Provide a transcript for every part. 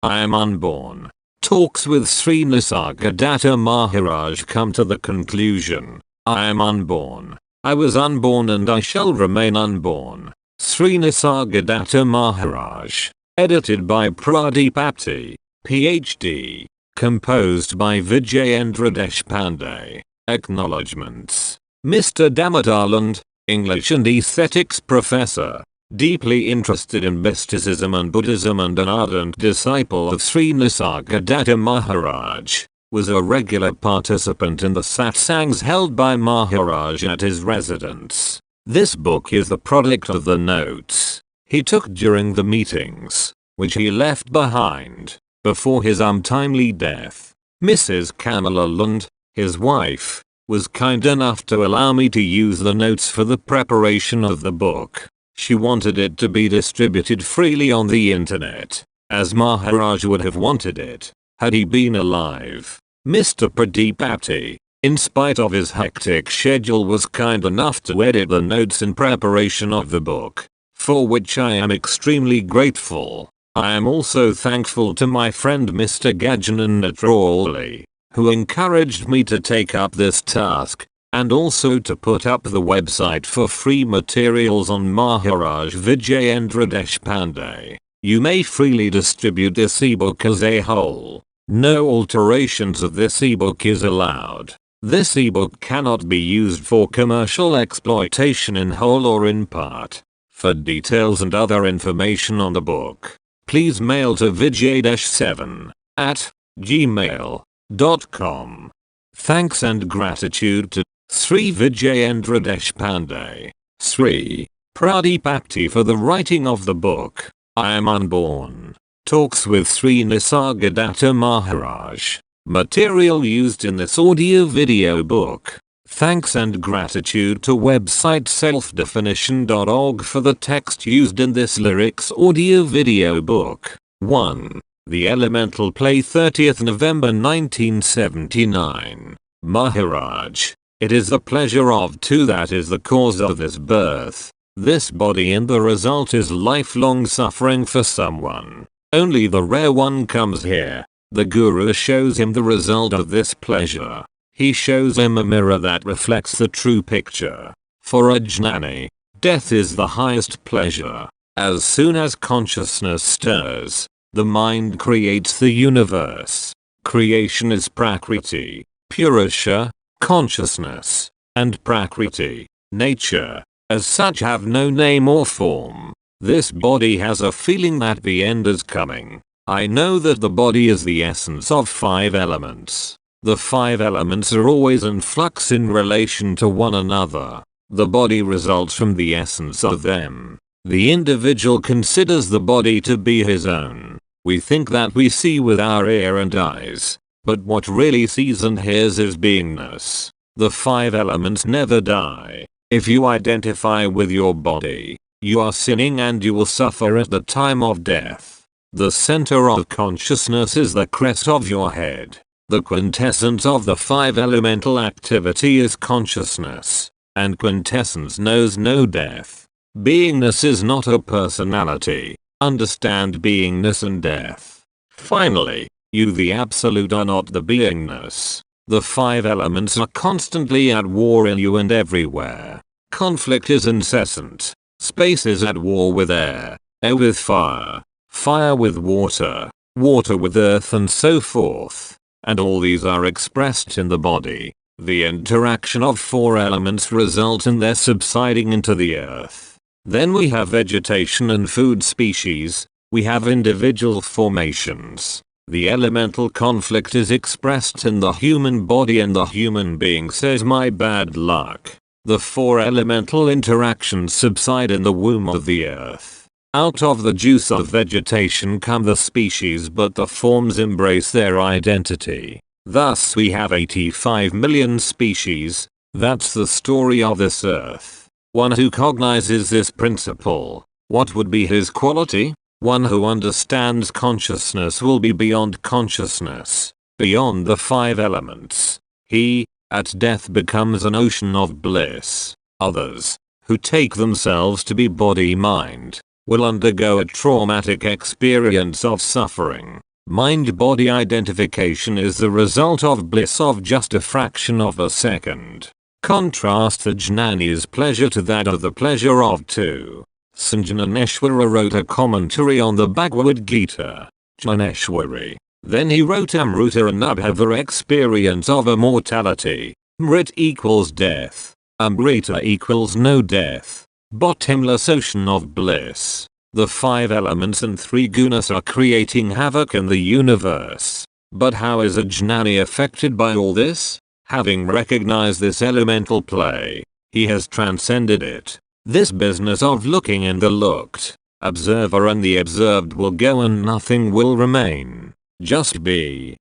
I am unborn. Talks with Sri Nisargadatta Maharaj come to the conclusion, I am unborn. I was unborn and I shall remain unborn. Sri Nisargadatta Maharaj. Edited by Pradeep Apte, PhD. Composed by Vijayendra Deshpande. Acknowledgements. Mr. Damodarland, English and Aesthetics Professor. Deeply interested in mysticism and Buddhism and an ardent disciple of Sri Nisargadatta Maharaj. Was a regular participant in the satsangs held by Maharaj at his residence. This book is the product of the notes he took during the meetings, which he left behind before his untimely death. Mrs. Kamala Lund, his wife, was kind enough to allow me to use the notes for the preparation of the book. She wanted it to be distributed freely on the internet, as Maharaj would have wanted it, had he been alive. Mr. Pradeep Apte, in spite of his hectic schedule, was kind enough to edit the notes in preparation of the book, for which I am extremely grateful. I am also thankful to my friend Mr. Gajanan Natrawali, who encouraged me to take up this task, and also to put up the website for free materials on Maharaj Vijayendra Deshpande. You may freely distribute this ebook as a whole. No alterations of this ebook is allowed. This ebook cannot be used for commercial exploitation in whole or in part. For details and other information on the book, please mail to vijay-7@gmail.com. Thanks and gratitude to Sri Vijayendra Deshpande, Sri Pradeep Apte for the writing of the book, I Am Unborn. Talks with Sri Nisargadatta Maharaj. Material used in this audio-video book. Thanks and gratitude to website selfdefinition.org for the text used in this lyrics audio-video book. 1. The Elemental Play, 30th November 1979. Maharaj. It is the pleasure of two that is the cause of this birth, this body, and the result is lifelong suffering for someone. Only the rare one comes here. The Guru shows him the result of this pleasure. He shows him a mirror that reflects the true picture. For a jnani, death is the highest pleasure. As soon as consciousness stirs, the mind creates the universe. Creation is Prakriti, Purusha, consciousness, and Prakriti, nature, as such have no name or form. This body has a feeling that the end is coming. I know that the body is the essence of 5 elements. The 5 elements are always in flux in relation to one another. The body results from the essence of them. The individual considers the body to be his own. We think that we see with our ear and eyes, but what really sees and hears is beingness. The 5 elements never die. If you identify with your body, you are sinning and you will suffer at the time of death. The center of consciousness is the crest of your head. The quintessence of the 5 elemental activity is consciousness, and quintessence knows no death. Beingness is not a personality. Understand beingness and death. Finally, you the absolute are not the beingness. The 5 elements are constantly at war in you and everywhere. Conflict is incessant. Space is at war with air, air with fire, fire with water, water with earth, and so forth. And all these are expressed in the body. The interaction of 4 elements result in their subsiding into the earth. Then we have vegetation and food species. We have individual formations. The elemental conflict is expressed in the human body, and the human being says, my bad luck. The 4 elemental interactions subside in the womb of the earth. Out of the juice of vegetation come the species, but the forms embrace their identity. Thus we have 85 million species. That's the story of this earth. One who cognizes this principle, what would be his quality? One who understands consciousness will be beyond consciousness, beyond the 5 elements. He, at death, becomes an ocean of bliss. Others, who take themselves to be body-mind, will undergo a traumatic experience of suffering. Mind-body identification is the result of bliss of just a fraction of a second. Contrast the jnani's pleasure to that of the pleasure of two. Sanjananeshwara wrote a commentary on the Bhagavad Gita, Jnaneshwari. Then he wrote Amruta Anubhava experience of immortality. Mrit equals death. Amrita equals no death. Bottomless ocean of bliss. The 5 elements and 3 gunas are creating havoc in the universe. But how is a jnani affected by all this? Having recognized this elemental play, he has transcended it. This business of looking and the looked, observer and the observed will go and nothing will remain. Just be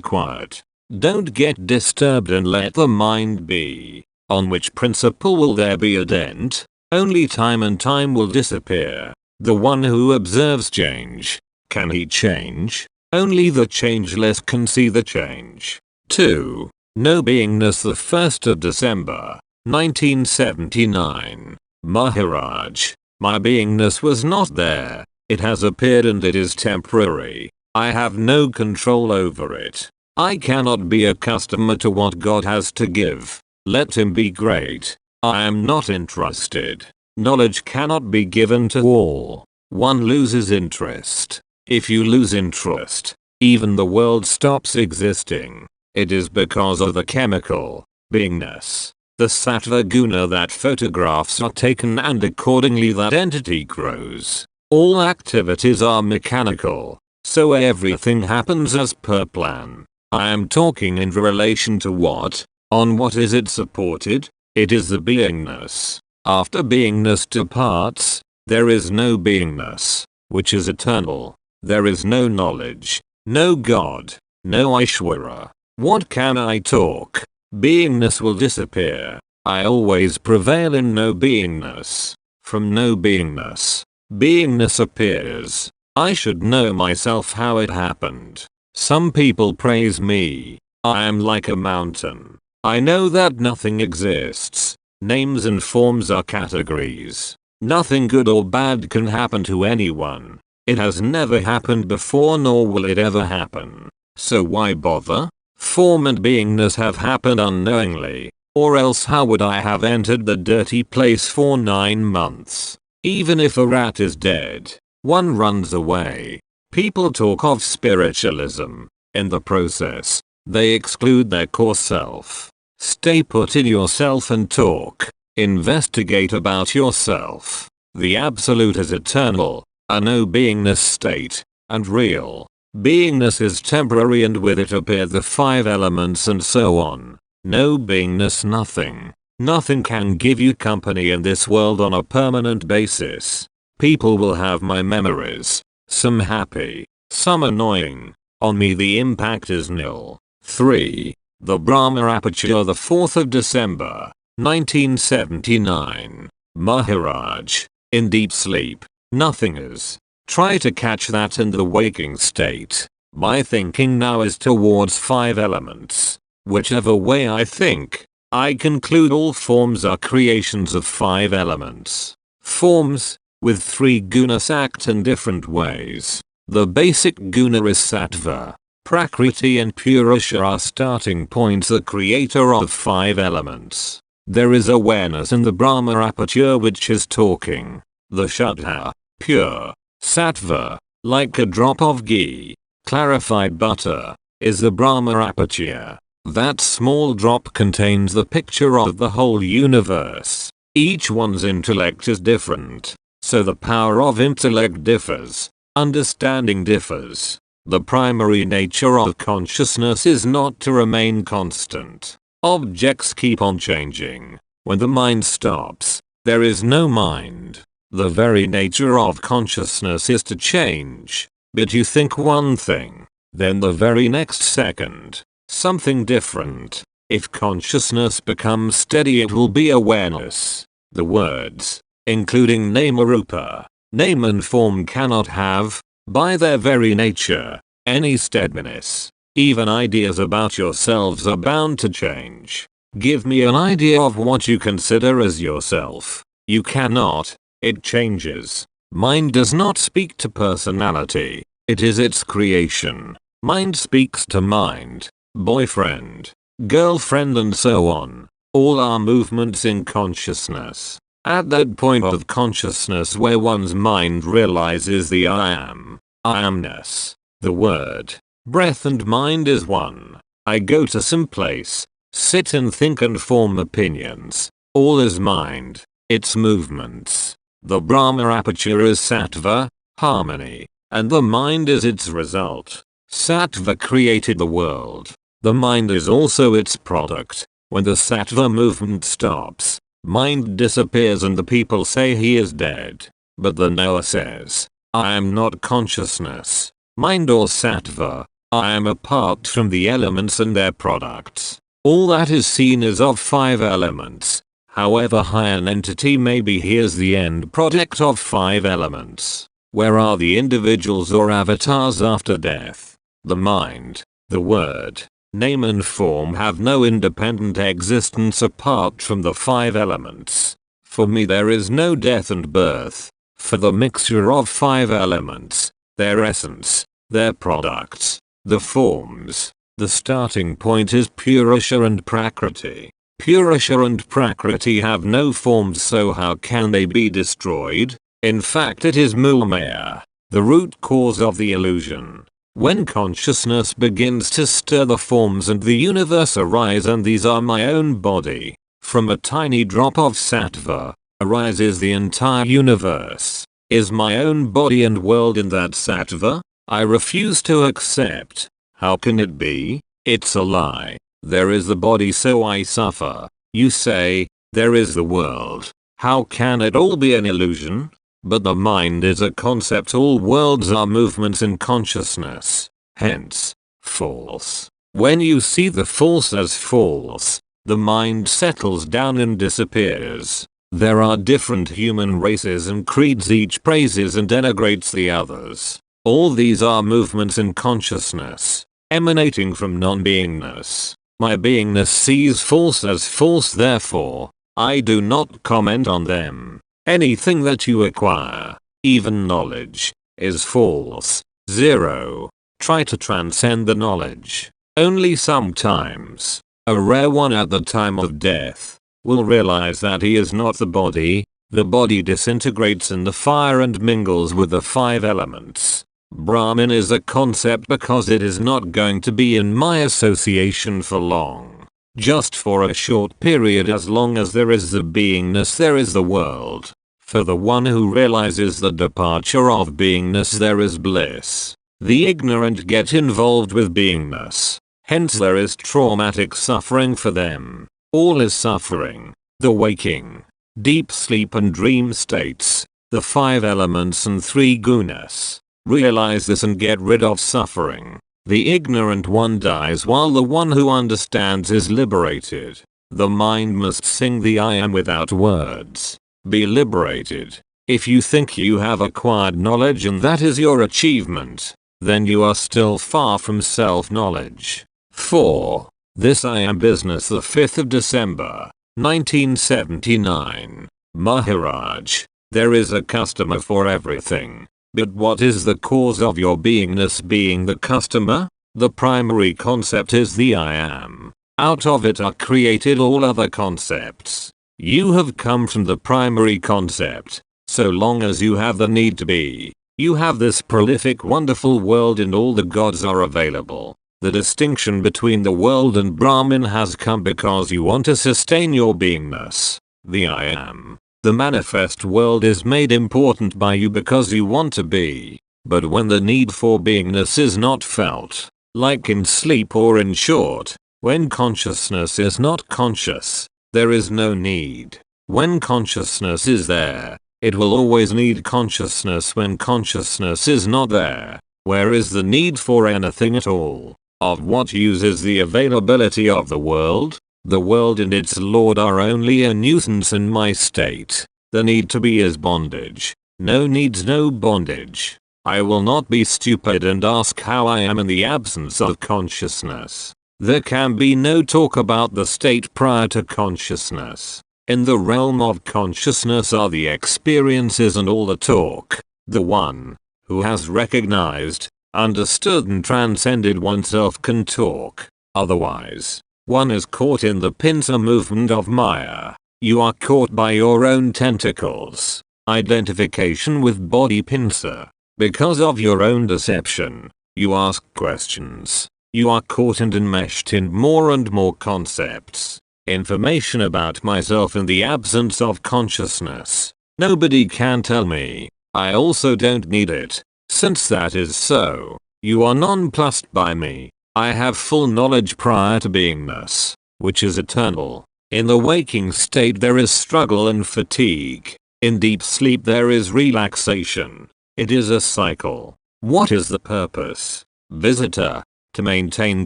quiet. Don't get disturbed and let the mind be. On which principle will there be a dent? Only time, and time will disappear. The one who observes change, can he change? Only the changeless can see the change. 2. No beingness. The 1st of December, 1979. Maharaj, my beingness was not there. It has appeared and it is temporary. I have no control over it. I cannot be a customer to what God has to give. Let him be great. I am not interested. Knowledge cannot be given to all. One loses interest. If you lose interest, even the world stops existing. It is because of the chemical beingness, the sattva guna, that photographs are taken and accordingly that entity grows. All activities are mechanical, so everything happens as per plan. I am talking in relation to what? On what is it supported? It is the beingness. After beingness departs, there is no beingness, which is eternal. There is no knowledge, no God, no Aishwara. What can I talk? Beingness will disappear. I always prevail in no beingness. From no beingness, beingness appears. I should know myself how it happened. Some people praise me. I am like a mountain. I know that nothing exists. Names and forms are categories. Nothing good or bad can happen to anyone. It has never happened before nor will it ever happen. So why bother? Form and beingness have happened unknowingly, or else how would I have entered the dirty place for 9 months? Even if a rat is dead, one runs away. People talk of spiritualism. In the process, they exclude their core self. Stay put in yourself and talk. Investigate about yourself. The absolute is eternal, a no beingness state, and real. Beingness is temporary and with it appear the 5 elements and so on. No beingness, nothing. Nothing can give you company in this world on a permanent basis. People will have my memories. Some happy, some annoying. On me the impact is nil. 3. The Brahma Aperture, the 4th of December, 1979. Maharaj, in deep sleep, nothing is. Try to catch that in the waking state. My thinking now is towards 5 elements. Whichever way I think, I conclude all forms are creations of 5 elements. Forms, with 3 gunas, act in different ways. The basic guna is sattva. Prakriti and Purusha are starting points, the creator of 5 elements. There is awareness in the Brahma Aperture which is talking. The Shuddha, pure, sattva, like a drop of ghee, clarified butter, is the Brahma Aperture. That small drop contains the picture of the whole universe. Each one's intellect is different, so the power of intellect differs, understanding differs. The primary nature of consciousness is not to remain constant. Objects keep on changing. When the mind stops, there is no mind. The very nature of consciousness is to change. But you think one thing, then the very next second, something different. If consciousness becomes steady, it will be awareness. The words, including nama-rupa, name and form, cannot have, by their very nature, any steadiness. Even ideas about yourselves are bound to change. Give me an idea of what you consider as yourself. You cannot. It changes. Mind does not speak to personality. It is its creation. Mind speaks to mind. Boyfriend, girlfriend and so on. All are movements in consciousness. At that point of consciousness where one's mind realizes the I am, I amness, the word, breath and mind is one. I go to some place, sit and think and form opinions. All is mind, its movements. The Brahma aperture is sattva, harmony, and the mind is its result. Sattva created the world. The mind is also its product. When the sattva movement stops, mind disappears and the people say he is dead. But the knower says, I am not consciousness, mind or sattva. I am apart from the elements and their products. All that is seen is of 5 elements. However high an entity may be, he is the end product of 5 elements. Where are the individuals or avatars after death? The mind, the word, name and form have no independent existence apart from the 5 elements. For me there is no death and birth. For the mixture of 5 elements, their essence, their products, the forms, the starting point is Purusha and Prakriti. Purusha and Prakriti have no forms, so how can they be destroyed? In fact it is Maya, the root cause of the illusion. When consciousness begins to stir, the forms and the universe arise, and these are my own body. From a tiny drop of sattva, arises the entire universe. Is my own body and world in that sattva? I refuse to accept. How can it be? It's a lie. There is the body, so I suffer. You say, there is the world. How can it all be an illusion? But the mind is a concept. All worlds are movements in consciousness. Hence, false. When you see the false as false, the mind settles down and disappears. There are different human races and creeds, each praises and denigrates the others. All these are movements in consciousness, emanating from non-beingness. My beingness sees false as false, therefore, I do not comment on them. Anything that you acquire, even knowledge, is false. 0. Try to transcend the knowledge. Only sometimes, a rare one at the time of death, will realize that he is not the body. The body disintegrates in the fire and mingles with the 5 elements. Brahman is a concept because it is not going to be in my association for long. Just for a short period. As long as there is the beingness, there is the world. For the one who realizes the departure of beingness, there is bliss. The ignorant get involved with beingness. Hence there is traumatic suffering for them. All is suffering. The waking, deep sleep and dream states, the 5 elements and 3 gunas. Realize this and get rid of suffering. The ignorant one dies while the one who understands is liberated. The mind must sing the I am without words. Be liberated. If you think you have acquired knowledge and that is your achievement, then you are still far from self-knowledge. 4. This I am business. The 5th of December, 1979. Maharaj, there is a customer for everything. But what is the cause of your beingness being the customer? The primary concept is the I am. Out of it are created all other concepts. You have come from the primary concept. So long as you have the need to be, you have this prolific wonderful world and all the gods are available. The distinction between the world and Brahman has come because you want to sustain your beingness. The I am. The manifest world is made important by you because you want to be. But when the need for beingness is not felt, like in sleep or in short, when consciousness is not conscious, there is no need. When consciousness is there, it will always need consciousness. When consciousness is not there, where is the need for anything at all? Of what use is the availability of the world? The world and its lord are only a nuisance in my state. The need to be is bondage. No needs, no bondage. I will not be stupid and ask how I am in the absence of consciousness. There can be no talk about the state prior to consciousness. In the realm of consciousness are the experiences and all the talk. The one who has recognized understood and transcended oneself can talk. Otherwise, one is caught in the pincer movement of Maya. You are caught by your own tentacles. Identification with body pincer. Because of your own deception, you ask questions. You are caught and enmeshed in more and more concepts. Information about myself in the absence of consciousness. Nobody can tell me. I also don't need it. Since that is so, you are nonplussed by me. I have full knowledge prior to beingness, which is eternal. In the waking state there is struggle and fatigue. In deep sleep there is relaxation. It is a cycle. What is the purpose? Visitor. To maintain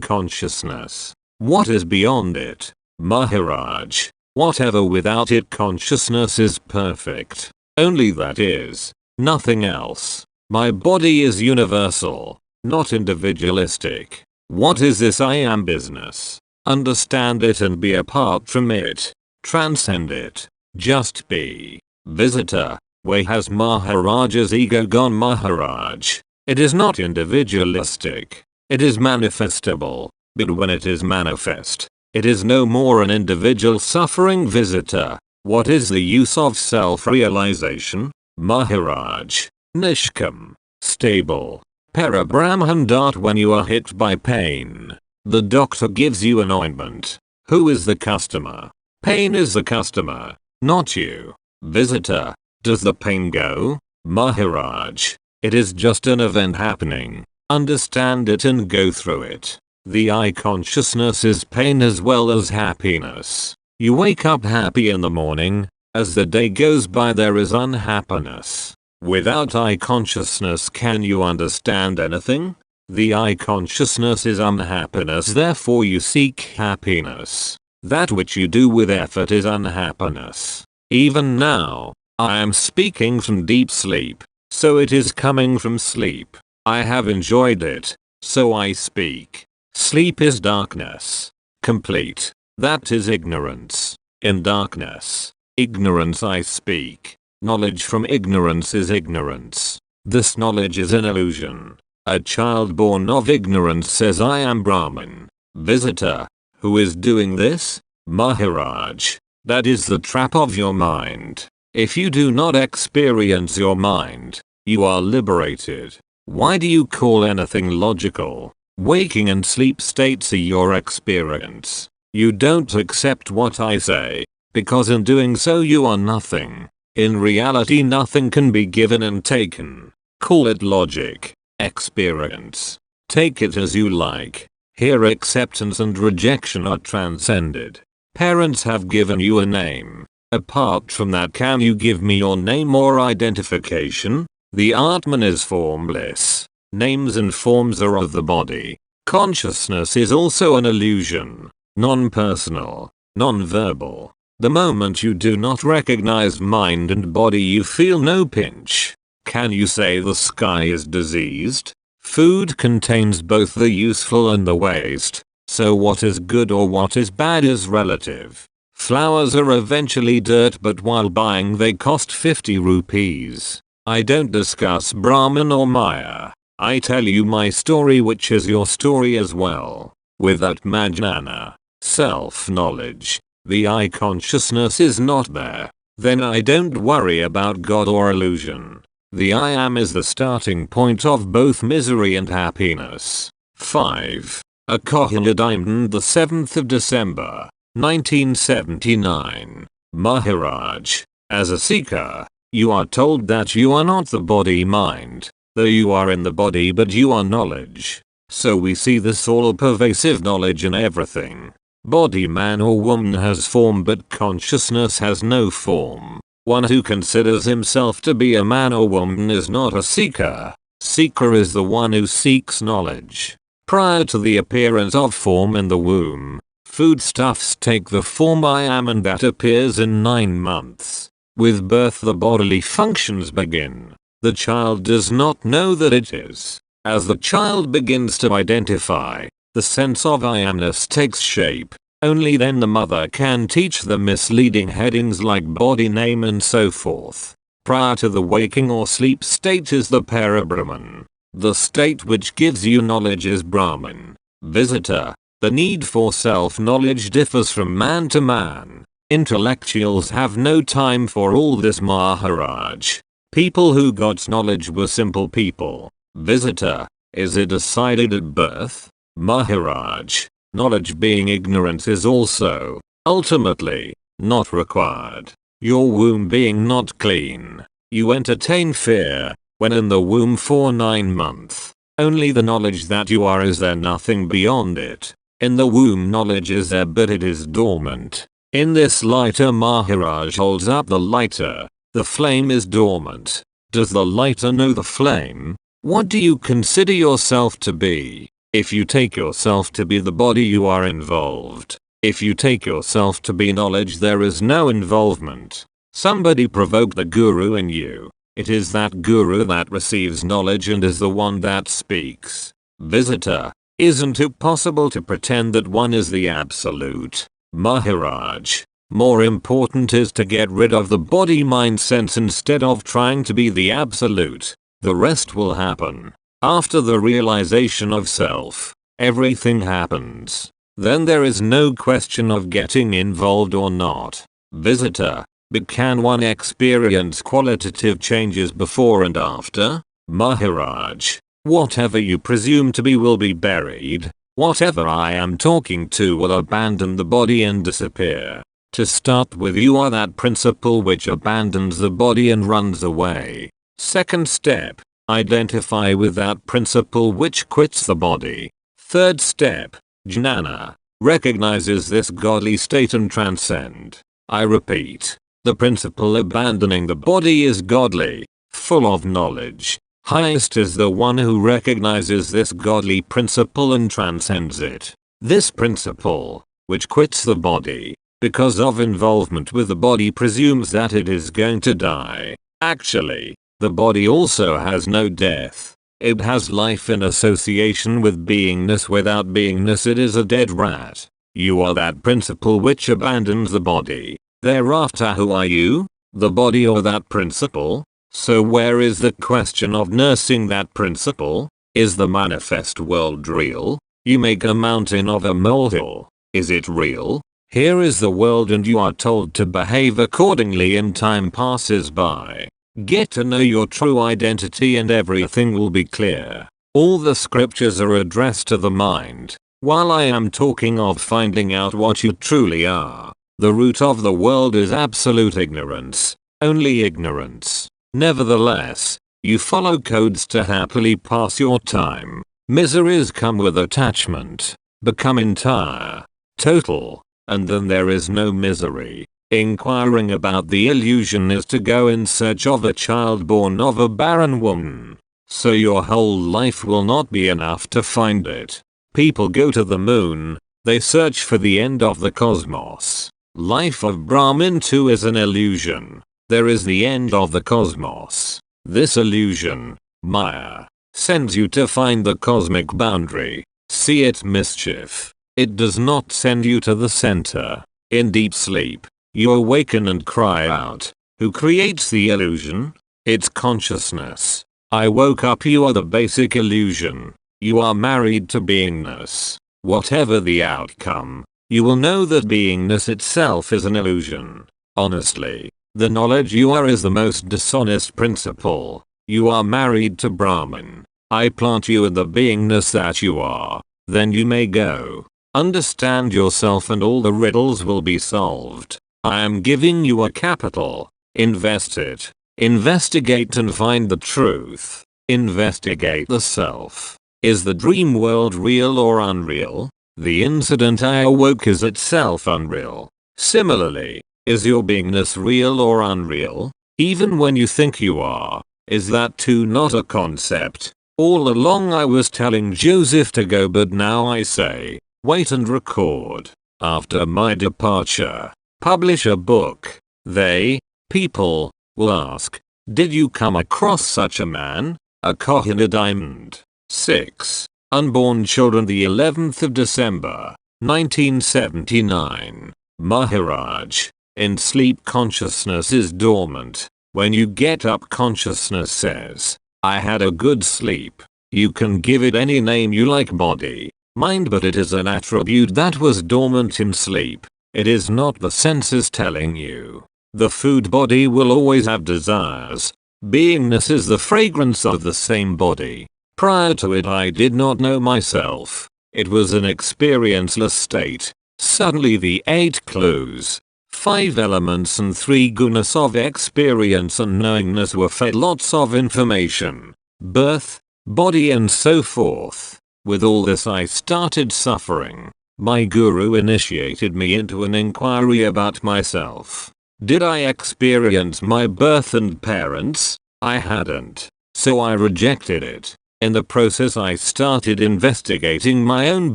consciousness. What is beyond it? Maharaj. Whatever without it consciousness is perfect. Only that is. Nothing else. My body is universal, not individualistic. What is this I am business? Understand it and be apart from it. Transcend it. Just be. Visitor. Where has Maharaj's ego gone? Maharaj? It is not individualistic. It is manifestable. But when it is manifest, it is no more an individual suffering. Visitor. What is the use of self-realization? Maharaj. Nishkam. Stable. Parabrahman. When you are hit by pain, the doctor gives you an ointment. Who is the customer? Pain is the customer, not you. Visitor. Does the pain go? Maharaj. It is just an event happening. Understand it and go through it. The I consciousness is pain as well as happiness. You wake up happy in the morning. As the day goes by there is unhappiness. Without I consciousness can you understand anything? The I consciousness is unhappiness, therefore you seek happiness. That which you do with effort is unhappiness. Even now, I am speaking from deep sleep, so it is coming from sleep. I have enjoyed it, so I speak. Sleep is darkness. Complete. That is ignorance. In darkness, ignorance I speak. Knowledge from ignorance is ignorance. This knowledge is an illusion. A child born of ignorance says I am Brahman. Visitor. Who is doing this? Maharaj. That is the trap of your mind. If you do not experience your mind, you are liberated. Why do you call anything logical? Waking and sleep states are your experience. You don't accept what I say, because in doing so you are nothing. In reality nothing can be given and taken. Call it logic, experience. Take it as you like. Here acceptance and rejection are transcended. Parents have given you a name. Apart from that, can you give me your name or identification? The Atman is formless. Names and forms are of the body. Consciousness is also an illusion. Non-personal, non-verbal. The moment you do not recognize mind and body you feel no pinch. Can you say the sky is diseased? Food contains both the useful and the waste. So what is good or what is bad is relative. Flowers are eventually dirt, but while buying they cost 50 rupees. I don't discuss Brahman or Maya. I tell you my story, which is your story as well. Without Majnana, self-knowledge, the I consciousness is not there. Then I don't worry about God or illusion. The I am is the starting point of both misery and happiness. 5. Akohila Diamond, the 7th of December, 1979. Maharaj, as a seeker, you are told that you are not the body-mind, though you are in the body but you are knowledge. So we see this all-pervasive knowledge in everything. Body man or woman has form but consciousness has no form. One who considers himself to be a man or woman is not a seeker. Seeker is the one who seeks knowledge. Prior to the appearance of form in the womb, foodstuffs take the form I am, and that appears in 9 months. With birth the bodily functions begin. The child does not know that it is. As the child begins to identify, the sense of I amness takes shape. Only then the mother can teach the misleading headings like body name and so forth. Prior to the waking or sleep state is the Parabrahman. The state which gives you knowledge is Brahman. Visitor, the need for self-knowledge differs from man to man. Intellectuals have no time for all this, Maharaj. People who got knowledge were simple people. Visitor, is it decided at birth? Maharaj, knowledge being ignorance is also, ultimately, not required. Your womb being not clean, you entertain fear, when in the womb for 9 months. Only the knowledge that you are is there, nothing beyond it. In the womb knowledge is there, but it is dormant. In this lighter, Maharaj holds up the lighter. The flame is dormant. Does the lighter know the flame? What do you consider yourself to be? If you take yourself to be the body, you are involved. If you take yourself to be knowledge, there is no involvement. Somebody provoked the guru in you. It is that guru that receives knowledge and is the one that speaks. Visitor, isn't it possible to pretend that one is the absolute? Maharaj, more important is to get rid of the body-mind sense instead of trying to be the absolute. The rest will happen. After the realization of self, everything happens. Then there is no question of getting involved or not. Visitor, but can one experience qualitative changes before and after? Maharaj, whatever you presume to be will be buried. Whatever I am talking to will abandon the body and disappear. To start with, you are that principle which abandons the body and runs away. Second step, identify with that principle which quits the body. Third step, jnana, recognizes this godly state and transcend. I repeat, the principle abandoning the body is godly, full of knowledge. Highest is the one who recognizes this godly principle and transcends it. This principle, which quits the body, because of involvement with the body, presumes that it is going to die. Actually, the body also has no death. It has life in association with beingness. Without beingness, it is a dead rat. You are that principle which abandons the body. Thereafter, who are you? The body or that principle? So where is the question of nursing that principle? Is the manifest world real? You make a mountain of a molehill. Is it real? Here is the world and you are told to behave accordingly, and time passes by. Get to know your true identity and everything will be clear. All the scriptures are addressed to the mind. While I am talking of finding out what you truly are, the root of the world is absolute ignorance. Only ignorance. Nevertheless, you follow codes to happily pass your time. Miseries come with attachment. Become entire, total, and then there is no misery. Inquiring about the illusion is to go in search of a child born of a barren woman. So your whole life will not be enough to find it. People go to the moon. They search for the end of the cosmos. Life of Brahmin too is an illusion. There is the end of the cosmos. This illusion, Maya, sends you to find the cosmic boundary. See it mischief. It does not send you to the center. In deep sleep, you awaken and cry out. Who creates the illusion? It's consciousness. I woke up. You are the basic illusion. You are married to beingness. Whatever the outcome, you will know that beingness itself is an illusion. Honestly, the knowledge you are is the most dishonest principle. You are married to Brahman. I plant you in the beingness that you are. Then you may go. Understand yourself and all the riddles will be solved. I am giving you a capital. Invest it. Investigate and find the truth. Investigate the self. Is the dream world real or unreal? The incident I awoke is itself unreal. Similarly, is your beingness real or unreal? Even when you think you are, is that too not a concept? All along I was telling Joseph to go, but now I say, wait and record. After my departure, publish a book. They, people, will ask, did you come across such a man? A Kohinoor diamond. 6. Unborn children, the 11th of December, 1979. Maharaj. In sleep consciousness is dormant. When you get up consciousness says, I had a good sleep. You can give it any name you like, body, mind, but it is an attribute that was dormant in sleep. It is not the senses telling you. The food body will always have desires. Beingness is the fragrance of the same body. Prior to it I did not know myself. It was an experienceless state. Suddenly the 8 clues, 5 elements and 3 gunas of experience and knowingness were fed lots of information. Birth, body and so forth. With all this I started suffering. My guru initiated me into an inquiry about myself. Did I experience my birth and parents? I hadn't. So I rejected it. In the process I started investigating my own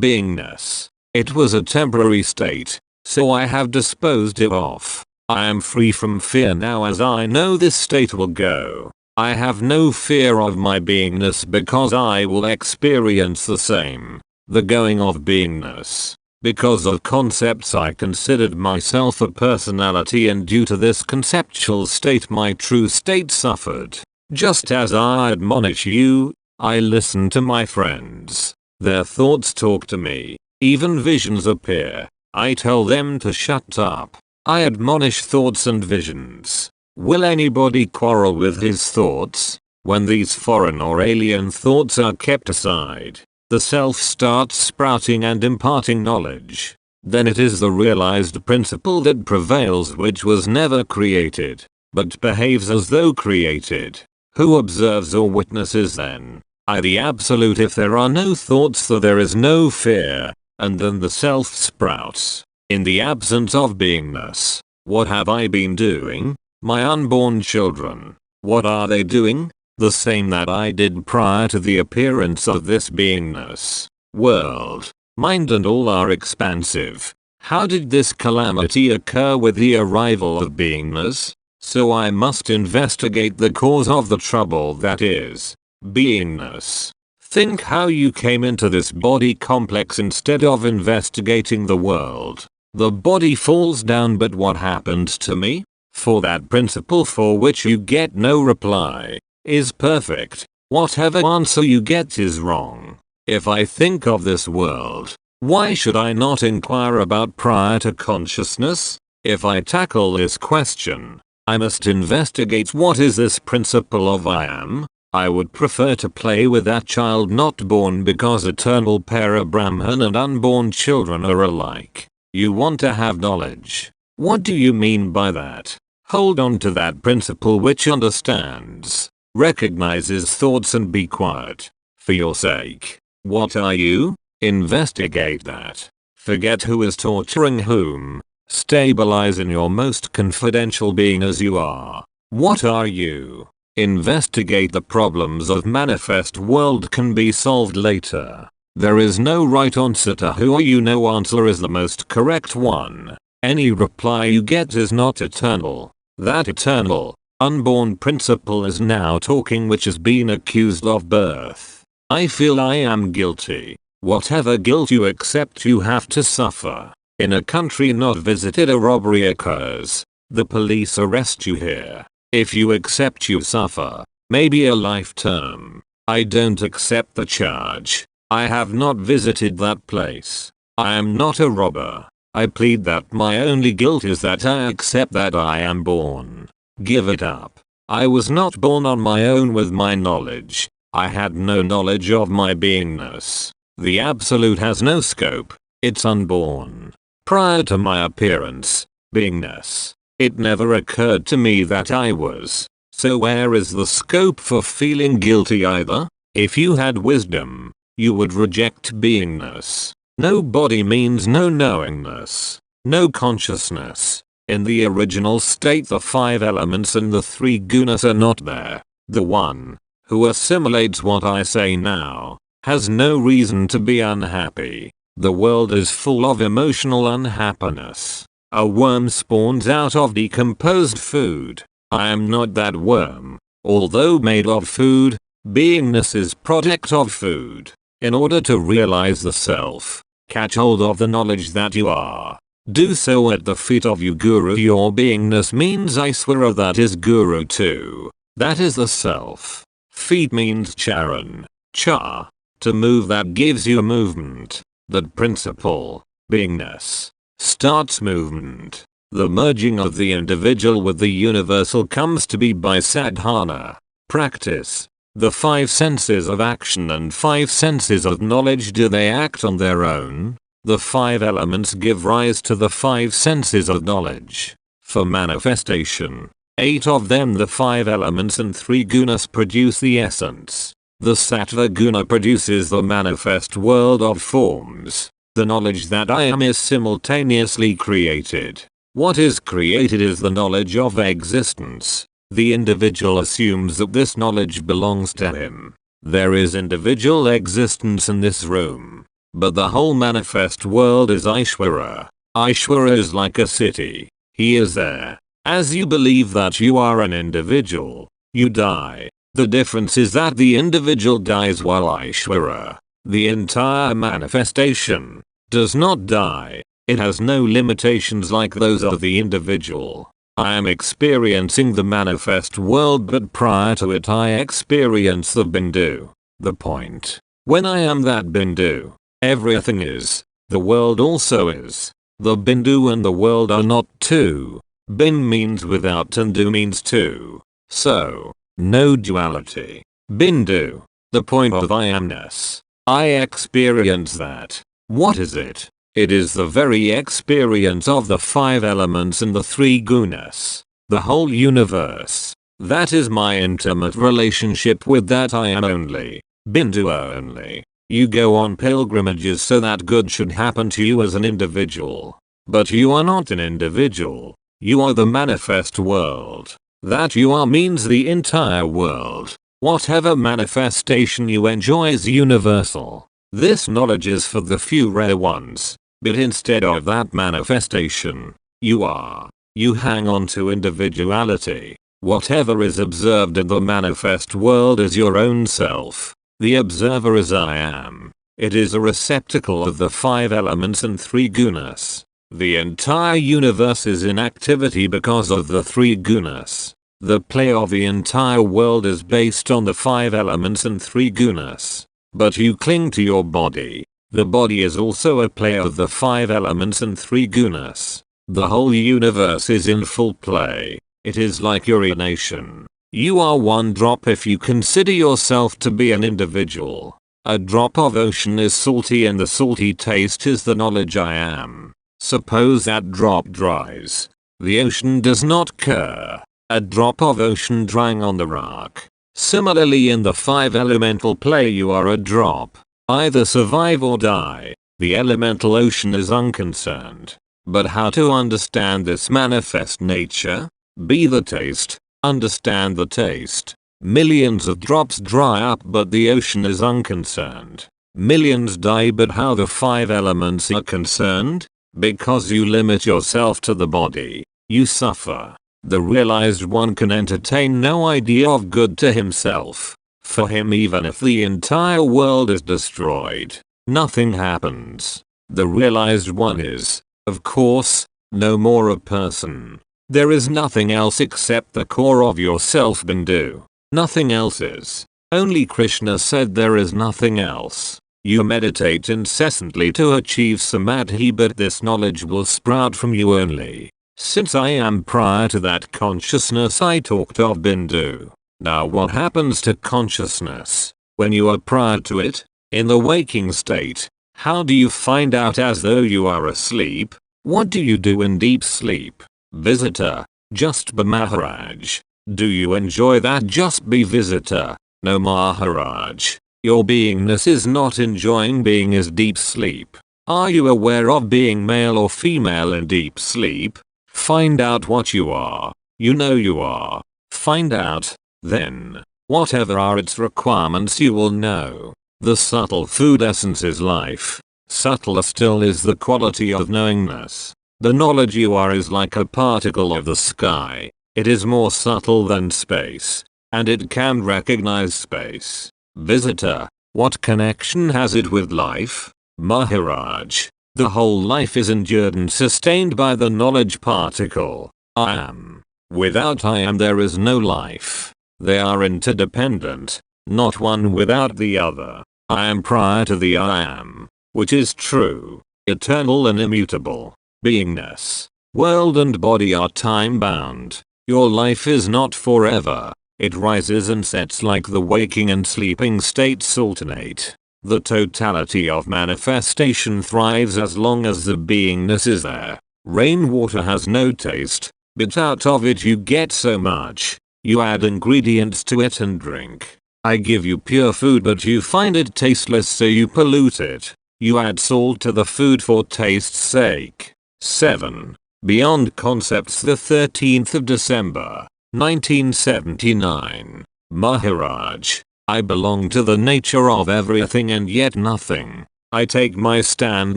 beingness. It was a temporary state, so I have disposed it off. I am free from fear now as I know this state will go. I have no fear of my beingness because I will experience the same. The going of beingness. Because of concepts I considered myself a personality, and due to this conceptual state my true state suffered. Just as I admonish you, I listen to my friends. Their thoughts talk to me. Even visions appear. I tell them to shut up. I admonish thoughts and visions. Will anybody quarrel with his thoughts? When these foreign or alien thoughts are kept aside, the self starts sprouting and imparting knowledge. Then it is the realized principle that prevails, which was never created, but behaves as though created. Who observes or witnesses then? I, the absolute. If there are no thoughts, then there is no fear, and then the self sprouts. In the absence of beingness, what have I been doing? My unborn children, what are they doing? The same that I did prior to the appearance of this beingness. World, mind and all are expansive. How did this calamity occur with the arrival of beingness? So I must investigate the cause of the trouble, that is beingness. Think how you came into this body complex instead of investigating the world. The body falls down, but what happened to me? For that principle for which you get no reply is perfect. Whatever answer you get is wrong. If I think of this world, why should I not inquire about prior to consciousness? If I tackle this question, I must investigate what is this principle of I am. I would prefer to play with that child not born, because eternal para-Brahman and unborn children are alike. You want to have knowledge. What do you mean by that? Hold on to that principle which understands, recognizes thoughts, and be quiet. For your sake. What are you? Investigate that. Forget who is torturing whom. Stabilize in your most confidential being as you are. What are you? Investigate the problems of manifest world can be solved later. There is no right answer to who are you. No answer is the most correct one. Any reply you get is not eternal. That eternal, unborn principle is now talking, which has been accused of birth. I feel I am guilty. Whatever guilt you accept, you have to suffer. In a country not visited, a robbery occurs. The police arrest you here. If you accept, you suffer. Maybe a life term. I don't accept the charge. I have not visited that place. I am not a robber. I plead that my only guilt is that I accept that I am born. Give it up. I was not born on my own with my knowledge. I had no knowledge of my beingness. The absolute has no scope. It's unborn. Prior to my appearance, beingness, it never occurred to me that I was. So where is the scope for feeling guilty either? If you had wisdom, you would reject beingness. No body means no knowingness, no consciousness. In the original state, the 5 elements and the 3 gunas are not there. The one who assimilates what I say now has no reason to be unhappy. The world is full of emotional unhappiness. A worm spawns out of decomposed food. I am not that worm. Although made of food, beingness is product of food. In order to realize the self, catch hold of the knowledge that you are. Do so at the feet of your guru. Your beingness means Aiswara, that is guru too. That is the self. Feet means Charan. Cha. To move, that gives you movement. That principle, beingness, starts movement. The merging of the individual with the universal comes to be by sadhana, practice. The 5 senses of action and 5 senses of knowledge, do they act on their own? The 5 elements give rise to the 5 senses of knowledge. For manifestation, 8 of them, the 5 elements and 3 gunas, produce the essence. The sattva guna produces the manifest world of forms. The knowledge that I am is simultaneously created. What is created is the knowledge of existence. The individual assumes that this knowledge belongs to him. There is individual existence in this room. But the whole manifest world is Aishwara. Aishwara is like a city. He is there. As you believe that you are an individual, you die. The difference is that the individual dies while Aishwara, the entire manifestation, does not die. It has no limitations like those of the individual. I am experiencing the manifest world, but prior to it I experience the Bindu. The point. When I am that Bindu, everything is. The world also is. The Bindu and the world are not two. Bin means without and Du means two. So, no duality. Bindu. The point of I amness. I experience that. What is it? It is the very experience of the 5 elements and the 3 gunas. The whole universe. That is my intimate relationship with that I am only. Bindu only. You go on pilgrimages so that good should happen to you as an individual. But you are not an individual. You are the manifest world. That you are means the entire world. Whatever manifestation you enjoy is universal. This knowledge is for the few rare ones. But instead of that manifestation, you are. You hang on to individuality. Whatever is observed in the manifest world is your own self. The observer is I am. It is a receptacle of the 5 elements and 3 gunas. The entire universe is in activity because of the 3 gunas. The play of the entire world is based on the 5 elements and 3 gunas. But you cling to your body. The body is also a play of the 5 elements and 3 gunas. The whole universe is in full play. It is like urination. You are one drop if you consider yourself to be an individual. A drop of ocean is salty and the salty taste is the knowledge I am. Suppose that drop dries. The ocean does not cur. A drop of ocean drying on the rock. Similarly in the 5 elemental play you are a drop. Either survive or die. The elemental ocean is unconcerned. But how to understand this manifest nature? Be the taste. Understand the taste. Millions of drops dry up but the ocean is unconcerned. Millions die but how the 5 elements are concerned? Because you limit yourself to the body. You suffer. The realized one can entertain no idea of good to himself. For him even if the entire world is destroyed, nothing happens. The realized one is, of course, no more a person. There is nothing else except the core of yourself Bindu. Nothing else is. Only Krishna said there is nothing else. You meditate incessantly to achieve samadhi but this knowledge will sprout from you only. Since I am prior to that consciousness I talked of Bindu. Now what happens to consciousness? When you are prior to it, in the waking state, how do you find out as though you are asleep? What do you do in deep sleep? Visitor, just be Maharaj. Do you enjoy that just be visitor? No Maharaj. Your beingness is not enjoying being is deep sleep. Are you aware of being male or female in deep sleep? Find out what you are. You know you are. Find out. Then, whatever are its requirements you will know. The subtle food essence is life. Subtler still is the quality of knowingness. The knowledge you are is like a particle of the sky. It is more subtle than space. And it can recognize space. Visitor, what connection has it with life? Maharaj, the whole life is endured and sustained by the knowledge particle. I am. Without I am there is no life. They are interdependent. not one without the other. I am prior to the I am, which is true, eternal and immutable. Beingness, world and body are time-bound. Your life is not forever. It rises and sets like the waking and sleeping states alternate. The totality of manifestation thrives as long as the beingness is there. Rainwater has no taste, but out of it you get so much. You add ingredients to it and drink. I give you pure food but you find it tasteless so you pollute it. You add salt to the food for taste's sake. 7. Beyond Concepts, the 13th of December, 1979. Maharaj, I belong to the nature of everything and yet nothing. I take my stand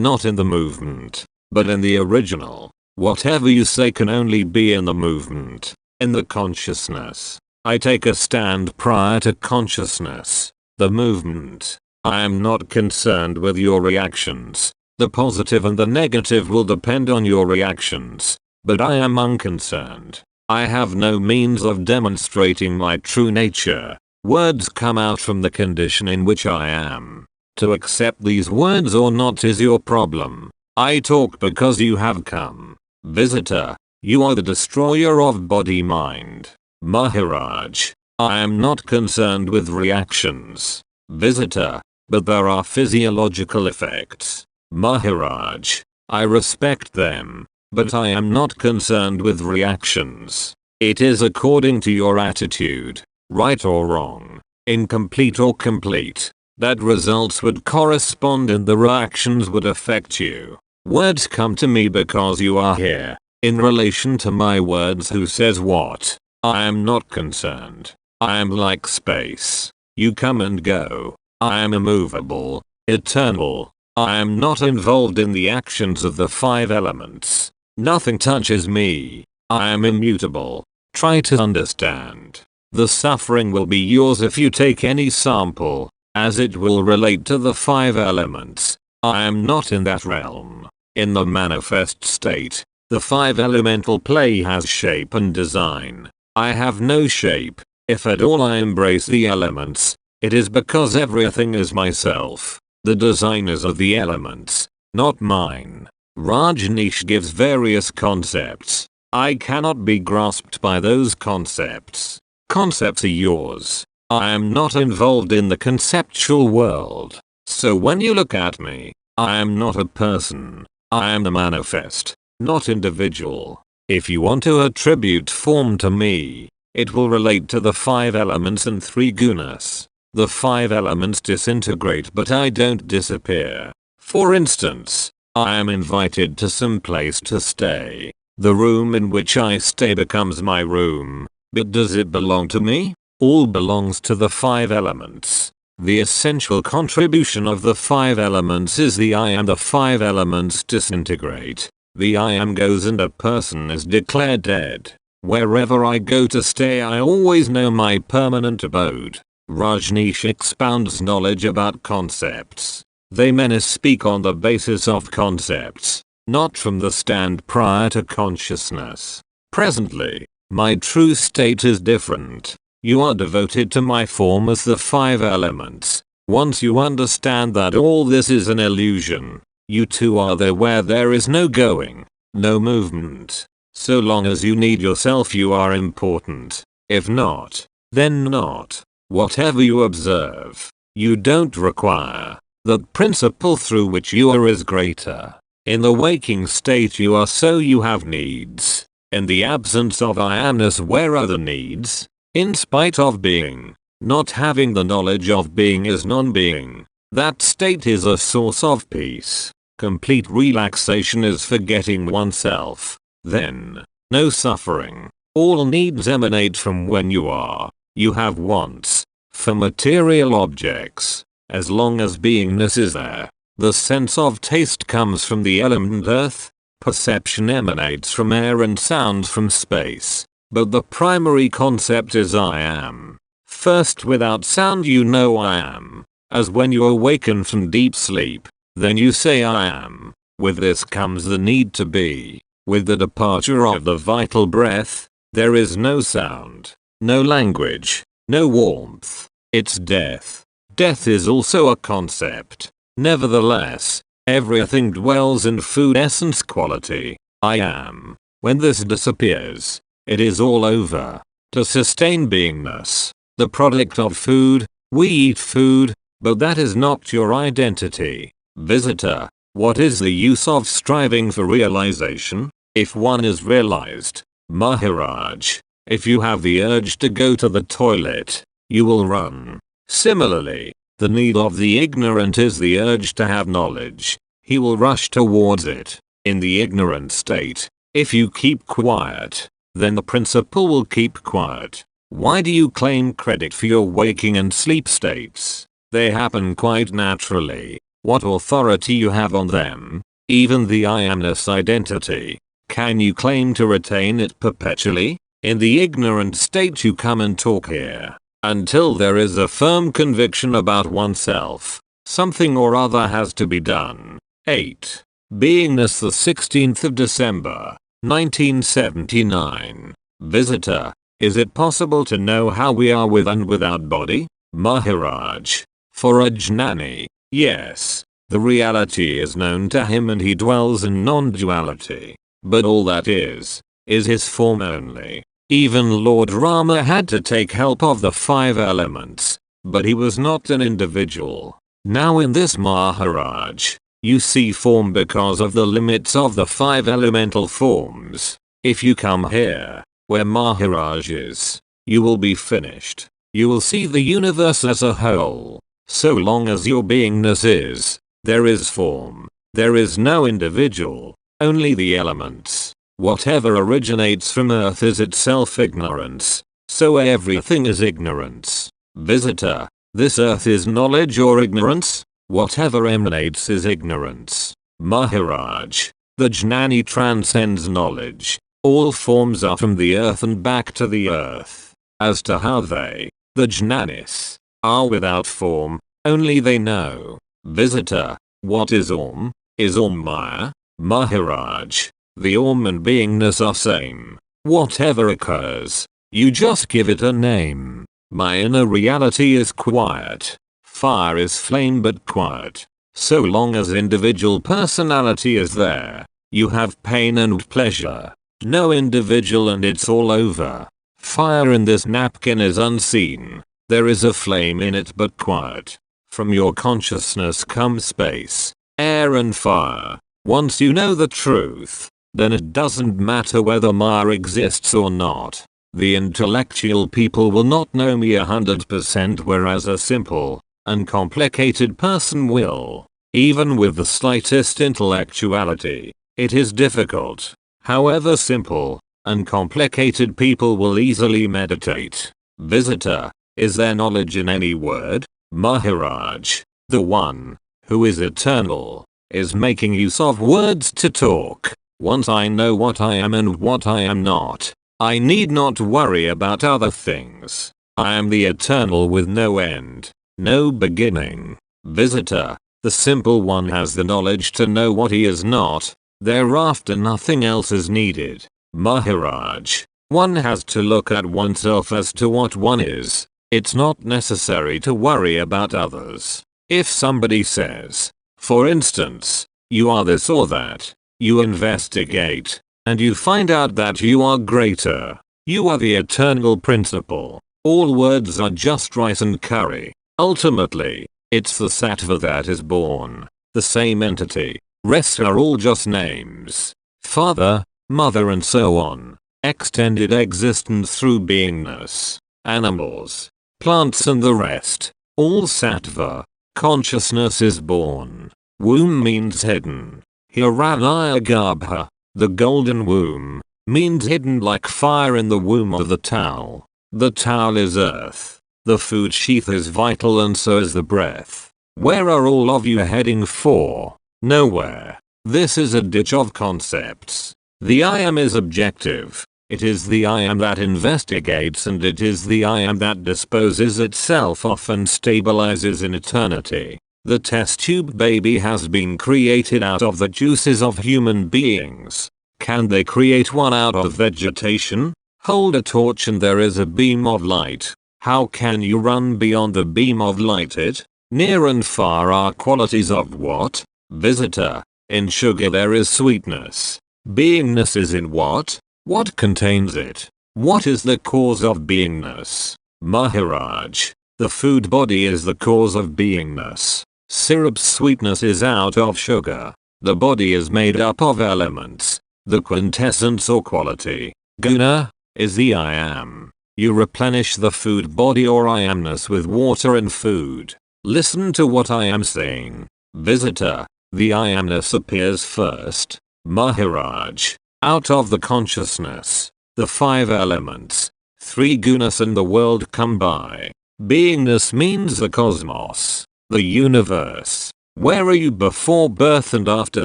not in the movement, but in the original. Whatever you say can only be in the movement, in the consciousness. I take a stand prior to consciousness, the movement. I am not concerned with your reactions. The positive and the negative will depend on your reactions, but I am unconcerned. I have no means of demonstrating my true nature. Words come out from the condition in which I am. To accept these words or not is your problem. I talk because you have come. Visitor, you are the destroyer of body-mind. Maharaj, I am not concerned with reactions. Visitor, but there are physiological effects. Maharaj, I respect them, but I am not concerned with reactions. It is according to your attitude, right or wrong, incomplete or complete, that results would correspond and the reactions would affect you. Words come to me because you are here. In relation to my words, who says what? I am not concerned. I am like space. You come and go. I am immovable, eternal. I am not involved in the actions of the 5 elements. Nothing touches me. I am immutable. Try to understand. The suffering will be yours if you take any sample, as it will relate to the 5 elements. I am not in that realm. In the manifest state, the 5 elemental play has shape and design. I have no shape. If at all I embrace the elements, it is because everything is myself. The designers of the elements, not mine. Rajneesh gives various concepts. I cannot be grasped by those concepts. Concepts are yours. I am not involved in the conceptual world. So when you look at me, I am not a person. I am the manifest, not individual. If you want to attribute form to me, it will relate to the 5 elements and 3 gunas. The 5 elements disintegrate but I don't disappear. For instance, I am invited to some place to stay. The room in which I stay becomes my room. But does it belong to me? All belongs to the 5 elements. The essential contribution of the 5 elements is the I am. The 5 elements disintegrate. The I am goes and a person is declared dead. Wherever I go to stay I always know my permanent abode. Rajneesh expounds knowledge about concepts. They men speak on the basis of concepts, not from the stand prior to consciousness. Presently, my true state is different. You are devoted to my form as the 5 elements. Once you understand that all this is an illusion, you too are there where there is no going, no movement. So long as you need yourself you are important. If not, then not. Whatever you observe, you don't require. The principle through which you are is greater. In the waking state you are so you have needs. In the absence of I amness where are the needs? In spite of being, not having the knowledge of being is non-being. That state is a source of peace. Complete relaxation is forgetting oneself. Then, no suffering. All needs emanate from when you are. You have wants for material objects. As long as beingness is there, the sense of taste comes from the element earth. Perception emanates from air and sounds from space. But the primary concept is I am. First, without sound you know I am. As when you awaken from deep sleep, then you say I am. With this comes the need to be. With the departure of the vital breath, there is no sound, no language, no warmth. It's death. Death is also a concept. Nevertheless, everything dwells in food essence quality. I am. When this disappears, it is all over. To sustain beingness, the product of food, we eat food, but that is not your identity. Visitor, what is the use of striving for realization, if one is realized? Maharaj, if you have the urge to go to the toilet, you will run. Similarly, the need of the ignorant is the urge to have knowledge. He will rush towards it. In the ignorant state, if you keep quiet, then the principle will keep quiet. Why do you claim credit for your waking and sleep states? They happen quite naturally. What authority you have on them? Even the I amness identity. Can you claim to retain it perpetually? In the ignorant state you come and talk here. Until there is a firm conviction about oneself, something or other has to be done. 8. Beingness, the 16th of December, 1979. Visitor, is it possible to know how we are with and without body? Maharaj, for a jnani, yes. The reality is known to him and he dwells in non-duality. But all that is his form only. Even Lord Rama had to take help of the 5 elements, but he was not an individual. Now in this Maharaj, you see form because of the limits of the 5 elemental forms. If you come here, where Maharaj is, you will be finished. You will see the universe as a whole. So long as your beingness is, there is form. There is no individual, only the elements. Whatever originates from earth is itself ignorance. So everything is ignorance. Visitor, this earth is knowledge or ignorance? Whatever emanates is ignorance. Maharaj, the jnani transcends knowledge. All forms are from the earth and back to the earth. As to how they, the jnanis, are without form, only they know. Visitor, what is Om? Is Om Maya? Maharaj, the Om and beingness are same. Whatever occurs, you just give it a name. My inner reality is quiet. Fire is flame but quiet. So long as individual personality is there, you have pain and pleasure. No individual and it's all over. Fire in this napkin is unseen. There is a flame in it but quiet. From your consciousness comes space, air and fire. Once you know the truth, then it doesn't matter whether Maya exists or not. The intellectual people will not know me 100%, whereas a simple, uncomplicated person will. Even with the slightest intellectuality, it is difficult. However, simple, uncomplicated people will easily meditate. Visitor, is there knowledge in any word? Maharaj, the one, who is eternal, is making use of words to talk. Once I know what I am and what I am not, I need not worry about other things. I am the eternal with no end, no beginning. Visitor, the simple one has the knowledge to know what he is not. Thereafter nothing else is needed. Maharaj, one has to look at oneself as to what one is. It's not necessary to worry about others. If somebody says, for instance, you are this or that, you investigate, and you find out that you are greater. You are the eternal principle. All words are just rice and curry. Ultimately, it's the sattva that is born, the same entity. Rest are all just names. Father, mother and so on. Extended existence through beingness. Animals, plants and the rest. All sattva. Consciousness is born. Womb means hidden. Hiranyagarbha, the golden womb, means hidden like fire in the womb of the towel. The towel is earth. The food sheath is vital and so is the breath. Where are all of you heading for? Nowhere. This is a ditch of concepts. The I am is objective. It is the I am that investigates and it is the I am that disposes itself off and stabilizes in eternity. The test tube baby has been created out of the juices of human beings. Can they create one out of vegetation? Hold a torch and there is a beam of light. How can you run beyond the beam of light? It, near and far are qualities of what? Visitor. In sugar there is sweetness. Beingness is in what? What contains it? What is the cause of beingness? Maharaj. The food body is the cause of beingness. Syrup's sweetness is out of sugar. The body is made up of elements. The quintessence or quality, guna, is the I am. You replenish the food body or I amness with water and food. Listen to what I am saying. Visitor. The I amness appears first. Maharaj. Out of the consciousness, the 5 elements, 3 gunas and the world come by. Beingness means the cosmos, the universe. Where are you before birth and after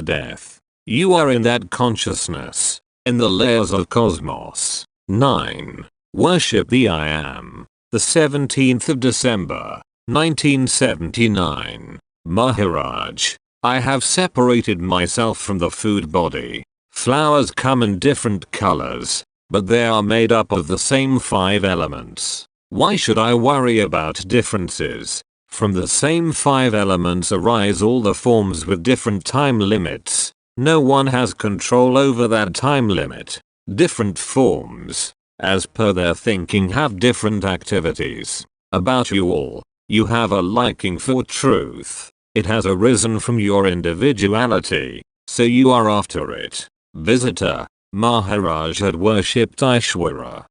death? You are in that consciousness, in the layers of cosmos. 9. Worship the I am. The 17th of December, 1979. Maharaj. I have separated myself from the food body. Flowers come in different colors, but they are made up of the same 5 elements. Why should I worry about differences? From the same 5 elements arise all the forms with different time limits. No one has control over that time limit. Different forms, as per their thinking, have different activities. About you all, you have a liking for truth. It has arisen from your individuality, so you are after it. Visitor. Maharaj had worshipped Aishwara.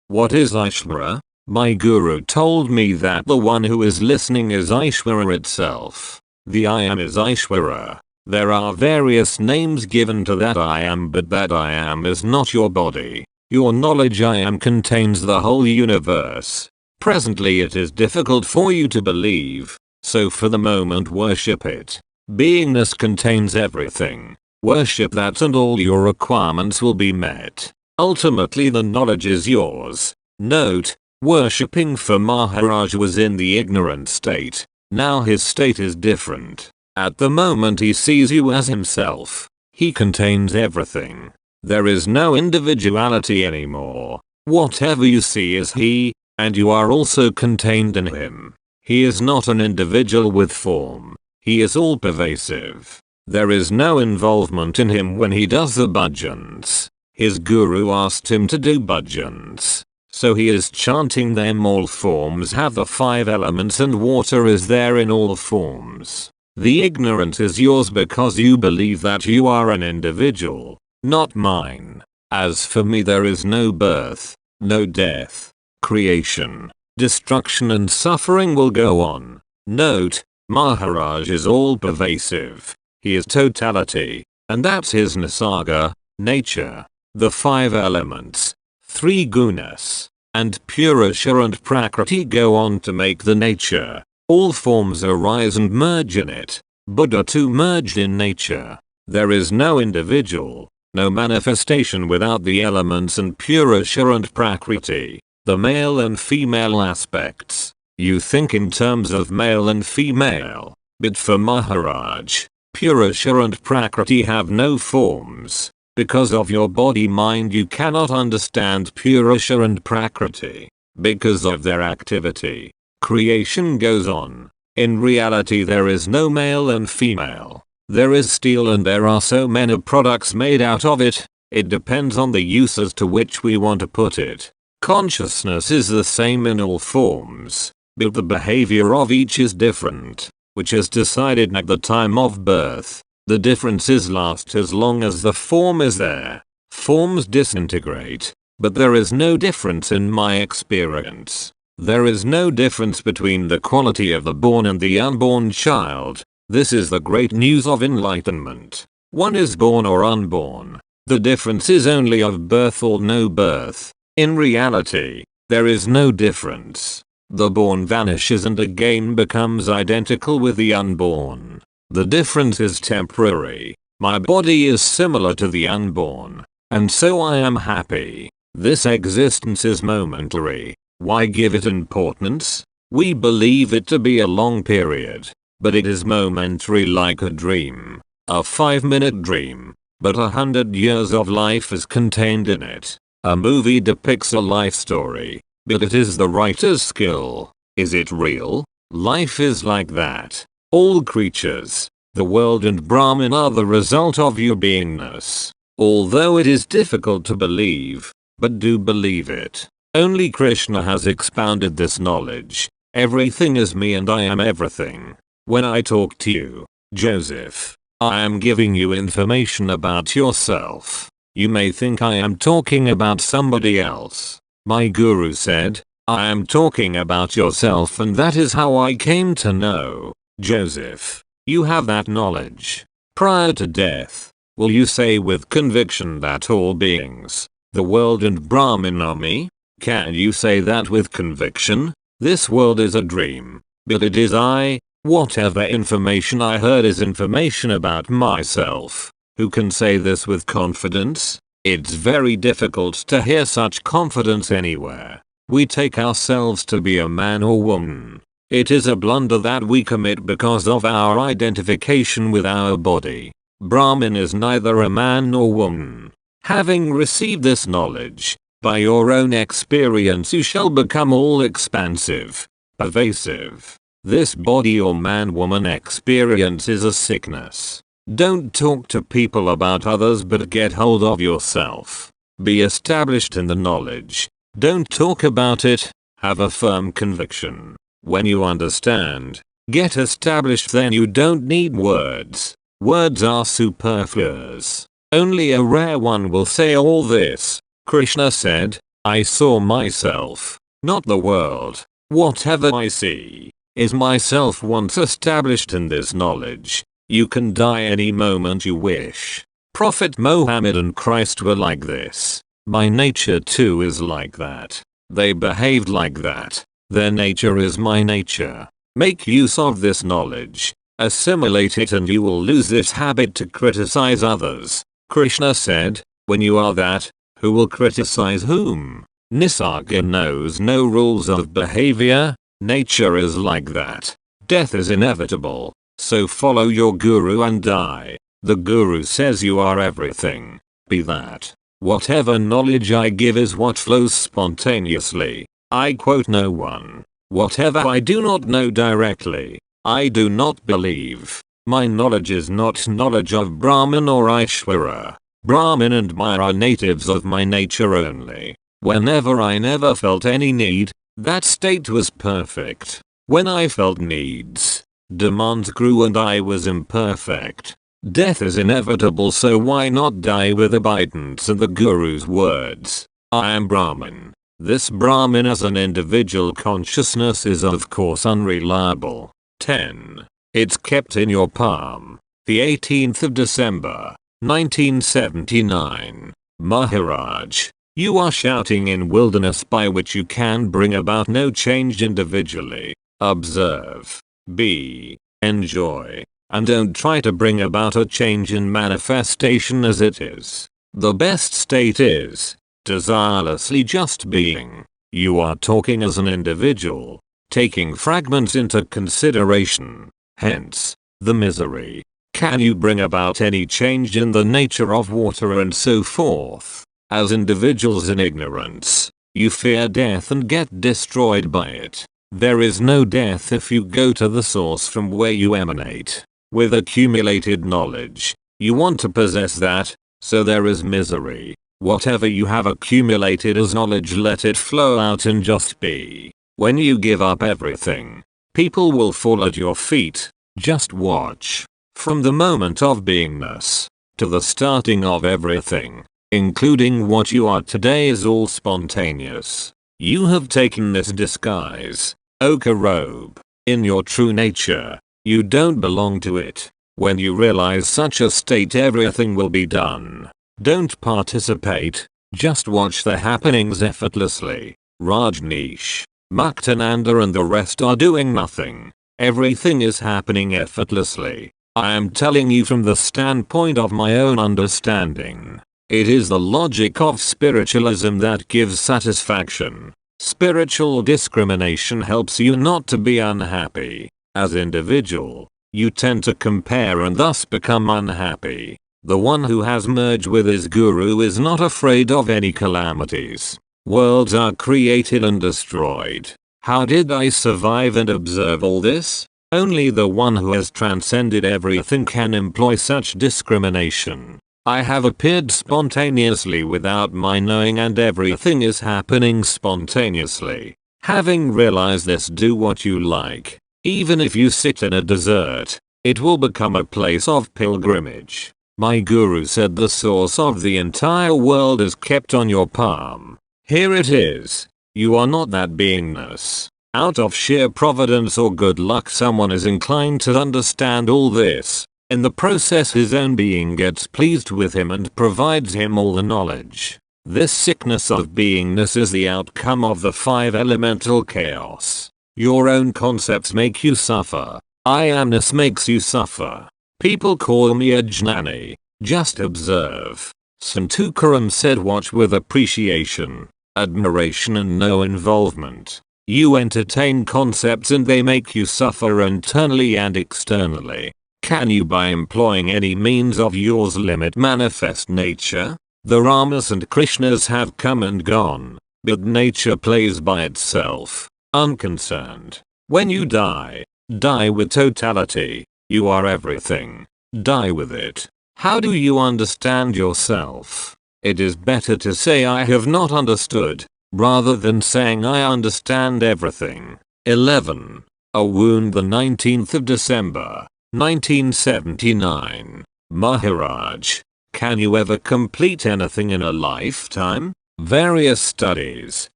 What is Aishwara? My guru told me that the one who is listening is Aishwara itself. The I am is Aishwara. There are various names given to that I am, but that I am is not your body. Your knowledge I am contains the whole universe. Presently it is difficult for you to believe, so for the moment worship it. Beingness contains everything. Worship that and all your requirements will be met. Ultimately the knowledge is yours. Note, worshipping for Maharaj was in the ignorant state. Now his state is different. At the moment he sees you as himself. He contains everything. There is no individuality anymore. Whatever you see is he, and you are also contained in him. He is not an individual with form. He is all pervasive. There is no involvement in him when he does the bhajans. His guru asked him to do bhajans, so he is chanting them. All forms have the 5 elements and water is there in all forms. The ignorance is yours because you believe that you are an individual, not mine. As for me, there is no birth, no death. Creation, destruction and suffering will go on. Note, Maharaj is all pervasive. He is totality, and that's his nisarga, nature. The 5 elements, 3 gunas, and purusha and prakriti go on to make the nature. All forms arise and merge in it. Buddha too merged in nature. There is no individual, no manifestation without the elements and purusha and prakriti, the male and female aspects. You think in terms of male and female, but for Maharaj, purusha and prakriti have no forms. Because of your body mind you cannot understand purusha and prakriti. Because of their activity, creation goes on. In reality there is no male and female. There is steel and there are so many products made out of it. It depends on the use as to which we want to put it. Consciousness is the same in all forms, but the behavior of each is different, which is decided at the time of birth. The differences last as long as the form is there. Forms disintegrate, but there is no difference in my experience. There is no difference between the quality of the born and the unborn child. This is the great news of enlightenment. One is born or unborn. The difference is only of birth or no birth. In reality, there is no difference. The born vanishes and again becomes identical with the unborn. The difference is temporary. My body is similar to the unborn, and so I am happy. This existence is momentary. Why give it importance? We believe it to be a long period, but it is momentary like a dream. A 5-minute dream, but 100 years of life is contained in it. A movie depicts a life story, but it is the writer's skill. Is it real? Life is like that. All creatures, the world and Brahman are the result of your beingness. Although it is difficult to believe, but do believe it. Only Krishna has expounded this knowledge. Everything is me and I am everything. When I talk to you, Joseph, I am giving you information about yourself. You may think I am talking about somebody else. My guru said, I am talking about yourself, and that is how I came to know. Joseph, you have that knowledge. Prior to death, will you say with conviction that all beings, the world and Brahman are me? Can you say that with conviction? This world is a dream, but it is I. Whatever information I heard is information about myself. Who can say this with confidence? It's very difficult to hear such confidence anywhere. We take ourselves to be a man or woman. It is a blunder that we commit because of our identification with our body. Brahman is neither a man nor woman. Having received this knowledge, by your own experience you shall become all expansive, pervasive. This body or man-woman experience is a sickness. Don't talk to people about others but get hold of yourself. Be established in the knowledge. Don't talk about it, have a firm conviction. When you understand, get established, then you don't need words. Words are superfluous. Only a rare one will say all this. Krishna said, I saw myself, not the world. Whatever I see is myself. Once established in this knowledge, you can die any moment you wish. Prophet Muhammad and Christ were like this. My nature too is like that. They behaved like that. Their nature is my nature. Make use of this knowledge. Assimilate it and you will lose this habit to criticize others. Krishna said, when you are that, who will criticize whom? Nisarga knows no rules of behavior. Nature is like that. Death is inevitable. So follow your guru and die. The guru says you are everything. Be that. Whatever knowledge I give is what flows spontaneously. I quote no one. Whatever I do not know directly, I do not believe. My knowledge is not knowledge of Brahman or Ishvara. Brahman and Maya are natives of my nature only. Whenever I never felt any need, that state was perfect. When I felt needs, demands grew and I was imperfect. Death is inevitable, so why not die with abidance in the Guru's words? I am Brahman. This Brahman as an individual consciousness is of course unreliable. 10. It's kept in your palm. The 18th of December, 1979. Maharaj, you are shouting in wilderness by which you can bring about no change individually. Observe, be, enjoy, and don't try to bring about a change in manifestation as it is. The best state is desirelessly just being. You are talking as an individual, taking fragments into consideration. Hence, the misery. Can you bring about any change in the nature of water and so forth? As individuals in ignorance, you fear death and get destroyed by it. There is no death if you go to the source from where you emanate. With accumulated knowledge, you want to possess that, so there is misery. Whatever you have accumulated as knowledge, let it flow out and just be. When you give up everything, people will fall at your feet. Just watch. From the moment of beingness, to the starting of everything, including what you are today, is all spontaneous. You have taken this disguise, ochre robe. In your true nature, you don't belong to it. When you realize such a state, everything will be done. Don't participate, just watch the happenings effortlessly. Rajneesh, Muktananda and the rest are doing nothing. Everything is happening effortlessly. I am telling you from the standpoint of my own understanding. It is the logic of spiritualism that gives satisfaction. Spiritual discrimination helps you not to be unhappy. As individual, you tend to compare and thus become unhappy. The one who has merged with his guru is not afraid of any calamities. Worlds are created and destroyed. How did I survive and observe all this? Only the one who has transcended everything can employ such discrimination. I have appeared spontaneously without my knowing, and everything is happening spontaneously. Having realized this, do what you like. Even if you sit in a desert, it will become a place of pilgrimage. My guru said the source of the entire world is kept on your palm. Here it is. You are not that beingness. Out of sheer providence or good luck, someone is inclined to understand all this. In the process, his own being gets pleased with him and provides him all the knowledge. This sickness of beingness is the outcome of the 5 elemental chaos. Your own concepts make you suffer. I amness makes you suffer. People call me a jnani. Just observe. Sant Tukaram said, watch with appreciation, admiration and no involvement. You entertain concepts and they make you suffer internally and externally. Can you by employing any means of yours limit manifest nature? The Ramas and Krishnas have come and gone, but nature plays by itself, unconcerned. When you die with totality. You are everything. Die with it. How do you understand yourself? It is better to say I have not understood, rather than saying I understand everything. 11. A wound, the 19th of December, 1979. Maharaj, can you ever complete anything in a lifetime? Various studies,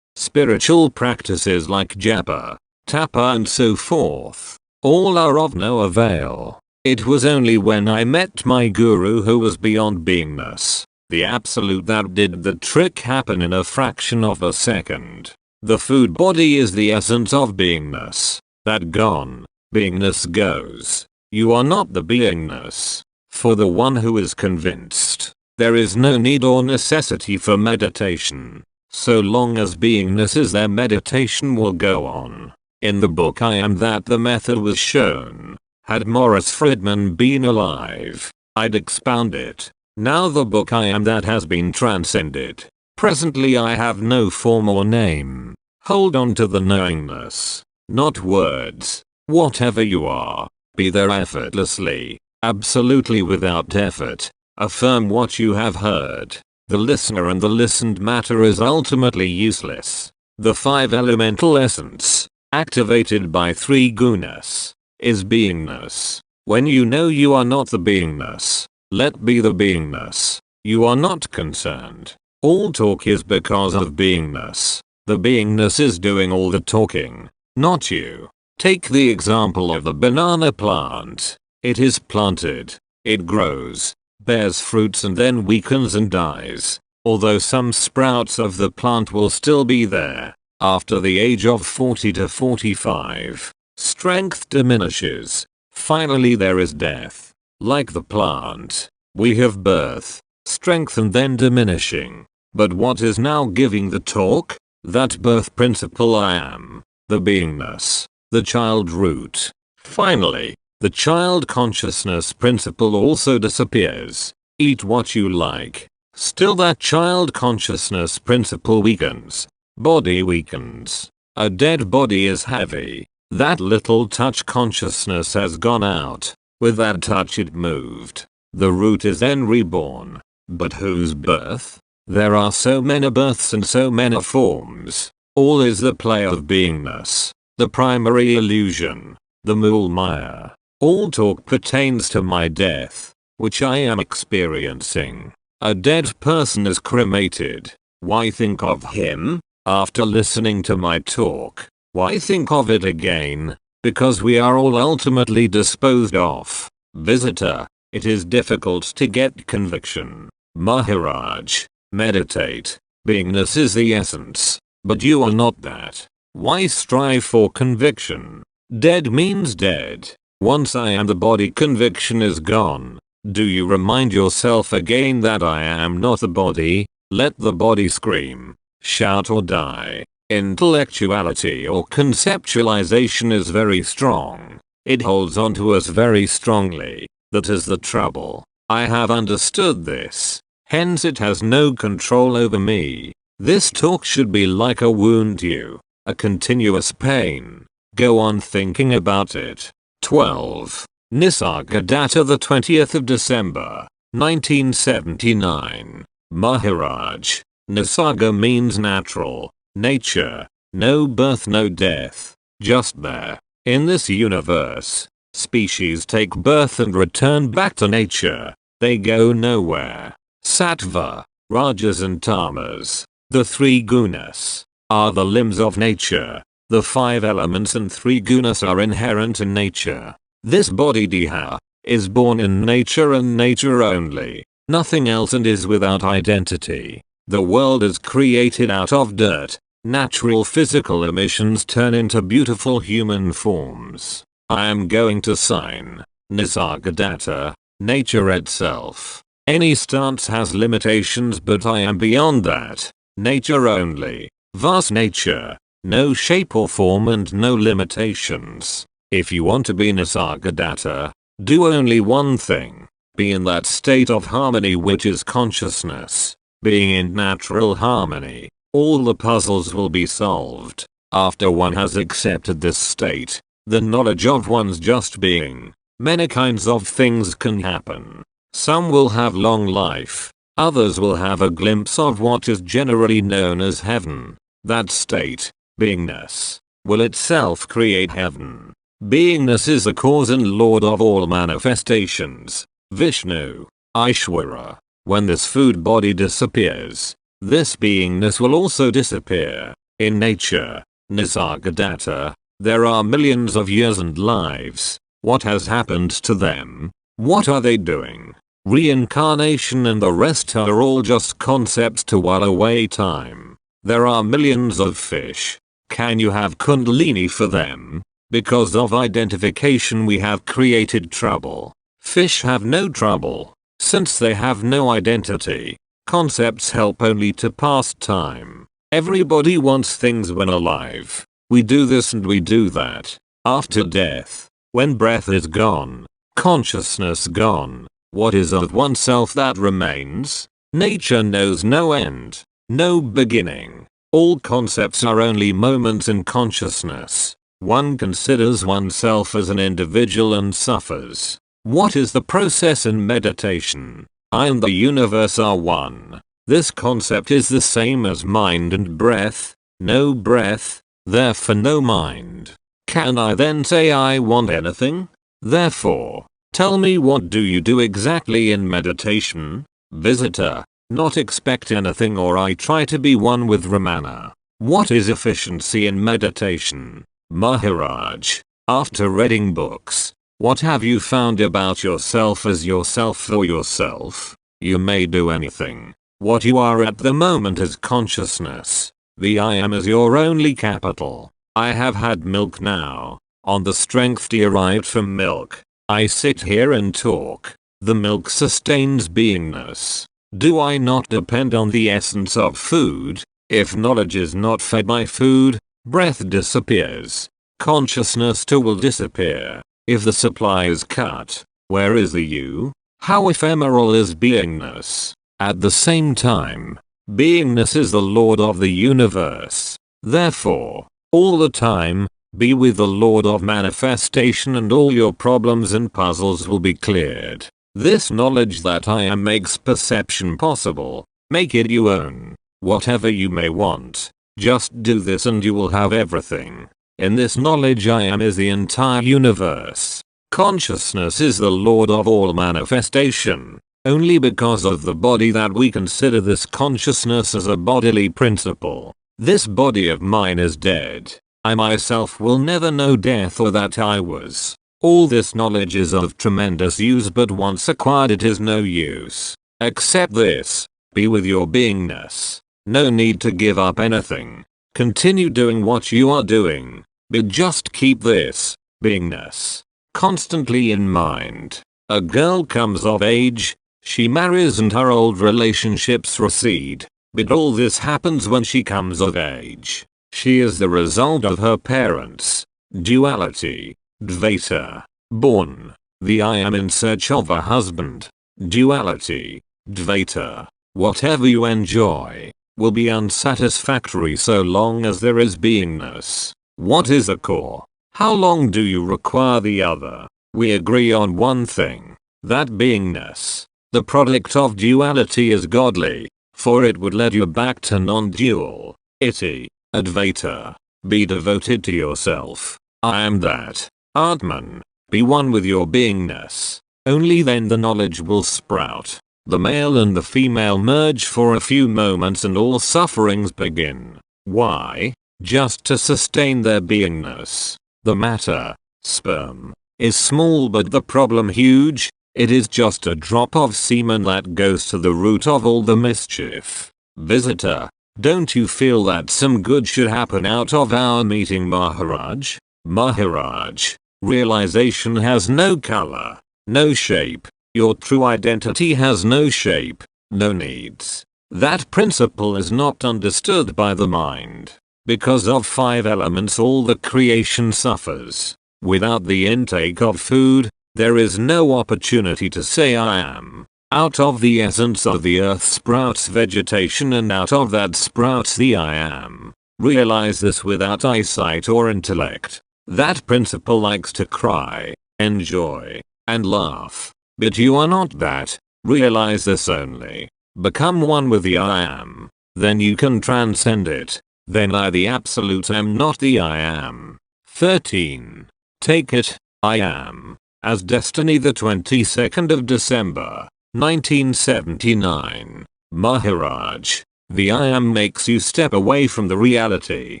spiritual practices like japa, tapa and so forth, all are of no avail. It was only when I met my guru, who was beyond beingness, the absolute, that did the trick happen in a fraction of a second. The food body is the essence of beingness. That gone, beingness goes. You are not the beingness. For the one who is convinced, there is no need or necessity for meditation. So long as beingness is there, meditation will go on. In the book I Am That, the method was shown. Had Morris Friedman been alive, I'd expound it. Now the book I Am That has been transcended. Presently I have no form or name. Hold on to the knowingness, not words. Whatever you are, be there effortlessly, absolutely without effort. Affirm what you have heard. The listener and the listened matter is ultimately useless. The 5 elemental essence, activated by 3 gunas, is beingness. When you know you are not the beingness, let be the beingness. You are not concerned. All talk is because of beingness. The beingness is doing all the talking, not you. Take the example of the banana plant. It is planted, it grows, bears fruits and then weakens and dies. Although some sprouts of the plant will still be there, after the age of 40 to 45. Strength diminishes. Finally there is death. Like the plant, we have birth, strength and then diminishing. But what is now giving the talk? That birth principle I am, the beingness, the child root. Finally, the child consciousness principle also disappears. Eat what you like. Still that child consciousness principle weakens. Body weakens. A dead body is heavy. That little touch consciousness has gone out. With that touch it moved. The root is then reborn. But whose birth? There are so many births and so many forms. All is the play of beingness. The primary illusion. The Mool Maya. All talk pertains to my death, which I am experiencing. A dead person is cremated. Why think of him? After listening to my talk, why think of it again? Because we are all ultimately disposed of. Visitor, it is difficult to get conviction. Maharaj, meditate. Beingness is the essence, but you are not that. Why strive for conviction? Dead means dead. Once I am the body, conviction is gone. Do you remind yourself again that I am not the body? Let the body scream, shout or die. Intellectuality or conceptualization is very strong. It holds on to us very strongly. That is the trouble. I have understood this. Hence it has no control over me. This talk should be like a wound to you. A continuous pain. Go on thinking about it. 12. Nisargadatta, the 20th of December, 1979. Maharaj. Nisarga means natural, nature, no birth, no death, just there. In this universe, species take birth and return back to nature. They go nowhere. Sattva, Rajas and Tamas, the three gunas, are the limbs of nature. The 5 elements and 3 gunas are inherent in nature. This body Deha is born in nature and nature only, nothing else, and is without identity. The world is created out of dirt. Natural physical emissions turn into beautiful human forms. I am going to sign Nisargadatta, nature itself. Any stance has limitations, but I am beyond that. Nature only. Vast nature. No shape or form and no limitations. If you want to be Nisargadatta, do only one thing. Be in that state of harmony which is consciousness. Being in natural harmony, all the puzzles will be solved. After one has accepted this state, the knowledge of one's just being, many kinds of things can happen. Some will have long life. Others will have a glimpse of what is generally known as heaven. That state, beingness, will itself create heaven. Beingness is the cause and lord of all manifestations. Vishnu, Ishvara. When this food body disappears, this beingness will also disappear. In nature, Nisargadatta, there are millions of years and lives. What has happened to them? What are they doing? Reincarnation and the rest are all just concepts to while away time. There are millions of fish. Can you have kundalini for them? Because of identification we have created trouble. Fish have no trouble, since they have no identity. Concepts help only to pass time. Everybody wants things when alive. We do this and we do that. After death, when breath is gone, consciousness gone, what is of oneself that remains? Nature knows no end, no beginning. All concepts are only moments in consciousness. One considers oneself as an individual and suffers. What is the process in meditation? I and the universe are one. This concept is the same as mind and breath. No breath, therefore no mind. Can I then say I want anything? Therefore, tell me, what do you do exactly in meditation? Visitor, not expect anything, or I try to be one with Ramana. What is efficiency in meditation? Maharaj, after reading books, what have you found about yourself as yourself for yourself? You may do anything. What you are at the moment is consciousness. The I am is your only capital. I have had milk now. On the strength derived from milk, I sit here and talk. The milk sustains beingness. Do I not depend on the essence of food? If knowledge is not fed by food, breath disappears. Consciousness too will disappear. If the supply is cut, where is the you? How ephemeral is beingness? At the same time, beingness is the lord of the universe. Therefore, all the time, be with the lord of manifestation and all your problems and puzzles will be cleared. This knowledge that I am makes perception possible. Make it your own. Whatever you may want, just do this and you will have everything. In this knowledge I am is the entire universe. Consciousness is the lord of all manifestation. Only because of the body that we consider this consciousness as a bodily principle. This body of mine is dead. I myself will never know death or that I was. All this knowledge is of tremendous use, but once acquired it is no use. Accept this. Be with your beingness. No need to give up anything. Continue doing what you are doing. But just keep this beingness constantly in mind. A girl comes of age, she marries and her old relationships recede. But all this happens when she comes of age. She is the result of her parents. Duality. Dvaita. Born. The I am in search of a husband. Duality. Dvaita. Whatever you enjoy. will be unsatisfactory so long as there is beingness. What is the core? How long do you require the other? We agree on one thing, that beingness, the product of duality, is godly, for it would lead you back to non-dual, iti, advaita. Be devoted to yourself. I am that. Atman. Be one with your beingness. Only then the knowledge will sprout. The male and the female merge for a few moments and all sufferings begin. Why? Just to sustain their beingness. The matter, sperm, is small but the problem huge. It is just a drop of semen that goes to the root of all the mischief. Visitor, don't you feel that some good should happen out of our meeting, Maharaj? Maharaj, realization has no color, no shape. Your true identity has no shape, no needs. That principle is not understood by the mind. Because of 5 elements all the creation suffers. Without the intake of food, there is no opportunity to say I am. Out of the essence of the earth sprouts vegetation, and out of that sprouts the I am. Realize this without eyesight or intellect. That principle likes to cry, enjoy, and laugh. But you are not that. Realize this only. Become one with the I am. Then you can transcend it. Then I, the absolute, am not the I am. 13. Take it, I am. As destiny, the 22nd of December, 1979. Maharaj. The I am makes you step away from the reality.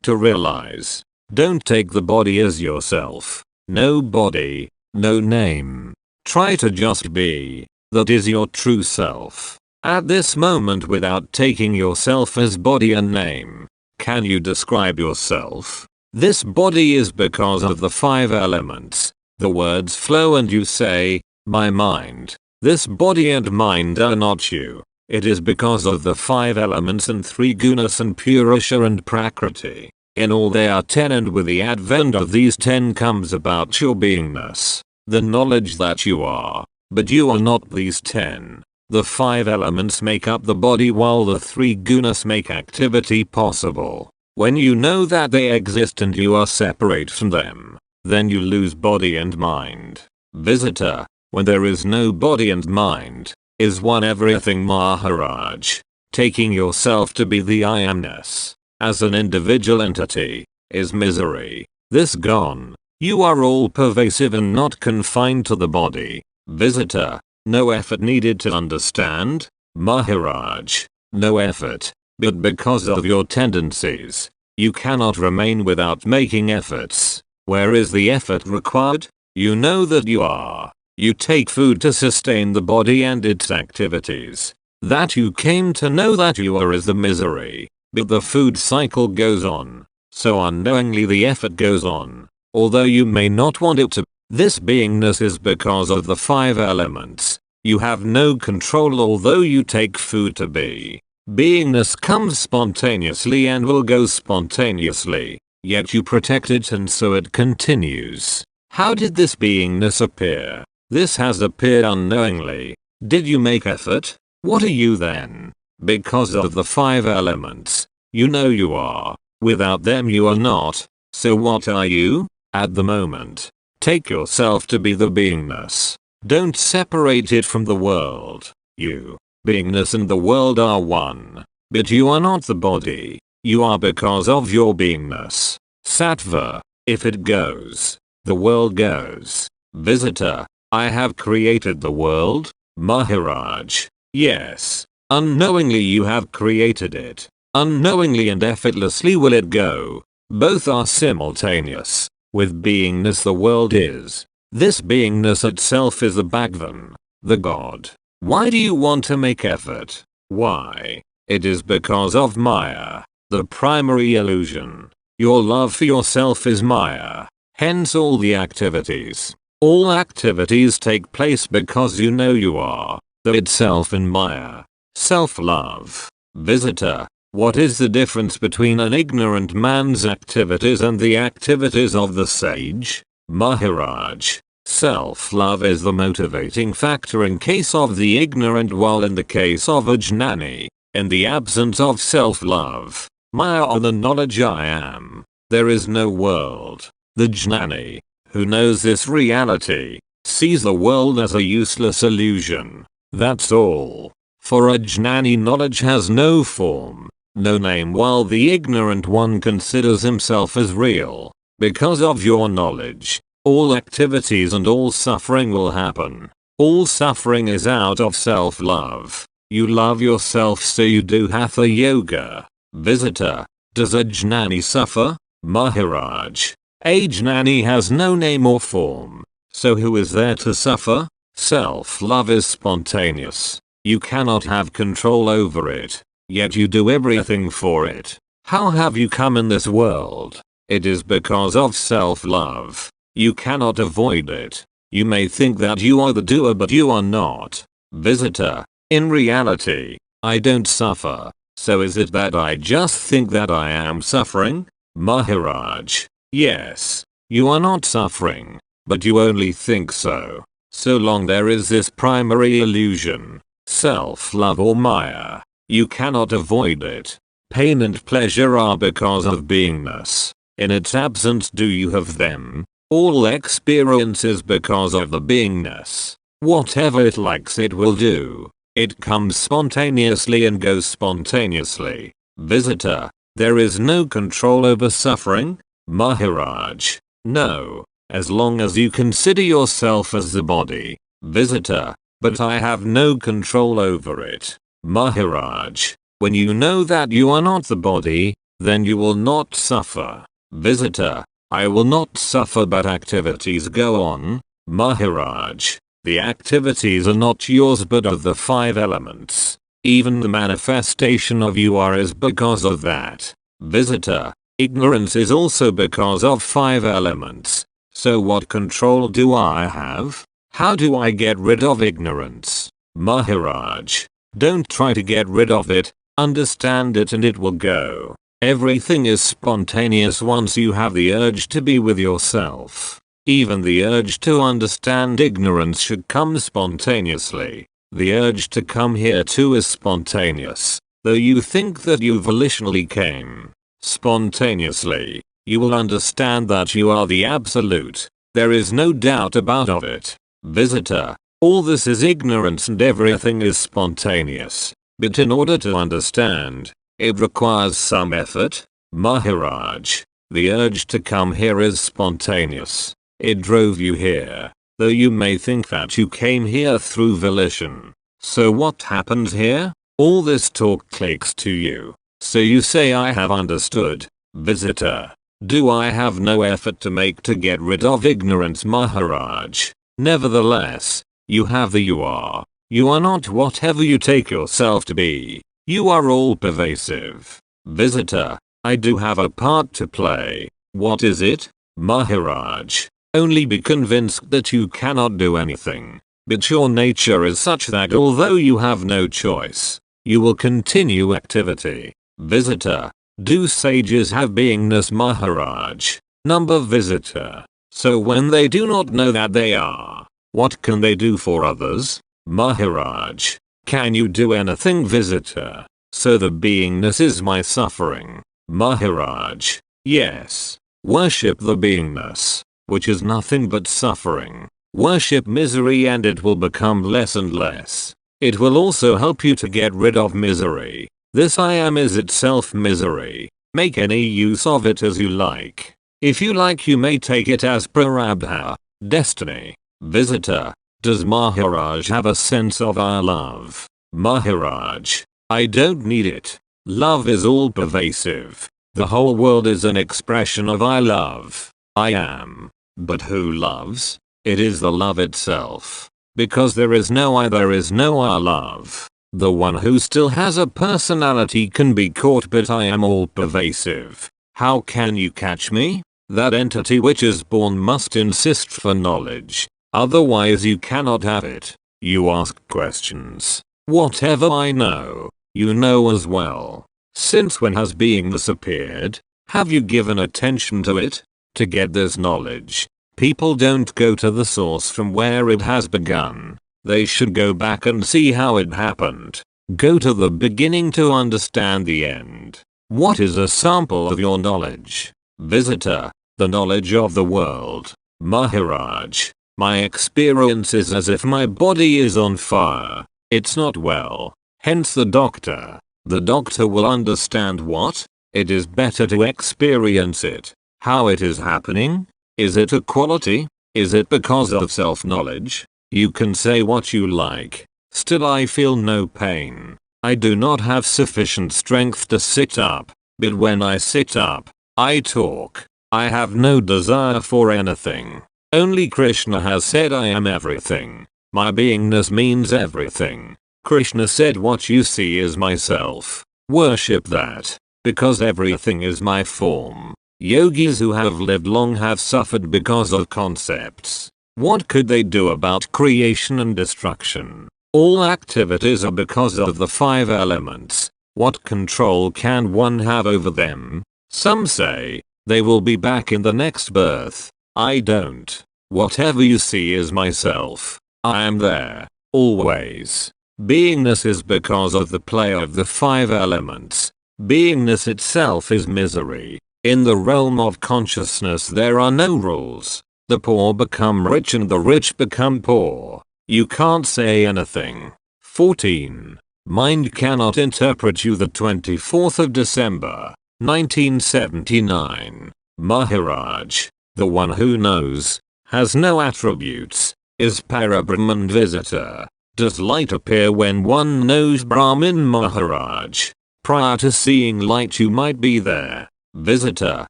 To realize. Don't take the body as yourself. No body, no name. Try to just be. That is your true self. At this moment, without taking yourself as body and name. Can you describe yourself? This body is because of the 5 elements. The words flow and you say, my mind. This body and mind are not you. It is because of the 5 elements and 3 gunas and Purusha and Prakriti. In all they are 10, and with the advent of these 10 comes about your beingness. The knowledge that you are. But you are not these 10. The 5 elements make up the body while the 3 gunas make activity possible. When you know that they exist and you are separate from them, then you lose body and mind. Visitor, when there is no body and mind, is one everything, Maharaj. Taking yourself to be the I amness, as an individual entity, is misery. This gone, you are all pervasive and not confined to the body. Visitor, no effort needed to understand, Maharaj. No effort. But because of your tendencies, you cannot remain without making efforts. Where is the effort required? You know that you are. You take food to sustain the body and its activities. That you came to know that you are is the misery. But the food cycle goes on. So unknowingly the effort goes on. Although you may not want it to. This beingness is because of the 5 elements. You have no control although you take food to be. Beingness comes spontaneously and will go spontaneously. Yet you protect it and so it continues. How did this beingness appear? This has appeared unknowingly. Did you make effort? What are you then? Because of the 5 elements. You know you are. Without them you are not. So what are you? At the moment. Take yourself to be the beingness. Don't separate it from the world. You, beingness and the world are one. But you are not the body. You are because of your beingness. Sattva. If it goes, the world goes. Visitor. I have created the world. Maharaj. Yes. Unknowingly you have created it. Unknowingly and effortlessly will it go. Both are simultaneous. With beingness the world is. This beingness itself is the Bhagwan, the God. Why do you want to make effort? Why? It is because of Maya, the primary illusion. Your love for yourself is Maya. Hence all the activities. All activities take place because you know you are, the itself in Maya. Self-love. Visitor. What is the difference between an ignorant man's activities and the activities of the sage? Maharaj. Self-love is the motivating factor in case of the ignorant while in the case of a jnani, In the absence of self-love, Maya or the knowledge I am, there is no world. The Jnani, who knows this reality, sees the world as a useless illusion. That's all. For a Jnani, knowledge has no form, no name, while the ignorant one considers himself as real. Because of your knowledge, all activities and all suffering will happen. All suffering is out of self-love. You love yourself, so you do Hatha Yoga. Visitor, does a Jnani suffer? Maharaj, a Jnani has no name or form. So who is there to suffer? Self-love is spontaneous. You cannot have control over it, yet you do everything for it. How have you come in this world? It is because of self-love. You cannot avoid it. You may think that you are the doer, but you are not. Visitor, in reality, I don't suffer. So is it that I just think that I am suffering? Maharaj, yes, you are not suffering, but you only think so. So long there is this primary illusion, self-love or Maya, you cannot avoid it. Pain and pleasure are because of beingness. In its absence do you have them? All experience is because of the beingness. Whatever it likes it will do. It comes spontaneously and goes spontaneously. Visitor, there is no control over suffering? Maharaj, no, as long as you consider yourself as the body. Visitor, but I have no control over it. Maharaj, when you know that you are not the body, then you will not suffer. Visitor, I will not suffer, but activities go on. Maharaj, the activities are not yours but of the 5 elements. Even the manifestation of you are is because of that. Visitor, ignorance is also because of 5 elements. So what control do I have? How do I get rid of ignorance? Maharaj, don't try to get rid of it, understand it and it will go. Everything is spontaneous once you have the urge to be with yourself. Even the urge to understand ignorance should come spontaneously. The urge to come here too is spontaneous, though you think that you volitionally came. Spontaneously, you will understand that you are the absolute. There is no doubt about it. Visitor, all this is ignorance and everything is spontaneous. But in order to understand, it requires some effort. Maharaj, the urge to come here is spontaneous. It drove you here, though you may think that you came here through volition. So what happens here? All this talk clicks to you. So you say I have understood. Visitor, do I have no effort to make to get rid of ignorance? Maharaj, nevertheless, you have the you are. You are not whatever you take yourself to be. You are all pervasive. Visitor, I do have a part to play. What is it? Maharaj, only be convinced that you cannot do anything. But your nature is such that although you have no choice, you will continue activity. Visitor, do sages have beingness? Maharaj, number. Visitor, so when they do not know that they are, what can they do for others? Maharaj, can you do anything? Visitor, so the beingness is my suffering. Maharaj, yes. Worship the beingness, which is nothing but suffering. Worship misery and it will become less and less. It will also help you to get rid of misery. This I am is itself misery. Make any use of it as you like. If you like you may take it as prarabdha, destiny. Visitor, does Maharaj have a sense of I love? Maharaj, I don't need it. Love is all pervasive. The whole world is an expression of I love. I am. But who loves? It is the love itself. Because there is no I, there is no I love. The one who still has a personality can be caught, but I am all pervasive. How can you catch me? That entity which is born must insist for knowledge. Otherwise you cannot have it. You ask questions. Whatever I know, you know as well. Since when has beingness appeared? Have you given attention to it? To get this knowledge, people don't go to the source from where it has begun. They should go back and see how it happened. Go to the beginning to understand the end. What is a sample of your knowledge? Visitor, the knowledge of the world. Maharaj, my experience is as if my body is on fire. It's not well. Hence the doctor. The doctor will understand what? It is better to experience it. How it is happening? Is it a quality? Is it because of self-knowledge? You can say what you like. Still I feel no pain. I do not have sufficient strength to sit up. But when I sit up, I talk. I have no desire for anything. Only Krishna has said I am everything. My beingness means everything. Krishna said what you see is myself. Worship that. Because everything is my form. Yogis who have lived long have suffered because of concepts. What could they do about creation and destruction? All activities are because of the 5 elements. What control can one have over them? Some say, they will be back in the next birth. I don't. Whatever you see is myself. I am there. Always. Beingness is because of the play of the 5 elements. Beingness itself is misery. In the realm of consciousness there are no rules. The poor become rich and the rich become poor. You can't say anything. 14. Mind cannot interpret you. The 24th of December, 1979. Maharaj, the one who knows, has no attributes, is Parabrahman. Visitor, does light appear when one knows Brahman? Maharaj, prior to seeing light you might be there. Visitor,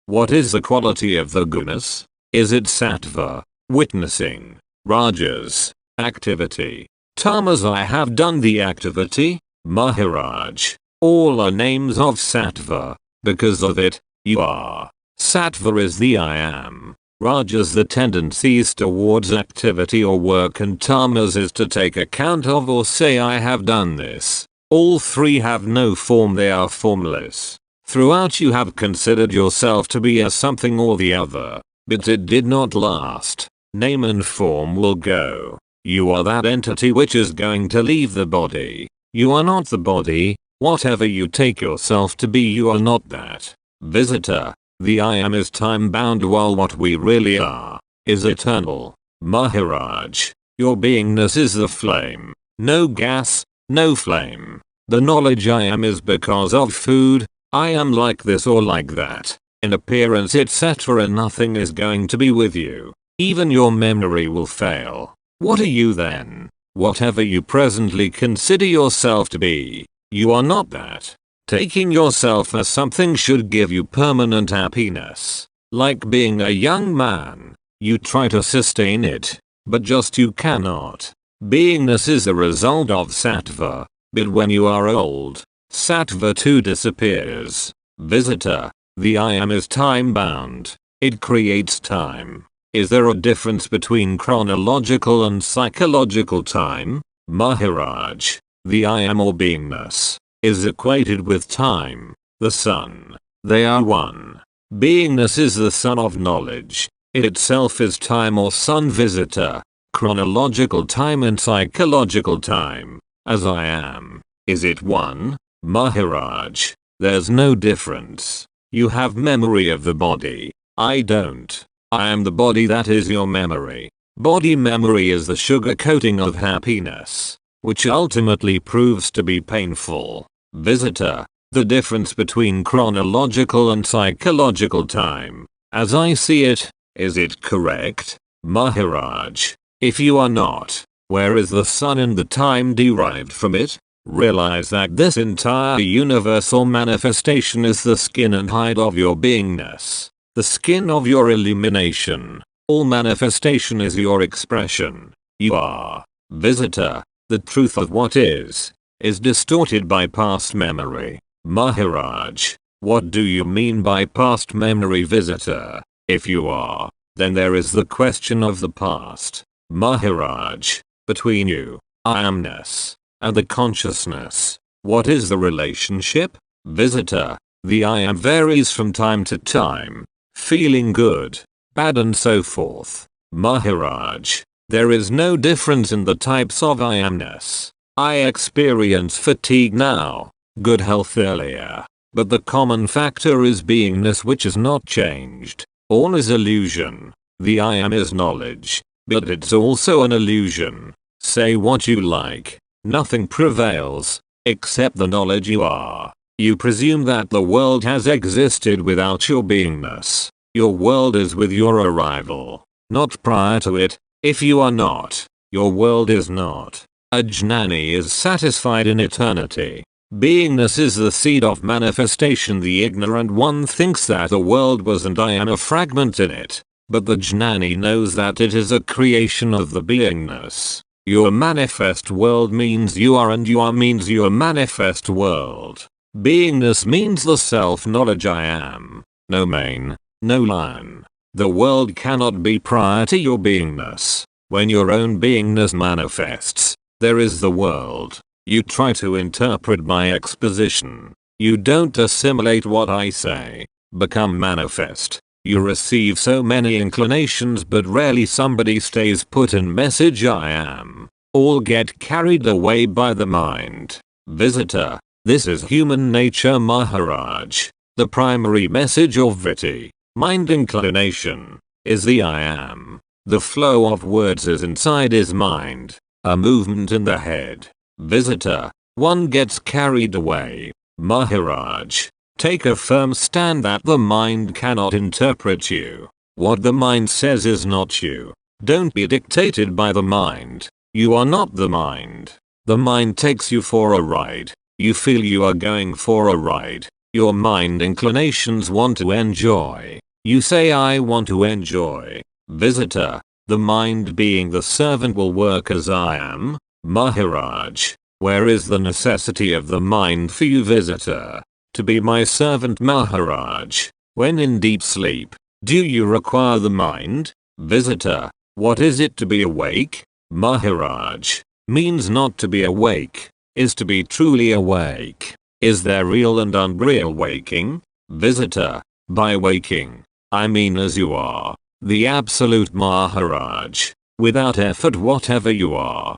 what is the quality of the gunas? Is it sattva, witnessing, rajas, activity, tamas? I have done the activity. Maharaj, all are names of sattva. Because of it, you are. Sattva is the I am. Rajas the tendencies towards activity or work, and tamas is to take account of or say I have done this. All 3 have no form, they are formless. Throughout you have considered yourself to be a something or the other, but it did not last. Name and form will go. You are that entity which is going to leave the body. You are not the body. Whatever you take yourself to be, you are not that. Visitor, the I am is time bound while what we really are is eternal. Maharaj, your beingness is the flame. No gas, no flame. The knowledge I am is because of food. I am like this or like that. In appearance etc. nothing is going to be with you. Even your memory will fail. What are you then? Whatever you presently consider yourself to be, you are not that. Taking yourself as something should give you permanent happiness. Like being a young man, you try to sustain it, but just you cannot. Beingness is a result of sattva, but when you are old, sattva too disappears. Visitor, the I am is time bound. It creates time. Is there a difference between chronological and psychological time? Maharaj, the I am or beingness is equated with time, the sun. They are one. Beingness is the sun of knowledge. It itself is time or sun. Visitor, chronological time and psychological time, as I am, is it one? Maharaj, there's no difference. You have memory of the body. I don't. I am the body, that is your memory. Body memory is the sugar coating of happiness, which ultimately proves to be painful. Visitor, the difference between chronological and psychological time, as I see it, is it correct? Maharaj, if you are not, where is the sun and the time derived from it? Realize that this entire universal manifestation is the skin and hide of your beingness. The skin of your illumination. All manifestation is your expression. You are. Visitor, the truth of what is distorted by past memory. Maharaj, what do you mean by past memory? Visitor, if you are, then there is the question of the past. Maharaj, between you, I amness, and the consciousness, what is the relationship? Visitor, the I am varies from time to time. Feeling good, bad and so forth. Maharaj, there is no difference in the types of I amness. I experience fatigue now, good health earlier. But the common factor is beingness, which is not changed. All is illusion. The I am is knowledge, but it's also an illusion. Say what you like. Nothing prevails, except the knowledge you are. You presume that the world has existed without your beingness. Your world is with your arrival, not prior to it. If you are not, your world is not. A jnani is satisfied in eternity. Beingness is the seed of manifestation. The ignorant one thinks that the world was and I am a fragment in it. But the jnani knows that it is a creation of the beingness. Your manifest world means you are, and you are means your manifest world. Beingness means the self-knowledge I am. No mane, no lion. The world cannot be prior to your beingness. When your own beingness manifests, there is the world. You try to interpret my exposition. You don't assimilate what I say. Become manifest. You receive so many inclinations, but rarely somebody stays put in message I am. All get carried away by the mind. Visitor, this is human nature, Maharaj. The primary message of Vritti, mind inclination, is the I am. The flow of words is inside his mind, a movement in the head. Visitor, one gets carried away. Maharaj, take a firm stand that the mind cannot interpret you. What the mind says is not you. Don't be dictated by the mind. You are not the mind. The mind takes you for a ride. You feel you are going for a ride. Your mind inclinations want to enjoy. You say I want to enjoy. Visitor, the mind being the servant will work as I am. Maharaj, where is the necessity of the mind for you, visitor? To be my servant, Maharaj. When in deep sleep, do you require the mind? Visitor, what is it to be awake? Maharaj, means not to be awake, is to be truly awake. Is there real and unreal waking? Visitor, by waking, I mean as you are, the absolute Maharaj. Without effort, whatever you are.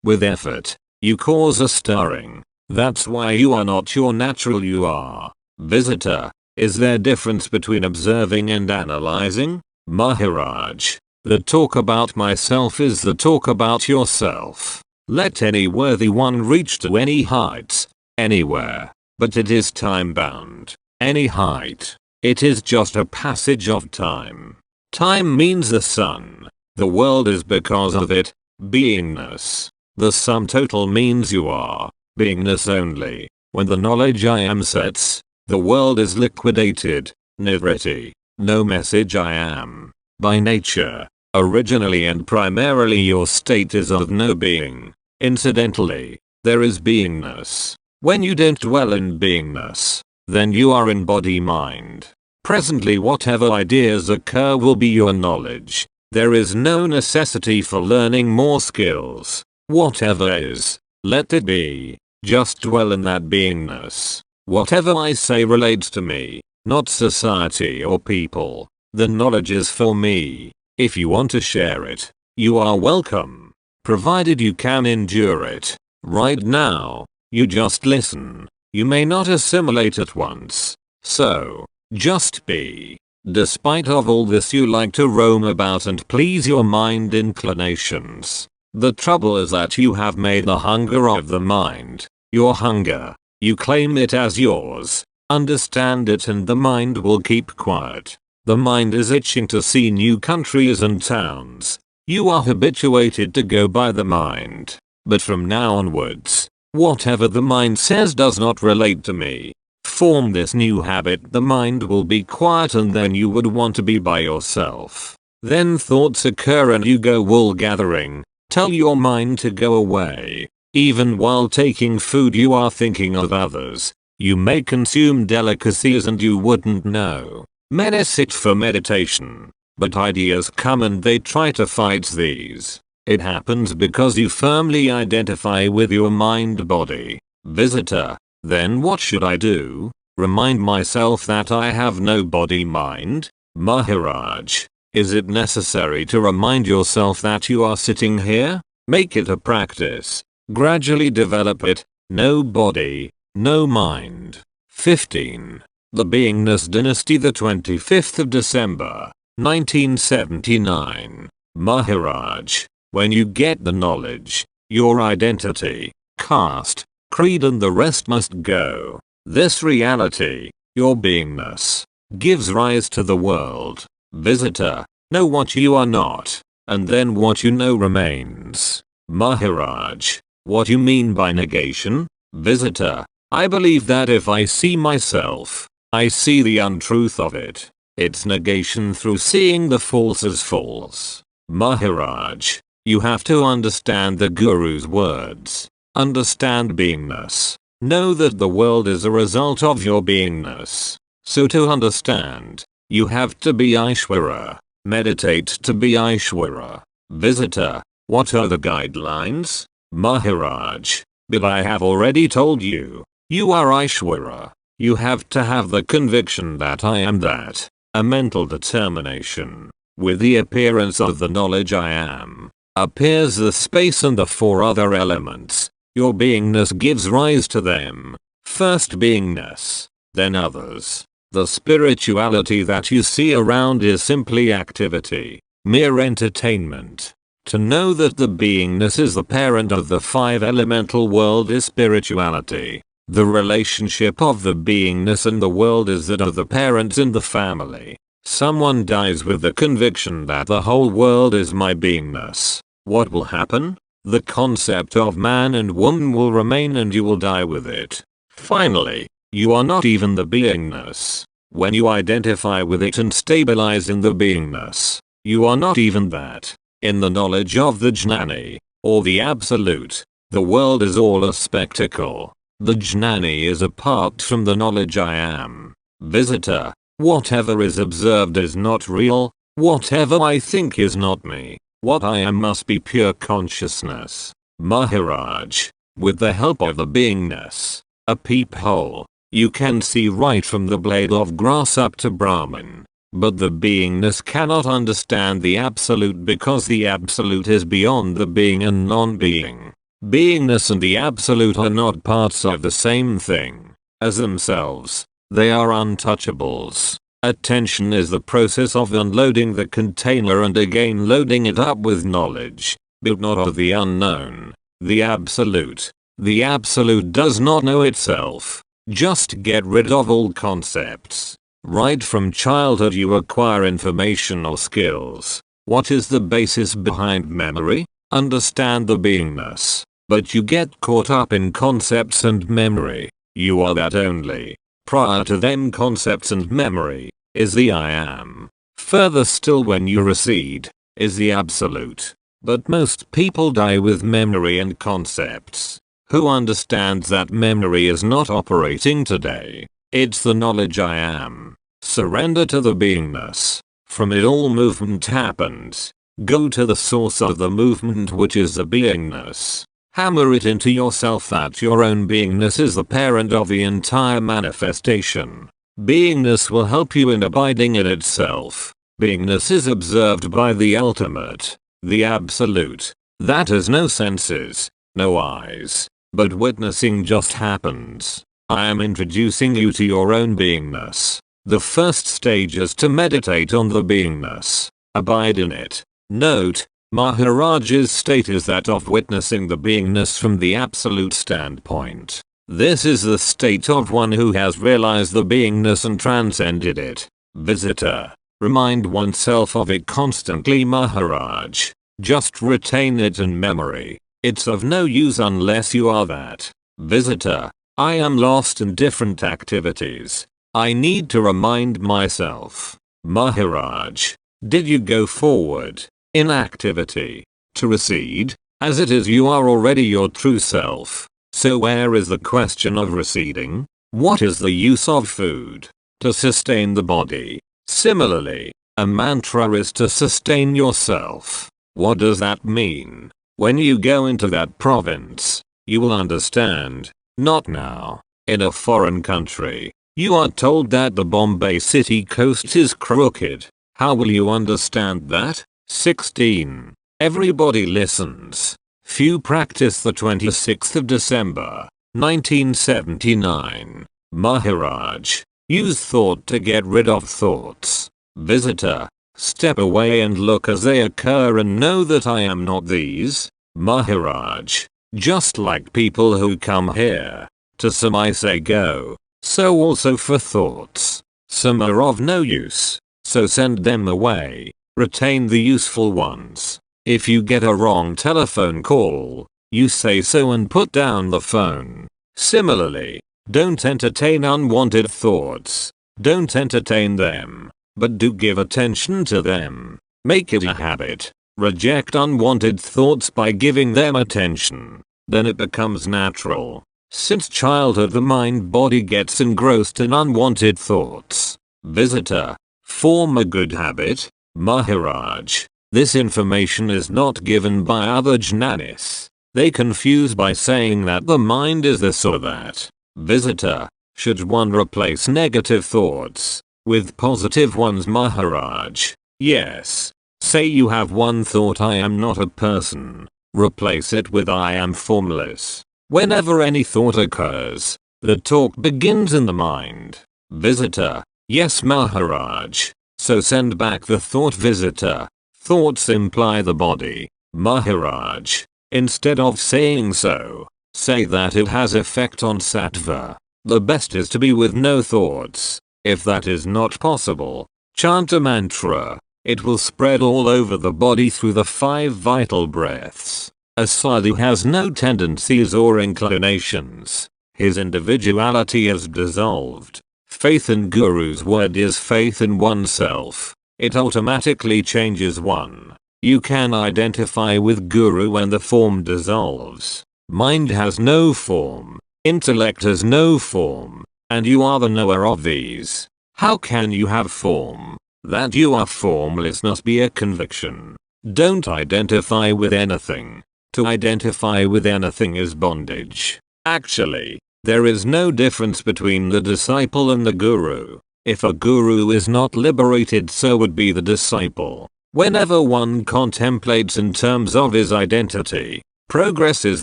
With effort, you cause a stirring. That's why you are not your natural you are. Visitor, is there difference between observing and analyzing? Maharaj, the talk about myself is the talk about yourself. Let any worthy one reach to any heights, anywhere, but it is time bound. Any height, it is just a passage of time. Time means the sun. The world is because of it, beingness. The sum total means you are, beingness only. When the knowledge I am sets, the world is liquidated, nivritti. No message I am. By nature, originally and primarily your state is of no being. Incidentally, there is beingness. When you don't dwell in beingness, then you are in body-mind. Presently whatever ideas occur will be your knowledge. There is no necessity for learning more skills. Whatever is, let it be. Just dwell in that beingness. Whatever I say relates to me, not society or people. The knowledge is for me. If you want to share it, you are welcome. Provided you can endure it. Right now, you just listen. You may not assimilate at once. So, just be. Despite of all this, you like to roam about and please your mind inclinations. The trouble is that you have made the hunger of the mind your hunger. You claim it as yours. Understand it and the mind will keep quiet. The mind is itching to see new countries and towns. You are habituated to go by the mind. But from now onwards, whatever the mind says does not relate to me. Form this new habit, the mind will be quiet and then you would want to be by yourself. Then thoughts occur and you go wool gathering. Tell your mind to go away. Even while taking food you are thinking of others. You may consume delicacies and you wouldn't know. Many sit for meditation, but ideas come and they try to fight these. It happens because you firmly identify with your mind-body. Visitor, then what should I do? Remind myself that I have no body-mind? Maharaj, is it necessary to remind yourself that you are sitting here? Make it a practice. Gradually develop it. No body, no mind. 15. The Beingness Dynasty, the 25th of December, 1979. Maharaj, when you get the knowledge, your identity, caste, creed and the rest must go. This reality, your beingness, gives rise to the world. Visitor, know what you are not, and then what you know remains. Maharaj, what you mean by negation? Visitor, I believe that if I see myself, I see the untruth of it. It's negation through seeing the false as false. Maharaj, you have to understand the Guru's words. Understand beingness. Know that the world is a result of your beingness. So to understand, you have to be Aishwara. Meditate to be Aishwara. Visitor, what are the guidelines? Maharaj, but I have already told you. You are Aishwara. You have to have the conviction that I am that. A mental determination. With the appearance of the knowledge I am, appears the space and the four other elements. Your beingness gives rise to them. First beingness, then others. The spirituality that you see around is simply activity, mere entertainment. To know that the beingness is the parent of the five elemental world is spirituality. The relationship of the beingness and the world is that of the parents in the family. Someone dies with the conviction that the whole world is my beingness. What will happen? The concept of man and woman will remain and you will die with it. Finally, you are not even the beingness. When you identify with it and stabilize in the beingness, you are not even that. In the knowledge of the Jnani, or the Absolute, the world is all a spectacle. The Jnani is apart from the knowledge I am. Visitor, whatever is observed is not real. Whatever I think is not me. What I am must be pure consciousness. Maharaj, with the help of the beingness, a peephole, you can see right from the blade of grass up to Brahman. But the beingness cannot understand the Absolute because the Absolute is beyond the being and non-being. Beingness and the Absolute are not parts of the same thing. As themselves, they are untouchables. Attention is the process of unloading the container and again loading it up with knowledge, but not of the unknown. The Absolute. The Absolute does not know itself. Just get rid of all concepts. Right from childhood you acquire information or skills. What is the basis behind memory? Understand the beingness. But you get caught up in concepts and memory. You are that only. Prior to them concepts and memory, is the I am. Further still when you recede, is the Absolute. But most people die with memory and concepts. Who understands that memory is not operating today? It's the knowledge I am. Surrender to the beingness. From it all movement happens. Go to the source of the movement which is the beingness. Hammer it into yourself that your own beingness is the parent of the entire manifestation. Beingness will help you in abiding in itself. Beingness is observed by the ultimate, the Absolute. That has no senses, no eyes, but witnessing just happens. I am introducing you to your own beingness. The first stage is to meditate on the beingness. Abide in it. Note, Maharaj's state is that of witnessing the beingness from the Absolute standpoint. This is the state of one who has realized the beingness and transcended it. Visitor, remind oneself of it constantly. Maharaj, just retain it in memory. It's of no use unless you are that. Visitor, I am lost in different activities. I need to remind myself. Maharaj, did you go forward? Inactivity. To recede, as it is you are already your true self. So where is the question of receding? What is the use of food? To sustain the body. Similarly, a mantra is to sustain yourself. What does that mean? When you go into that province, you will understand. Not now. In a foreign country, you are told that the Bombay city coast is crooked. How will you understand that? 16. Everybody listens. Few practice. The 26th of December, 1979. Maharaj, use thought to get rid of thoughts. Visitor, step away and look as they occur and know that I am not these. Maharaj, just like people who come here, to some I say go, so also for thoughts. Some are of no use, so send them away. Retain the useful ones. If you get a wrong telephone call, you say so and put down the phone. Similarly, don't entertain unwanted thoughts. Don't entertain them, but do give attention to them. Make it a habit. Reject unwanted thoughts by giving them attention. Then it becomes natural. Since childhood the mind-body gets engrossed in unwanted thoughts. Visitor, form a good habit. Maharaj, this information is not given by other jnanis. They confuse by saying that the mind is this or that. Visitor, should one replace negative thoughts with positive ones? Maharaj, yes. Say you have one thought, I am not a person. Replace it with I am formless. Whenever any thought occurs, the talk begins in the mind. Visitor, yes Maharaj. So send back the thought. Visitor, thoughts imply the body. Maharaj, instead of saying so, say that it has effect on sattva. The best is to be with no thoughts. If that is not possible, chant a mantra. It will spread all over the body through the 5 vital breaths. A sadhu has no tendencies or inclinations. His individuality is dissolved. Faith in Guru's word is faith in oneself. It automatically changes one. You can identify with Guru when the form dissolves. Mind has no form. Intellect has no form. And you are the knower of these. How can you have form? That you are formless must be a conviction. Don't identify with anything. To identify with anything is bondage. Actually, there is no difference between the disciple and the guru. If a guru is not liberated, so would be the disciple. Whenever one contemplates in terms of his identity, progress is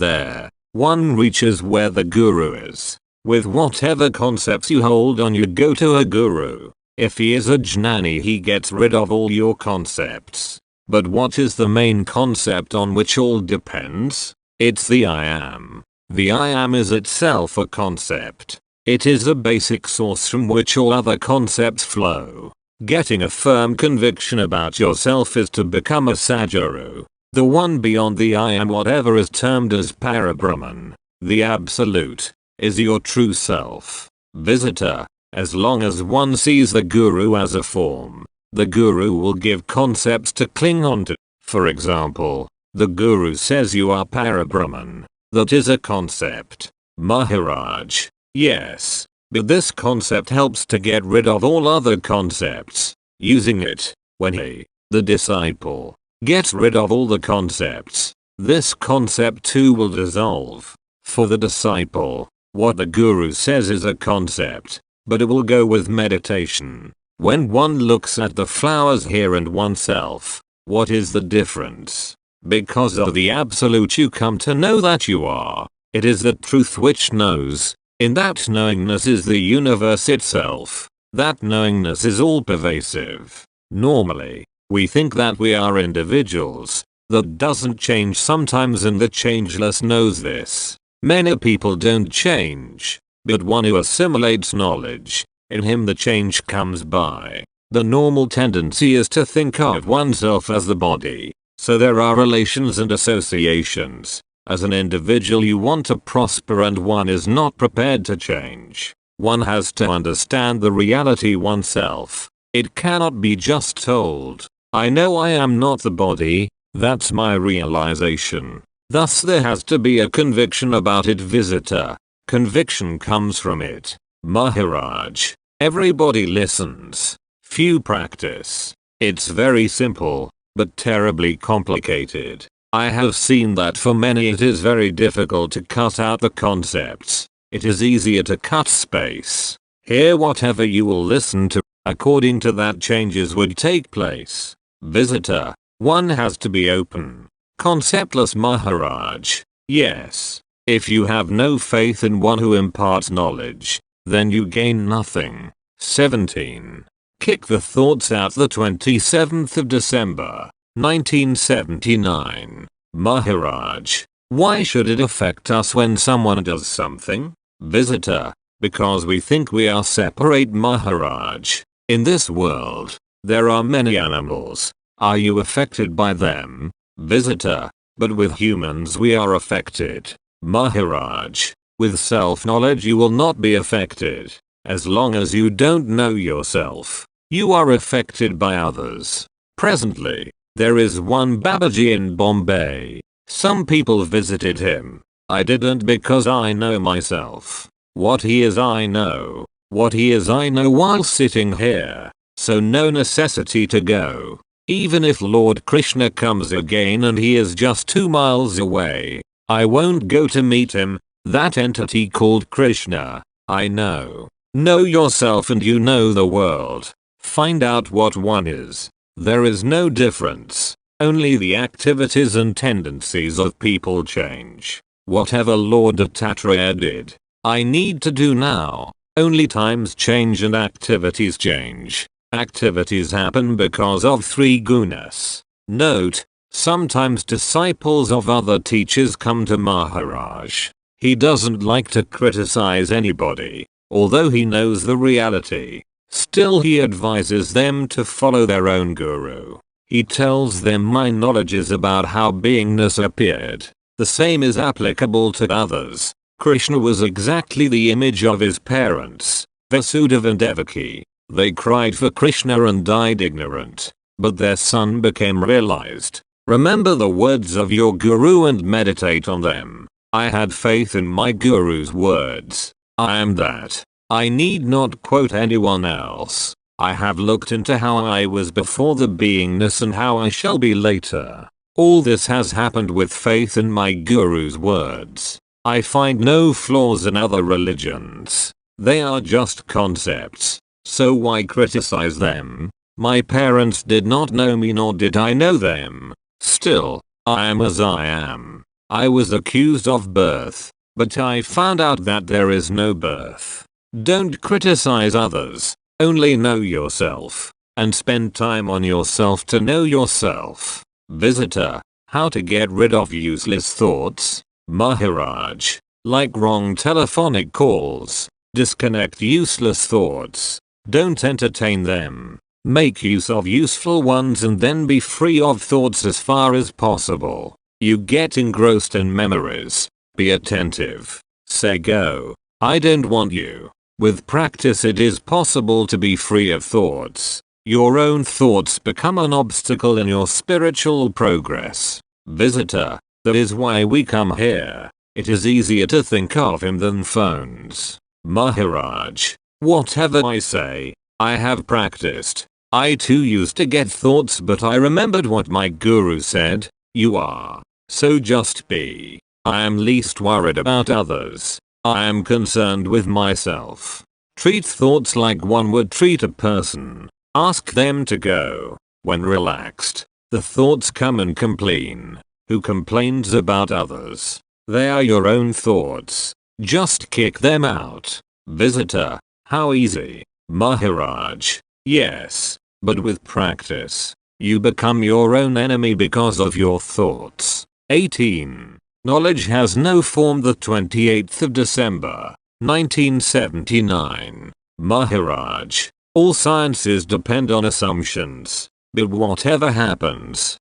there. One reaches where the guru is. With whatever concepts you hold on, you go to a guru. If he is a jnani, he gets rid of all your concepts. But what is the main concept on which all depends? It's the I am. The I am is itself a concept. It is a basic source from which all other concepts flow. Getting a firm conviction about yourself is to become a Sadguru. The one beyond the I am, whatever is termed as Parabrahman, the Absolute, is your true self. Visitor, as long as one sees the Guru as a form, the Guru will give concepts to cling on to. For example, the Guru says you are Parabrahman. That is a concept. Maharaj, yes. But this concept helps to get rid of all other concepts. Using it, when he, the disciple, gets rid of all the concepts, this concept too will dissolve. For the disciple, what the Guru says is a concept, but it will go with meditation. When one looks at the flowers here and oneself, what is the difference? Because of the Absolute you come to know that you are. It is the truth which knows. In that knowingness is the universe itself. That knowingness is all pervasive. Normally, we think that we are individuals. That doesn't change sometimes, and the changeless knows this. Many people don't change, but one who assimilates knowledge, in him the change comes by. The normal tendency is to think of oneself as the body, so there are relations and associations. As an individual you want to prosper and one is not prepared to change. One has to understand the reality oneself. It cannot be just told, I know I am not the body, that's my realization. Thus there has to be a conviction about it. Visitor, conviction comes from it. Maharaj, everybody listens. Few practice. It's very simple, but terribly complicated. I have seen that for many it is very difficult to cut out the concepts. It is easier to cut space. Hear whatever you will listen to. According to that, changes would take place. Visitor, one has to be open. Conceptless Maharaj. Yes. If you have no faith in one who imparts knowledge, then you gain nothing. 17. Kick the thoughts out. The 27th of December, 1979. Maharaj. Why should it affect us when someone does something? Visitor. Because we think we are separate. Maharaj. In this world, there are many animals. Are you affected by them? Visitor. But with humans we are affected. Maharaj. With self-knowledge you will not be affected. As long as you don't know yourself, you are affected by others. Presently, there is one Babaji in Bombay. Some people visited him. I didn't, because I know myself. What he is I know. What he is I know while sitting here. So no necessity to go. Even if Lord Krishna comes again and he is just 2 miles away, I won't go to meet him. That entity called Krishna, I know. Know yourself and you know the world. Find out what one is. There is no difference. Only the activities and tendencies of people change. Whatever Lord Dattatreya did, I need to do now. Only times change and activities change. Activities happen because of 3 gunas. Note, sometimes disciples of other teachers come to Maharaj. He doesn't like to criticize anybody, although he knows the reality. Still he advises them to follow their own guru. He tells them my knowledge is about how beingness appeared. The same is applicable to others. Krishna was exactly the image of his parents, Vasudeva and Devaki. They cried for Krishna and died ignorant, but their son became realized. Remember the words of your guru and meditate on them. I had faith in my guru's words. I am that. I need not quote anyone else. I have looked into how I was before the beingness and how I shall be later. All this has happened with faith in my guru's words. I find no flaws in other religions. They are just concepts. So why criticize them? My parents did not know me, nor did I know them. Still, I am as I am. I was accused of birth, but I found out that there is no birth. Don't criticize others. Only know yourself. And spend time on yourself to know yourself. Visitor. How to get rid of useless thoughts? Maharaj. Like wrong telephonic calls. Disconnect useless thoughts. Don't entertain them. Make use of useful ones and then be free of thoughts as far as possible. You get engrossed in memories. Be attentive. Say go. I don't want you. With practice it is possible to be free of thoughts. Your own thoughts become an obstacle in your spiritual progress. Visitor. That is why we come here. It is easier to think of him than phones. Maharaj. Whatever I say, I have practiced. I too used to get thoughts, but I remembered what my guru said. You are. So just be. I am least worried about others. I am concerned with myself. Treat thoughts like one would treat a person. Ask them to go. When relaxed, the thoughts come and complain. Who complains about others? They are your own thoughts. Just kick them out. Visitor. How easy. Maharaj. Yes, but with practice, you become your own enemy because of your thoughts. 18. Knowledge has no form. The 28th of December, 1979. Maharaj. All sciences depend on assumptions, but whatever happens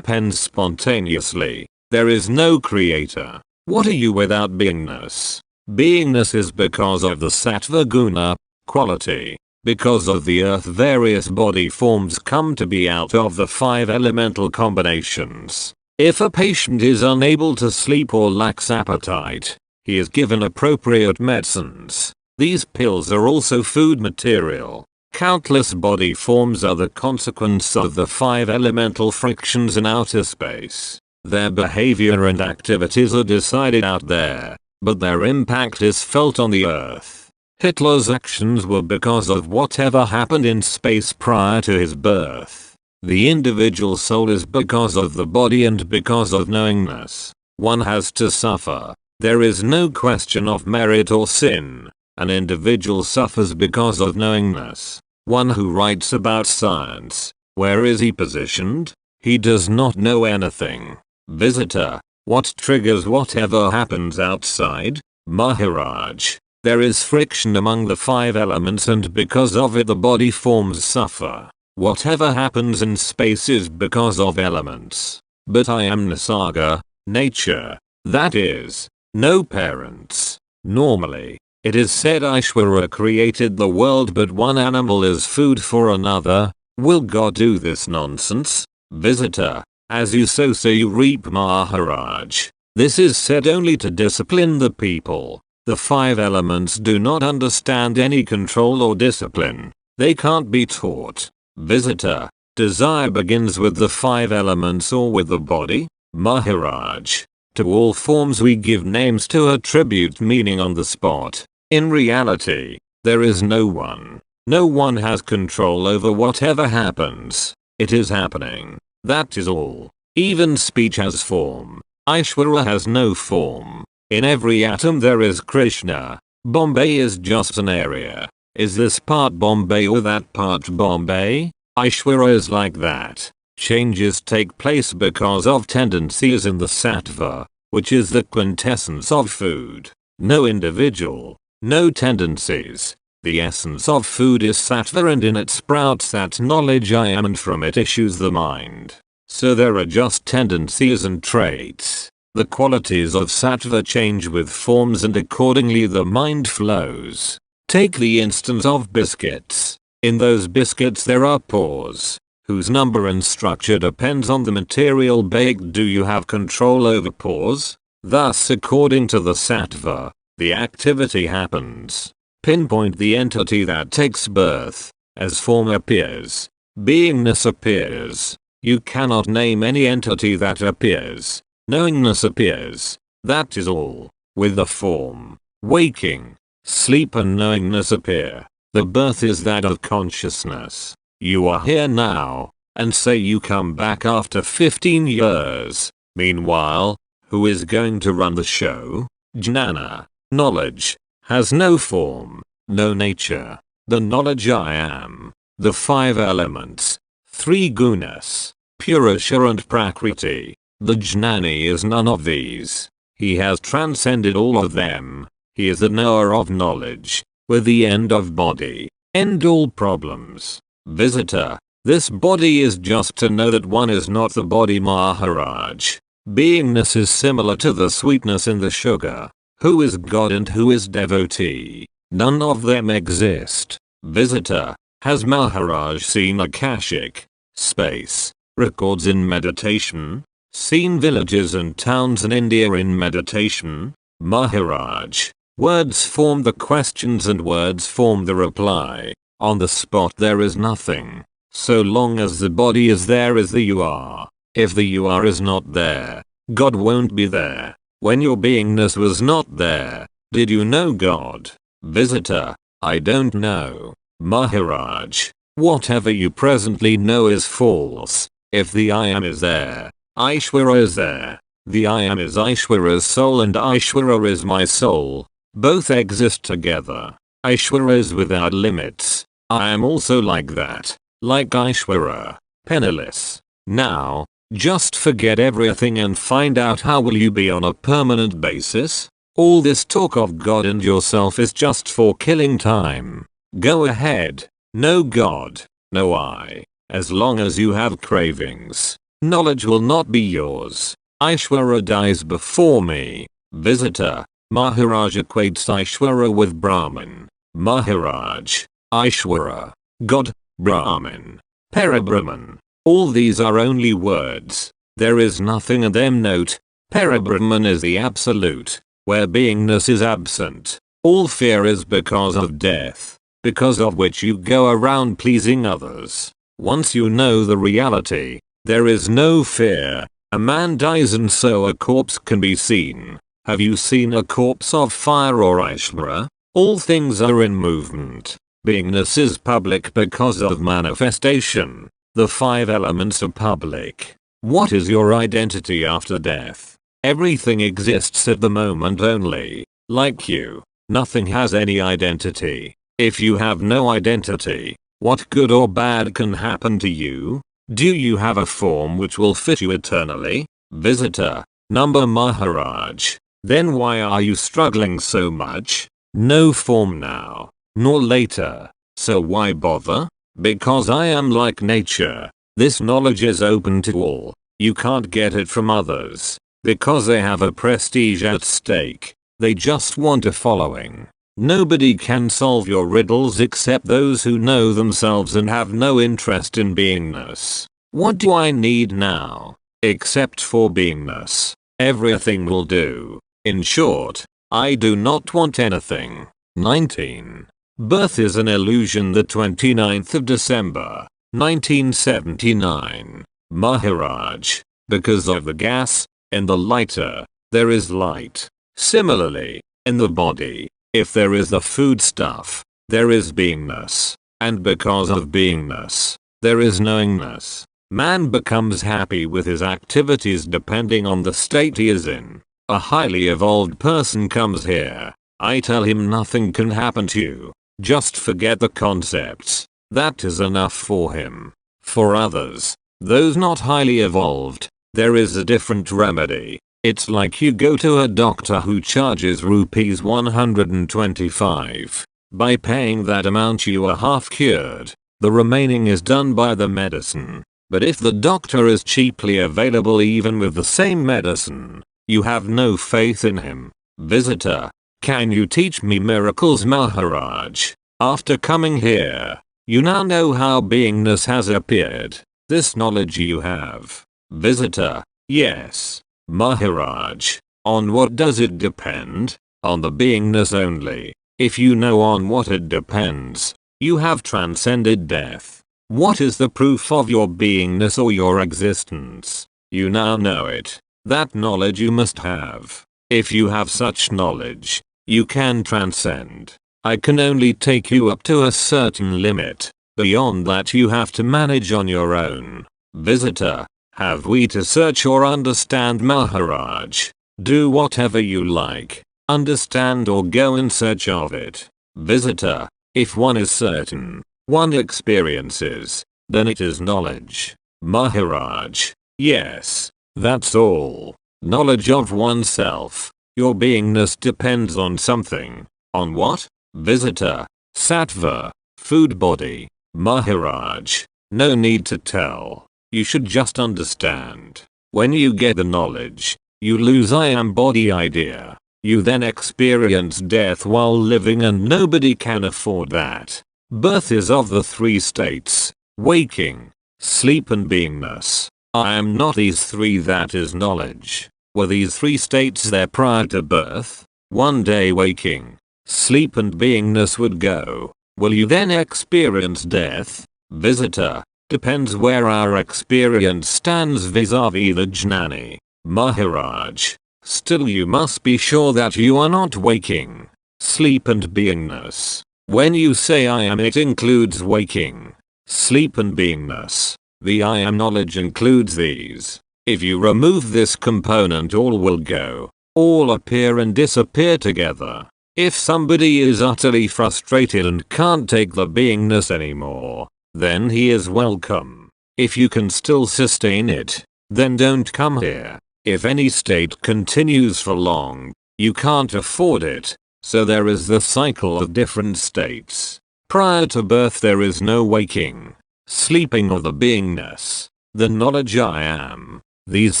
spontaneously. There is no creator. What are you without beingness? Beingness is because of the sattva guna, quality. Because of the earth various body forms come to be out of the 5 elemental combinations. If a patient is unable to sleep or lacks appetite, he is given appropriate medicines. These pills are also food material. Countless body forms are the consequence of the 5 elemental frictions in outer space. Their behavior and activities are decided out there, but their impact is felt on the earth. Hitler's actions were because of whatever happened in space prior to his birth. The individual soul is because of the body and because of knowingness. One has to suffer. There is no question of merit or sin. An individual suffers because of knowingness. One who writes about science, where is he positioned? He does not know anything. Visitor, what triggers whatever happens outside? Maharaj, there is friction among the 5 elements and because of it the body forms suffer. Whatever happens in space is because of elements. But I am Nisarga, nature. That is, no parents. Normally, it is said Ishvara created the world but one animal is food for another. Will God do this nonsense? Visitor, as you sow so you reap Maharaj. This is said only to discipline the people. The 5 elements do not understand any control or discipline. They can't be taught. Visitor, desire begins with the 5 elements or with the body? Maharaj, to all forms we give names to attribute meaning on the spot. In reality, there is no one. No one has control over whatever happens. It is happening. That is all. Even speech has form. Ishvara has no form. In every atom there is Krishna. Bombay is just an area. Is this part Bombay or that part Bombay? Ishvara is like that. Changes take place because of tendencies in the sattva, which is the quintessence of food. No individual, no tendencies. The essence of food is sattva and in it sprouts that knowledge I am and from it issues the mind. So there are just tendencies and traits. The qualities of sattva change with forms and accordingly the mind flows. Take the instance of biscuits. In those biscuits there are pores, whose number and structure depends on the material baked. Do you have control over pores? Thus according to the sattva, the activity happens. Pinpoint the entity that takes birth. As form appears, beingness appears. You cannot name any entity that appears. Knowingness appears. That is all. With the form, waking, sleep and knowingness appear. The birth is that of consciousness. You are here now, and say you come back after 15 years. Meanwhile, who is going to run the show? Jnana, knowledge, has no form, no nature. The knowledge I am. The 5 elements. 3 gunas, Purusha and Prakriti. The Jnani is none of these. He has transcended all of them. He is the knower of knowledge. With the end of body, end all problems. Visitor, this body is just to know that one is not the body. Maharaj. Beingness is similar to the sweetness in the sugar. Who is God and who is devotee? None of them exist. Visitor, has Maharaj seen Akashic space records in meditation? Seen villages and towns in India in meditation? Maharaj, words form the questions and words form the reply. On the spot there is nothing. So long as the body is there is the you are. If the you are is not there, God won't be there. When your beingness was not there, did you know God? Visitor, I don't know. Maharaj, whatever you presently know is false. If the I am is there, Ishvara is there. The I am is Ishvara's soul and Ishvara is my soul. Both exist together. Ishvara is without limits. I am also like that. Like Ishvara. Penniless. Now, just forget everything and find out how will you be on a permanent basis? All this talk of God and yourself is just for killing time. Go ahead. No God. No I. As long as you have cravings, knowledge will not be yours. Ishvara dies before me. Visitor, Maharaj equates Ishvara with Brahman. Maharaj, Ishvara, God, Brahman, Parabrahman. All these are only words. There is nothing in them. Note, Parabrahman is the absolute, where beingness is absent. All fear is because of death, because of which you go around pleasing others. Once you know the reality, there is no fear. A man dies and so a corpse can be seen. Have you seen a corpse of fire or Ishvara? All things are in movement. Beingness is public because of manifestation. The 5 elements are public. What is your identity after death? Everything exists at the moment only. Like you, nothing has any identity. If you have no identity, what good or bad can happen to you? Do you have a form which will fit you eternally? Visitor, number Maharaj. Then why are you struggling so much? No form now, nor later. So why bother? Because I am like nature. This knowledge is open to all. You can't get it from others. Because they have a prestige at stake. They just want a following. Nobody can solve your riddles except those who know themselves and have no interest in beingness. What do I need now? Except for beingness. Everything will do. In short, I do not want anything. 19. Birth is an illusion. The 29th of December, 1979. Maharaj. Because of the gas in the lighter, there is light. Similarly, in the body, if there is the food stuff, there is beingness. And because of beingness, there is knowingness. Man becomes happy with his activities depending on the state he is in. A highly evolved person comes here. I tell him nothing can happen to you. Just forget the concepts. That is enough for him. For others, those not highly evolved, there is a different remedy. It's like you go to a doctor who charges rupees 125. By paying that amount you are half cured. The remaining is done by the medicine. But if the doctor is cheaply available even with the same medicine, you have no faith in him. Visitor, can you teach me miracles, Maharaj? After coming here, you now know how beingness has appeared. This knowledge you have. Visitor, yes. Maharaj, on what does it depend? On the beingness only. If you know on what it depends, you have transcended death. What is the proof of your beingness or your existence? You now know it. That knowledge you must have. If you have such knowledge, you can transcend. I can only take you up to a certain limit. Beyond that you have to manage on your own. Visitor, have we to search or understand, Maharaj? Do whatever you like. Understand or go in search of it. Visitor, if one is certain, one experiences, then it is knowledge. Maharaj, yes, that's all. Knowledge of oneself. Your beingness depends on something. On what? Visitor, sattva, food body. Maharaj, no need to tell. You should just understand. When you get the knowledge, you lose I am body idea. You then experience death while living and nobody can afford that. Birth is of the 3 states, waking, sleep and beingness. I am not these 3, that is knowledge. Were these 3 states there prior to birth? One day waking, sleep and beingness would go. Will you then experience death? Visitor, depends where our experience stands vis-a-vis the jnani. Maharaj, still you must be sure that you are not waking, sleep and beingness. When you say I am, it includes waking, sleep and beingness. The I am knowledge includes these. If you remove this component, all will go. All appear and disappear together. If somebody is utterly frustrated and can't take the beingness anymore, then he is welcome. If you can still sustain it, then don't come here. If any state continues for long, you can't afford it. So there is the cycle of different states. Prior to birth there is no waking, sleeping or the beingness. The knowledge I am. These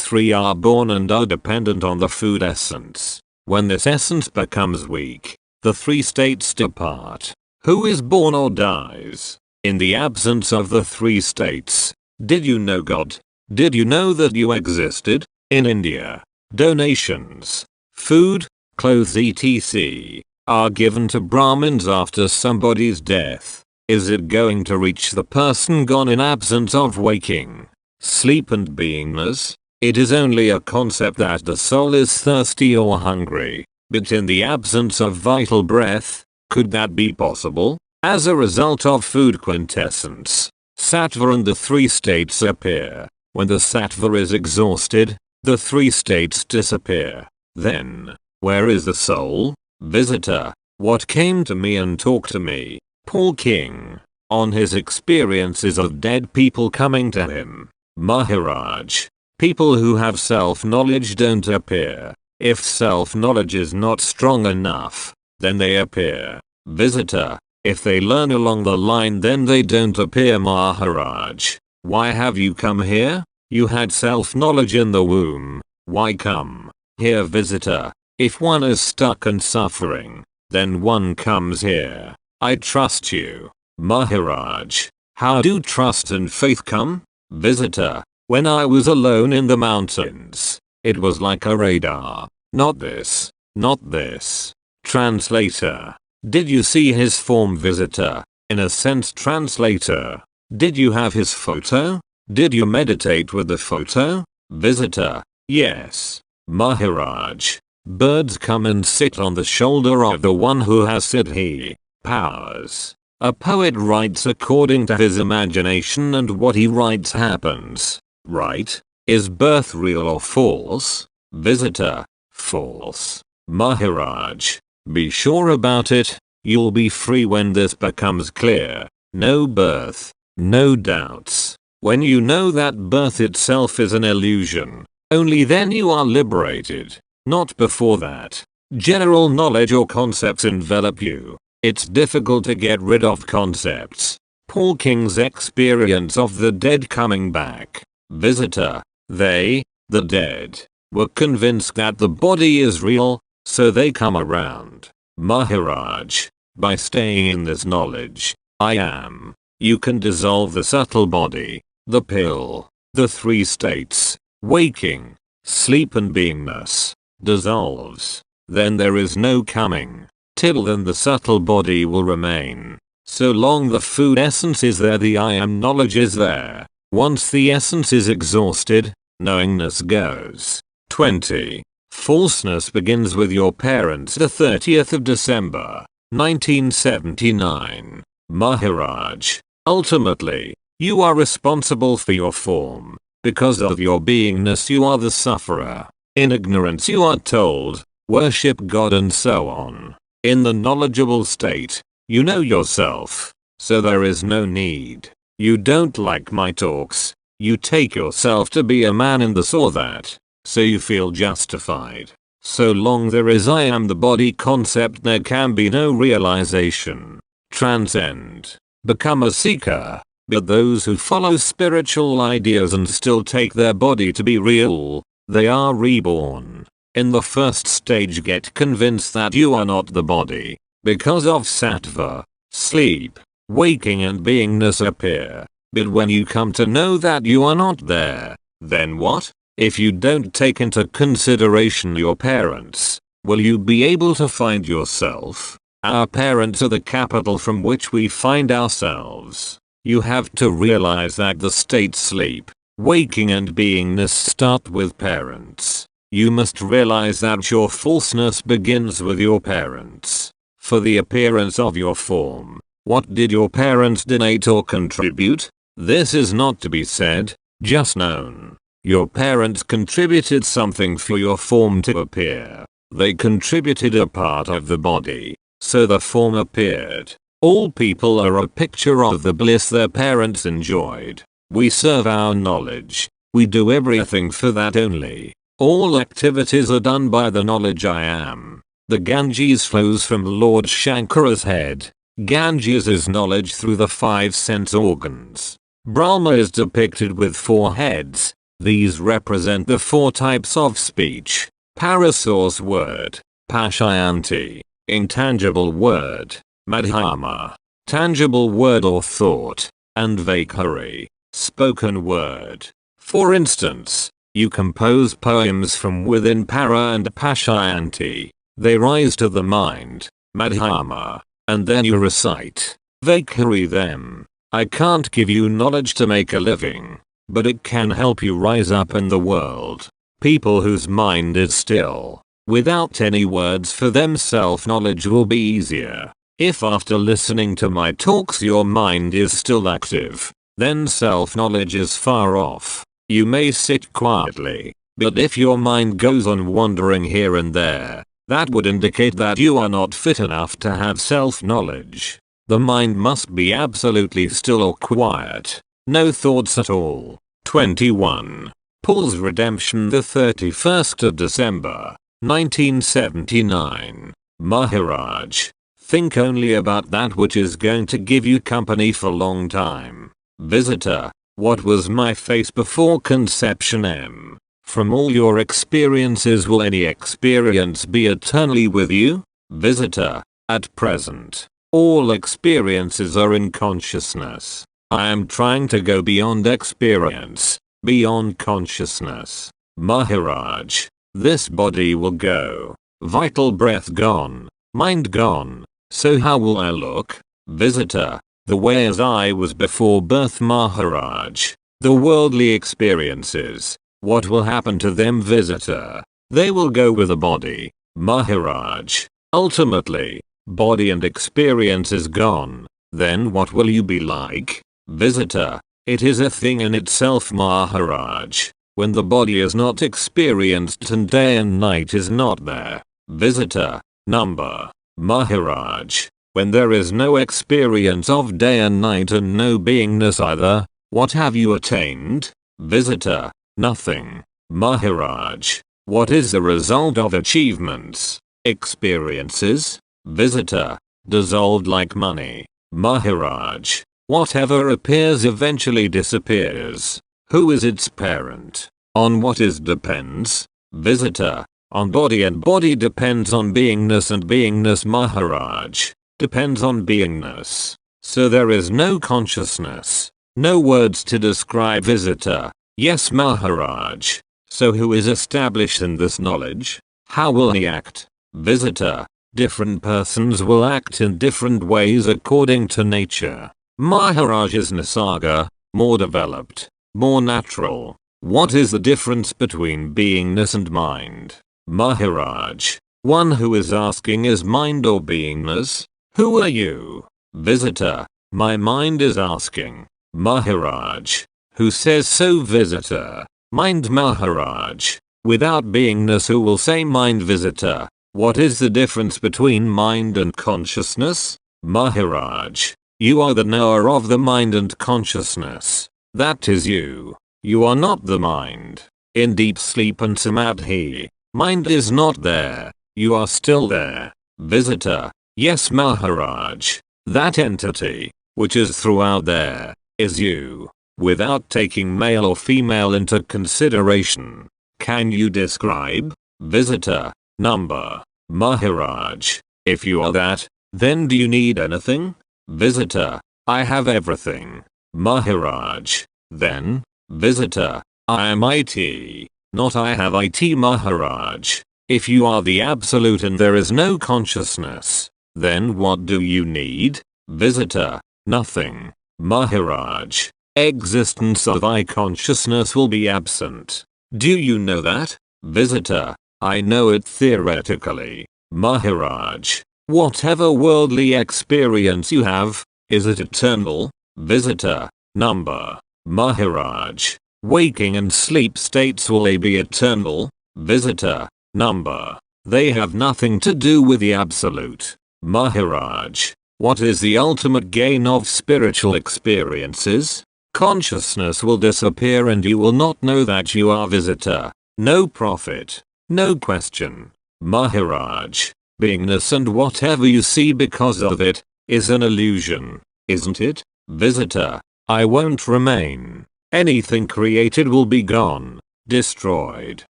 3 are born and are dependent on the food essence. When this essence becomes weak, the 3 states depart. Who is born or dies? In the absence of the 3 states, did you know God? Did you know that you existed? In India, donations, food, clothes etc. are given to Brahmins after somebody's death. Is it going to reach the person gone in absence of waking, sleep and beingness? It is only a concept that the soul is thirsty or hungry, but in the absence of vital breath, could that be possible? As a result of food quintessence, Sattva and the three states appear. When the sattva is exhausted, the three states disappear. Then, where is the soul? Visitor, what came to me and talked to me? Paul King, on his experiences of dead people coming to him. Maharaj, people who have self-knowledge don't appear. If self-knowledge is not strong enough, then they appear. Visitor, if they learn along the line then they don't appear. Maharaj, why have you come here? You had self-knowledge in the womb. Why come here? Visitor, if one is stuck and suffering, then one comes here. I trust you. Maharaj, how do trust and faith come? Visitor, when I was alone in the mountains, it was like a radar. Not this, not this. Translator, did you see his form? Visitor, in a sense. Translator, did you have his photo? Did you meditate with the photo? Visitor, yes. Maharaj, birds come and sit on the shoulder of the one who has siddhi powers. A poet writes according to his imagination and what he writes happens. Right? Is birth real or false? Visitor, false. Maharaj, be sure about it. You'll be free when this becomes clear. No birth, no doubts. When you know that birth itself is an illusion, only then you are liberated. Not before that. General knowledge or concepts envelop you. It's difficult to get rid of concepts. Paul King's experience of the dead coming back. Visitor, they, the dead, were convinced that the body is real, so they come around. Maharaj, by staying in this knowledge, I am, you can dissolve the subtle body, the pill, the three states, waking, sleep and beingness, dissolves. Then there is no coming. Till then the subtle body will remain. So long the food essence is there, the I am knowledge is there. Once the essence is exhausted, knowingness goes. 20. Falseness begins with your parents. The 30th of December, 1979. Maharaj, ultimately, you are responsible for your form. Because of your beingness you are the sufferer. In ignorance you are told, worship God and so on. In the knowledgeable state, you know yourself, so there is no need. You don't like my talks, you take yourself to be a man in this or that, so you feel justified. So long there is I am the body concept there can be no realization. Transcend. Become a seeker. But those who follow spiritual ideas and still take their body to be real, they are reborn. In the first stage get convinced that you are not the body. Because of sattva, sleep, waking and beingness appear. But when you come to know that you are not there, then what? If you don't take into consideration your parents, will you be able to find yourself? Our parents are the capital from which we find ourselves. You have to realize that the state sleep, waking and beingness start with parents. You must realize that your falseness begins with your parents. For the appearance of your form, what did your parents donate or contribute? This is not to be said, just known. Your parents contributed something for your form to appear. They contributed a part of the body, so the form appeared. All people are a picture of the bliss their parents enjoyed. We serve our knowledge. We do everything for that only. All activities are done by the knowledge I am. The Ganges flows from Lord Shankara's head. Ganges is knowledge through the 5 sense organs. Brahma is depicted with 4 heads. These represent the 4 types of speech. Parasource word, Pashyanti, intangible word, Madhyama, tangible word or thought, and Vaikhari, spoken word. For instance, you compose poems from within Para and Pashyanti. They rise to the mind, Madhyama, and then you recite, Vaikhari them. I can't give you knowledge to make a living, but it can help you rise up in the world. People whose mind is still, without any words for them, self-knowledge will be easier. If after listening to my talks your mind is still active, then self-knowledge is far off. You may sit quietly, but if your mind goes on wandering here and there, that would indicate that you are not fit enough to have self-knowledge. The mind must be absolutely still or quiet. No thoughts at all. 21. Paul's redemption, the 31st of December, 1979. Maharaj, think only about that which is going to give you company for long time. Visitor, what was my face before conception? From all your experiences, will any experience be eternally with you? Visitor, at present, all experiences are in consciousness. I am trying to go beyond experience, beyond consciousness. Maharaj, this body will go. Vital breath gone. Mind gone. So how will I look? Visitor, the way as I was before birth. Maharaj, the worldly experiences, what will happen to them? Visitor, they will go with the body. Maharaj, ultimately, body and experience is gone. Then what will you be like? Visitor, it is a thing in itself. Maharaj, when the body is not experienced and day and night is not there. Visitor, number. Maharaj, when there is no experience of day and night and no beingness either, what have you attained? Visitor, nothing. Maharaj, what is the result of achievements? Experiences? Visitor, dissolved like money. Maharaj, whatever appears eventually disappears. Who is its parent? On what is depends? Visitor, on body, and body depends on beingness, and beingness, Maharaj, depends on beingness. So there is no consciousness, no words to describe. Visitor, yes Maharaj. So who is established in this knowledge? How will he act? Visitor, different persons will act in different ways according to nature. Maharaj is Nisarga, more developed, more natural. What is the difference between beingness and mind? Maharaj, one who is asking, is mind or beingness? Who are you? Visitor, my mind is asking. Maharaj, who says so? Visitor, mind. Maharaj, without beingness, who will say mind? Visitor, what is the difference between mind and consciousness? Maharaj, you are the knower of the mind and consciousness. That is you. You are not the mind. In deep sleep and samadhi, mind is not there. You are still there. Visitor, yes Maharaj. That entity, which is throughout there, is you. Without taking male or female into consideration. Can you describe? Visitor, number. Maharaj, if you are that, then do you need anything? Visitor, I have everything. Maharaj, then? Visitor, I am it, not I have it. Maharaj, if you are the absolute and there is no consciousness, then what do you need? Visitor, nothing. Maharaj, existence of I consciousness will be absent. Do you know that? Visitor, I know it theoretically. Maharaj, whatever worldly experience you have, is it eternal? Visitor, number. Maharaj, waking and sleep states, will they be eternal? Visitor, number. They have nothing to do with the absolute. Maharaj, what is the ultimate gain of spiritual experiences? Consciousness will disappear and you will not know that you are. Visitor, no profit, no question. Maharaj, beingness and whatever you see because of it, is an illusion, isn't it? Visitor, I won't remain. Anything created will be gone, destroyed.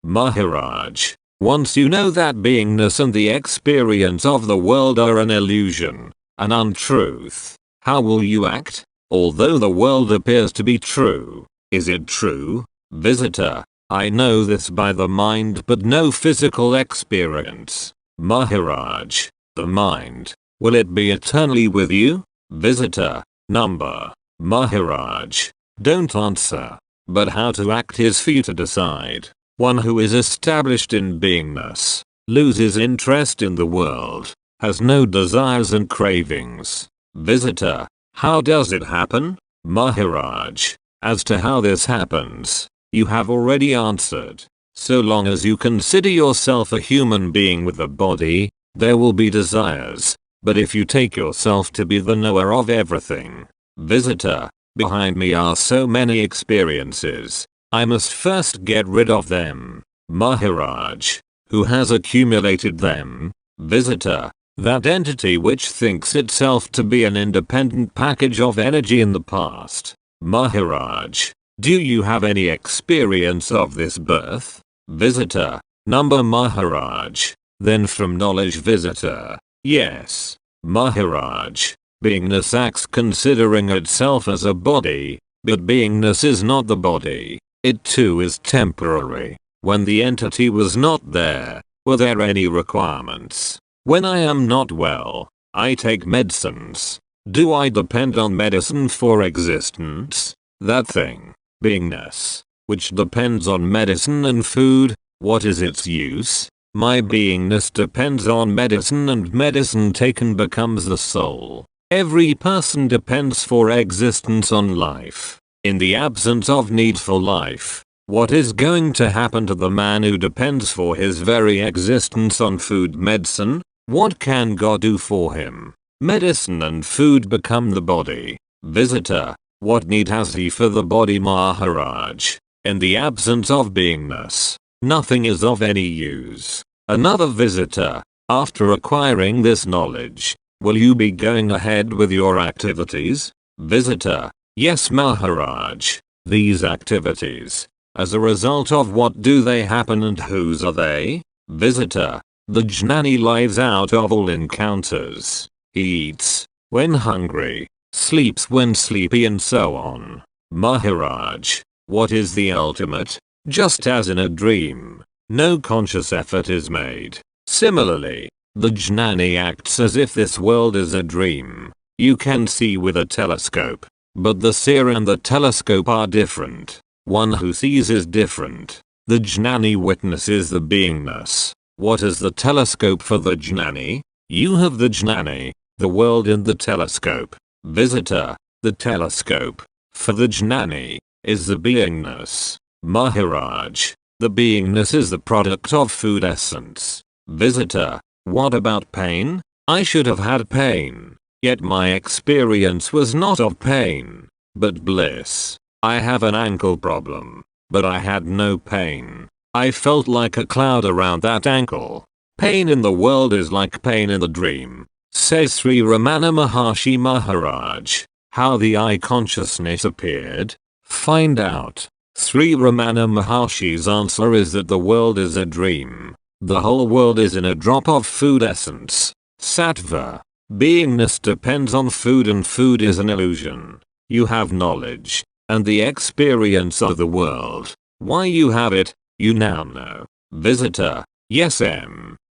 Maharaj, once you know that beingness and the experience of the world are an illusion, an untruth, how will you act? Although the world appears to be true, is it true? Visitor, I know this by the mind but no physical experience. Maharaj, the mind, will it be eternally with you? Visitor, number. Maharaj, don't answer, but how to act is for you to decide. One who is established in beingness, loses interest in the world, has no desires and cravings. Visitor, how does it happen? Maharaj, as to how this happens, you have already answered. So long as you consider yourself a human being with a body, there will be desires. But if you take yourself to be the knower of everything, visitor, behind me are so many experiences. I must first get rid of them. Maharaj, who has accumulated them? Visitor, that entity which thinks itself to be an independent package of energy in the past. Maharaj, do you have any experience of this birth? Visitor, number Maharaj, then from knowledge. Visitor, yes. Maharaj, beingness acts considering itself as a body, but beingness is not the body. It too is temporary. When the entity was not there, were there any requirements? When I am not well, I take medicines. Do I depend on medicine for existence? That thing, beingness, which depends on medicine and food, what is its use? My beingness depends on medicine, and medicine taken becomes the soul. Every person depends for existence on life. In the absence of need for life, what is going to happen to the man who depends for his very existence on food, medicine? What can God do for him? Medicine and food become the body. Visitor, what need has he for the body? Maharaj, in the absence of beingness, nothing is of any use. Another visitor, after acquiring this knowledge, will you be going ahead with your activities? Visitor, yes Maharaj. These activities, as a result of what do they happen and whose are they? Visitor, the jnani lives out of all encounters. He eats when hungry, sleeps when sleepy, and so on. Maharaj, what is the ultimate? Just as in a dream, no conscious effort is made. Similarly, the jnani acts as if this world is a dream. You can see with a telescope, but the seer and the telescope are different. One who sees is different. The jnani witnesses the beingness. What is the telescope for the jnani? You have the jnani, the world in the telescope. Visitor, the telescope, for the jnani, is the beingness. Maharaj, the beingness is the product of food essence. Visitor, what about pain? I should have had pain, yet my experience was not of pain, but bliss. I have an ankle problem, but I had no pain. I felt like a cloud around that ankle. Pain in the world is like pain in the dream. Says Sri Ramana Maharshi. Maharaj, how the I consciousness appeared? Find out. Sri Ramana Maharshi's answer is that the world is a dream. The whole world is in a drop of food essence. Sattva. Beingness depends on food, and food is an illusion. You have knowledge and the experience of the world. Why you have it, you now know. Visitor, yes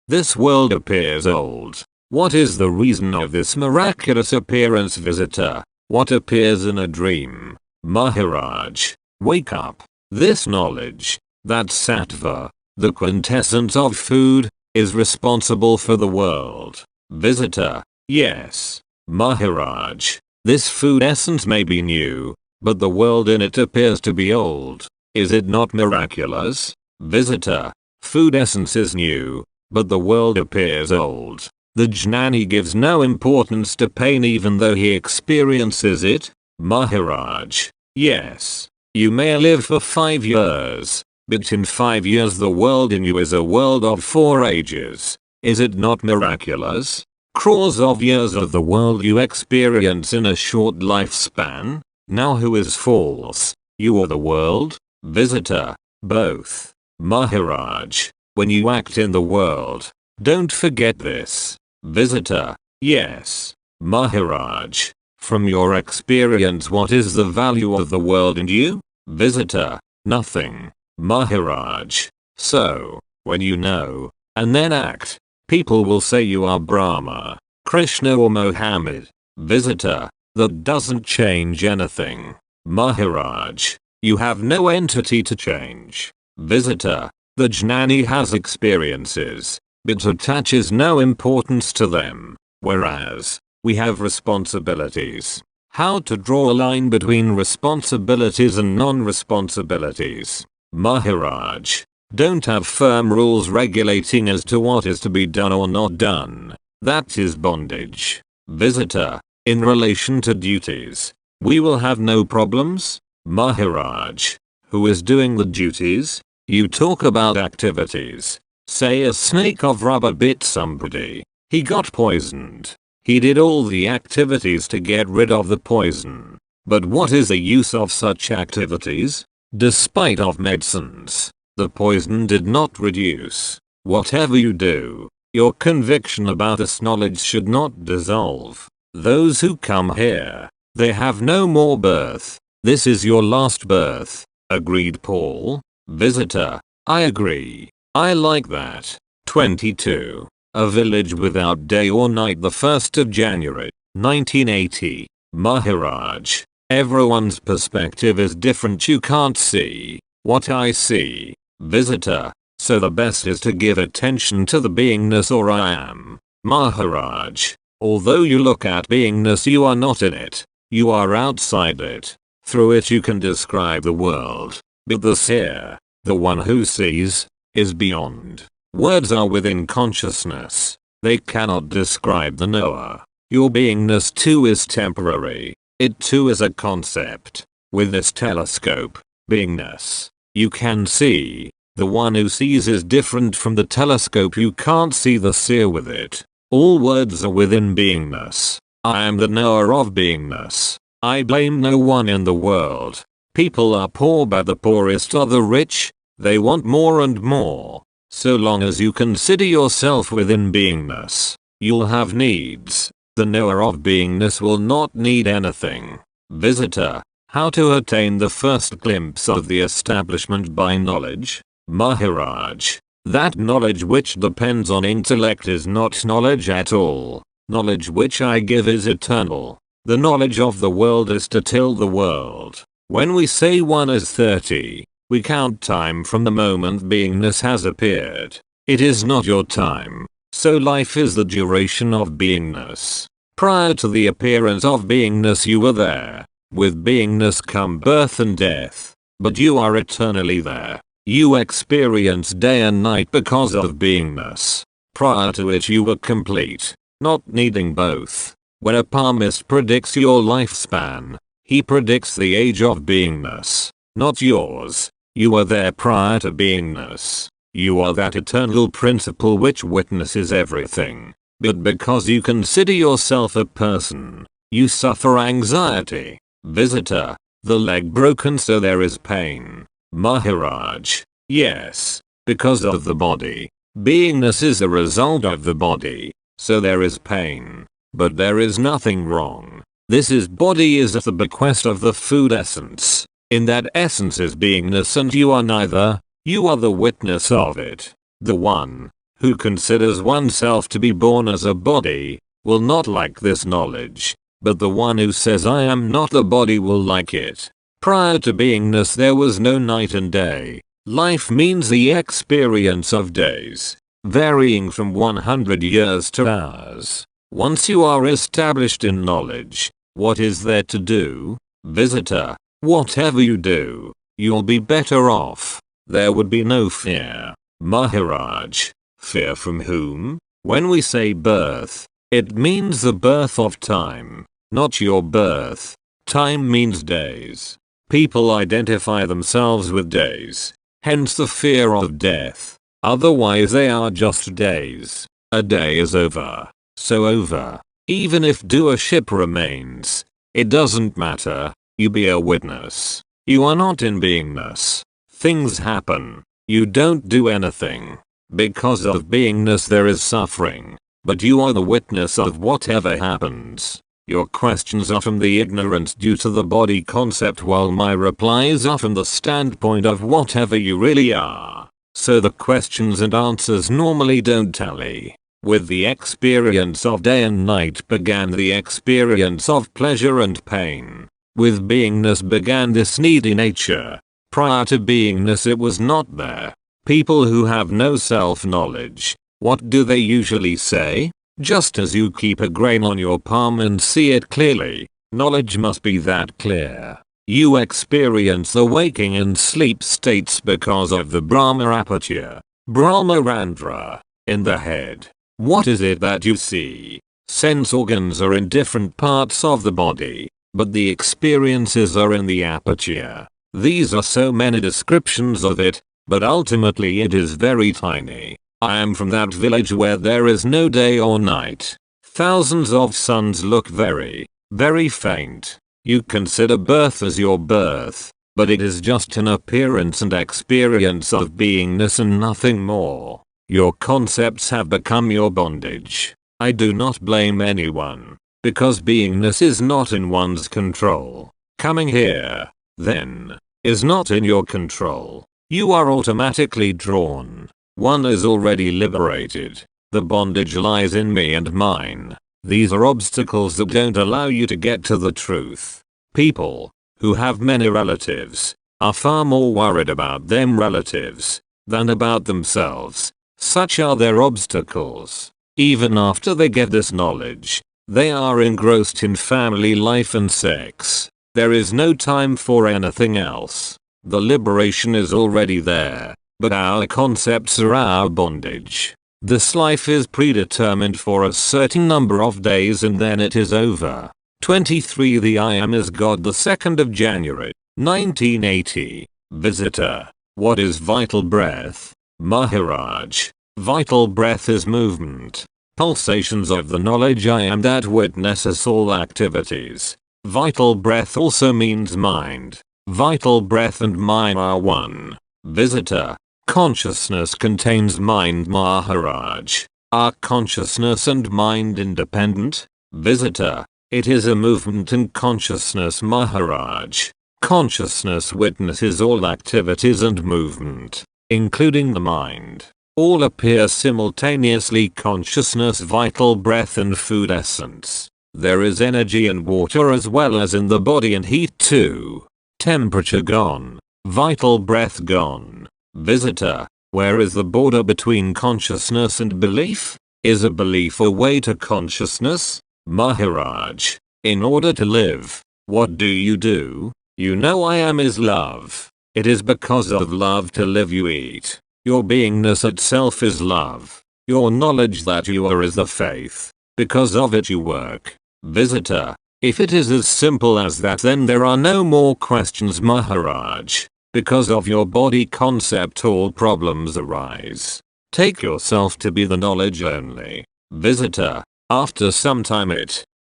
this world appears old. What is the reason of this miraculous appearance? Visitor, what appears in a dream? Maharaj, wake up. This knowledge, that sattva, the quintessence of food, is responsible for the world. Visitor, yes. Maharaj, this food essence may be new, but the world in it appears to be old. Is it not miraculous? Visitor, food essence is new, but the world appears old. The jnani gives no importance to pain even though he experiences it. Maharaj, yes. You may live for 5 years, but in 5 years the world in you is a world of 4 ages. Is it not miraculous? Crores of years of the world you experience in a short lifespan. Now who is false, you or the world? Visitor, both. Maharaj, when you act in the world, don't forget this. Visitor, yes. Maharaj, from your experience what is the value of the world and you? Visitor, nothing. Maharaj, so, when you know, and then act, people will say you are Brahma, Krishna or Mohammed. Visitor, that doesn't change anything. Maharaj, you have no entity to change. Visitor, the jnani has experiences, but attaches no importance to them, whereas, we have responsibilities. How to draw a line between responsibilities and non-responsibilities. Maharaj, don't have firm rules regulating as to what is to be done or not done. That is bondage. Visitor, in relation to duties, we will have no problems? Maharaj, who is doing the duties? You talk about activities. Say a snake of rubber bit somebody. He got poisoned. He did all the activities to get rid of the poison. But what is the use of such activities? Despite of medicines, the poison did not reduce. Whatever you do, your conviction about this knowledge should not dissolve. Those who come here, they have no more birth. This is your last birth. Agreed, Paul? Visitor, I agree. I like that. 22. A village without day or night, the 1st of January, 1980. Maharaj, everyone's perspective is different. You can't see what I see. Visitor, so the best is to give attention to the beingness or I am. Maharaj, although you look at beingness, you are not in it. You are outside it. Through it you can describe the world. But the seer, the one who sees, is beyond. Words are within consciousness. They cannot describe the knower. Your beingness too is temporary. It too is a concept. With this telescope, beingness, you can see. The one who sees is different from the telescope. You can't see the seer with it. All words are within beingness. I am the knower of beingness. I blame no one in the world. People are poor, but the poorest are the rich. They want more and more. So long as you consider yourself within beingness, you'll have needs. The knower of beingness will not need anything. Visitor, how to attain the first glimpse of the establishment by knowledge? Maharaj, that knowledge which depends on intellect is not knowledge at all. Knowledge which I give is eternal. The knowledge of the world is to till the world. When we say 1 is 30, we count time from the moment beingness has appeared. It is not your time. So life is the duration of beingness. Prior to the appearance of beingness you were there. With beingness come birth and death. But you are eternally there. You experience day and night because of beingness. Prior to it you were complete, not needing both. When a palmist predicts your lifespan, he predicts the age of beingness, not yours. You are there prior to beingness. You are that eternal principle which witnesses everything. But because you consider yourself a person, you suffer anxiety. Visitor, the leg broken so there is pain. Maharaj, yes, because of the body. Beingness is a result of the body, so there is pain. But there is nothing wrong. This is body is the bequest of the food essence. In that essence is beingness and you are neither. You are the witness of it. The one who considers oneself to be born as a body will not like this knowledge. But the one who says I am not the body will like it. Prior to beingness there was no night and day. Life means the experience of days, varying from 100 years to hours. Once you are established in knowledge, what is there to do? Visitor, whatever you do, you'll be better off. There would be no fear. Maharaj, fear from whom? When we say birth, it means the birth of time, not your birth. Time means days. People identify themselves with days, hence the fear of death. Otherwise they are just days. A day is over, so over. Even if doership remains, it doesn't matter. You be a witness. You are not in beingness. Things happen. You don't do anything. Because of beingness there is suffering. But you are the witness of whatever happens. Your questions are from the ignorance due to the body concept, while my replies are from the standpoint of whatever you really are. So the questions and answers normally don't tally. With the experience of day and night began the experience of pleasure and pain. With beingness began this needy nature. Prior to beingness it was not there. People who have no self-knowledge, what do they usually say? Just as you keep a grain on your palm and see it clearly, Knowledge must be that clear. You experience the waking and sleep states because of the Brahma aperture, Brahmarandra, in the head. What is it that you see? Sense organs are in different parts of the body, but the experiences are in the aperture. These are so many descriptions of it, but ultimately it is very tiny. I am from that village where there is no day or night. Thousands of suns look very, very faint. You consider birth as your birth, but it is just an appearance and experience of beingness and nothing more. Your concepts have become your bondage. I do not blame anyone, because beingness is not in one's control. Coming here, then, is not in your control. You are automatically drawn. One is already liberated. The bondage lies in me and mine. These are obstacles that don't allow you to get to the truth. People who have many relatives are far more worried about them relatives than about themselves. Such are their obstacles. Even after they get this knowledge, they are engrossed in family life and sex. There is no time for anything else. The liberation is already there, but our concepts are our bondage. This life is predetermined for a certain number of days and then it is over. 23 The I Am is God. The 2nd of January, 1980. Visitor. What is vital breath? Maharaj. Vital breath is movement. Pulsations of the knowledge I am that witnesses all activities. Vital breath also means mind. Vital breath and mind are one. Visitor. Consciousness contains mind. Maharaj. Are consciousness and mind independent? Visitor. It is a movement in consciousness. Maharaj. Consciousness witnesses all activities and movement, including the mind. All appear simultaneously. Consciousness, vital breath and food essence. There is energy in water as well as in the body and heat too. Temperature gone. Vital breath gone. Visitor. Where is the border between consciousness and belief? Is a belief a way to consciousness? Maharaj. In order to live, what do? You know I am is love. It is because of love to live you eat. Your beingness itself is love. Your knowledge that you are is the faith. Because of it you work. Visitor. If it is as simple as that, then there are no more questions. Maharaj. Because of your body concept all problems arise. Take yourself to be the knowledge only. Visitor. After some time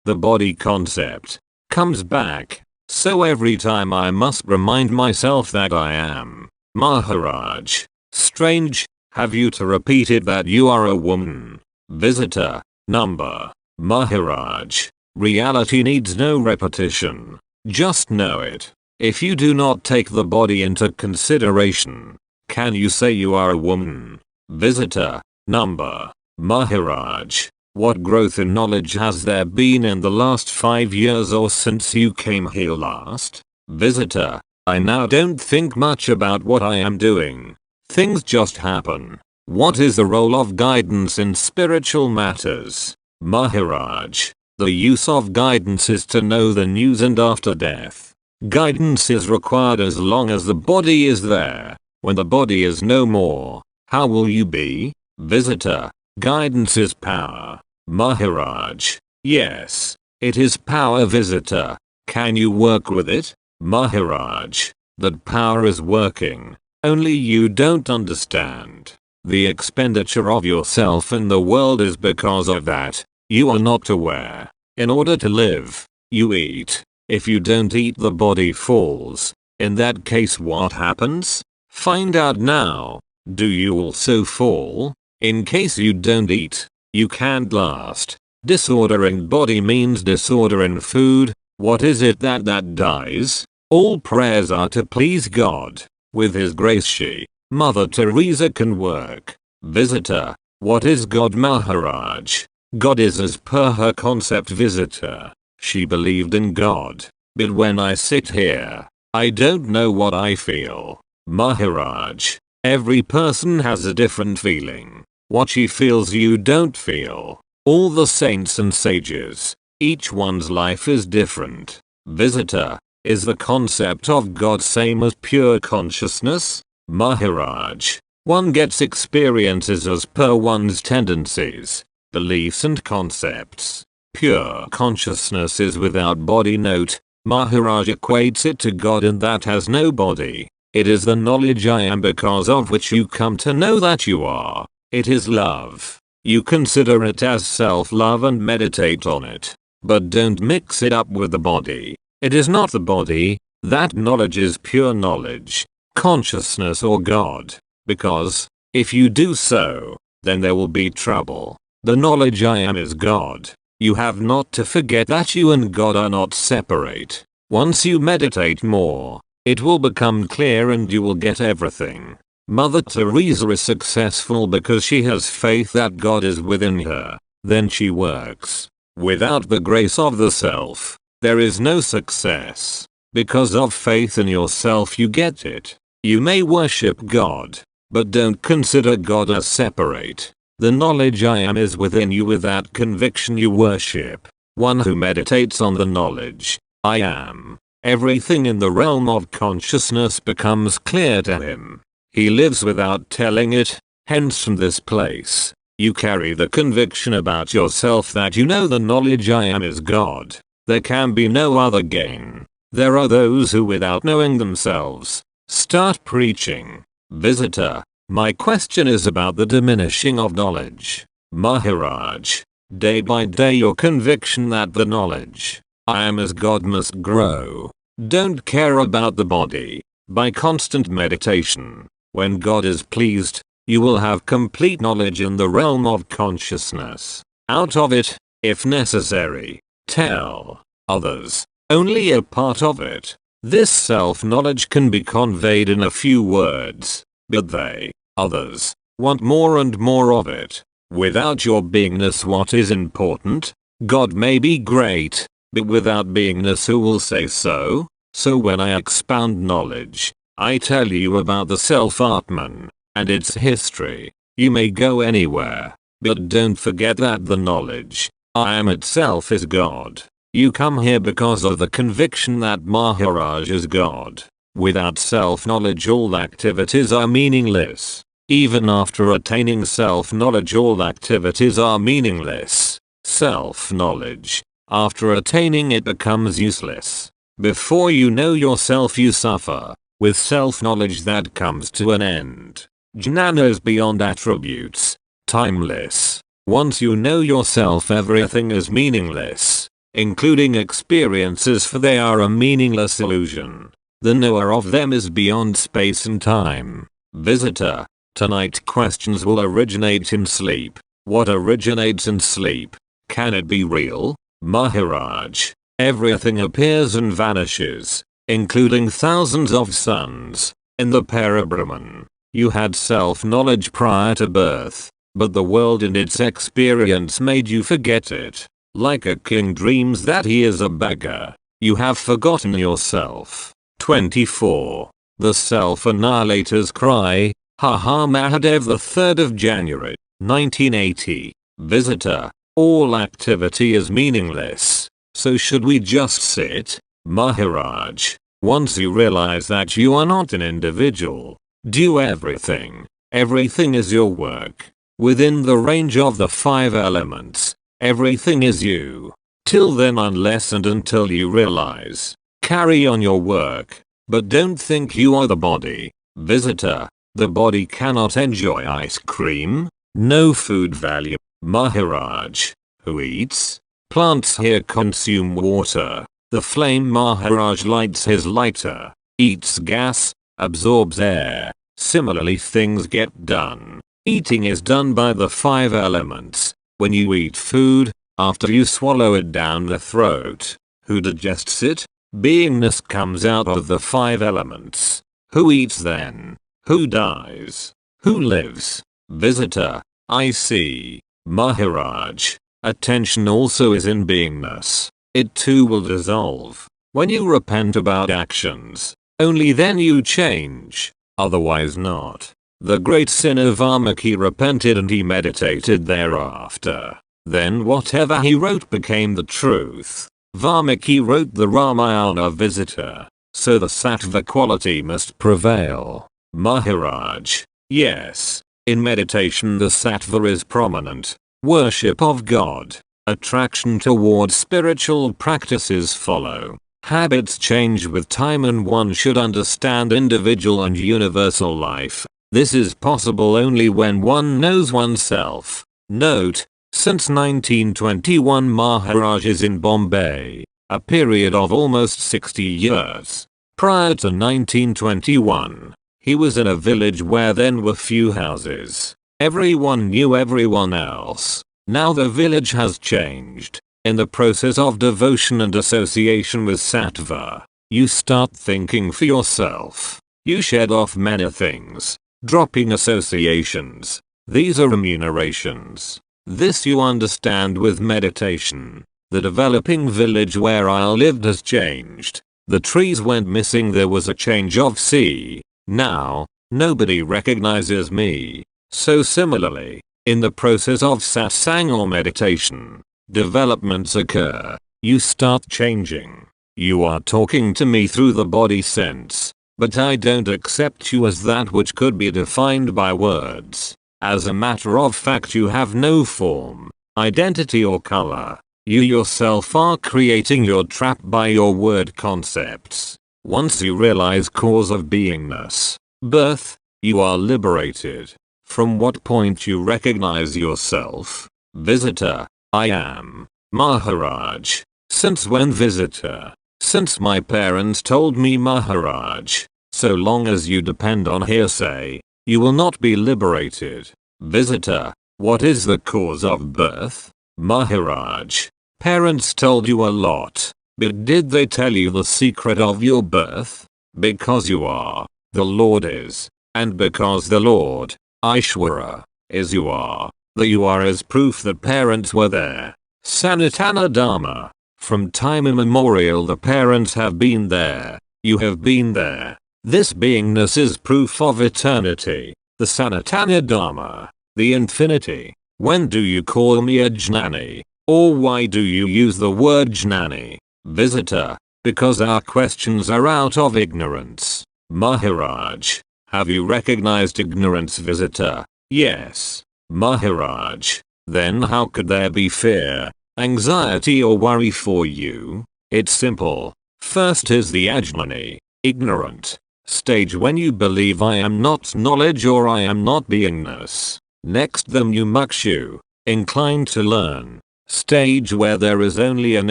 the body concept, comes back. So every time I must remind myself that I am. Maharaj. Strange, have you to repeat it that you are a woman? Visitor. Number. Maharaj. Reality needs no repetition. Just know it. If you do not take the body into consideration, can you say you are a woman? Visitor. Number. Maharaj. What growth in knowledge has there been in the last 5 years or since you came here last? Visitor. I now don't think much about what I am doing. Things just happen. What is the role of guidance in spiritual matters? Maharaj. The use of guidance is to know the news and after death. Guidance is required as long as the body is there. When the body is no more, how will you be? Visitor. Guidance is power. Maharaj. Yes, it is power. Visitor. Can you work with it? Maharaj. That power is working. Only you don't understand. The expenditure of yourself in the world is because of that. You are not aware. In order to live, you eat. If you don't eat, the body falls. In that case, what happens? Find out now. Do you also fall? In case you don't eat, you can't last. Disorder in body means disorder in food. What is it that dies? All prayers are to please God. With His grace Mother Teresa can work. Visitor. What is God? Maharaj. God is as per her concept. Visitor. She believed in God. But when I sit here, I don't know what I feel. Maharaj. Every person has a different feeling. What she feels you don't feel. All the saints and sages Each one's life is different. Visitor, is the concept of God same as pure consciousness? Maharaj, one gets experiences as per one's tendencies, beliefs and concepts. Pure consciousness is without body. Note, Maharaj equates it to God, and that has no body. It is the knowledge I am, because of which you come to know that you are. It is love. You consider it as self-love and meditate on it. But don't mix it up with the body. It is not the body. That knowledge is pure knowledge, consciousness or God. Because, if you do so, then there will be trouble. The knowledge I am is God. You have not to forget that you and God are not separate. Once you meditate more, it will become clear and you will get everything. Mother Teresa is successful because she has faith that God is within her. Then she works. Without the grace of the self, there is no success. Because of faith in yourself you get it. You may worship God, but don't consider God as separate. The knowledge I am is within you. With that conviction you worship. One who meditates on the knowledge I am, everything in the realm of consciousness becomes clear to him. He lives without telling it. Hence from this place, you carry the conviction about yourself that you know the knowledge I am is God. There can be no other gain. There are those who, without knowing themselves, start preaching. Visitor, my question is about the diminishing of knowledge. Maharaj, day by day your conviction that the knowledge I am as God must grow. Don't care about the body. By constant meditation, when God is pleased, you will have complete knowledge in the realm of consciousness. Out of it, if necessary, tell others only a part of it. This self-knowledge can be conveyed in a few words, but they, others, want more and more of it. Without your beingness, what is important? God may be great, but without beingness, who will say so? So when I expound knowledge, I tell you about the self-Atman and its history. You may go anywhere, but don't forget that the knowledge I am itself is God. You come here because of the conviction that Maharaj is God. Without self-knowledge all activities are meaningless. Even after attaining self-knowledge all activities are meaningless. Self-knowledge, after attaining it, becomes useless. Before you know yourself you suffer. With self-knowledge that comes to an end. Jnana is beyond attributes, timeless. Once you know yourself everything is meaningless, including experiences, for they are a meaningless illusion. The knower of them is beyond space and time. Visitor, tonight questions will originate in sleep. What originates in sleep? Can it be real? Maharaj, everything appears and vanishes, including thousands of suns. In the Parabrahman, you had self-knowledge prior to birth, but the world and its experience made you forget it. Like a king dreams that he is a beggar, you have forgotten yourself. 24. The self-annihilators cry, Ha ha Mahadev. The 3rd of January, 1980. Visitor, all activity is meaningless, so should we just sit? Maharaj, once you realize that you are not an individual, do everything. Everything is your work. Within the range of the 5 elements, everything is you. Till then, unless and until you realize, carry on your work. But don't think you are the body. Visitor, the body cannot enjoy ice cream. No food value. Maharaj, who eats? Plants here consume water. The flame Maharaj lights his lighter, eats gas, absorbs air. Similarly things get done. Eating is done by the 5 elements. When you eat food, after you swallow it down the throat, who digests it? Beingness comes out of the 5 elements. Who eats then? Who dies? Who lives? Visitor, I see. Maharaj, attention also is in beingness. It too will dissolve. When you repent about actions, only then you change. Otherwise not. The great sinner Valmiki repented and he meditated thereafter. Then whatever he wrote became the truth. Valmiki wrote the Ramayana, Visitor. So the sattva quality must prevail. Maharaj. Yes. In meditation the sattva is prominent. Worship of God. Attraction towards spiritual practices follow. Habits change with time and one should understand individual and universal life. This is possible only when one knows oneself. Note, since 1921 Maharaj is in Bombay, a period of almost 60 years. Prior to 1921, he was in a village where then were few houses. Everyone knew everyone else. Now the village has changed. In the process of devotion and association with sattva, you start thinking for yourself. You shed off many things, dropping associations. These are remunerations. This you understand with meditation. The developing village where I lived has changed. The trees went missing, there was a change of sea. Now, nobody recognizes me. So similarly, in the process of satsang or meditation, developments occur. You start changing. You are talking to me through the body sense, but I don't accept you as that which could be defined by words. As a matter of fact, you have no form, identity or color. You yourself are creating your trap by your word concepts. Once you realize cause of beingness, birth, you are liberated. From what point you recognize yourself? Visitor. I am. Maharaj. Since when, Visitor? Since my parents told me, Maharaj. So long as you depend on hearsay, you will not be liberated. Visitor. What is the cause of birth? Maharaj. Parents told you a lot, but did they tell you the secret of your birth? Because you are, the Lord is, and because the Lord, Ishwara, is you are, the you are is proof that parents were there. Sanatana Dharma. From time immemorial the parents have been there. You have been there. This beingness is proof of eternity. The Sanatana Dharma. The infinity. When do you call me a jnani? Or why do you use the word jnani? Visitor. Because our questions are out of ignorance. Maharaj. Have you recognized ignorance, Visitor? Yes. Maharaj. Then how could there be fear, anxiety or worry for you? It's simple. First is the ajnani, ignorant, stage when you believe I am not knowledge or I am not beingness. Next the mumukshu, inclined to learn, stage where there is only an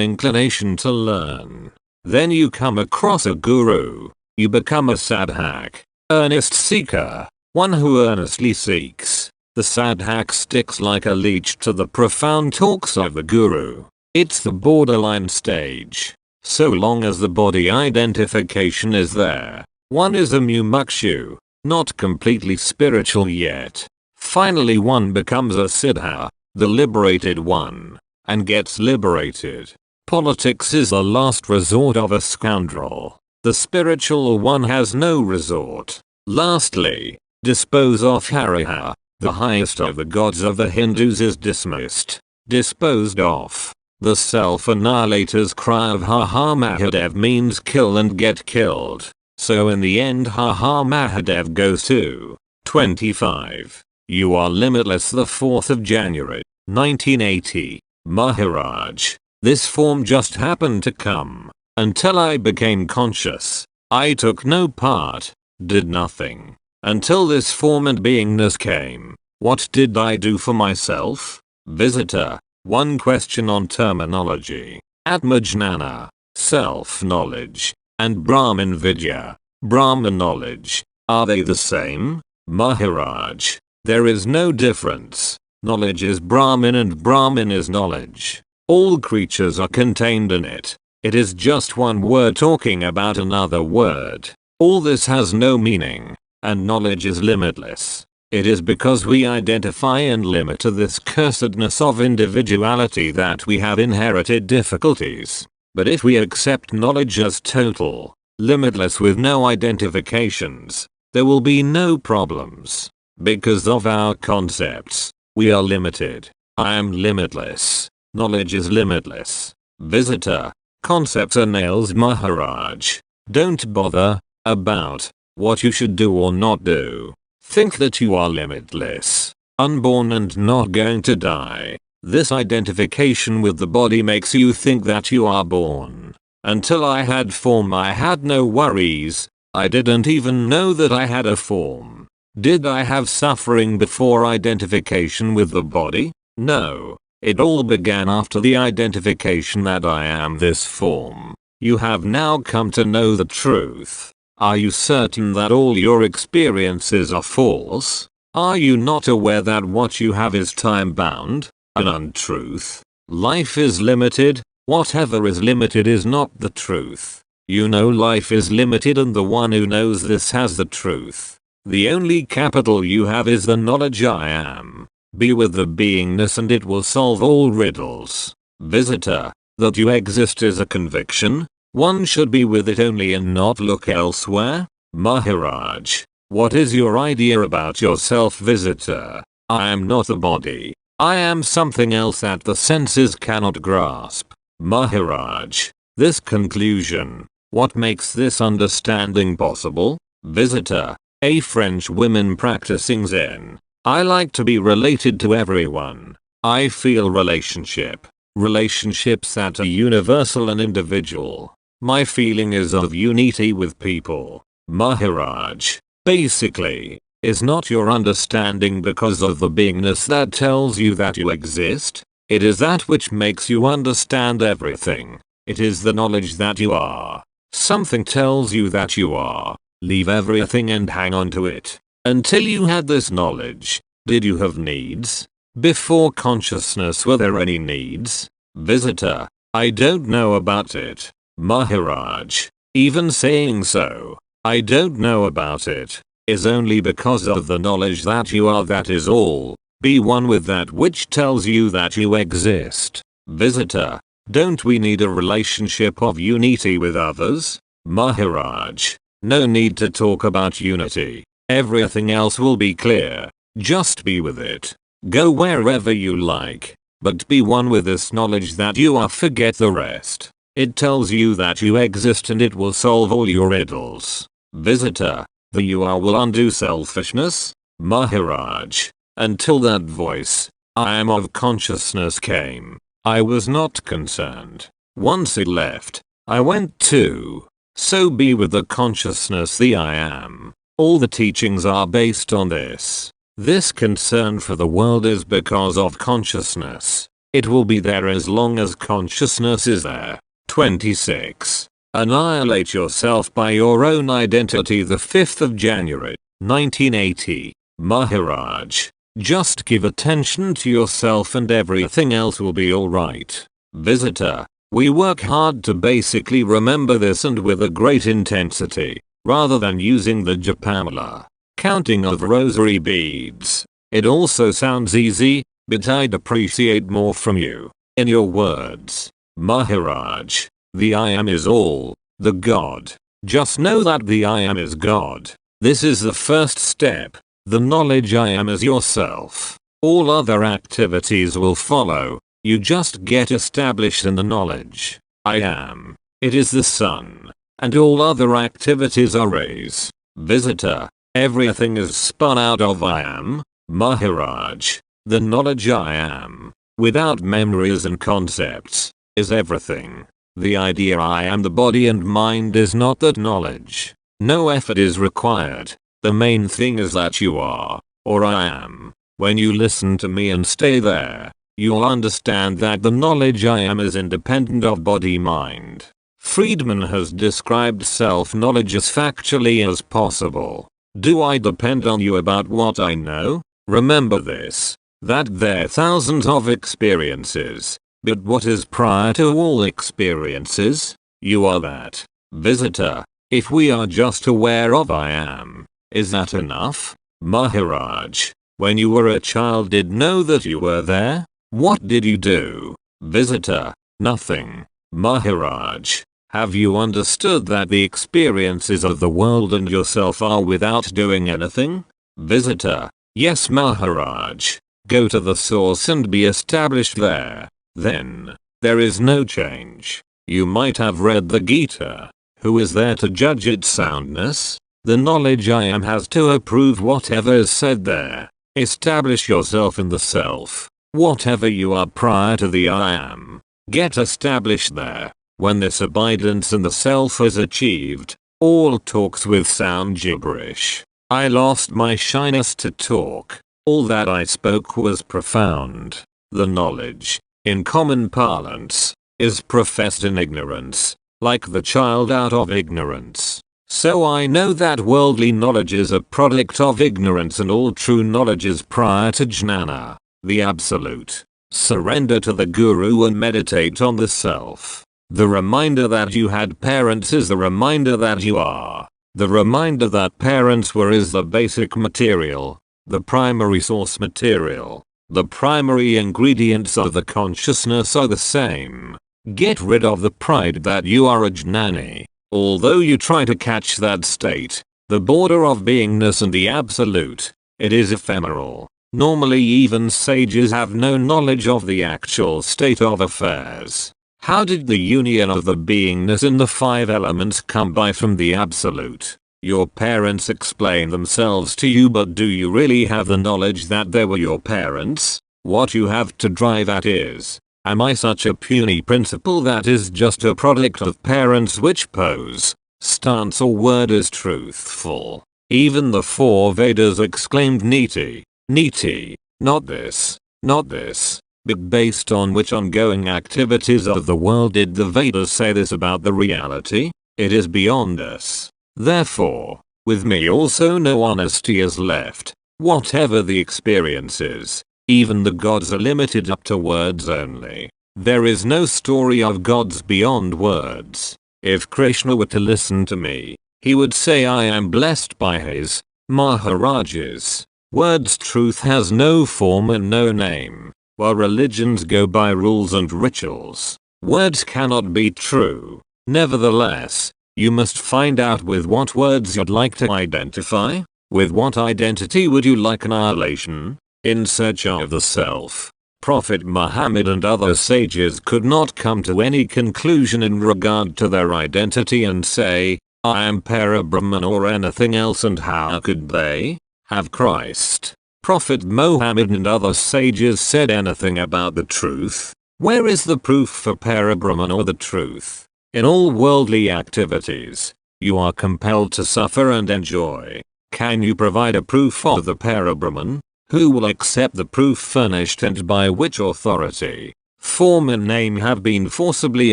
inclination to learn. Then you come across a guru. You become a sadhak, earnest seeker, one who earnestly seeks. The sadhak sticks like a leech to the profound talks of the guru. It's the borderline stage. So long as the body identification is there, one is a mumukshu, not completely spiritual yet. Finally one becomes a siddha, the liberated one, and gets liberated. Politics is the last resort of a scoundrel. The spiritual one has no resort. Lastly, dispose of Hariha, the highest of the gods of the Hindus, is dismissed, disposed of. The self-annihilator's cry of Ha Ha Mahadev means kill and get killed. So in the end Ha Ha Mahadev goes to 25. You are limitless. The 4th of January, 1980. Maharaj. This form just happened to come. Until I became conscious, I took no part, did nothing. Until this form and beingness came, what did I do for myself? Visitor. One question on terminology. Atmajnana, self-knowledge, and Brahman Vidya, Brahman knowledge. Are they the same? Maharaj. There is no difference. Knowledge is Brahman and Brahman is knowledge. All creatures are contained in it. It is just one word talking about another word. All this has no meaning, and knowledge is limitless. It is because we identify and limit to this cursedness of individuality that we have inherited difficulties. But if we accept knowledge as total, limitless with no identifications, there will be no problems. Because of our concepts, we are limited. I am limitless. Knowledge is limitless. Visitor. Concepts are nails, Maharaj. Don't bother about what you should do or not do. Think that you are limitless, unborn and not going to die. This identification with the body makes you think that you are born. Until I had form I had no worries. I didn't even know that I had a form. Did I have suffering before identification with the body? No. It all began after the identification that I am this form. You have now come to know the truth. Are you certain that all your experiences are false? Are you not aware that what you have is time-bound? An untruth. Life is limited. Whatever is limited is not the truth. You know life is limited, and the one who knows this has the truth. The only capital you have is the knowledge I am. Be with the beingness and it will solve all riddles. Visitor. That you exist is a conviction. One should be with it only and not look elsewhere. Maharaj. What is your idea about yourself, visitor? I am not the body. I am something else that the senses cannot grasp. Maharaj. This conclusion. What makes this understanding possible? Visitor. A French woman practicing Zen. I like to be related to everyone. I feel relationships that are universal and individual. My feeling is of unity with people. Maharaj. Basically, is not your understanding because of the beingness that tells you that you exist? It is that which makes you understand everything. It is the knowledge that you are. Something tells you that you are. Leave everything and hang on to it. Until you had this knowledge, did you have needs? Before consciousness, were there any needs? Visitor. I don't know about it. Maharaj. Even saying so, I don't know about it, is only because of the knowledge that you are, that is all. Be one with that which tells you that you exist. Visitor. Don't we need a relationship of unity with others? Maharaj. No need to talk about unity. Everything else will be clear. Just be with it. Go wherever you like. But be one with this knowledge that you are. Forget the rest. It tells you that you exist and it will solve all your riddles. Visitor. The you are will undo selfishness? Maharaj. Until that voice, I am of consciousness came, I was not concerned. Once it left, I went too. So be with the consciousness, the I am. All the teachings are based on this. This concern for the world is because of consciousness. It will be there as long as consciousness is there. 26. Annihilate yourself by your own identity. The 5th of January, 1980. Maharaj. Just give attention to yourself and everything else will be alright. Visitor. We work hard to basically remember this and with a great intensity, rather than using the japamala, counting of rosary beads. It also sounds easy, but I'd appreciate more from you, in your words. Maharaj. The I am is all, the God. Just know that the I am is God. This is the first step. The knowledge I am is yourself. All other activities will follow. You just get established in the knowledge. I am. It is the sun. And all other activities are rays. Visitor. Everything is spun out of I am. Maharaj. The knowledge I am, without memories and concepts, is everything. The idea I am the body and mind is not that knowledge. No effort is required. The main thing is that you are, or I am. When you listen to me and stay there, you'll understand that the knowledge I am is independent of body-mind. Friedman has described self-knowledge as factually as possible. Do I depend on you about what I know? Remember this, that there are thousands of experiences, but what is prior to all experiences? You are that. Visitor. If we are just aware of I am, is that enough? Maharaj. When you were a child, did know that you were there? What did you do? Visitor. Nothing. Maharaj. Have you understood that the experiences of the world and yourself are without doing anything? Visitor. Yes, Maharaj. Go to the source and be established there. Then, there is no change. You might have read the Gita. Who is there to judge its soundness? The knowledge I am has to approve whatever is said there. Establish yourself in the self. Whatever you are prior to the I am, get established there. When this abidance in the self is achieved, all talks with sound gibberish. I lost my shyness to talk. All that I spoke was profound. The knowledge, in common parlance, is professed in ignorance, like the child out of ignorance. So I know that worldly knowledge is a product of ignorance and all true knowledge is prior to jnana, the absolute. Surrender to the guru and meditate on the self. The reminder that you had parents is the reminder that you are. The reminder that parents were is the basic material, the primary source material. The primary ingredients of the consciousness are the same. Get rid of the pride that you are a jnani. Although you try to catch that state, the border of beingness and the absolute, it is ephemeral. Normally even sages have no knowledge of the actual state of affairs. How did the union of the beingness in the five elements come by from the absolute? Your parents explain themselves to you, but do you really have the knowledge that they were your parents? What you have to drive at is, am I such a puny principle that is just a product of parents? Which pose, stance or word is truthful? Even the four Vedas exclaimed niti, niti, not this, not this. But based on which ongoing activities of the world did the Vedas say this about the reality? It is beyond us. Therefore, with me also no honesty is left. Whatever the experience is, even the gods are limited up to words only. There is no story of gods beyond words. If Krishna were to listen to me, he would say I am blessed by his Maharajas. Words truth has no form and no name. While religions go by rules and rituals, words cannot be true. Nevertheless, you must find out with what words you'd like to identify. With what identity would you like annihilation? In search of the self. Prophet Muhammad and other sages could not come to any conclusion in regard to their identity and say, I am Parabrahman or anything else, and how could they? Have Christ, Prophet Muhammad and other sages said anything about the truth? Where is the proof for Parabrahman or the truth? In all worldly activities, you are compelled to suffer and enjoy. Can you provide a proof of the Parabrahman? Who will accept the proof furnished, and by which authority? Form and name have been forcibly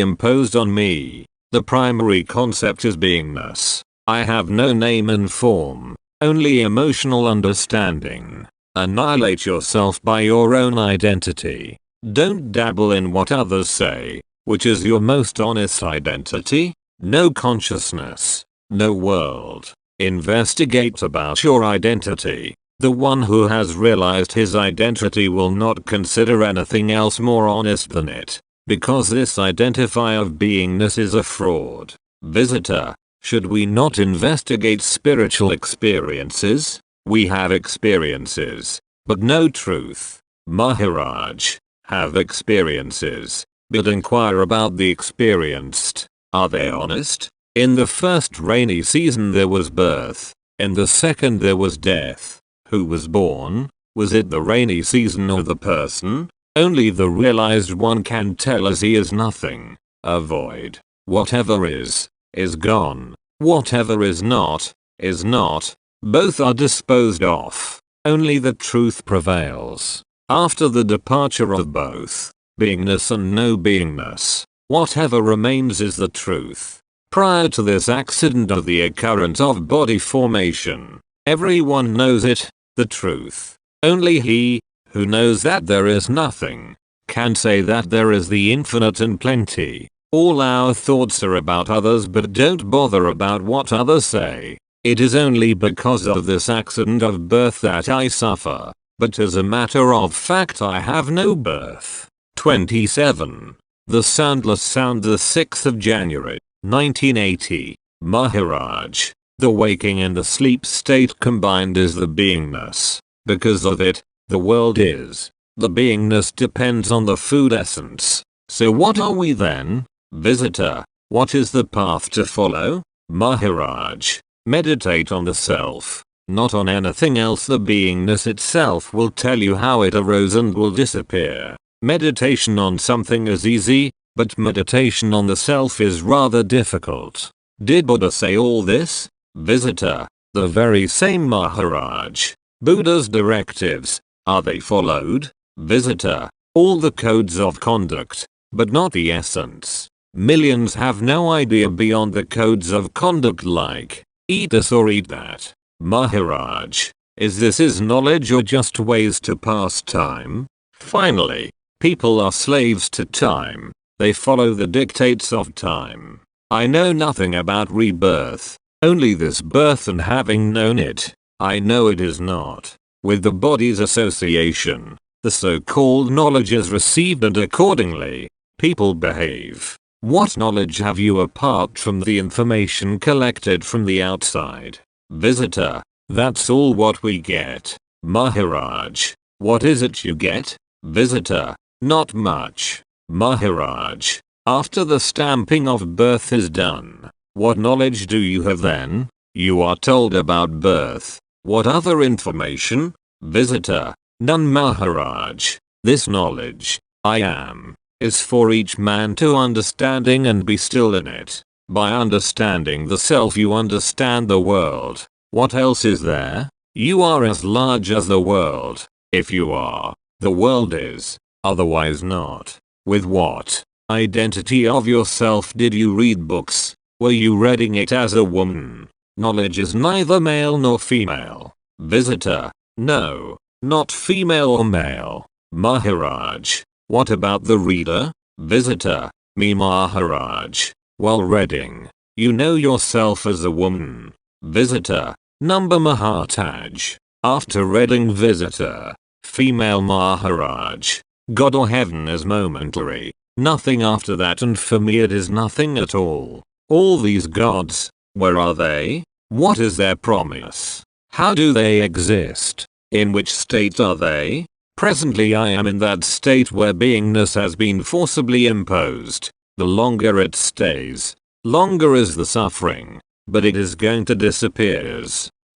imposed on me. The primary concept is beingness. I have no name and form, only emotional understanding. Annihilate yourself by your own identity. Don't dabble in what others say. Which is your most honest identity? No consciousness, no world. Investigate about your identity. The one who has realized his identity will not consider anything else more honest than it, because this identifier of beingness is a fraud. Visitor, should we not investigate spiritual experiences? We have experiences, but no truth. Maharaj, have experiences, but inquire about the experienced. Are they honest? In the first rainy season there was birth. In the second there was death. Who was born? Was it the rainy season or the person? Only the realized one can tell, as he is nothing. A void. Whatever is gone. Whatever is not. Both are disposed of. Only the truth prevails. After the departure of both, beingness and no beingness, whatever remains is the truth. Prior to this accident of the occurrence of body formation, everyone knows it, the truth. Only he, who knows that there is nothing, can say that there is the infinite and plenty. All our thoughts are about others, but don't bother about what others say. It is only because of this accident of birth that I suffer. But as a matter of fact I have no birth. 27. The Soundless Sound, the 6th of January, 1980. Maharaj, the waking and the sleep state combined is the beingness. Because of it, The world is. The beingness depends on the food essence. So what are we then? Visitor. What is the path to follow? Maharaj. Meditate on the self, not on anything else. The beingness itself will tell you how it arose and will disappear. Meditation on something is easy, but meditation on the self is rather difficult. Did Buddha say all this? Visitor. The very same Maharaj. Buddha's directives, are they followed? Visitor. All the codes of conduct, but not the essence. Millions have no idea beyond the codes of conduct like, eat this or eat that. Maharaj. Is this is knowledge or just ways to pass time? Finally, people are slaves to time. They follow the dictates of time. I know nothing about rebirth. Only this birth, and having known it, I know it is not. With the body's association, the so-called knowledge is received and accordingly, people behave. What knowledge have you apart from the information collected from the outside? Visitor. That's all what we get. Maharaj. What is it you get? Visitor. Not much. Maharaj. After the stamping of birth is done, what knowledge do you have then? You are told about birth. What other information? Visitor. None, Maharaj. This knowledge, I am, is for each man to understanding and be still in it. By understanding the self you understand the world. What else is there? You are as large as the world. If you are, the world is, otherwise not. With what identity of yourself did you read books? Were you reading it as a woman? Knowledge is neither male nor female. Visitor. No, not female or male. Maharaj. What about the reader? Visitor. Me, Maharaj. While reading, you know yourself as a woman. Visitor. Number Maharaj. After reading visitor. Female Maharaj. God or heaven is momentary. Nothing after that, and for me it is nothing at all. All these gods, where are they? What is their promise? How do they exist? In which state are they? Presently I am in that state where beingness has been forcibly imposed. The longer it stays, longer is the suffering. But it is going to disappear.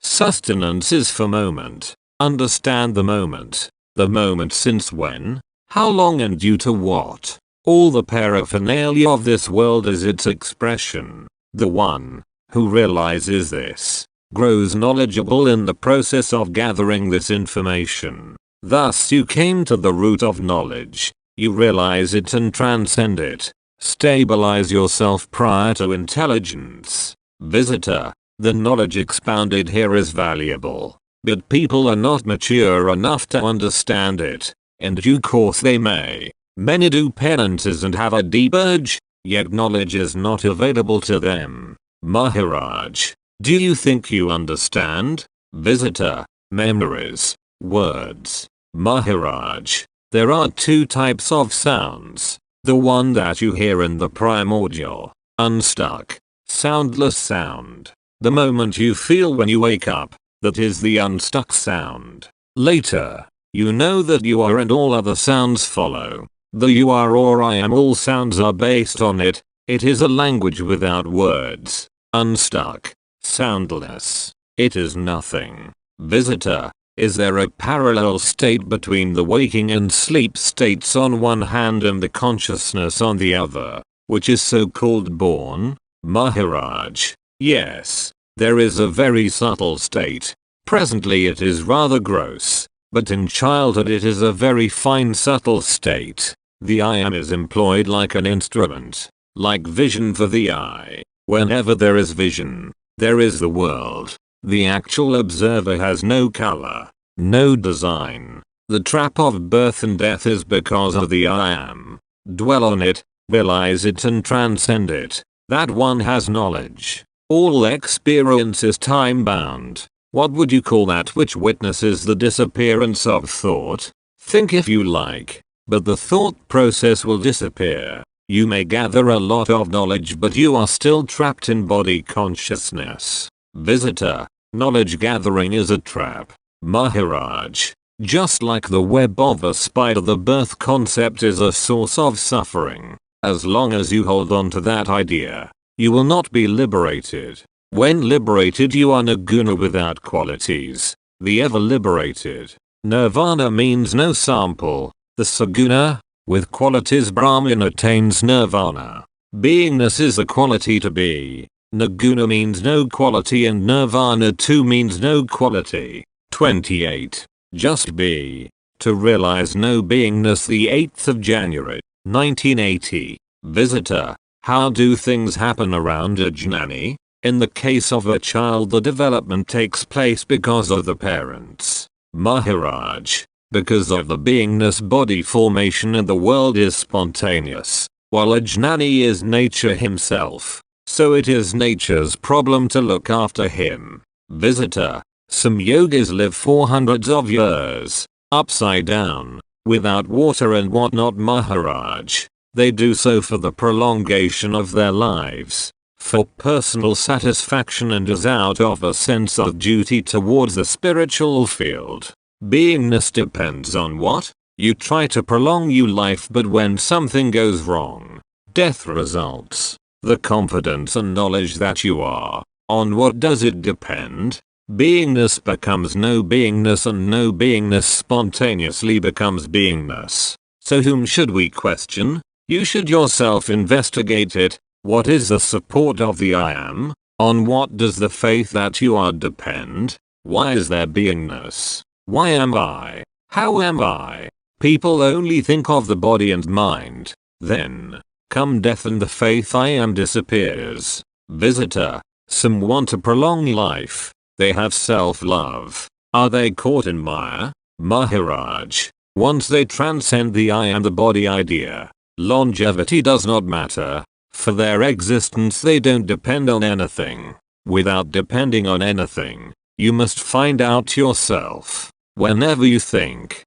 Sustenance is for moment. Understand the moment. The moment since when? How long and due to what? All the paraphernalia of this world is its expression. The one who realizes this grows knowledgeable in the process of gathering this information. Thus you came to the root of knowledge. You realize it and transcend it. Stabilize yourself prior to intelligence. Visitor. The knowledge expounded here is valuable, but people are not mature enough to understand it. In due course they may. Many do penances and have a deep urge, yet knowledge is not available to them. Maharaj. Do you think you understand? Visitor. Memories. Words. Maharaj. There are two types of sounds. The one that you hear in the primordial, unstuck, soundless sound. The moment you feel when you wake up, that is the unstuck sound. Later, you know that you are and all other sounds follow. The you are or I am, all sounds are based on it. It is a language without words. Unstuck. Soundless. It is nothing. Visitor. Is there a parallel state between the waking and sleep states on one hand and the consciousness on the other, which is so-called born? Maharaj. Yes, there is a very subtle state. Presently it is rather gross, but in childhood it is a very fine subtle state. The I am is employed like an instrument, like vision for the eye. Whenever there is vision, there is the world. The actual observer has no color, no design. The trap of birth and death is because of the I am. Dwell on it, realize it and transcend it. That one has knowledge. All experience is time bound. What would you call that which witnesses the disappearance of thought? Think if you like, but the thought process will disappear. You may gather a lot of knowledge, but you are still trapped in body consciousness. Visitor. Knowledge gathering is a trap. Maharaj. Just like the web of a spider, the birth concept is a source of suffering. As long as you hold on to that idea, you will not be liberated. When liberated, you are nirguna without qualities, the ever liberated. Nirvana means no sample. The saguna, with qualities Brahman attains nirvana. Beingness is the quality to be. Nirguna means no quality and nirvana too means no quality. 28. Just be. To realize no beingness. The 8th of January, 1980. Visitor. How do things happen around a jnani? In the case of a child, the development takes place because of the parents. Maharaj. Because of the beingness, body formation in the world is spontaneous, while a jnani is nature himself. So it is nature's problem to look after him. Visitor. Some yogis live for hundreds of years, upside down, without water and whatnot. Maharaj. They do so for the prolongation of their lives, for personal satisfaction, and as out of a sense of duty towards the spiritual field. Beingness depends on what? You try to prolong your life, but when something goes wrong, death results. The confidence and knowledge that you are, on what does it depend? Beingness becomes no beingness, and no beingness spontaneously becomes beingness. So whom should we question? You should yourself investigate it. What is the support of the I am? On what does the faith that you are depend? Why is there beingness? Why am I? How am I? People only think of the body and mind. Then, come death and the faith I am disappears. Visitor. Some want to prolong life. They have self-love. Are they caught in Maya? Maharaj. Once they transcend the I am the body idea, longevity does not matter. For their existence they don't depend on anything. Without depending on anything, you must find out yourself. Whenever you think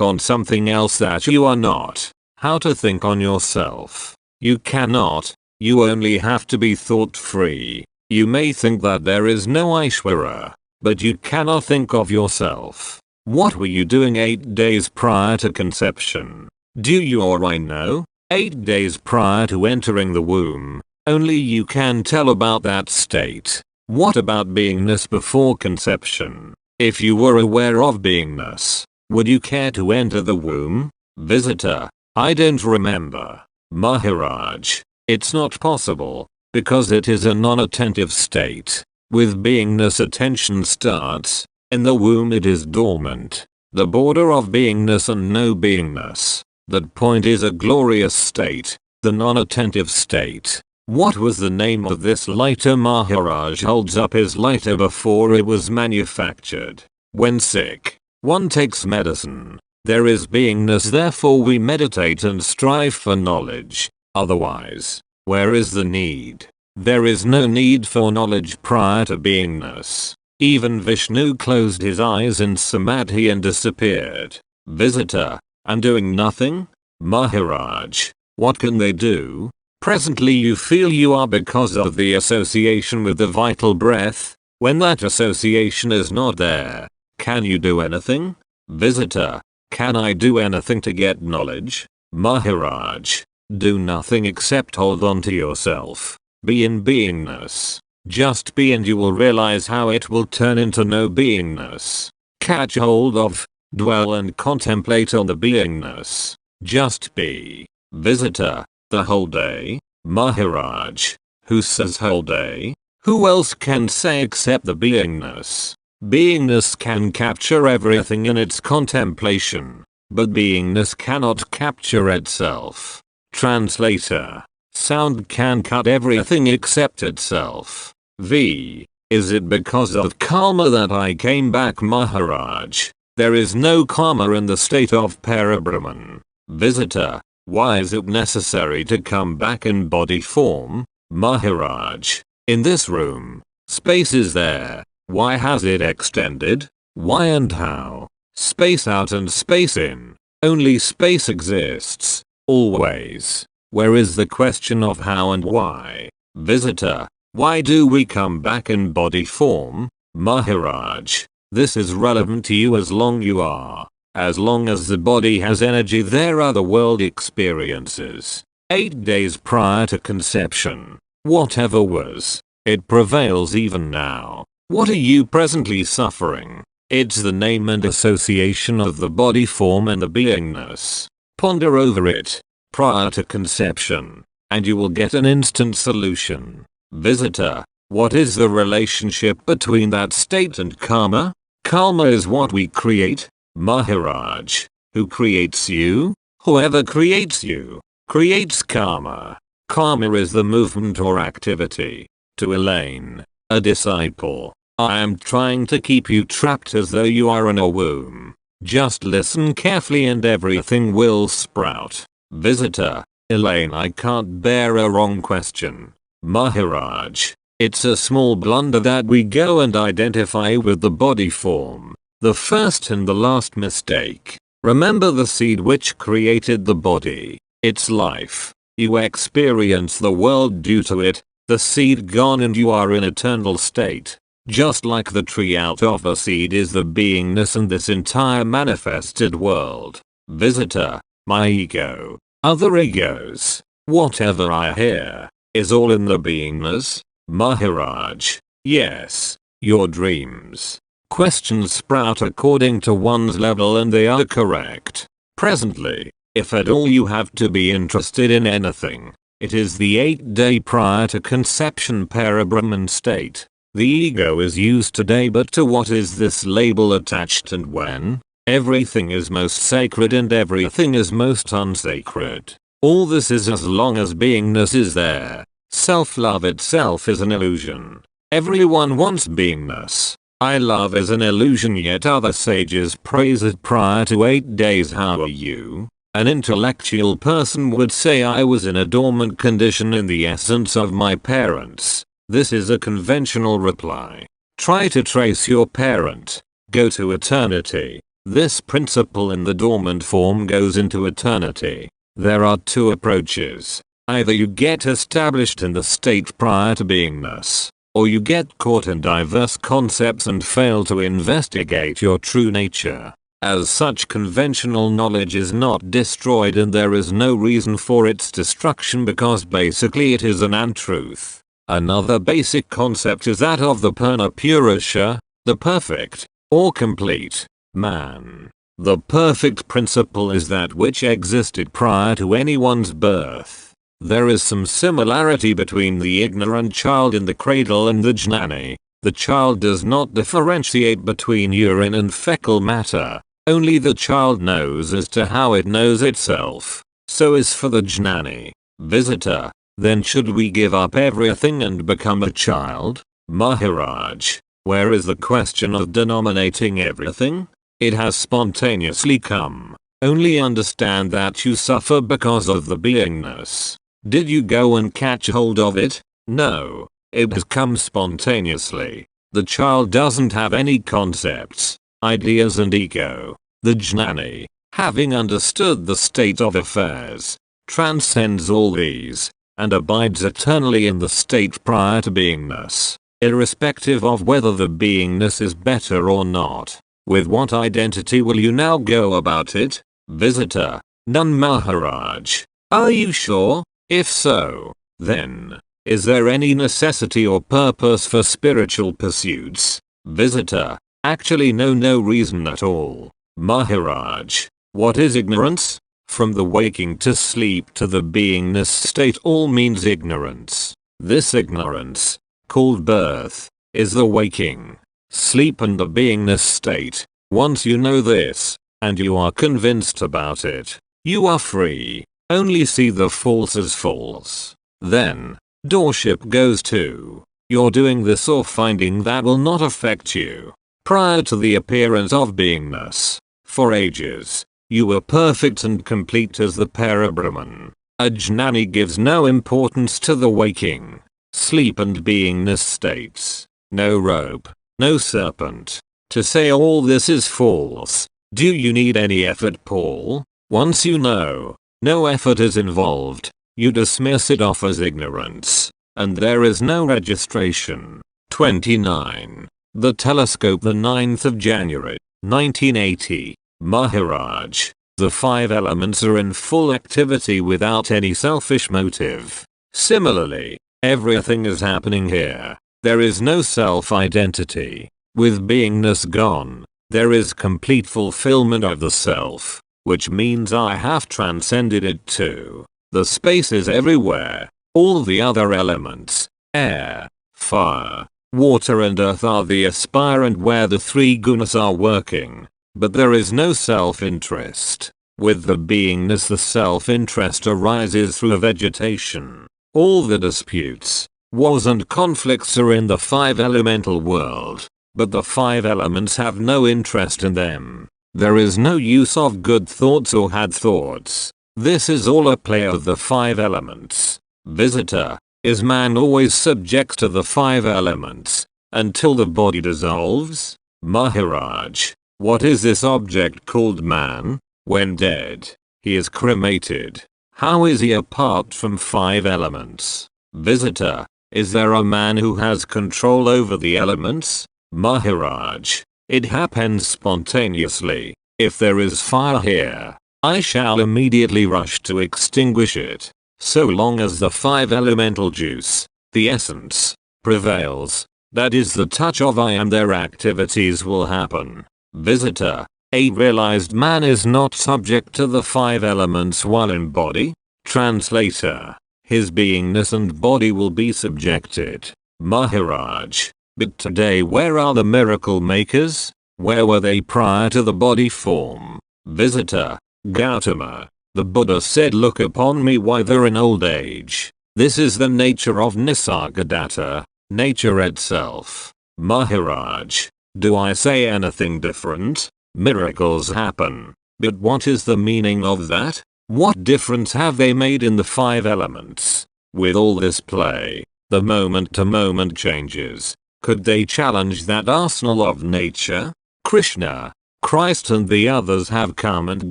on something else that you are not. How to think on yourself? You cannot. You only have to be thought free. You may think that there is no Aishwara, but you cannot think of yourself. What were you doing 8 days prior to conception? Do you or I know? 8 days prior to entering the womb. Only you can tell about that state. What about beingness before conception? If you were aware of beingness, would you care to enter the womb? Visitor. I don't remember. Maharaj. It's not possible, because it is a non-attentive state. With beingness attention starts. In the womb it is dormant. The border of beingness and no beingness. That point is a glorious state, the non-attentive state. What was the name of this lighter? Maharaj holds up his lighter before it was manufactured. When sick, one takes medicine. There is beingness, therefore we meditate and strive for knowledge. Otherwise, where is the need? There is no need for knowledge prior to beingness. Even Vishnu closed his eyes in samadhi and disappeared. Visitor. And doing nothing? Maharaj. What can they do? Presently you feel you are because of the association with the vital breath. When that association is not there, can you do anything? Visitor. Can I do anything to get knowledge? Maharaj. Do nothing except hold on to yourself. Be in beingness. Just be, and you will realize how it will turn into no beingness. Catch hold of, dwell and contemplate on the beingness. Just be. Visitor. The whole day? Maharaj. Who says whole day? Who else can say except the beingness? Beingness can capture everything in its contemplation, but beingness cannot capture itself. Translator. Sound can cut everything except itself. Is it because of karma that I came back? Maharaj. There is no karma in the state of Parabrahman. Visitor. Why is it necessary to come back in body form? Maharaj. In this room, space is there. Why has it extended? Why and how? Space out and space in. Only space exists. Always. Where is the question of how and why? Visitor. Why do we come back in body form? Maharaj. This is relevant to you as long you are. As long as the body has energy, there are the world experiences. 8 days prior to conception. Whatever was, it prevails even now. What are you presently suffering? It's the name and association of the body form and the beingness. Ponder over it, prior to conception, and you will get an instant solution. Visitor, what is the relationship between that state and karma? Karma is what we create. Maharaj, who creates you? Whoever creates you, creates karma. Karma is the movement or activity. To Elaine, a disciple, I am trying to keep you trapped as though you are in a womb. Just listen carefully and everything will sprout. Visitor, Elaine, I can't bear a wrong question. Maharaj, it's a small blunder that we go and identify with the body form. The first and the last mistake. Remember the seed which created the body. Its life. You experience the world due to it. The seed gone and you are in eternal state. Just like the tree out of a seed is the beingness and this entire manifested world. Visitor, my ego, other egos, whatever I hear, is all in the beingness. Maharaj, yes, your dreams. Questions sprout according to one's level and they are correct. Presently, if at all you have to be interested in anything, it is the 8 day prior to conception Parabrahman state. The ego is used today, but to what is this label attached and when? Everything is most sacred and everything is most unsacred. All this is as long as beingness is there. Self-love itself is an illusion. Everyone wants beingness. I love is an illusion, yet other sages praise it prior to 8 days. How are you? An intellectual person would say I was in a dormant condition in the essence of my parents. This is a conventional reply. Try to trace your parent. Go to eternity. This principle in the dormant form goes into eternity. There are two approaches. Either you get established in the state prior to beingness, or you get caught in diverse concepts and fail to investigate your true nature. As such, conventional knowledge is not destroyed and there is no reason for its destruction because basically it is an untruth. Another basic concept is that of the Purna Purusha, the perfect, or complete, man. The perfect principle is that which existed prior to anyone's birth. There is some similarity between the ignorant child in the cradle and the jnani. The child does not differentiate between urine and fecal matter. Only the child knows as to how it knows itself. So is for the jnani. Visitor, then should we give up everything and become a child? Maharaj, where is the question of denominating everything? It has spontaneously come. Only understand that you suffer because of the beingness. Did you go and catch hold of it? No. It has come spontaneously. The child doesn't have any concepts, ideas and ego. The jnani, having understood the state of affairs, transcends all these, and abides eternally in the state prior to beingness, irrespective of whether the beingness is better or not. With what identity will you now go about it? Visitor, none. Maharaj, are you sure? If so, then, is there any necessity or purpose for spiritual pursuits? Visitor, actually no reason at all. Maharaj, what is ignorance? From the waking to sleep to the beingness state all means ignorance. This ignorance, called birth, is the waking, sleep and the beingness state. Once you know this, and you are convinced about it, you are free. Only see the false as false. Then, doorship goes to your doing this or finding that will not affect you. Prior to the appearance of beingness, for ages, you were perfect and complete as the Parabrahman. A jnani gives no importance to the waking, sleep and beingness states. No rope, no serpent. To say all this is false, do you need any effort, Paul? Once you know, no effort is involved, you dismiss it off as ignorance, and there is no registration. 29. The telescope, the 9th of January, 1980. Maharaj, the 5 elements are in full activity without any selfish motive. Similarly, everything is happening here. There is no self-identity. With beingness gone, there is complete fulfillment of the self, which means I have transcended it too. The space is everywhere. All the other elements, air, fire, water and earth, are the aspirant where the 3 gunas are working. But there is no self-interest. With the beingness, the self-interest arises through vegetation. All the disputes, wars and conflicts are in the 5 elemental world. But the 5 elements have no interest in them. There is no use of good thoughts or had thoughts. This is all a play of the 5 elements. Visitor, is man always subject to the 5 elements, until the body dissolves? Maharaj, what is this object called man? When dead, he is cremated. How is he apart from 5 elements? Visitor, is there a man who has control over the elements? Maharaj, it happens spontaneously. If there is fire here, I shall immediately rush to extinguish it. So long as the 5 elemental juice, the essence, prevails, that is the touch of I am, their activities will happen. Visitor, a realized man is not subject to the 5 elements while in body. Translator, his beingness and body will be subjected. Maharaj, but today where are the miracle makers? Where were they prior to the body form? Visitor, Gautama, the Buddha said, look upon me wither in old age. This is the nature of Nisargadatta, nature itself. Maharaj, do I say anything different? Miracles happen. But what is the meaning of that? What difference have they made in the 5 elements? With all this play, the moment to moment changes. Could they challenge that arsenal of nature? Krishna, Christ and the others have come and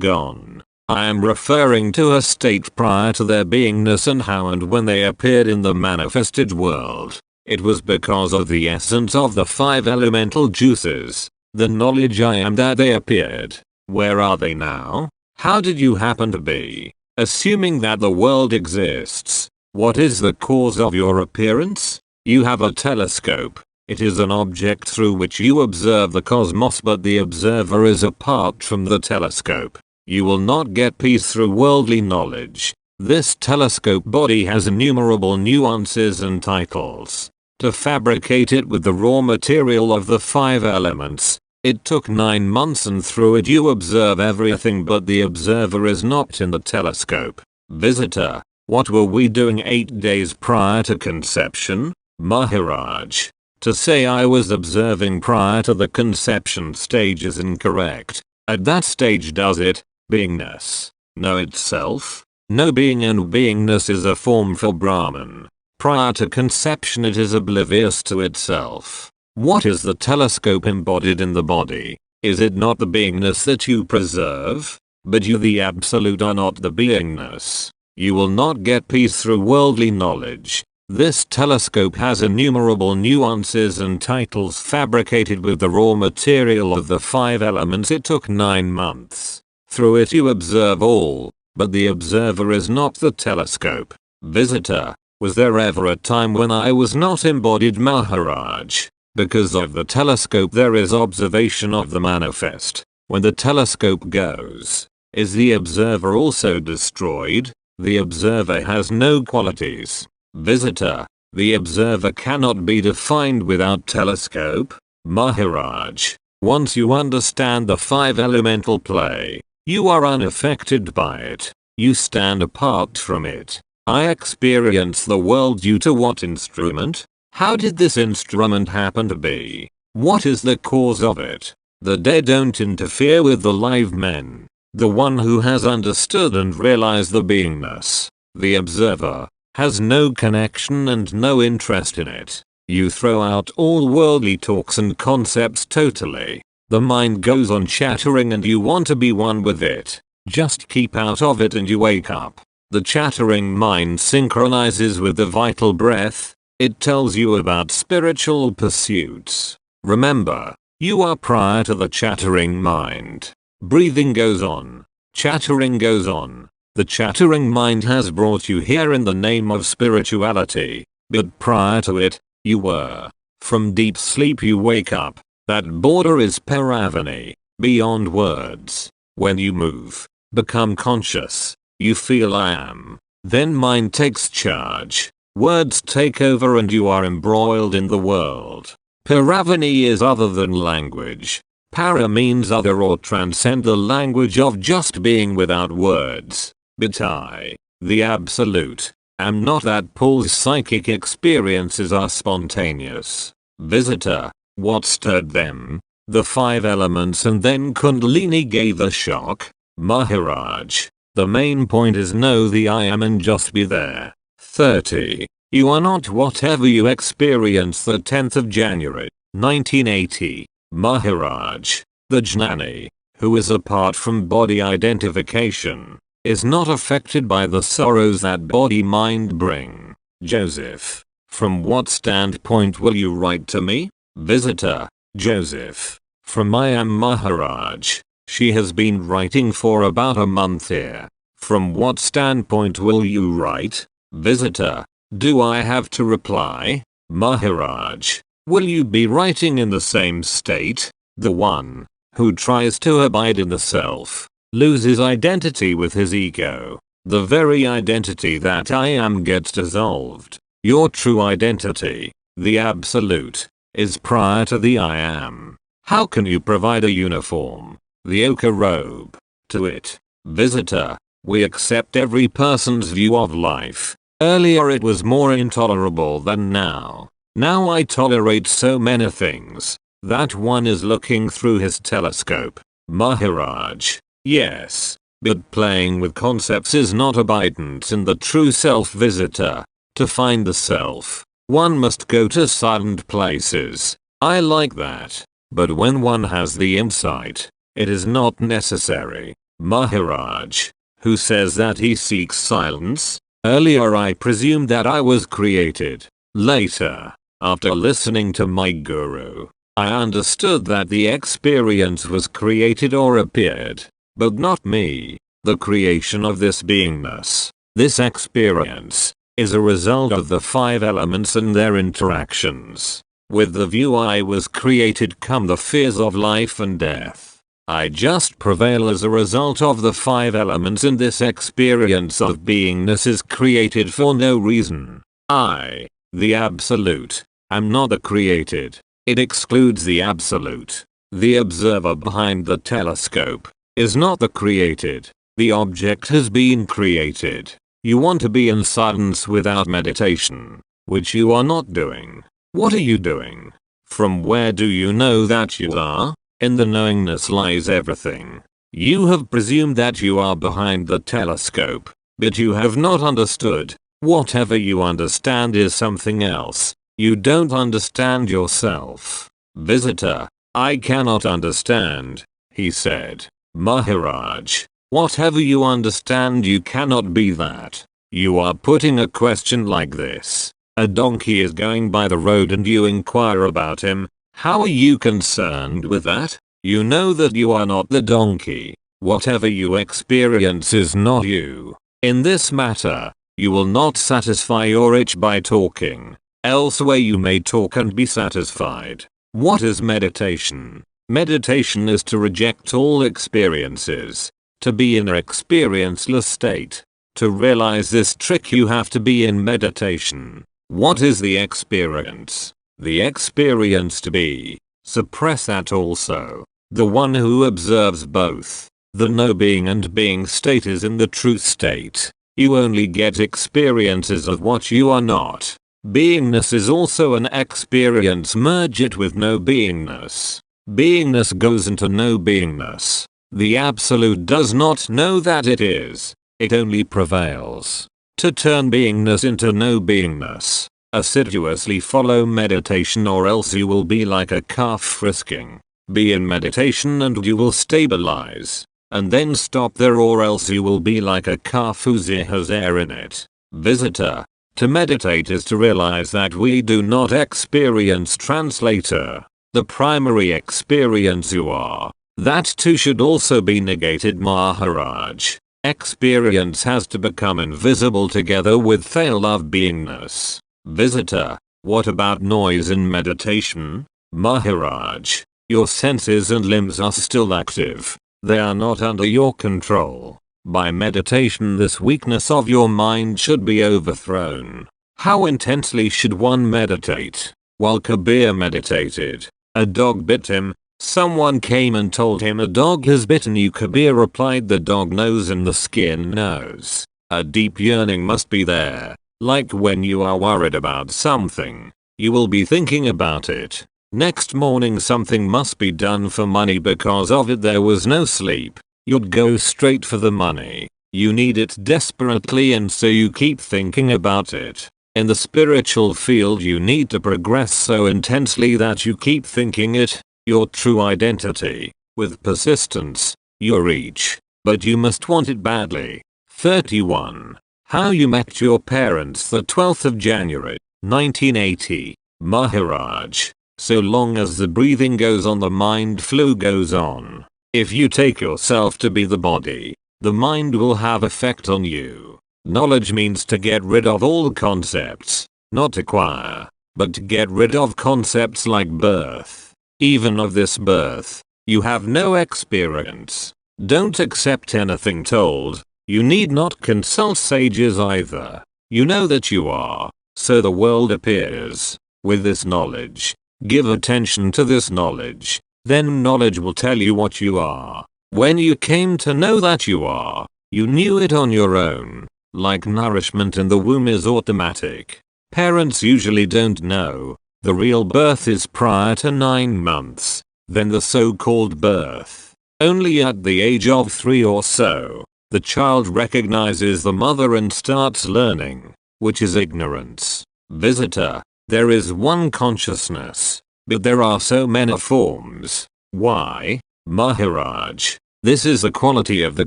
gone. I am referring to a state prior to their beingness and how and when they appeared in the manifested world. It was because of the essence of the 5 elemental juices, the knowledge I am, that they appeared. Where are they now? How did you happen to be? Assuming that the world exists, what is the cause of your appearance? You have a telescope. It is an object through which you observe the cosmos, but the observer is apart from the telescope. You will not get peace through worldly knowledge. This telescope body has innumerable nuances and titles. To fabricate it with the raw material of the 5 elements, it took 9 months, and through it you observe everything, but the observer is not in the telescope. Visitor, what were we doing 8 days prior to conception? Maharaj, to say I was observing prior to the conception stage is incorrect. At that stage does it, beingness, know itself? No being, and beingness is a form for Brahman. Prior to conception it is oblivious to itself. What is the telescope embodied in the body? Is it not the beingness that you preserve? But you, the absolute, are not the beingness. You will not get peace through worldly knowledge. This telescope has innumerable nuances and titles fabricated with the raw material of the 5 elements. It took 9 months. Through it you observe all, but the observer is not the telescope. Visitor, was there ever a time when I was not embodied? Maharaj, because of the telescope there is observation of the manifest. When the telescope goes, is the observer also destroyed? The observer has no qualities. Visitor, the observer cannot be defined without telescope. Maharaj, once you understand the 5 elemental play, you are unaffected by it. You stand apart from it. I experience the world due to what instrument? How did this instrument happen to be? What is the cause of it? The dead don't interfere with the live men. The one who has understood and realized the beingness, the observer, has no connection and no interest in it. You throw out all worldly talks and concepts totally. The mind goes on chattering and you want to be one with it. Just keep out of it and you wake up. The chattering mind synchronizes with the vital breath. It tells you about spiritual pursuits. Remember, you are prior to the chattering mind. Breathing goes on. Chattering goes on. The chattering mind has brought you here in the name of spirituality, but prior to it, you were. From deep sleep you wake up. That border is paravani, beyond words. When you move, become conscious, you feel I am. Then mind takes charge. Words take over and you are embroiled in the world. Paravani is other than language. Para means other or transcend the language of just being without words. But I, the Absolute, am not. That Paul's psychic experiences are spontaneous. Visitor, what stirred them? The 5 elements and then Kundalini gave a shock. Maharaj, the main point is know the I am and just be there. 30. You are not whatever you experience. The 10th of January, 1980. Maharaj, the Jnani, who is apart from body identification, is not affected by the sorrows that body-mind bring. Joseph, from what standpoint will you write to me? Visitor, Joseph, from I am Maharaj. She has been writing for about a month here. From what standpoint will you write? Visitor, do I have to reply? Maharaj, will you be writing in the same state? The one who tries to abide in the self loses identity with his ego. The very identity that I am gets dissolved. Your true identity, the Absolute, is prior to the I am. How can you provide a uniform, the ochre robe, to it? Visitor, we accept every person's view of life. Earlier it was more intolerable than now. Now I tolerate so many things. That one is looking through his telescope. Maharaj, yes, but playing with concepts is not abidance in the true self. Visitor, to find the self, one must go to silent places. I like that. But when one has the insight, it is not necessary. Maharaj, who says that he seeks silence? Earlier I presumed that I was created. Later, after listening to my guru, I understood that the experience was created or appeared, but not me. The creation of this beingness, this experience, is a result of the 5 elements and their interactions. With the view I was created come the fears of life and death. I just prevail as a result of the 5 elements, and this experience of beingness is created for no reason. I, the Absolute, am not the created. It excludes the Absolute. The observer behind the telescope is not the created. The object has been created. You want to be in silence without meditation, which you are not doing. What are you doing? From where do you know that you are? In the knowingness lies everything. You have presumed that you are behind the telescope, but you have not understood. Whatever you understand is something else. You don't understand yourself. Visitor, I cannot understand, he said. Maharaj, whatever you understand you cannot be that. You are putting a question like this. A donkey is going by the road and you inquire about him. How are you concerned with that? You know that you are not the donkey. Whatever you experience is not you. In this matter, you will not satisfy your itch by talking. Elsewhere you may talk and be satisfied. What is meditation? Meditation is to reject all experiences. To be in an experienceless state. To realize this trick you have to be in meditation. What is the experience? The experience to be. Suppress that also. The one who observes both. The no being and being state is in the true state. You only get experiences of what you are not. Beingness is also an experience. Merge it with no beingness. Beingness goes into no beingness. The Absolute does not know that it is. It only prevails. To turn beingness into no beingness, assiduously follow meditation, or else you will be like a calf frisking. Be in meditation and you will stabilize. And then stop there, or else you will be like a calf whose ear has air in it. Visitor, to meditate is to realize that we do not experience. Translator, the primary experience you are. That too should also be negated, Maharaj. Experience has to become invisible together with fail of beingness. Visitor, what about noise in meditation? Maharaj, your senses and limbs are still active. They are not under your control. By meditation, this weakness of your mind should be overthrown. How intensely should one meditate? While Kabir meditated, a dog bit him. Someone came and told him a dog has bitten you. Kabir replied, the dog knows and the skin knows. A deep yearning must be there. Like when you are worried about something, you will be thinking about it. Next morning something must be done for money. Because of it there was no sleep. You'd go straight for the money. You need it desperately and so you keep thinking about it. In the spiritual field you need to progress so intensely that you keep thinking it. Your true identity. With persistence, you reach. But you must want it badly. 31. How you met your parents. The 12th of January, 1980. Maharaj. So long as the breathing goes on, the mind flow goes on. If you take yourself to be the body, the mind will have effect on you. Knowledge means to get rid of all concepts, not acquire, but to get rid of concepts like birth. Even of this birth, you have no experience. Don't accept anything told. You need not consult sages either. You know that you are, so the world appears. With this knowledge, give attention to this knowledge. Then knowledge will tell you what you are. When you came to know that you are, you knew it on your own. Like nourishment in the womb is automatic. Parents usually don't know. The real birth is prior to 9 months. Then the so-called birth. Only at the age of 3 or so, the child recognizes the mother and starts learning, which is ignorance. Visitor, there is one consciousness, but there are so many forms. Why? Maharaj, this is the quality of the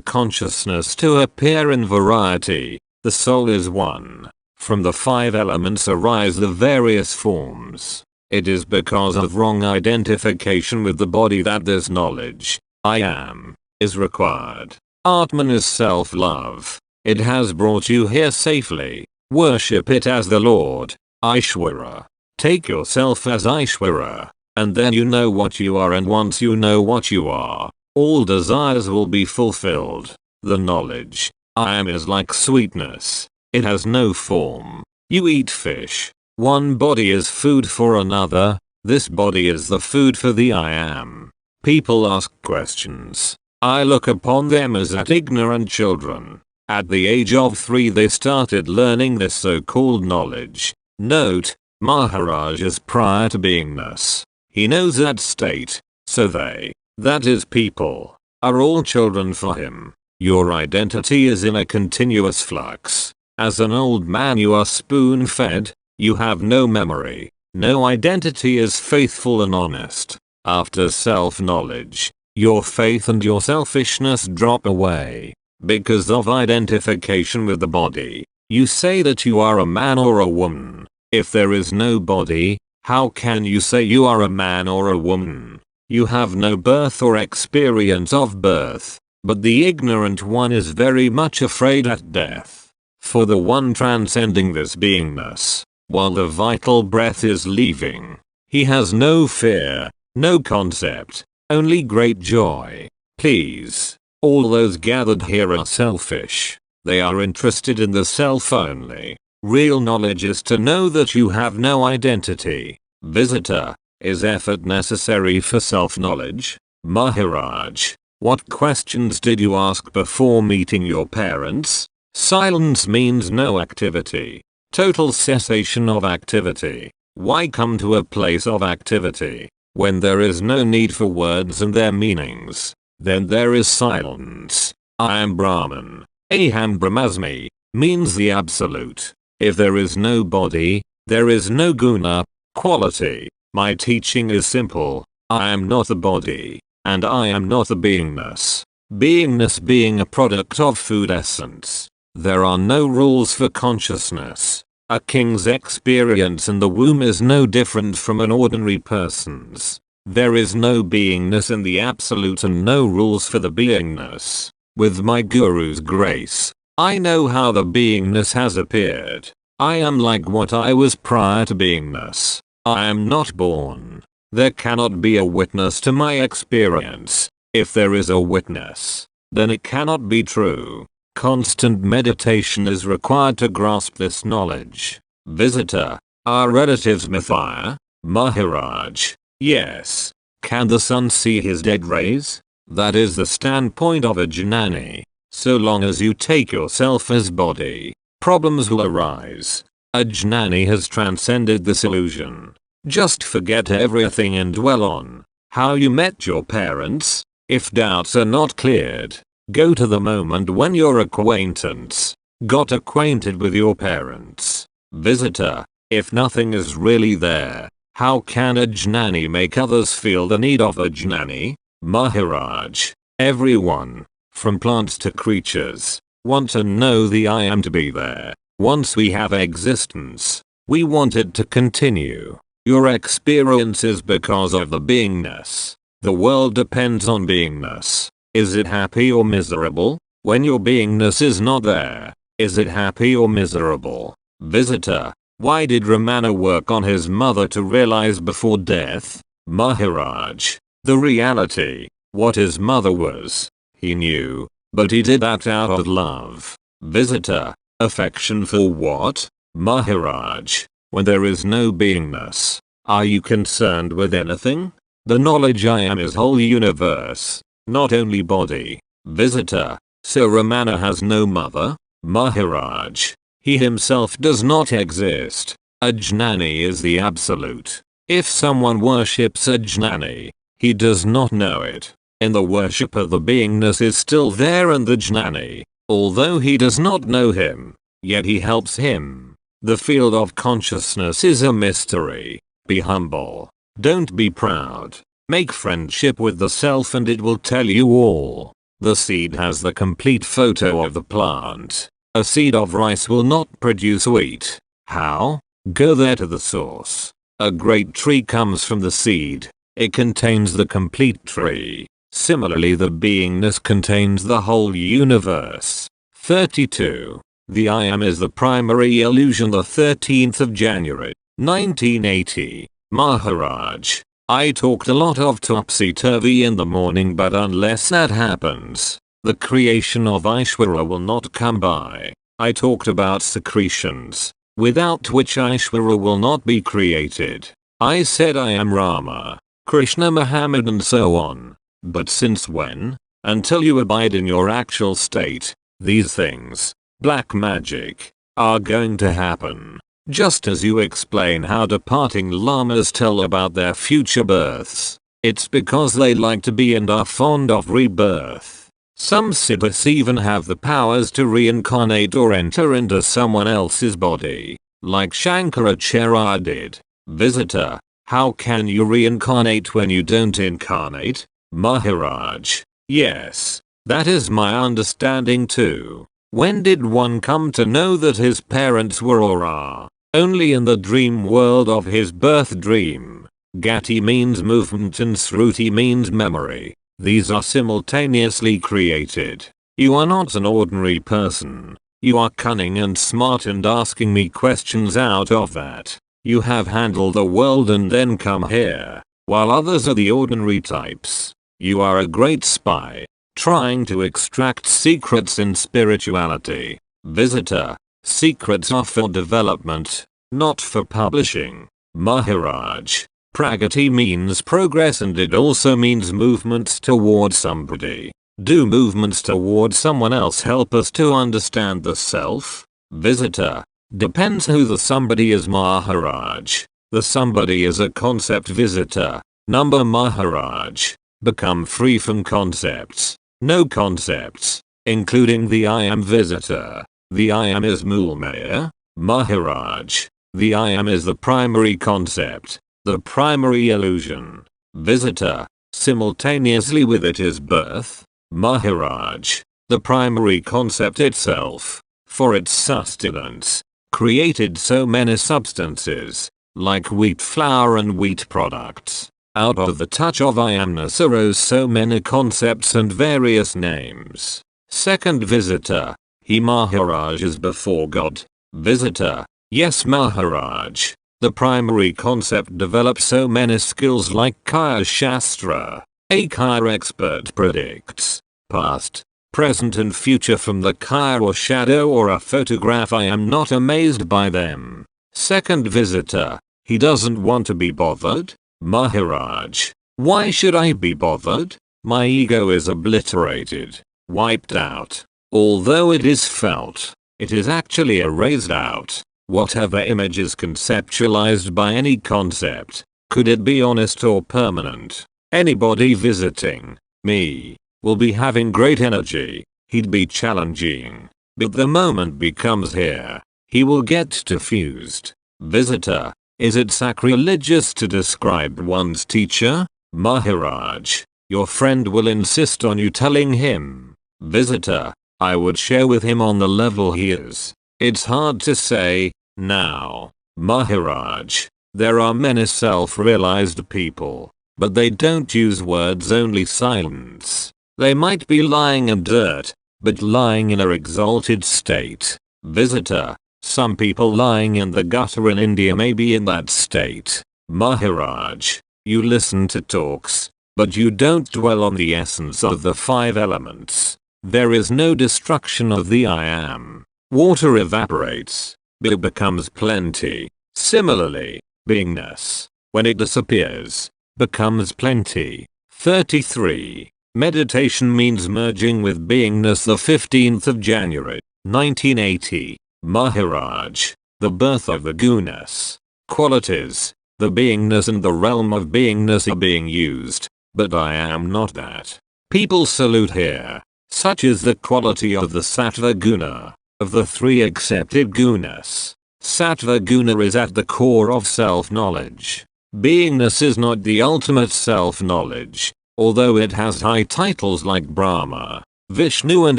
consciousness to appear in variety. The soul is one. From the 5 elements arise the various forms. It is because of wrong identification with the body that this knowledge, I am, is required. Atman is self-love. It has brought you here safely. Worship it as the Lord. Aishwara. Take yourself as Aishwara, and then you know what you are, and once you know what you are, all desires will be fulfilled. The knowledge, I am, is like sweetness. It has no form. You eat fish. One body is food for another. This body is the food for the I am. People ask questions. I look upon them as at ignorant children. At the age of 3 they started learning this so-called knowledge. Note, Maharaj is prior to beingness. He knows that state. So they, that is people, are all children for him. Your identity is in a continuous flux. As an old man you are spoon-fed. You have no memory. No identity is faithful and honest. After self-knowledge, your faith and your selfishness drop away. Because of identification with the body, you say that you are a man or a woman. If there is no body, how can you say you are a man or a woman? You have no birth or experience of birth. But the ignorant one is very much afraid at death. For the one transcending this beingness, while the vital breath is leaving, he has no fear, no concept, only great joy. Please, all those gathered here are selfish. They are interested in the self only. Real knowledge is to know that you have no identity. Visitor, is effort necessary for self-knowledge? Maharaj, what questions did you ask before meeting your parents? Silence means no activity. Total cessation of activity. Why come to a place of activity, when there is no need for words and their meanings? Then there is silence. I am Brahman. Aham Brahmasmi, means the absolute. If there is no body, there is no guna, quality. My teaching is simple. I am not the body, and I am not the beingness. Beingness being a product of food essence. There are no rules for consciousness. A king's experience in the womb is no different from an ordinary person's. There is no beingness in the absolute and no rules for the beingness. With my guru's grace, I know how the beingness has appeared. I am like what I was prior to beingness. I am not born. There cannot be a witness to my experience. If there is a witness, then it cannot be true. Constant meditation is required to grasp this knowledge. Visitor, are relatives Mathaya? Maharaj. Yes. Can the sun see his dead rays? That is the standpoint of a jnani. So long as you take yourself as body, problems will arise. A jnani has transcended this illusion. Just forget everything and dwell on how you met your parents. If doubts are not cleared, go to the moment when your acquaintance got acquainted with your parents. Visitor, if nothing is really there, how can a jnani make others feel the need of a jnani? Maharaj, everyone, from plants to creatures, want to know the I am to be there. Once we have existence, we want it to continue. Your experience is because of the beingness. The world depends on beingness. Is it happy or miserable? When your beingness is not there, is it happy or miserable? Visitor, why did Ramana work on his mother to realize before death? Maharaj, the reality, what his mother was, he knew, but he did that out of love. Visitor, affection for what? Maharaj, when there is no beingness, are you concerned with anything? The knowledge I am is whole universe, not only body. Visitor, so Ramana has no mother? Maharaj, he himself does not exist. A jnani is the absolute. If someone worships a jnani, he does not know it. In the worshipper the beingness is still there and the jnani, although he does not know him, yet he helps him. The field of consciousness is a mystery. Be humble. Don't be proud. Make friendship with the self and it will tell you all. The seed has the complete photo of the plant. A seed of rice will not produce wheat. How? Go there to the source. A great tree comes from the seed. It contains the complete tree. Similarly the beingness contains the whole universe. 32. The I am is the primary illusion. The 13th of January, 1980. Maharaj, I talked a lot of topsy-turvy in the morning, but unless that happens, the creation of Aishwarya will not come by. I talked about secretions, without which Aishwarya will not be created. I said I am Rama, Krishna, Muhammad and so on. But since when? Until you abide in your actual state, these things, black magic, are going to happen. Just as you explain how departing lamas tell about their future births, it's because they like to be and are fond of rebirth. Some siddhas even have the powers to reincarnate or enter into someone else's body, like Shankaracharya did. Visitor, how can you reincarnate when you don't incarnate? Maharaj, yes, that is my understanding too. When did one come to know that his parents were or are? Only in the dream world of his birth dream. Gati means movement and Sruti means memory. These are simultaneously created. You are not an ordinary person. You are cunning and smart and asking me questions out of that. You have handled the world and then come here, while others are the ordinary types. You are a great spy, trying to extract secrets in spirituality. Visitor, secrets are for development, not for publishing. Maharaj, Pragati means progress and it also means movements towards somebody. Do movements towards someone else help us to understand the self? Visitor, depends who the somebody is. Maharaj, the somebody is a concept. Visitor, number. Maharaj, become free from concepts. No concepts, including the I am. Visitor, the I am is Moolmaya. Maharaj, the I am is the primary concept, the primary illusion. Visitor, simultaneously with it is birth. Maharaj, the primary concept itself, for its sustenance, created so many substances, like wheat flour and wheat products. Out of the touch of I amness arose so many concepts and various names. Second visitor. He Maharaj is before God. Visitor. Yes Maharaj. The primary concept develops so many skills like Kaya Shastra. A Kaya expert predicts past, present and future from the Kaya or shadow or a photograph. I am not amazed by them. Second visitor. He doesn't want to be bothered. Maharaj. Why should I be bothered? My ego is obliterated, wiped out. Although it is felt, it is actually erased out. Whatever image is conceptualized by any concept, could it be honest or permanent? Anybody visiting me will be having great energy. He'd be challenging. But the moment becomes here, he will get diffused. Visitor. Is it sacrilegious to describe one's teacher? Maharaj. Your friend will insist on you telling him. Visitor. I would share with him on the level he is. It's hard to say now. Maharaj. There are many self-realized people, but they don't use words, only silence. They might be lying in dirt, but lying in a exalted state. Visitor. Some people lying in the gutter in India may be in that state. Maharaj. You listen to talks, but you don't dwell on the essence of the 5 elements. There is no destruction of the I am. Water evaporates, but it becomes plenty. Similarly, beingness, when it disappears, becomes plenty. 33. Meditation means merging with beingness. The 15th of January, 1980. Maharaj. The birth of the gunas, qualities, the beingness and the realm of beingness are being used, but I am not that. People salute here. Such is the quality of the sattva guna, of the 3 accepted gunas. Sattva guna is at the core of self-knowledge. Beingness is not the ultimate self-knowledge, although it has high titles like Brahma, Vishnu and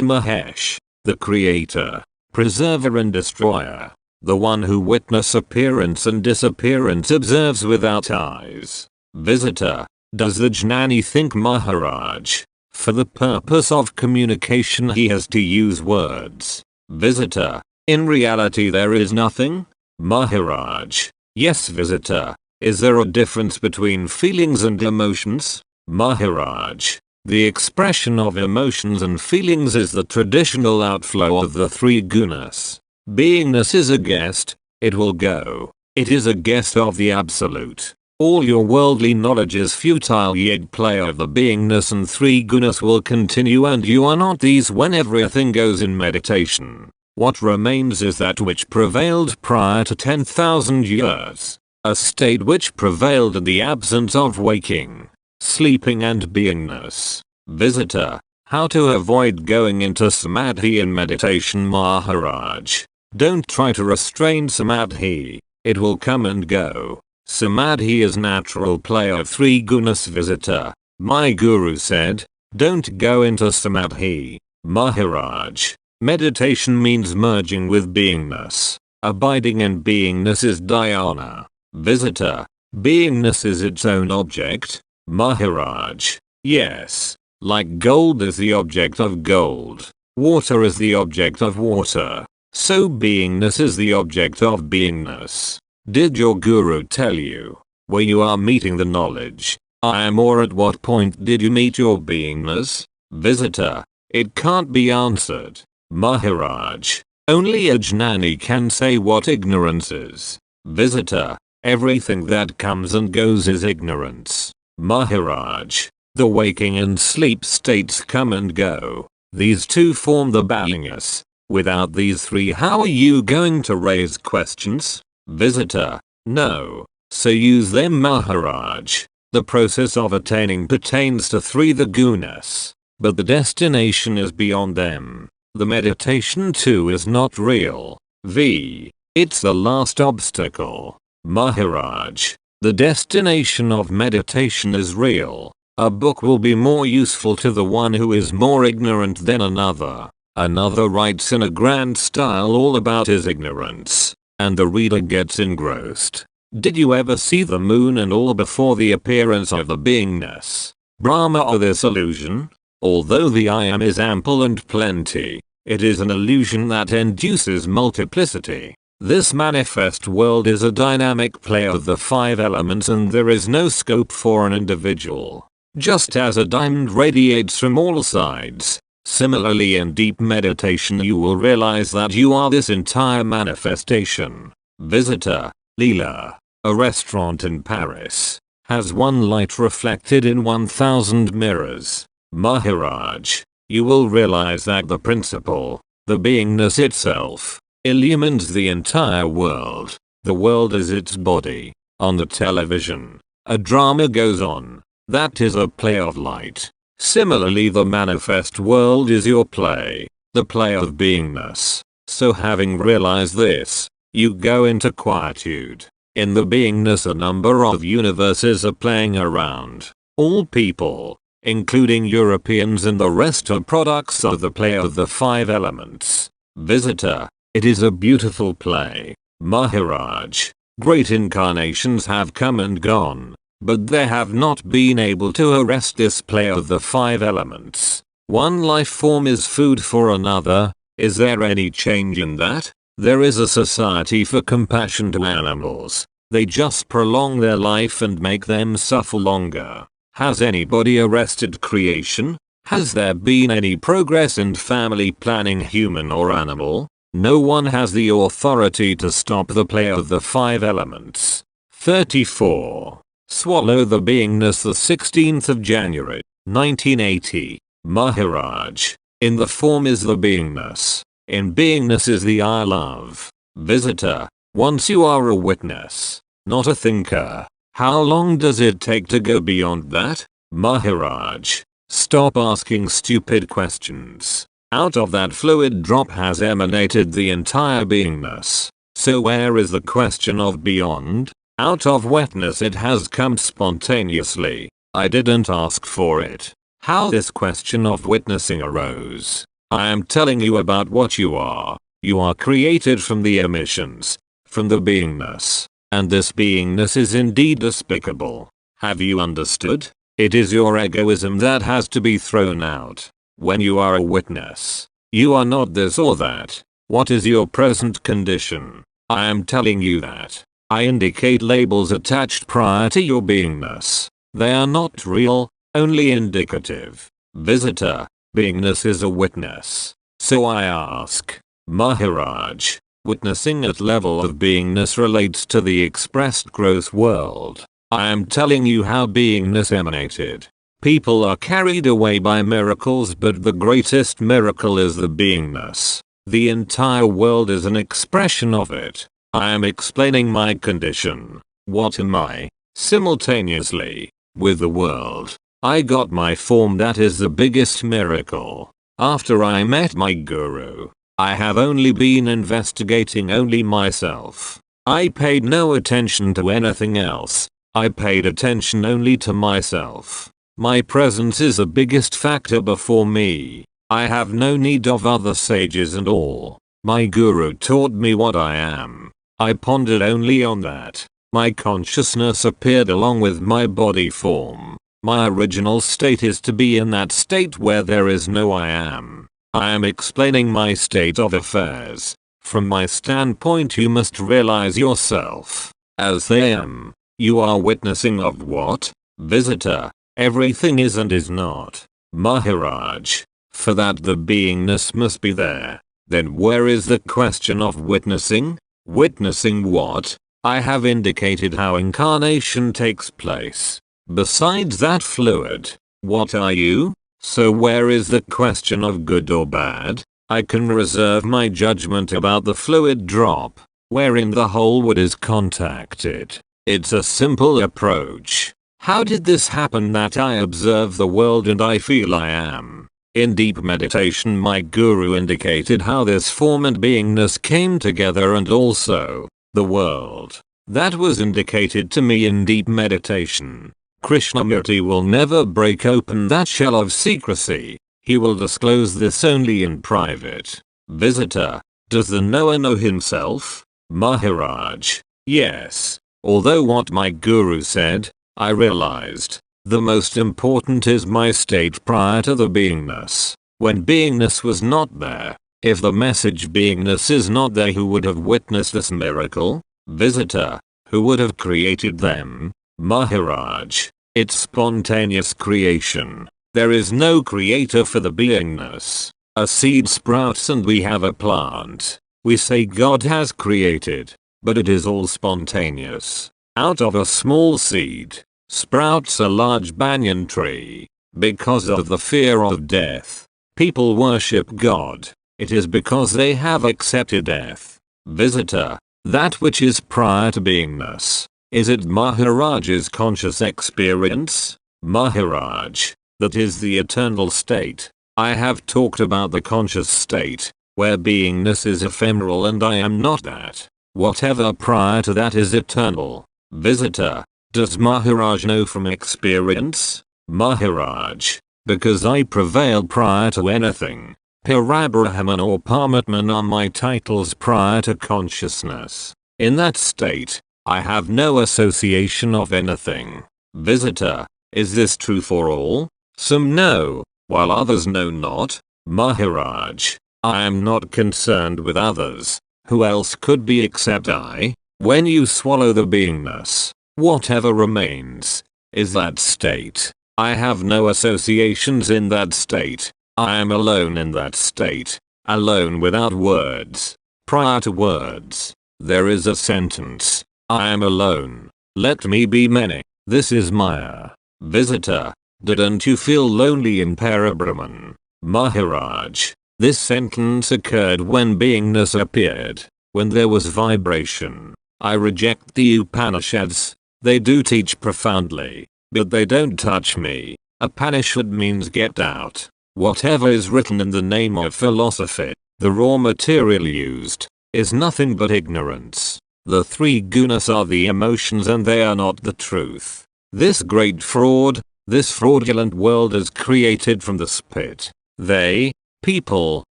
Mahesh, the creator, preserver and destroyer, the one who witness appearance and disappearance, observes without eyes. Visitor. Does the jnani think Maharaj? For the purpose of communication he has to use words. Visitor. In reality there is nothing? Maharaj. Yes visitor. Is there a difference between feelings and emotions? Maharaj. The expression of emotions and feelings is the traditional outflow of the 3 gunas. Beingness is a guest. It will go. It is a guest of the absolute. All your worldly knowledge is futile, yet play of the beingness and 3 gunas will continue, and you are not these when everything goes in meditation. What remains is that which prevailed prior to 10,000 years. A state which prevailed in the absence of waking, sleeping and beingness. Visitor. How to avoid going into samadhi in meditation? Maharaj. Don't try to restrain samadhi. It will come and go. Samadhi is natural play of 3 gunas. Visitor. My guru said, don't go into samadhi. Maharaj. Meditation means merging with beingness. Abiding in beingness is dhyana. Visitor. Beingness is its own object. Maharaj. Yes. Like gold is the object of gold. Water is the object of water. So beingness is the object of beingness. Did your guru tell you where you are meeting the knowledge I am, or at what point did you meet your beingness? Visitor. It can't be answered. Maharaj. Only a jnani can say what ignorance is. Visitor. Everything that comes and goes is ignorance. Maharaj. The waking and sleep states come and go. These 2 form the beingness. Without these 3, how are you going to raise questions? Visitor. No. So use them. Maharaj. The process of attaining pertains to 3 the gunas, but the destination is beyond them. The meditation too is not real. It's the last obstacle. Maharaj. The destination of meditation is real. A book will be more useful to the one who is more ignorant than another. Another writes in a grand style all about his ignorance, and the reader gets engrossed. Did you ever see the moon and all before the appearance of the beingness, Brahma, or this illusion? Although the I am is ample and plenty, it is an illusion that induces multiplicity. This manifest world is a dynamic play of the 5 elements, and there is no scope for an individual. Just as a diamond radiates from all sides, similarly in deep meditation you will realize that you are this entire manifestation. Visitor, Leela, a restaurant in Paris, has one light reflected in 1000 mirrors. Maharaj, you will realize that the principle, the beingness itself, illumines the entire world. The world is its body. On the television, a drama goes on. That is a play of light. Similarly, the manifest world is your play, the play of beingness. So having realized this, you go into quietude. In the beingness a number of universes are playing around. All people, including Europeans and the rest, are products of the play of the 5 elements. Visitor, it is a beautiful play. Maharaj, great incarnations have come and gone, but they have not been able to arrest this play of the 5 elements. One life form is food for another. Is there any change in that? There is a society for compassion to animals. They just prolong their life and make them suffer longer. Has anybody arrested creation? Has there been any progress in family planning, human or animal? No one has the authority to stop the play of the 5 elements. 34. Swallow the beingness, the 16th of January, 1980. Maharaj, in the form is the beingness. In beingness is the I love. Visitor, once you are a witness, not a thinker, how long does it take to go beyond that? Maharaj, stop asking stupid questions. Out of that fluid drop has emanated the entire beingness. So where is the question of beyond? Out of wetness it has come spontaneously. I didn't ask for it. How this question of witnessing arose? I am telling you about what you are. You are created from the emissions, from the beingness. And this beingness is indeed despicable. Have you understood? It is your egoism that has to be thrown out. When you are a witness, you are not this or that. What is your present condition? I am telling you that. I indicate labels attached prior to your beingness. They are not real, only indicative. Visitor, beingness is a witness. So I ask, Maharaj, witnessing at level of beingness relates to the expressed gross world. I am telling you how beingness emanated. People are carried away by miracles, but the greatest miracle is the beingness. The entire world is an expression of it. I am explaining my condition. What am I? Simultaneously, with the world. I got my form. That is the biggest miracle. After I met my guru, I have only been investigating only myself. I paid no attention to anything else. I paid attention only to myself. My presence is the biggest factor before me. I have no need of other sages and all. My guru taught me what I am. I pondered only on that. My consciousness appeared along with my body form. My original state is to be in that state where there is no I am. I am explaining my state of affairs. From my standpoint, you must realize yourself as they am. You are witnessing of what? Visitor, everything is and is not. Maharaj, for that the beingness must be there. Then where is the question of witnessing? Witnessing what? I have indicated how incarnation takes place. Besides that fluid, what are you? So where is the question of good or bad? I can reserve my judgment about the fluid drop, wherein the whole wood is contacted. It's a simple approach. How did this happen that I observe the world and I feel I am? In deep meditation my guru indicated how this form and beingness came together, and also the world. That was indicated to me in deep meditation. Krishnamurti will never break open that shell of secrecy. He will disclose this only in private. Visitor, does the knower know himself? Maharaj, yes. Although what my guru said, I realized, the most important is my state prior to the beingness. When beingness was not there, if the message beingness is not there, who would have witnessed this miracle? Visitor. Who would have created them? Maharaj. It's spontaneous creation. There is no creator for the beingness. A seed sprouts and we have a plant. We say God has created, but it is all spontaneous. Out of a small seed sprouts a large banyan tree. Because of the fear of death, people worship God. It is because they have accepted death. Visitor. That which is prior to beingness. Is it Maharaj's conscious experience? Maharaj. That is the eternal state. I have talked about the conscious state, where beingness is ephemeral and I am not that. Whatever prior to that is eternal. Visitor. Does Maharaj know from experience? Maharaj. Because I prevail prior to anything. Parabrahman or Paramatman are my titles prior to consciousness. In that state, I have no association of anything. Visitor. Is this true for all? Some know, while others know not. Maharaj. I am not concerned with others. Who else could be except I? When you swallow the beingness, whatever remains is that state. I have no associations in that state. I am alone in that state. Alone without words. Prior to words, there is a sentence. I am alone. Let me be many. This is Maya. Visitor. Didn't you feel lonely in Parabrahman? Maharaj. This sentence occurred when beingness appeared. When there was vibration. I reject the Upanishads. They do teach profoundly, but they don't touch me. Upanishad means get out. Whatever is written in the name of philosophy, the raw material used, is nothing but ignorance. The three gunas are the emotions and they are not the truth. This great fraud, this fraudulent world is created from the spit. They, people,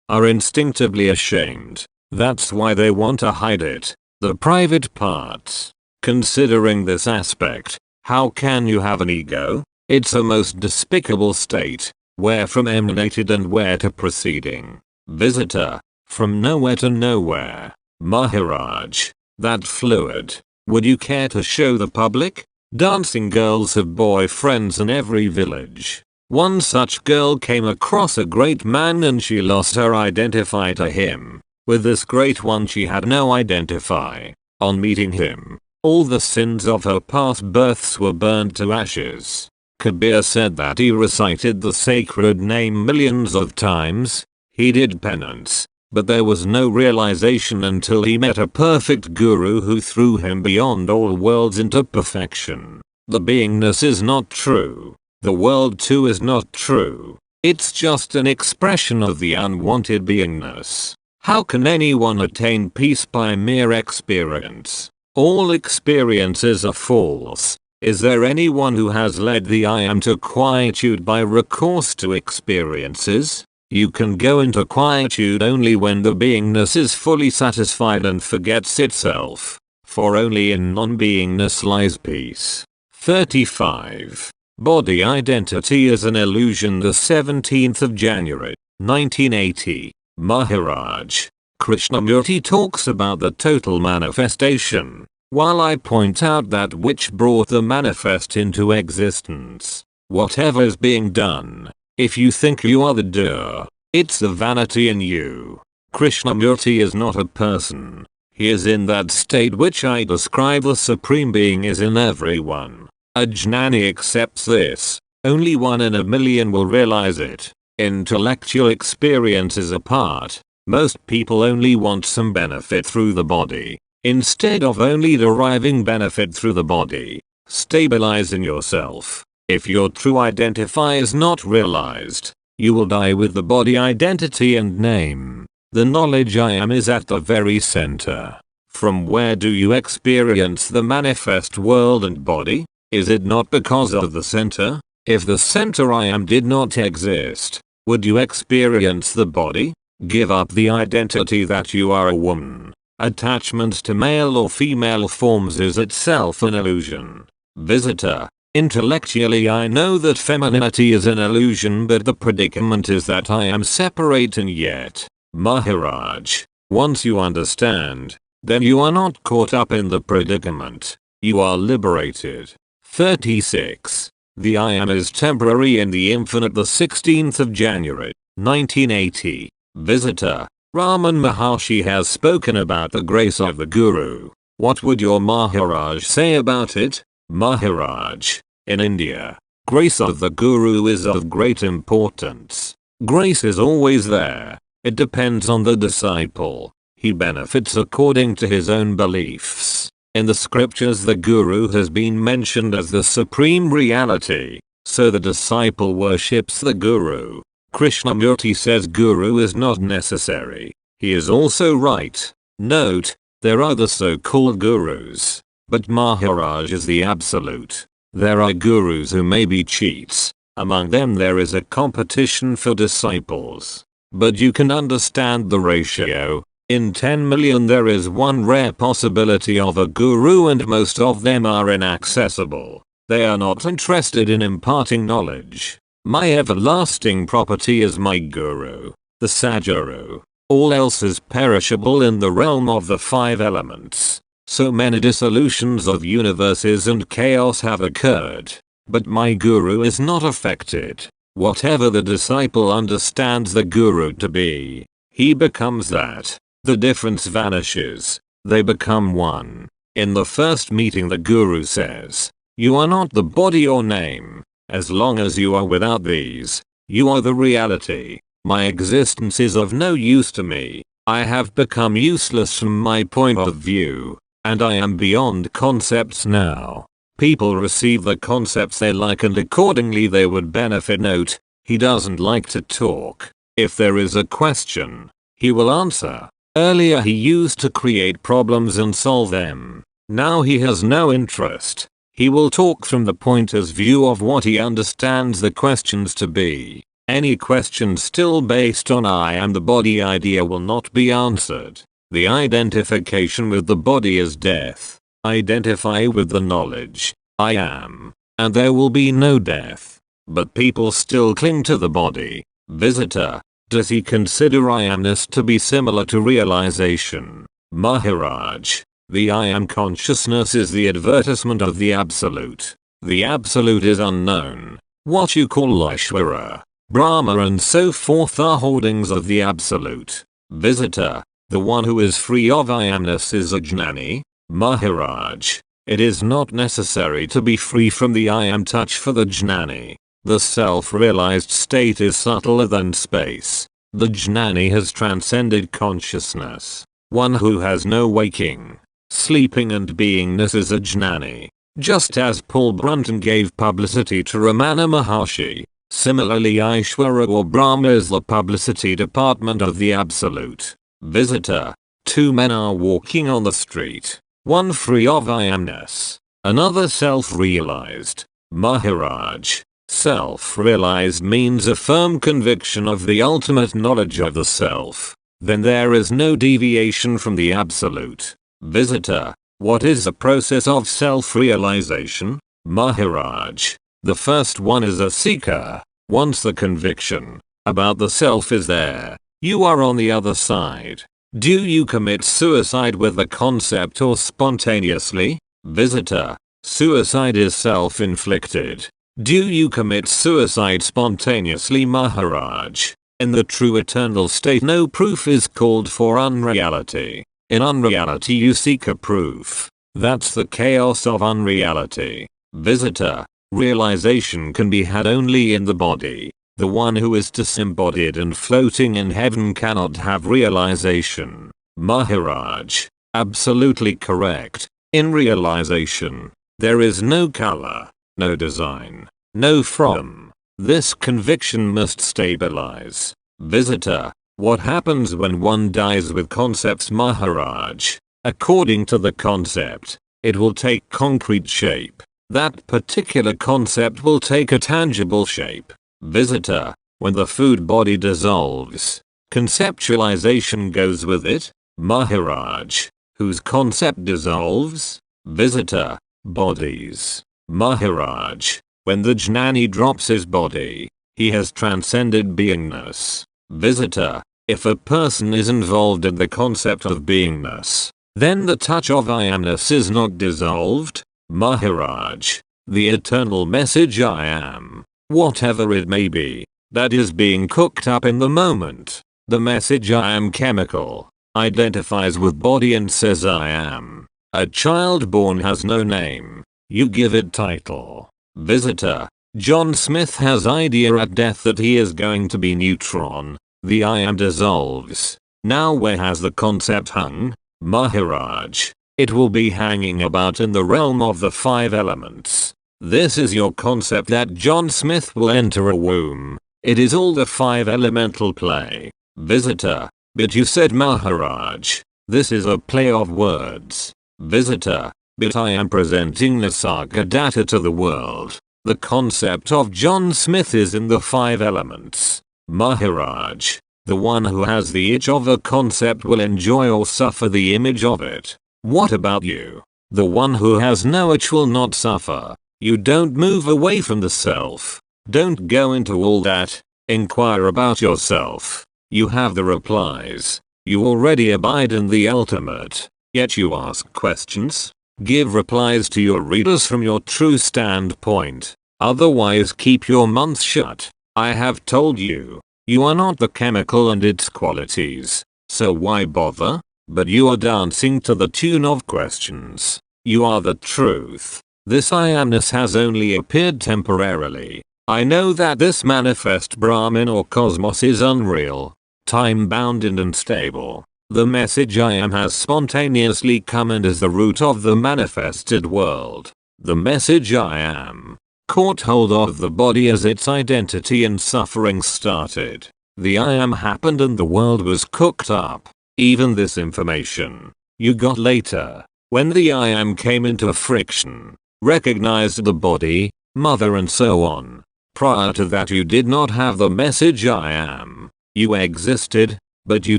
are instinctively ashamed. That's why they want to hide it. The private parts. Considering this aspect, how can you have an ego? It's a most despicable state. Where from emanated and where to proceeding. Visitor. From nowhere to nowhere. Maharaj. That fluid. Would you care to show the public? Dancing girls have boyfriends in every village. One such girl came across a great man and she lost her identify to him. With this great one she had no identify. On meeting him, all the sins of her past births were burned to ashes. Kabir said that he recited the sacred name millions of times. He did penance, but there was no realization until he met a perfect guru who threw him beyond all worlds into perfection. The beingness is not true. The world too is not true. It's just an expression of the unwanted beingness. How can anyone attain peace by mere experience? All experiences are false. Is there anyone who has led the I am to quietude by recourse to experiences? You can go into quietude only when the beingness is fully satisfied and forgets itself. For only in non-beingness lies peace. 35. Body identity is an illusion. The 17th of January, 1980. Maharaj. Krishnamurti talks about the total manifestation, while I point out that which brought the manifest into existence. Whatever is being done, if you think you are the doer, it's the vanity in you. Krishnamurti is not a person. He is in that state which I describe. The Supreme Being is in everyone. A jnani accepts this. Only 1 in a million will realize it. Intellectual experiences apart, most people only want some benefit through the body. Instead of only deriving benefit through the body, stabilizing yourself. If your true identity is not realized, you will die with the body identity and name. The knowledge I am is at the very center. From where do you experience the manifest world and body? Is it not because of the center? If the center I am did not exist, would you experience the body? Give up the identity that you are a woman, Attachment to male or female forms is itself an illusion. Visitor. Intellectually I know that femininity is an illusion, but the predicament is that I am separate and yet. Maharaj. Once you understand, then you are not caught up in the predicament. You are liberated. 36. The I am is temporary in the infinite. The 16th of January, 1980. Visitor. Raman Maharshi has spoken about the grace of the Guru. What would your Maharaj say about it? Maharaj. In India, grace of the Guru is of great importance. Grace is always there. It depends on the disciple. He benefits according to his own beliefs. In the scriptures the Guru has been mentioned as the supreme reality, so the disciple worships the Guru. Krishnamurti says Guru is not necessary. He is also right. Note, there are the so-called Gurus, but Maharaj is the absolute. There are Gurus who may be cheats. Among them there is a competition for disciples. But you can understand the ratio. In 10 million there is one rare possibility of a guru, and most of them are inaccessible. They are not interested in imparting knowledge. My everlasting property is my guru, the Sadguru. All else is perishable in the realm of the 5 elements. So many dissolutions of universes and chaos have occurred. But my guru is not affected. Whatever the disciple understands the guru to be, he becomes that. The difference vanishes. They become one. In the first meeting the guru says, you are not the body or name. As long as you are without these, you are the reality. My existence is of no use to me. I have become useless from my point of view. And I am beyond concepts now. People receive the concepts they like and accordingly they would benefit. Note, he doesn't like to talk. If there is a question, he will answer. Earlier he used to create problems and solve them. Now he has no interest. He will talk from the point of view of what he understands the questions to be. Any question still based on I am the body idea will not be answered. The identification with the body is death. Identify with the knowledge, I am, and there will be no death. But people still cling to the body. Visitor. Does he consider I amness to be similar to realization? Maharaj. The I am consciousness is the advertisement of the absolute. The absolute is unknown. What you call Ishvara, Brahma and so forth are holdings of the absolute. Visitor. The one who is free of I amness is a jnani. Maharaj. It is not necessary to be free from the I am touch for the jnani. The self-realized state is subtler than space. The jnani has transcended consciousness. One who has no waking, sleeping and beingness is a jnani. Just as Paul Brunton gave publicity to Ramana Maharshi, similarly Ishvara or Brahma is the publicity department of the absolute. Visitor. 2 men are walking on the street. One free of I amness. Another self-realized. Maharaj. Self-realized means a firm conviction of the ultimate knowledge of the self. Then there is no deviation from the absolute. Visitor. What is the process of self-realization? Maharaj. The first one is a seeker. Once the conviction about the self is there, you are on the other side. Do you commit suicide with the concept or spontaneously? Visitor. Suicide is self-inflicted. Do you commit suicide spontaneously? Maharaj. In the true eternal state no proof is called for unreality. In unreality you seek a proof. That's the chaos of unreality. Visitor. Realization can be had only in the body. The one who is disembodied and floating in heaven cannot have realization. Maharaj. Absolutely correct. In realization, there is no color, no design, no form. This conviction must stabilize. Visitor. What happens when one dies with concepts? Maharaj. According to the concept, it will take concrete shape. That particular concept will take a tangible shape. Visitor. When the food body dissolves, conceptualization goes with it. Maharaj. Whose concept dissolves? Visitor. Bodies. Maharaj. When the jnani drops his body, he has transcended beingness. Visitor. If a person is involved in the concept of beingness, then the touch of I amness is not dissolved. Maharaj. The eternal message I am, whatever it may be, that is being cooked up in the moment. The message I am chemical, identifies with body and says I am. A child born has no name. You give it title. Visitor. John Smith has idea at death that he is going to be neutron. The I am dissolves. Now where has the concept hung? Maharaj. It will be hanging about in the realm of the 5 elements. This is your concept that John Smith will enter a womb. It is all the 5 elemental play. Visitor. But you said Maharaj. This is a play of words. Visitor. But I am presenting Nisargadatta to the world. The concept of John Smith is in the 5 elements. Maharaj. The one who has the itch of a concept will enjoy or suffer the image of it. What about you? The one who has no itch will not suffer. You don't move away from the self. Don't go into all that. Inquire about yourself. You have the replies. You already abide in the ultimate. Yet you ask questions. Give replies to your readers from your true standpoint. Otherwise keep your mouth shut. I have told you. You are not the chemical and its qualities. So why bother? But you are dancing to the tune of questions. You are the truth. This I amness has only appeared temporarily. I know that this manifest Brahman or cosmos is unreal, time-bound and unstable. The message I am has spontaneously come and is the root of the manifested world. The message I am caught hold of the body as its identity and suffering started. The I am happened and the world was cooked up. Even this information you got later, when the I am came into friction, recognized the body, mother and so on. Prior to that you did not have the message I am. You existed, but you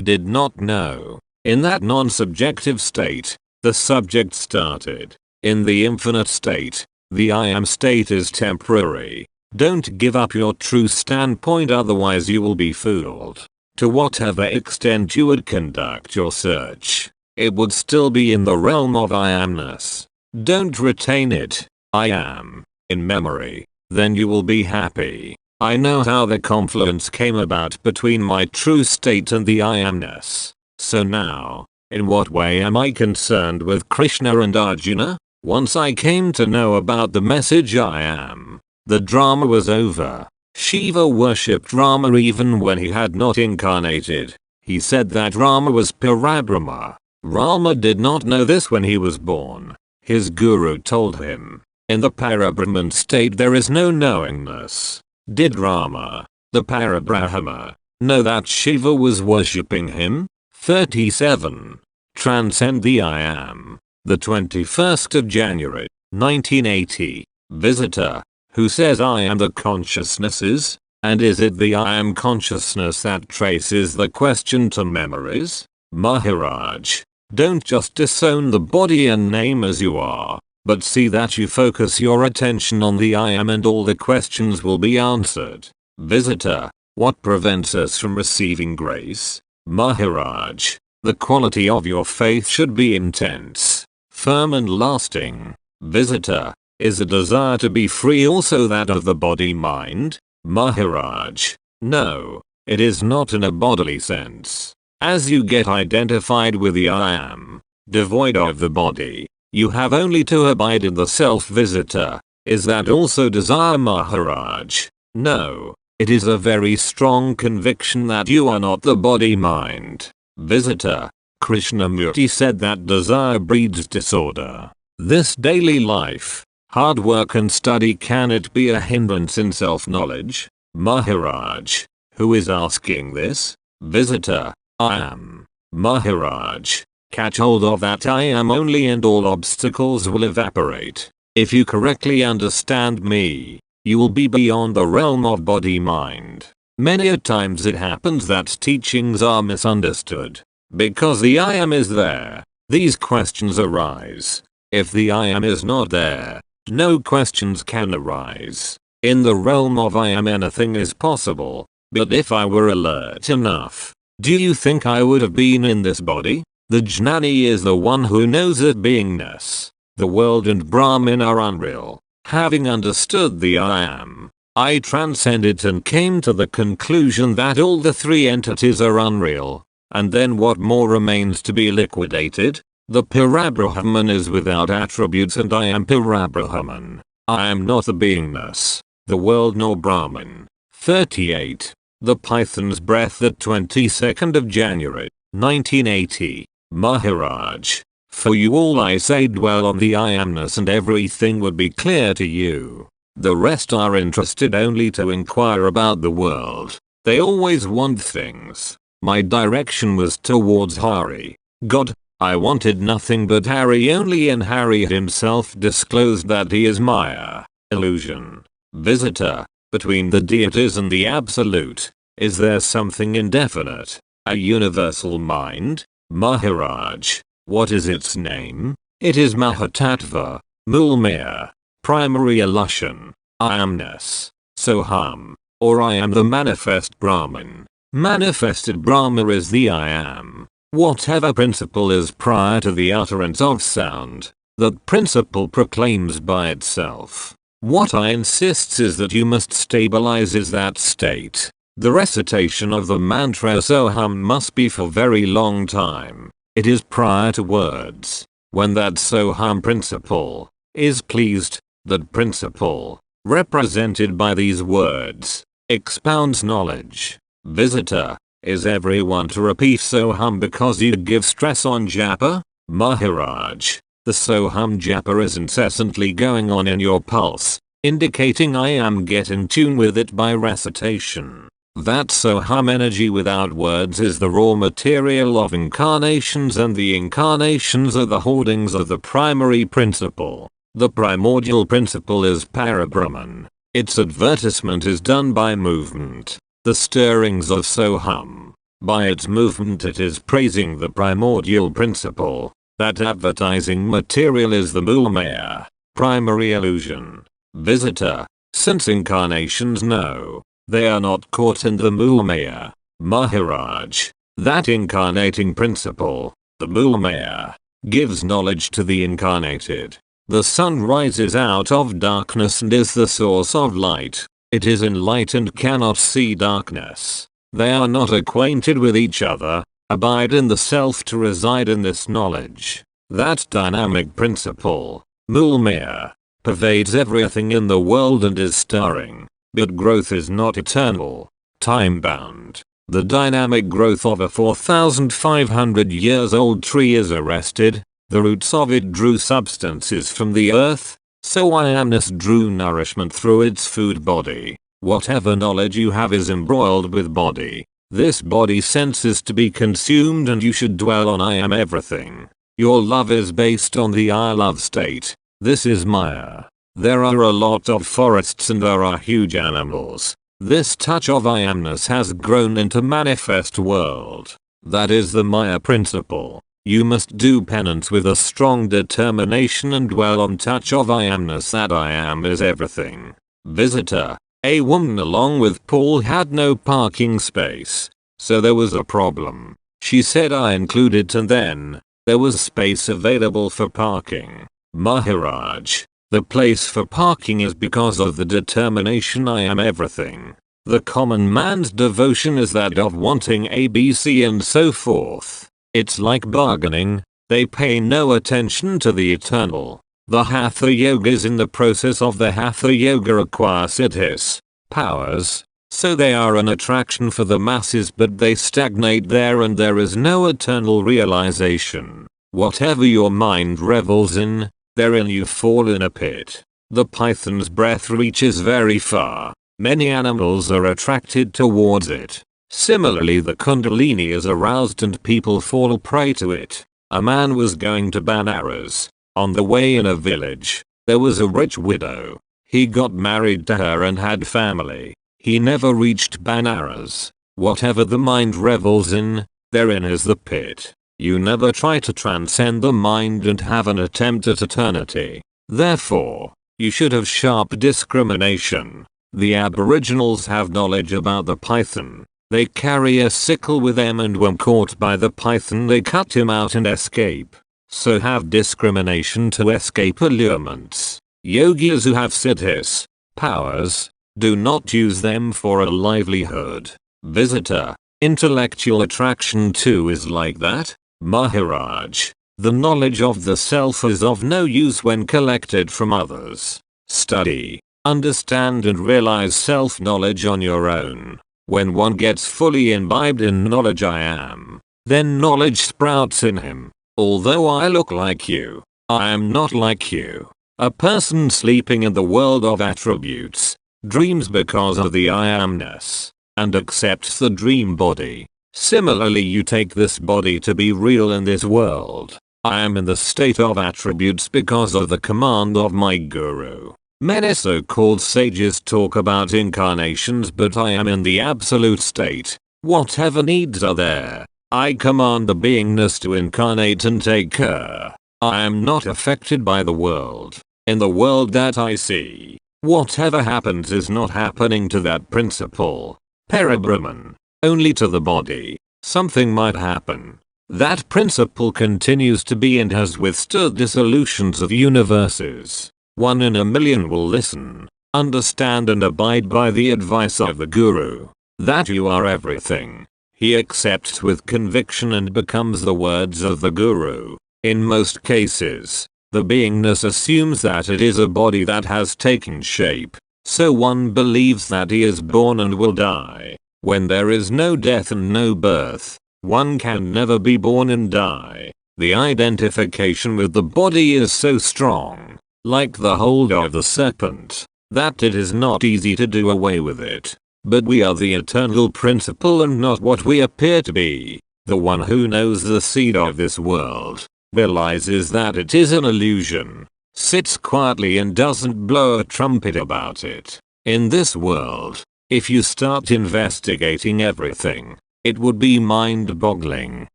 did not know. In that non-subjective state, the subject started. In the infinite state, the I am state is temporary. Don't give up your true standpoint, otherwise you will be fooled. To whatever extent you would conduct your search, it would still be in the realm of I amness. Don't retain it, I am, in memory. Then you will be happy. I know how the confluence came about between my true state and the I amness. So now, in what way am I concerned with Krishna and Arjuna? Once I came to know about the message I am, the drama was over. Shiva worshipped Rama even when he had not incarnated. He said that Rama was Parabrahma. Rama did not know this when he was born. His guru told him, in the Parabrahman state there is no knowingness. Did Rama, the Parabrahma, know that Shiva was worshipping him? 37. Transcend the I am. The 21st of January, 1980. Visitor. Who says I am the consciousnesses? And is it the I am consciousness that traces the question to memories? Maharaj. Don't just disown the body and name as you are, but see that you focus your attention on the I am and all the questions will be answered. Visitor. What prevents us from receiving grace? Maharaj. The quality of your faith should be intense, firm and lasting. Visitor. Is a desire to be free also that of the body-mind? Maharaj. No, it is not in a bodily sense. As you get identified with the I am, devoid of the body, you have only to abide in the self. Visitor. Is that also desire? Maharaj. No, it is a very strong conviction that you are not the body-mind. Visitor. Krishnamurti said that desire breeds disorder. This daily life, hard work and study, can it be a hindrance in self-knowledge? Maharaj. Who is asking this? Visitor. I am. Maharaj. Catch hold of that I am only and all obstacles will evaporate. If you correctly understand me, you will be beyond the realm of body-mind. Many a times it happens that teachings are misunderstood. Because the I am is there, these questions arise. If the I am is not there, no questions can arise. In the realm of I am anything is possible, but if I were alert enough, do you think I would have been in this body? The Jnani is the one who knows that beingness, the world and Brahman are unreal. Having understood the I am, I transcended and came to the conclusion that all the three entities are unreal. And then what more remains to be liquidated? The Parabrahman is without attributes and I am Parabrahman. I am not the beingness, the world nor Brahman. 38. The Python's Breath at 22nd of January, 1980. Maharaj, for you all I say dwell on the I amness and everything would be clear to you. The rest are interested only to inquire about the world. They always want things. My direction was towards Hari, God. I wanted nothing but Hari only, and Hari himself disclosed that he is Maya, illusion. Visitor, between the deities and the absolute, is there something indefinite, a universal mind? Maharaj, what is its name? It is Mahatattva, Moolmaya, primary illusion, I amness, Soham, or I am the manifest Brahman. Manifested Brahma is the I am. Whatever principle is prior to the utterance of sound, that principle proclaims by itself. What I insists is that you must stabilize is that state. The recitation of the mantra Soham must be for very long time. It is prior to words. When that Soham principle is pleased, that principle, represented by these words, expounds knowledge. Visitor, is everyone to repeat Soham because you give stress on japa? Maharaj, the Soham japa is incessantly going on in your pulse, indicating I am get in tune with it by recitation. That Soham energy without words is the raw material of incarnations, and the incarnations are the hoardings of the primary principle. The primordial principle is Parabrahman. Its advertisement is done by movement. The stirrings of Soham. By its movement it is praising the primordial principle. That advertising material is the Moolmaya, primary illusion. Visitor, since incarnations know, they are not caught in the Moolmaya. Maharaj, that incarnating principle, the Moolmaya, gives knowledge to the incarnated. The sun rises out of darkness and is the source of light. It is in light and cannot see darkness. They are not acquainted with each other. Abide in the self to reside in this knowledge. That dynamic principle, Moolmaya, pervades everything in the world and is stirring. But growth is not eternal, time-bound. The dynamic growth of a 4,500 years old tree is arrested. The roots of it drew substances from the earth. So I amness drew nourishment through its food body. Whatever knowledge you have is embroiled with body. This body senses to be consumed, and you should dwell on I am everything. Your love is based on the I love state. This is Maya. There are a lot of forests and there are huge animals. This touch of I amness has grown into manifest world. That is the Maya principle. You must do penance with a strong determination and dwell on touch of I amness, that I am is everything. Visitor, a woman along with Paul had no parking space. So there was a problem. She said I included, and then there was space available for parking. Maharaj, the place for parking is because of the determination I am everything. The common man's devotion is that of wanting A, B, C and so forth. It's like bargaining. They pay no attention to the eternal. The Hatha Yogas in the process of the Hatha Yoga acquire siddhis, powers. So they are an attraction for the masses, but they stagnate there and there is no eternal realization. Whatever your mind revels in, therein you fall in a pit. The python's breath reaches very far. Many animals are attracted towards it. Similarly, the kundalini is aroused and people fall prey to it. A man was going to Banaras. On the way in a village, there was a rich widow. He got married to her and had family. He never reached Banaras. Whatever the mind revels in, therein is the pit. You never try to transcend the mind and have an attempt at eternity. Therefore, you should have sharp discrimination. The aboriginals have knowledge about the python. They carry a sickle with them, and when caught by the python they cut him out and escape. So have discrimination to escape allurements. Yogis who have siddhis, powers, do not use them for a livelihood. Visitor, intellectual attraction too is like that, Maharaj. The knowledge of the self is of no use when collected from others. Study, understand and realize self-knowledge on your own. When one gets fully imbibed in knowledge I am, then knowledge sprouts in him. Although I look like you, I am not like you. A person sleeping in the world of attributes dreams because of the I amness and accepts the dream body. Similarly, you take this body to be real in this world. I am in the state of attributes because of the command of my guru. Many so-called sages talk about incarnations, but I am in the absolute state. Whatever needs are there, I command the beingness to incarnate and take care. I am not affected by the world. In the world that I see, whatever happens is not happening to that principle, Parabrahman, only to the body. Something might happen. That principle continues to be and has withstood dissolutions of universes. 1 in a million will listen, understand and abide by the advice of the Guru. That you are everything. He accepts with conviction and becomes the words of the Guru. In most cases, the beingness assumes that it is a body that has taken shape. So one believes that he is born and will die. When there is no death and no birth, one can never be born and die. The identification with the body is so strong, like the hold of the serpent, that it is not easy to do away with it. But we are the eternal principle and not what we appear to be. The one who knows the seed of this world realizes that it is an illusion, sits quietly and doesn't blow a trumpet about it. In this world, if you start investigating everything, it would be mind-boggling.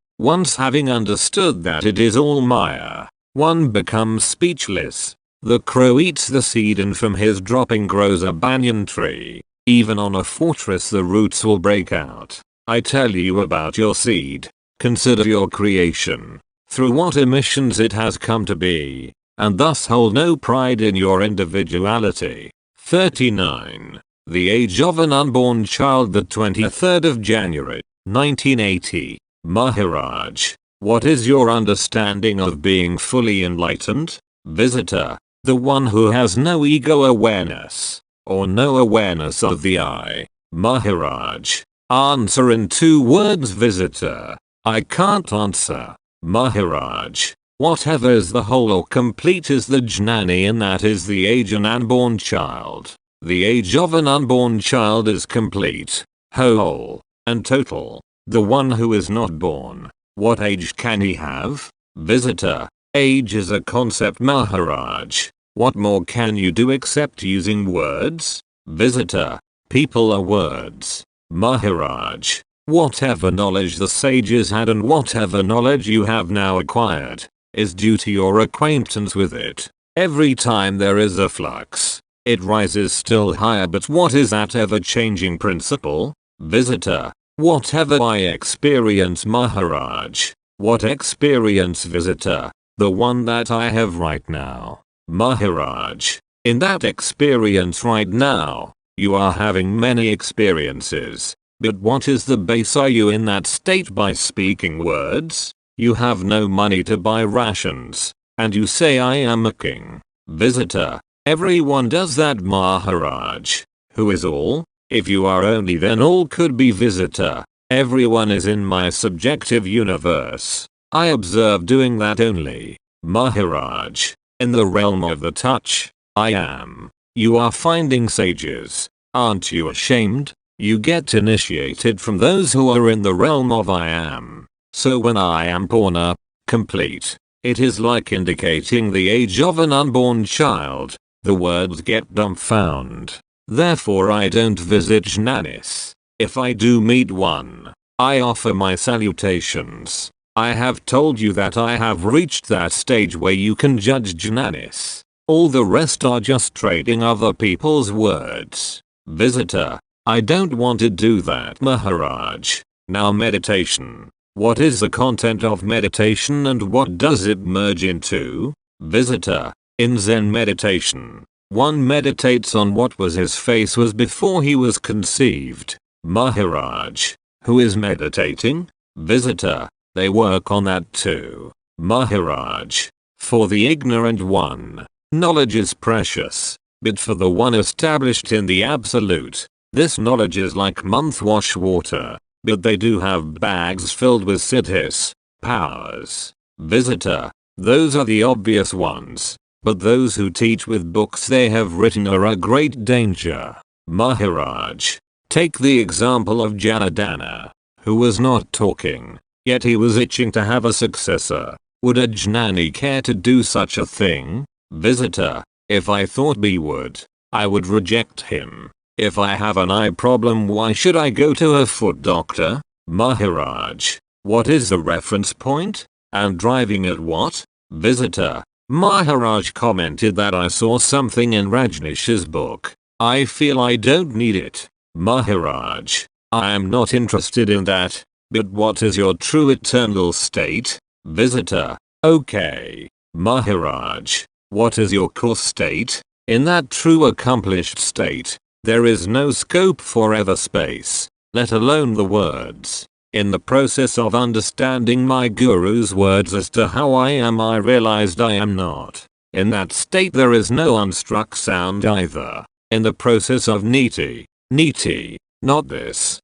Once having understood that it is all Maya, one becomes speechless. The crow eats the seed and from his dropping grows a banyan tree. Even on a fortress the roots will break out. I tell you about your seed. Consider your creation, through what emissions it has come to be, and thus hold no pride in your individuality. 39. The age of an unborn child, the 23rd of January, 1980. Maharaj, what is your understanding of being fully enlightened? Visitor, the one who has no ego awareness, or no awareness of the I. Maharaj, answer in 2 words. Visitor, I can't answer. Maharaj, whatever is the whole or complete is the jnani, and that is the age of an unborn child. The age of an unborn child is complete, whole, and total. The one who is not born, what age can he have? Visitor, age is a concept. Maharaj, what more can you do except using words? Visitor, people are words. Maharaj, whatever knowledge the sages had and whatever knowledge you have now acquired, is due to your acquaintance with it. Every time there is a flux, it rises still higher. But what is that ever-changing principle? Visitor, whatever I experience. Maharaj, what experience? Visitor, the one that I have right now. Maharaj, in that experience right now, you are having many experiences. But what is the base? Are you in that state by speaking words? You have no money to buy rations, and you say I am a king. Visitor, everyone does that. Maharaj, who is all? If you are only, then all could be. Visitor, everyone is in my subjective universe. I observe doing that only. Maharaj, in the realm of the touch, I am. You are finding sages. Aren't you ashamed? You get initiated from those who are in the realm of I am. So when I am born up, complete, it is like indicating the age of an unborn child. The words get dumbfound. Therefore I don't visit jnanis. If I do meet one, I offer my salutations. I have told you that I have reached that stage where you can judge Jnanis. All the rest are just trading other people's words. Visitor. I don't want to do that, Maharaj. Now meditation. What is the content of meditation and what does it merge into? Visitor. In Zen meditation, one meditates on what was his face was before he was conceived. Maharaj. Who is meditating? Visitor. They work on that too. Maharaj. For the ignorant one, knowledge is precious, but for the one established in the absolute, this knowledge is like mouthwash water, but they do have bags filled with siddhis, powers. Visitor. Those are the obvious ones, but those who teach with books they have written are a great danger. Maharaj. Take the example of Janardana, who was not talking, yet he was itching to have a successor. Would a Jnani care to do such a thing? Visitor. If I thought he would, I would reject him. If I have an eye problem, why should I go to a foot doctor? Maharaj. What is the reference point? And driving at what? Visitor. Maharaj commented that I saw something in Rajnish's book. I feel I don't need it. Maharaj. I am not interested in that. But what is your true eternal state? Visitor. Okay. Maharaj. What is your core state? In that true accomplished state, there is no scope for ever space, let alone the words. In the process of understanding my guru's words as to how I am, I realized I am not. In that state there is no unstruck sound either. In the process of niti, not this,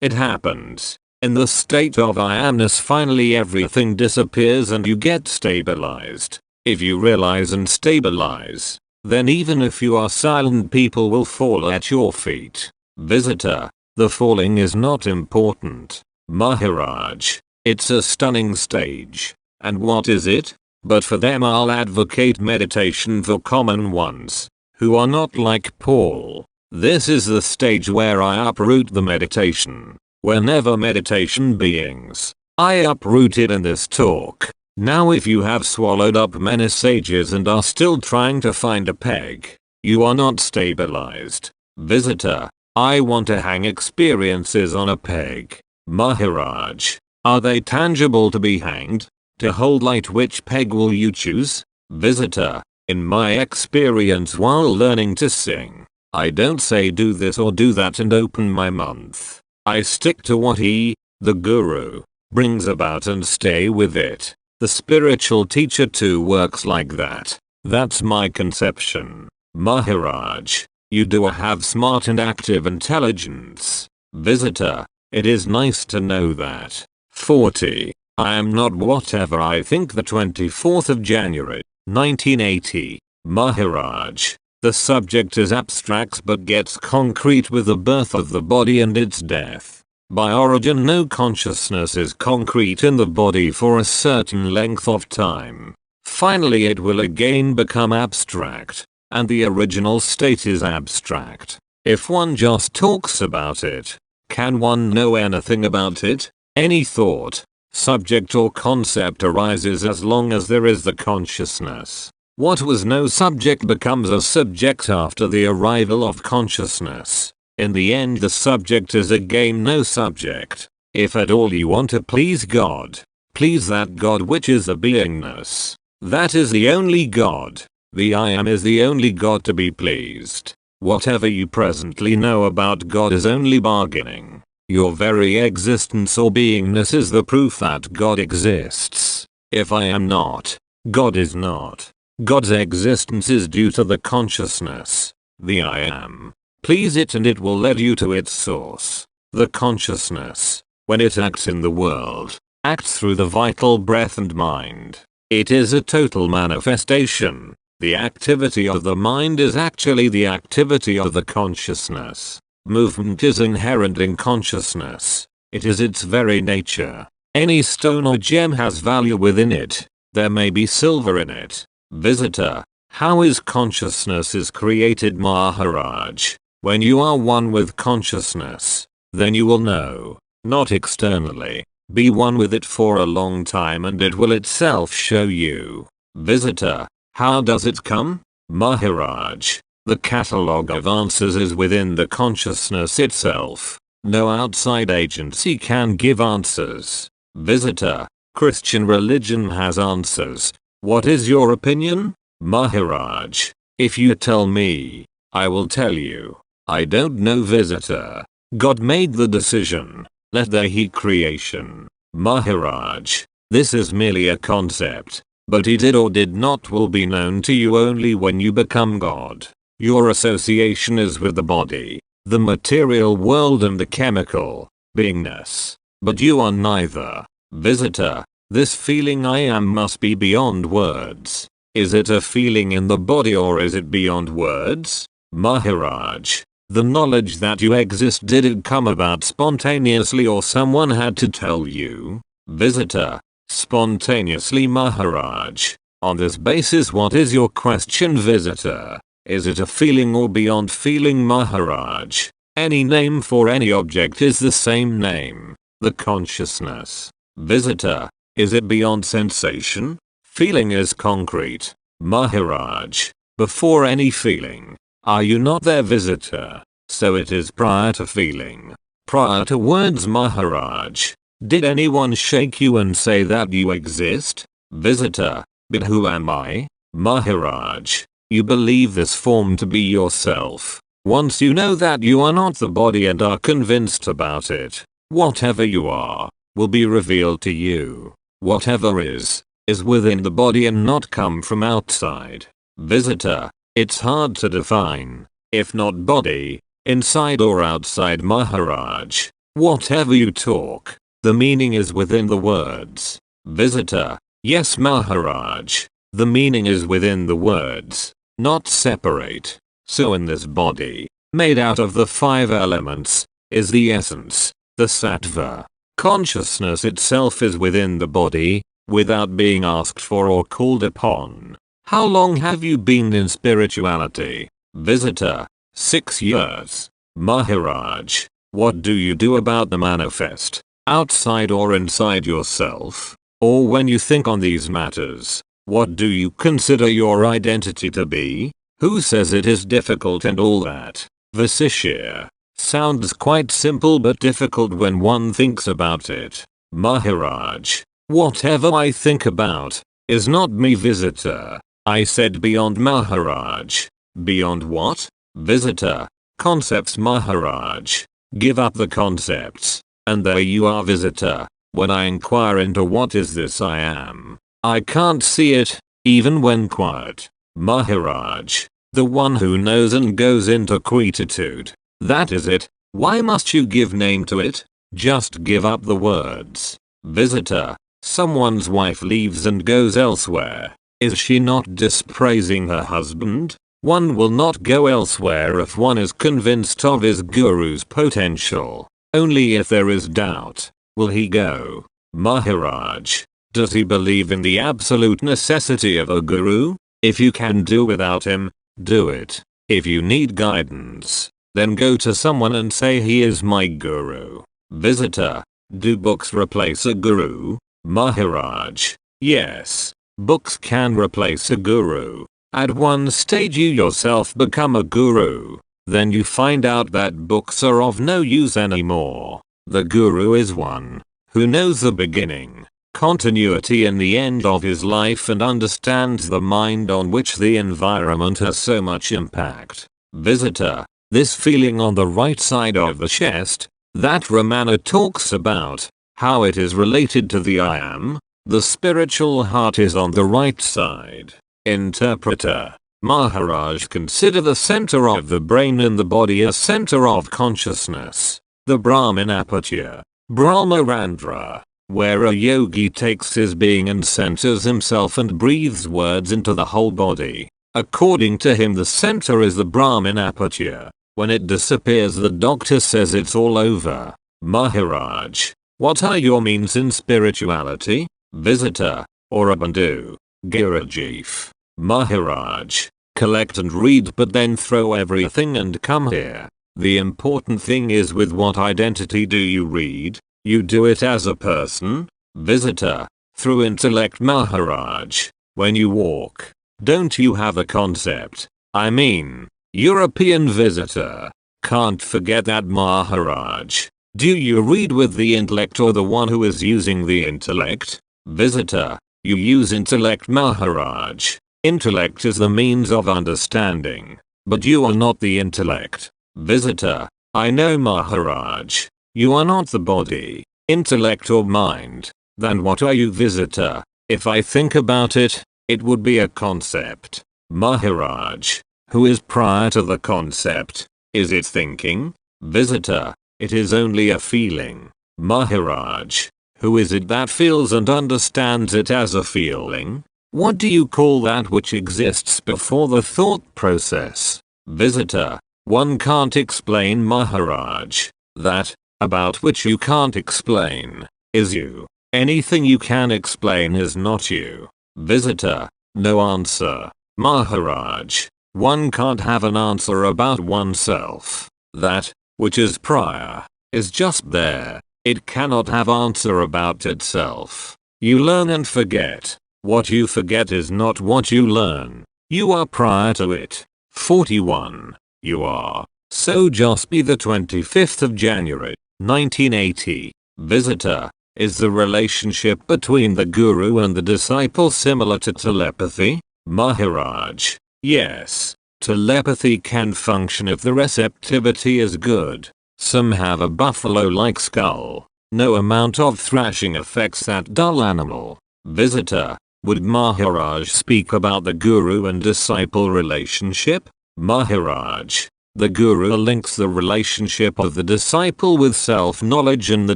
it happens. In the state of I amness finally everything disappears and you get stabilized. If you realize and stabilize, then even if you are silent people will fall at your feet. Visitor. The falling is not important. Maharaj. It's a stunning stage. And what is it? But for them I'll advocate meditation for common ones, who are not like Paul. This is the stage where I uproot the meditation. We're never meditation beings. I uprooted in this talk. Now if you have swallowed up many sages and are still trying to find a peg, you are not stabilized. Visitor. I want to hang experiences on a peg. Maharaj. Are they tangible to be hanged? To hold light, which peg will you choose? Visitor. In my experience while learning to sing, I don't say do this or do that and open my mouth. I stick to what he, the guru, brings about and stay with it. The spiritual teacher too works like that. That's my conception. Maharaj. You do have smart and active intelligence. Visitor. It is nice to know that. 40. I am not whatever I think. The 24th of January, 1980. Maharaj. The subject is abstract but gets concrete with the birth of the body and its death. By origin no consciousness is concrete in the body for a certain length of time. Finally it will again become abstract. And the original state is abstract. If one just talks about it, can one know anything about it? Any thought, subject or concept arises as long as there is the consciousness. What was no subject becomes a subject after the arrival of consciousness. In the end the subject is again no subject. If at all you want to please God, please that God which is the beingness. That is the only God. The I am is the only God to be pleased. Whatever you presently know about God is only bargaining. Your very existence or beingness is the proof that God exists. If I am not, God is not. God's existence is due to the consciousness, the I am. Please it and it will lead you to its source. The consciousness, when it acts in the world, acts through the vital breath and mind. It is a total manifestation. The activity of the mind is actually the activity of the consciousness. Movement is inherent in consciousness. It is its very nature. Any stone or gem has value within it. There may be silver in it. Visitor. How is consciousness is created? Maharaj. When you are one with consciousness, then you will know. not externally. Be one with it for a long time and it will itself show you. Visitor, how does it come? Maharaj, the catalogue of answers is within the consciousness itself. No outside agency can give answers. Visitor, Christian religion has answers. What is your opinion? Maharaj, if you tell me, I will tell you. I don't know. Visitor, God made the decision. Let there he creation. Maharaj, this is merely a concept, but he did or did not will be known to you only when you become God. Your association is with the body, the material world and the chemical beingness, but you are neither. Visitor, this feeling I am must be beyond words. Is it a feeling in the body or is it beyond words? Maharaj, the knowledge that you exist, did it come about spontaneously or someone had to tell you? Visitor, spontaneously. Maharaj, on this basis what is your question? Visitor, is it a feeling or beyond feeling? Maharaj, any name for any object is the same name, the consciousness. Visitor, is it beyond sensation? Feeling is concrete. Maharaj, before any feeling, are you not there? Visitor, so it is prior to feeling, prior to words. Maharaj, did anyone shake you and say that you exist? Visitor, but who am I? Maharaj, you believe this form to be yourself. Once you know that you are not the body and are convinced about it, whatever you are will be revealed to you. Whatever is within the body and not come from outside. Visitor, it's hard to define, if not body, inside or outside. Maharaj, whatever you talk, the meaning is within the words. Visitor, yes Maharaj, the meaning is within the words, not separate. So in this body, made out of the 5 elements, is the essence, the sattva. Consciousness itself is within the body, without being asked for or called upon. How long have you been in spirituality? Visitor, 6 years. Maharaj, what do you do about the manifest, outside or inside yourself? Or when you think on these matters, what do you consider your identity to be? Who says it is difficult and all that? Visishya, sounds quite simple but difficult when one thinks about it. Maharaj, whatever I think about, is not me. Visitor, I said beyond. Maharaj, beyond what? Visitor, concepts. Maharaj, give up the concepts, and there you are. Visitor, when I inquire into what is this I am, I can't see it, even when quiet. Maharaj, the one who knows and goes into quietude, that is it. Why must you give name to it? Just give up the words. Visitor, someone's wife leaves and goes elsewhere. Is she not dispraising her husband? One will not go elsewhere if one is convinced of his guru's potential. Only if there is doubt, will he go. Maharaj, does he believe in the absolute necessity of a guru? If you can do without him, do it. If you need guidance, then go to someone and say he is my guru. Visitor, do books replace a guru? Maharaj, yes, books can replace a guru. At one stage you yourself become a guru. Then you find out that books are of no use anymore. The guru is one who knows the beginning, continuity and the end of his life and understands the mind on which the environment has so much impact. Visitor, this feeling on the right side of the chest, that Ramana talks about, how it is related to the I am, the spiritual heart is on the right side. Interpreter, Maharaj, consider the center of the brain in the body a center of consciousness, the Brahmin aperture, Brahmarandra, where a yogi takes his being and centers himself and breathes words into the whole body. According to him the center is the Brahmin aperture. When it disappears the doctor says it's all over. Maharaj, what are your means in spirituality? Visitor, Aurobindo, Girajif. Maharaj, collect and read but then throw everything and come here. The important thing is with what identity do you read? You do it as a person. Visitor. Through intellect Maharaj. When you walk, don't you have a concept? I mean, European visitor. Can't forget that Maharaj. Do you read with the intellect or the one who is using the intellect? Visitor. You use intellect Maharaj. Intellect is the means of understanding. But you are not the intellect. Visitor. I know Maharaj. You are not the body, intellect or mind. Then what are you, visitor? If I think about it, it would be a concept. Maharaj. Who is prior to the concept? Is it thinking? Visitor. It is only a feeling. Maharaj. Who is it that feels and understands it as a feeling? What do you call that which exists before the thought process? Visitor. One can't explain, Maharaj. That, about which you can't explain, is you. Anything you can explain is not you. Visitor. No answer. Maharaj. One can't have an answer about oneself. That, which is prior, is just there. It cannot have answer about itself. You learn and forget. What you forget is not what you learn. You are prior to it. 41. You are. So just be the 25th of January, 1980. Visitor. Is the relationship between the guru and the disciple similar to telepathy? Maharaj. Yes. Telepathy can function if the receptivity is good. Some have a buffalo-like skull. No amount of thrashing affects that dull animal. Visitor. Would Maharaj speak about the guru and disciple relationship? Maharaj. The guru links the relationship of the disciple with self-knowledge and the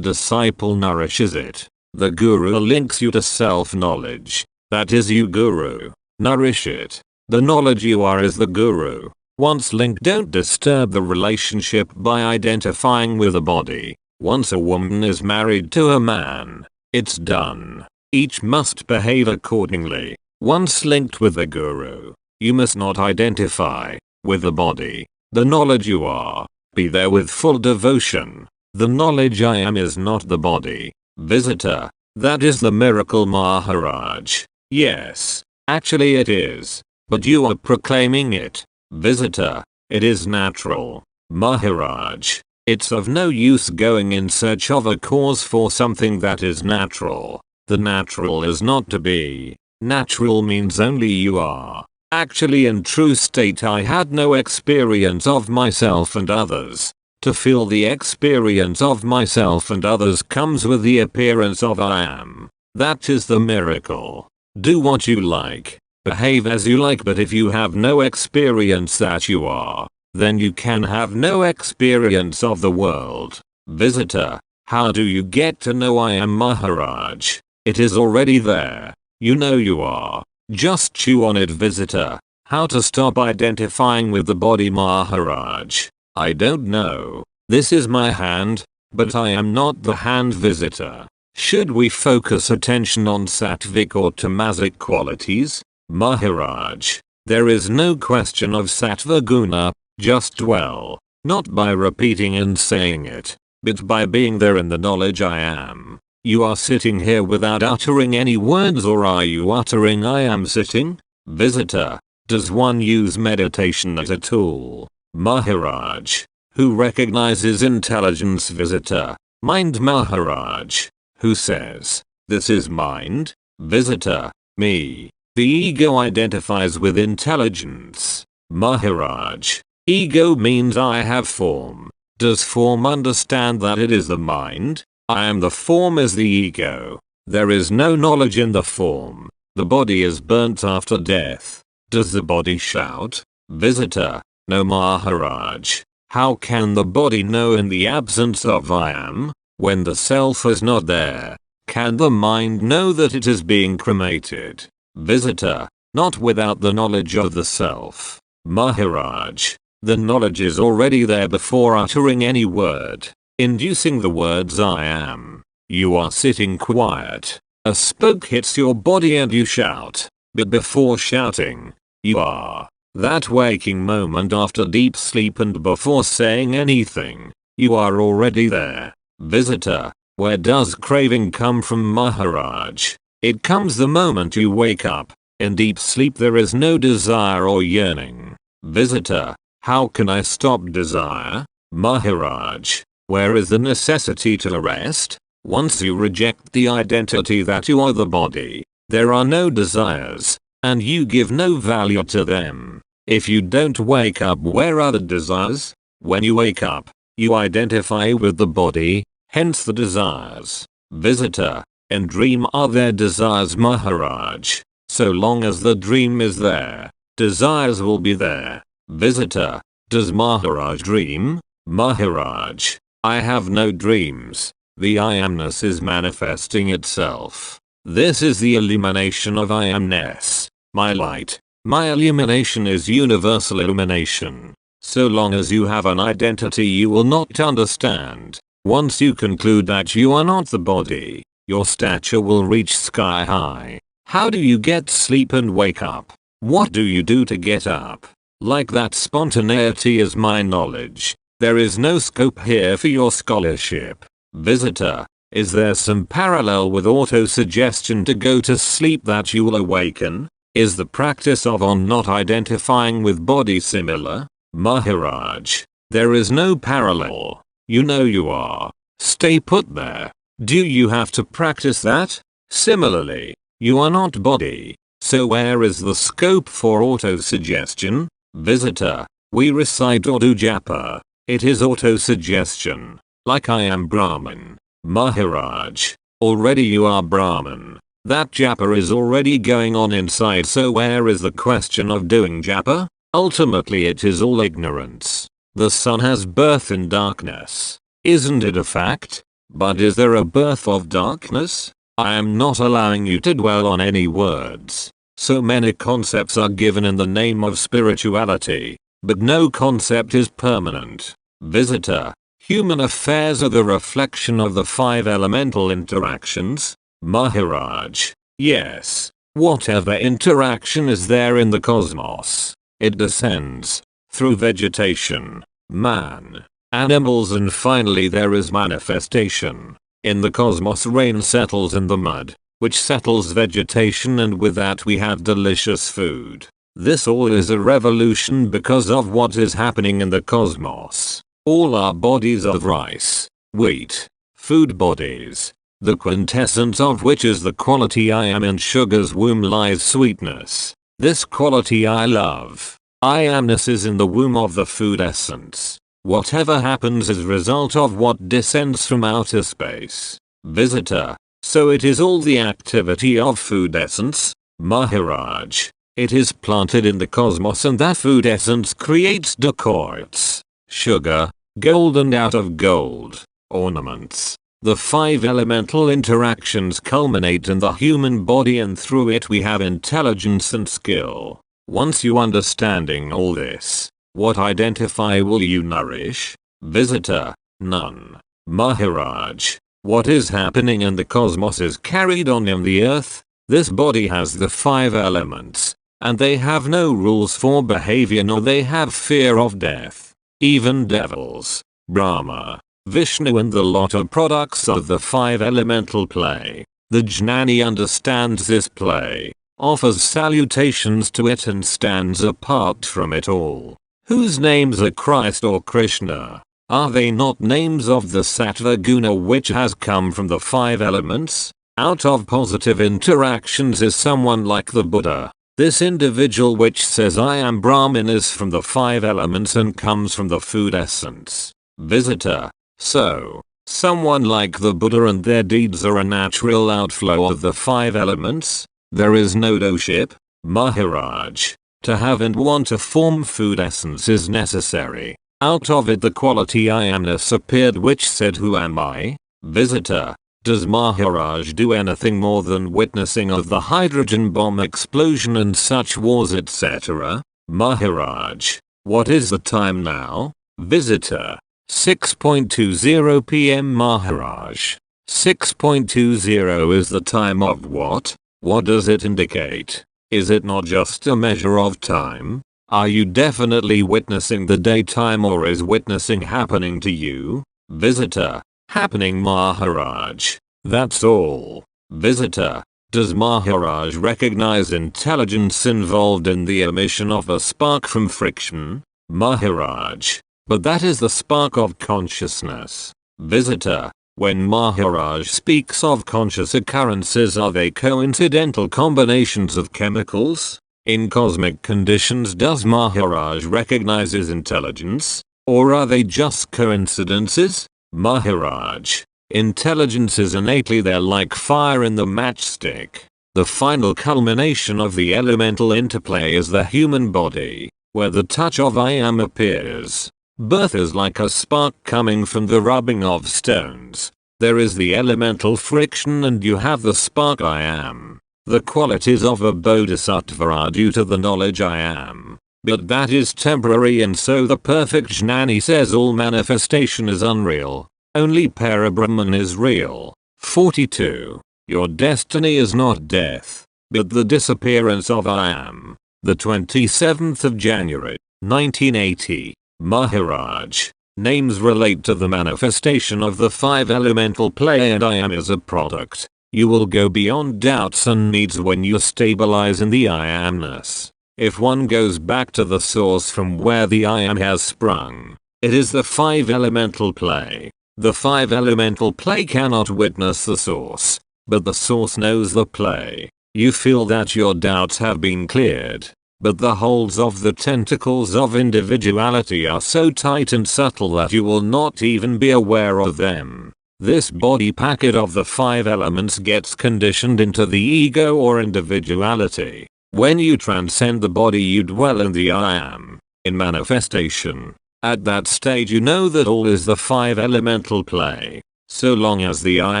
disciple nourishes it. The guru links you to self-knowledge. That is you, guru. Nourish it. The knowledge you are is the guru. Once linked, don't disturb the relationship by identifying with a body. Once a woman is married to a man, it's done. Each must behave accordingly. Once linked with the guru, you must not identify with the body. The knowledge you are, be there with full devotion. The knowledge I am is not the body. Visitor. That is the miracle, Maharaj. Yes, actually it is. But you are proclaiming it. Visitor. It is natural. Maharaj. It's of no use going in search of a cause for something that is natural. The natural is not to be. Natural means only you are. Actually, in true state, I had no experience of myself and others. To feel the experience of myself and others comes with the appearance of I am. That is the miracle. Do what you like. Behave as you like, but if you have no experience that you are, then you can have no experience of the world. Visitor. How do you get to know I am, Maharaj? It is already there. You know you are. Just chew on it, visitor. How to stop identifying with the body, Maharaj? I don't know. This is my hand, but I am not the hand, visitor. Should we focus attention on sattvic or tamasic qualities? Maharaj. There is no question of sattva guna, just dwell, not by repeating and saying it, but by being there in the knowledge I am. You are sitting here without uttering any words, or are you uttering I am sitting? Visitor. Does one use meditation as a tool? Maharaj. Who recognizes intelligence? Visitor. Mind, Maharaj. Who says, this is mind? Visitor. Me. The ego identifies with intelligence. Maharaj. Ego means I have form. Does form understand that it is the mind? I am the form is the ego. There is no knowledge in the form. The body is burnt after death. Does the body shout? Visitor. No, Maharaj. How can the body know in the absence of I am? When the self is not there, can the mind know that it is being cremated? Visitor. Not without the knowledge of the self. Maharaj. The knowledge is already there before uttering any word. Inducing the words I am. You are sitting quiet. A spoke hits your body and you shout. But before shouting, you are. That waking moment after deep sleep and before saying anything, you are already there. Visitor. Where does craving come from, Maharaj? It comes the moment you wake up. In deep sleep there is no desire or yearning. Visitor, how can I stop desire? Maharaj, where is the necessity to rest? Once you reject the identity that you are the body, there are no desires, and you give no value to them. If you don't wake up, where are the desires? When you wake up, you identify with the body, hence the desires. Visitor, in dream are there desires, Maharaj? So long as the dream is there, desires will be there. Visitor, does Maharaj dream? Maharaj, I have no dreams. The I amness is manifesting itself. This is the illumination of I amness. My light, my illumination is universal illumination. So long as you have an identity you will not understand. Once you conclude that you are not the body, your stature will reach sky high. How do you get sleep and wake up? What do you do to get up? Like that spontaneity is my knowledge. There is no scope here for your scholarship. Visitor, is there some parallel with auto-suggestion to go to sleep that you will awaken? Is the practice of not identifying with body similar? Maharaj, there is no parallel. You know you are. Stay put there. Do you have to practice that? Similarly, you are not body. So where is the scope for auto-suggestion? Visitor, we recite or do japa. It is auto-suggestion. Like I am Brahman. Maharaj, already you are Brahman. That japa is already going on inside, so where is the question of doing japa? Ultimately it is all ignorance. The sun has birth in darkness. Isn't it a fact? But is there a birth of darkness? I am not allowing you to dwell on any words. So many concepts are given in the name of spirituality, but no concept is permanent. Visitor, human affairs are the reflection of the 5 elemental interactions? Maharaj, yes. Whatever interaction is there in the cosmos, it descends through vegetation, man, animals, and finally there is manifestation. In the cosmos rain settles in the mud, which settles vegetation, and with that we have delicious food. This all is a revolution because of what is happening in the cosmos. All our bodies of rice, wheat, food bodies, the quintessence of which is the quality I am. In sugar's womb lies sweetness. This quality I love. I amness is in the womb of the food essence. Whatever happens is result of what descends from outer space. Visitor, so it is all the activity of food essence? Maharaj, it is planted in the cosmos, and that food essence creates dacoits, sugar, gold, and out of gold, ornaments. The 5 elemental interactions culminate in the human body, and through it we have intelligence and skill. Once you understanding all this, what identify will you nourish? Visitor, none. Maharaj, what is happening in the cosmos is carried on in the earth. This body has the 5 elements, and they have no rules for behavior, nor they have fear of death. Even devils, Brahma, Vishnu, and the lot are products of the 5 elemental play. The Jnani understands this play, offers salutations to it, and stands apart from it all. Whose names are Christ or Krishna? Are they not names of the sattva guna which has come from the 5 elements? Out of positive interactions is someone like the Buddha. This individual which says I am Brahmin is from the 5 elements and comes from the food essence. Visitor, so, someone like the Buddha and their deeds are a natural outflow of the 5 elements? There is no doship? Maharaj, to have and want to form food essence is necessary. Out of it the quality I amness appeared, which said who am I? Visitor, does Maharaj do anything more than witnessing of the hydrogen bomb explosion and such wars, etc.? Maharaj, what is the time now? Visitor, 6:20 p.m. Maharaj, 6:20 is the time of what? What does it indicate? Is it not just a measure of time? Are you definitely witnessing the daytime, or is witnessing happening to you? Visitor, happening Maharaj. That's all. Visitor. Does Maharaj recognize intelligence involved in the emission of a spark from friction? Maharaj. But that is the spark of consciousness. Visitor. When Maharaj speaks of conscious occurrences, are they coincidental combinations of chemicals? In cosmic conditions, does Maharaj recognize his intelligence? Or are they just coincidences? Maharaj. Intelligence is innately there, like fire in the matchstick. The final culmination of the elemental interplay is the human body, where the touch of I am appears. Birth is like a spark coming from the rubbing of stones. There is the elemental friction and you have the spark I am. The qualities of a bodhisattva are due to the knowledge I am. But that is temporary, and so the perfect Jnani says all manifestation is unreal. Only Parabrahman is real. 42. Your destiny is not death, but the disappearance of I am. The 27th of January, 1980. Maharaj. Names relate to the manifestation of the five elemental play, and I am is a product. You will go beyond doubts and needs when you stabilize in the I amness. If one goes back to the source from where the I am has sprung, it is the five elemental play. The five elemental play cannot witness the source, but the source knows the play. You feel that your doubts have been cleared, but the holds of the tentacles of individuality are so tight and subtle that you will not even be aware of them. This body packet of the five elements gets conditioned into the ego or individuality. When you transcend the body, you dwell in the I am, in manifestation. At that stage you know that all is the five elemental play. So long as the I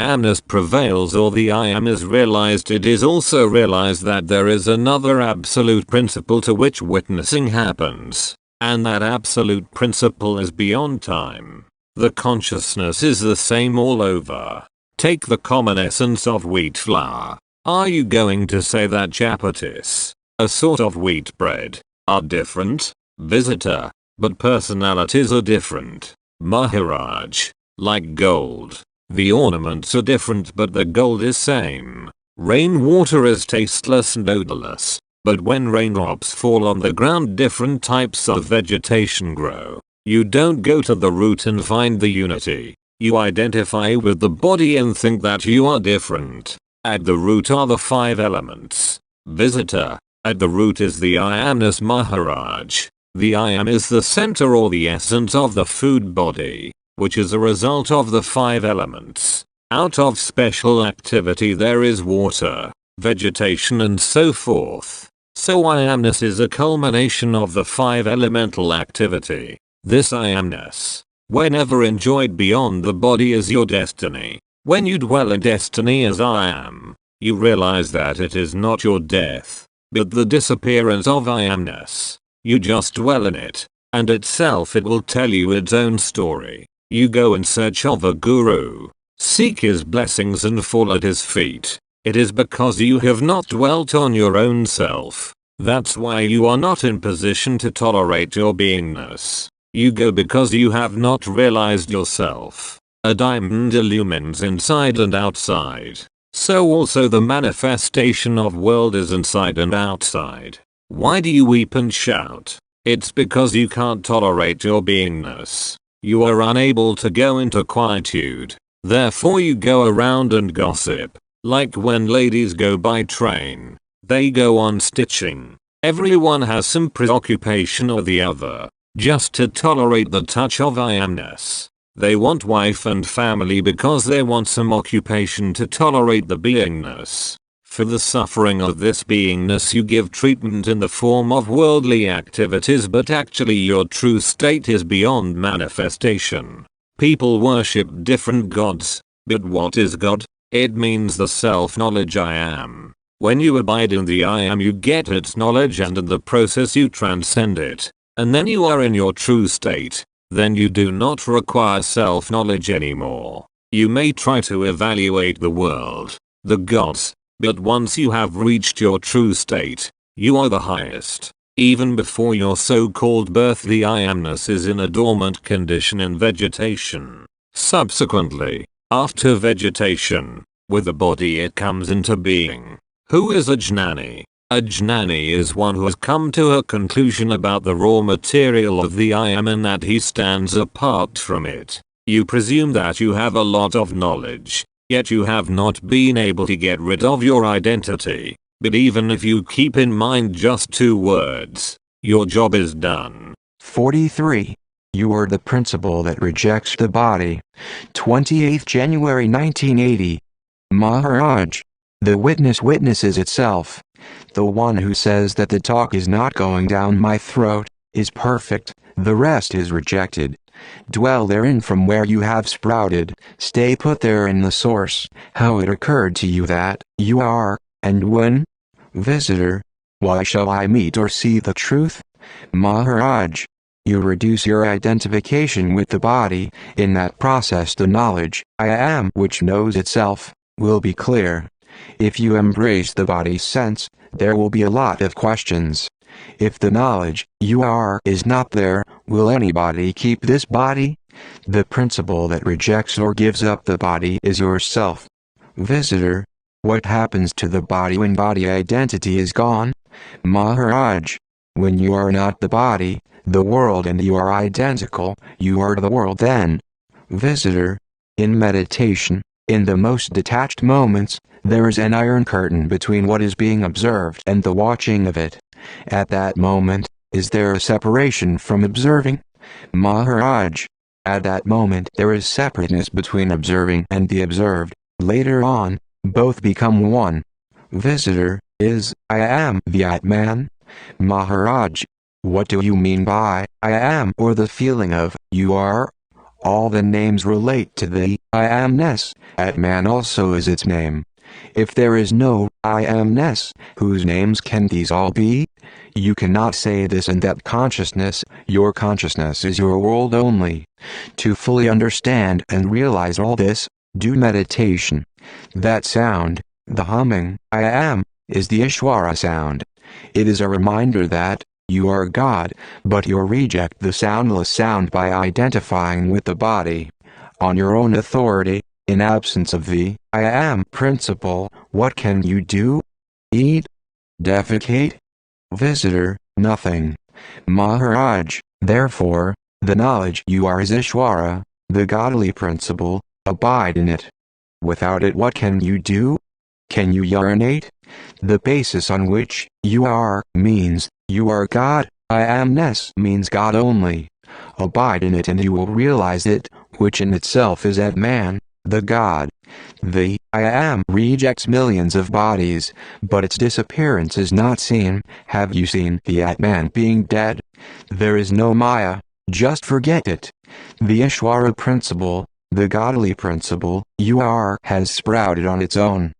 amness prevails or the I am is realized, it is also realized that there is another absolute principle to which witnessing happens. And that absolute principle is beyond time. The consciousness is the same all over. Take the common essence of wheat flour. Are you going to say that chapatis, a sort of wheat bread, are different? Visitor. But personalities are different. Maharaj. Like gold. The ornaments are different but the gold is same. Rainwater is tasteless and odorless, but when raindrops fall on the ground, different types of vegetation grow. You don't go to the root and find the unity. You identify with the body and think that you are different. At the root are the five elements. Visitor. At the root is the I amness. Maharaj. The I am is the center or the essence of the food body, which is a result of the five elements. Out of special activity there is water, vegetation and so forth. So I amness is a culmination of the five elemental activity. This I amness, whenever enjoyed beyond the body, is your destiny. When you dwell in destiny as I am, you realize that it is not your death, but the disappearance of I amness. You just dwell in it, and itself it will tell you its own story. You go in search of a guru, seek his blessings and fall at his feet. It is because you have not dwelt on your own self. That's why you are not in position to tolerate your beingness. You go because you have not realized yourself. A diamond illumines inside and outside. So also the manifestation of world is inside and outside. Why do you weep and shout? It's because you can't tolerate your beingness. You are unable to go into quietude. Therefore you go around and gossip. Like when ladies go by train. They go on stitching. Everyone has some preoccupation or the other. Just to tolerate the touch of I amness. They want wife and family because they want some occupation to tolerate the beingness. For the suffering of this beingness you give treatment in the form of worldly activities, but actually your true state is beyond manifestation. People worship different gods, but what is God? It means the self-knowledge I am. When you abide in the I am you get its knowledge, and in the process you transcend it. And then you are in your true state. Then you do not require self-knowledge anymore. You may try to evaluate the world, the gods, but once you have reached your true state, you are the highest. Even before your so-called birth the I amness is in a dormant condition in vegetation. Subsequently, after vegetation, with the body it comes into being. Who is a jnani? A jnani is one who has come to a conclusion about the raw material of the I am and that he stands apart from it. You presume that you have a lot of knowledge, yet you have not been able to get rid of your identity. But even if you keep in mind just 2 words, your job is done. 43. You are the principle that rejects the body. 28 January 1980. Maharaj. The witness witnesses itself. The one who says that the talk is not going down my throat, is perfect, the rest is rejected. Dwell therein from where you have sprouted, stay put there in the source, how it occurred to you that you are, and when? Visitor. Why shall I meet or see the truth? Maharaj. You reduce your identification with the body, in that process the knowledge, I am, which knows itself, will be clear. If you embrace the body's sense, there will be a lot of questions. If the knowledge, you are, is not there, will anybody keep this body? The principle that rejects or gives up the body is yourself. Visitor. What happens to the body when body identity is gone? Maharaj. When you are not the body, the world and you are identical, you are the world then. Visitor. In meditation, in the most detached moments, there is an iron curtain between what is being observed and the watching of it. At that moment, is there a separation from observing? Maharaj. At that moment there is separateness between observing and the observed. Later on, both become one. Visitor. Is I am the Atman? Maharaj. What do you mean by I am or the feeling of you are? All the names relate to the I amness. Atman also is its name. If there is no I amness, whose names can these all be? You cannot say this and that consciousness, your consciousness is your world only. To fully understand and realize all this, do meditation. That sound, the humming, I am, is the Ishvara sound. It is a reminder that you are God, but you reject the soundless sound by identifying with the body. On your own authority, in absence of the I am principle, what can you do? Eat? Defecate? Visitor, nothing. Maharaj. Therefore, the knowledge you are is Ishvara, the godly principle, abide in it. Without it what can you do? Can you urinate? The basis on which you are means you are God, I amness means God only. Abide in it and you will realize it, which in itself is Atman, the God. The I am rejects millions of bodies, but its disappearance is not seen. Have you seen the Atman being dead? There is no Maya, just forget it. The Ishvara principle, the godly principle, you are, has sprouted on its own.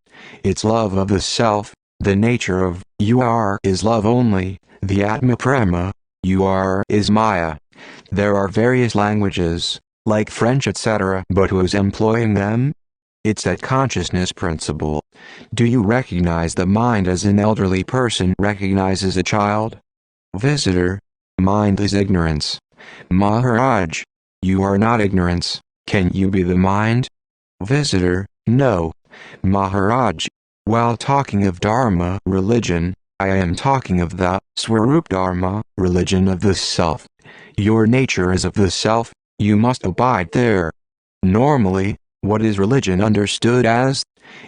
Its love of the self, the nature of you are is love only, the Atma Prema, you are is Maya. There are various languages, like French etc. but who is employing them? It's that consciousness principle. Do you recognize the mind as an elderly person recognizes a child? Visitor. Mind is ignorance. Maharaj. You are not ignorance. Can you be the mind? Visitor. No. Maharaj. While talking of Dharma religion, I am talking of the Swarup Dharma religion of the self. Your nature is of the self, you must abide there. Normally, what is religion understood as?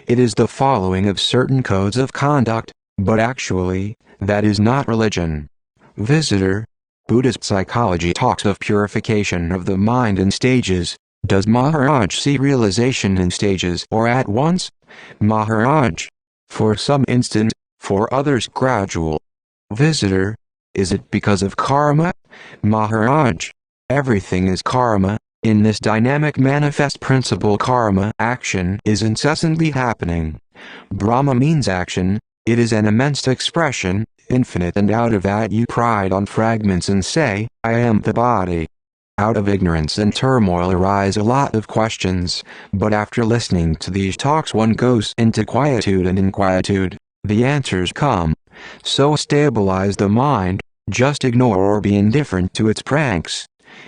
It is the following of certain codes of conduct, but actually, that is not religion. Visitor. Buddhist psychology talks of purification of the mind in stages. Does Maharaj see realization in stages or at once? Maharaj. For some instant, for others gradual. Visitor. Is it because of karma? Maharaj. Everything is karma. In this dynamic manifest principle karma action is incessantly happening. Brahma means action, it is an immense expression, infinite, and out of that you pride on fragments and say, I am the body. Out of ignorance and turmoil arise a lot of questions, but after listening to these talks one goes into quietude, and in quietude, the answers come. So stabilize the mind, just ignore or be indifferent to its pranks.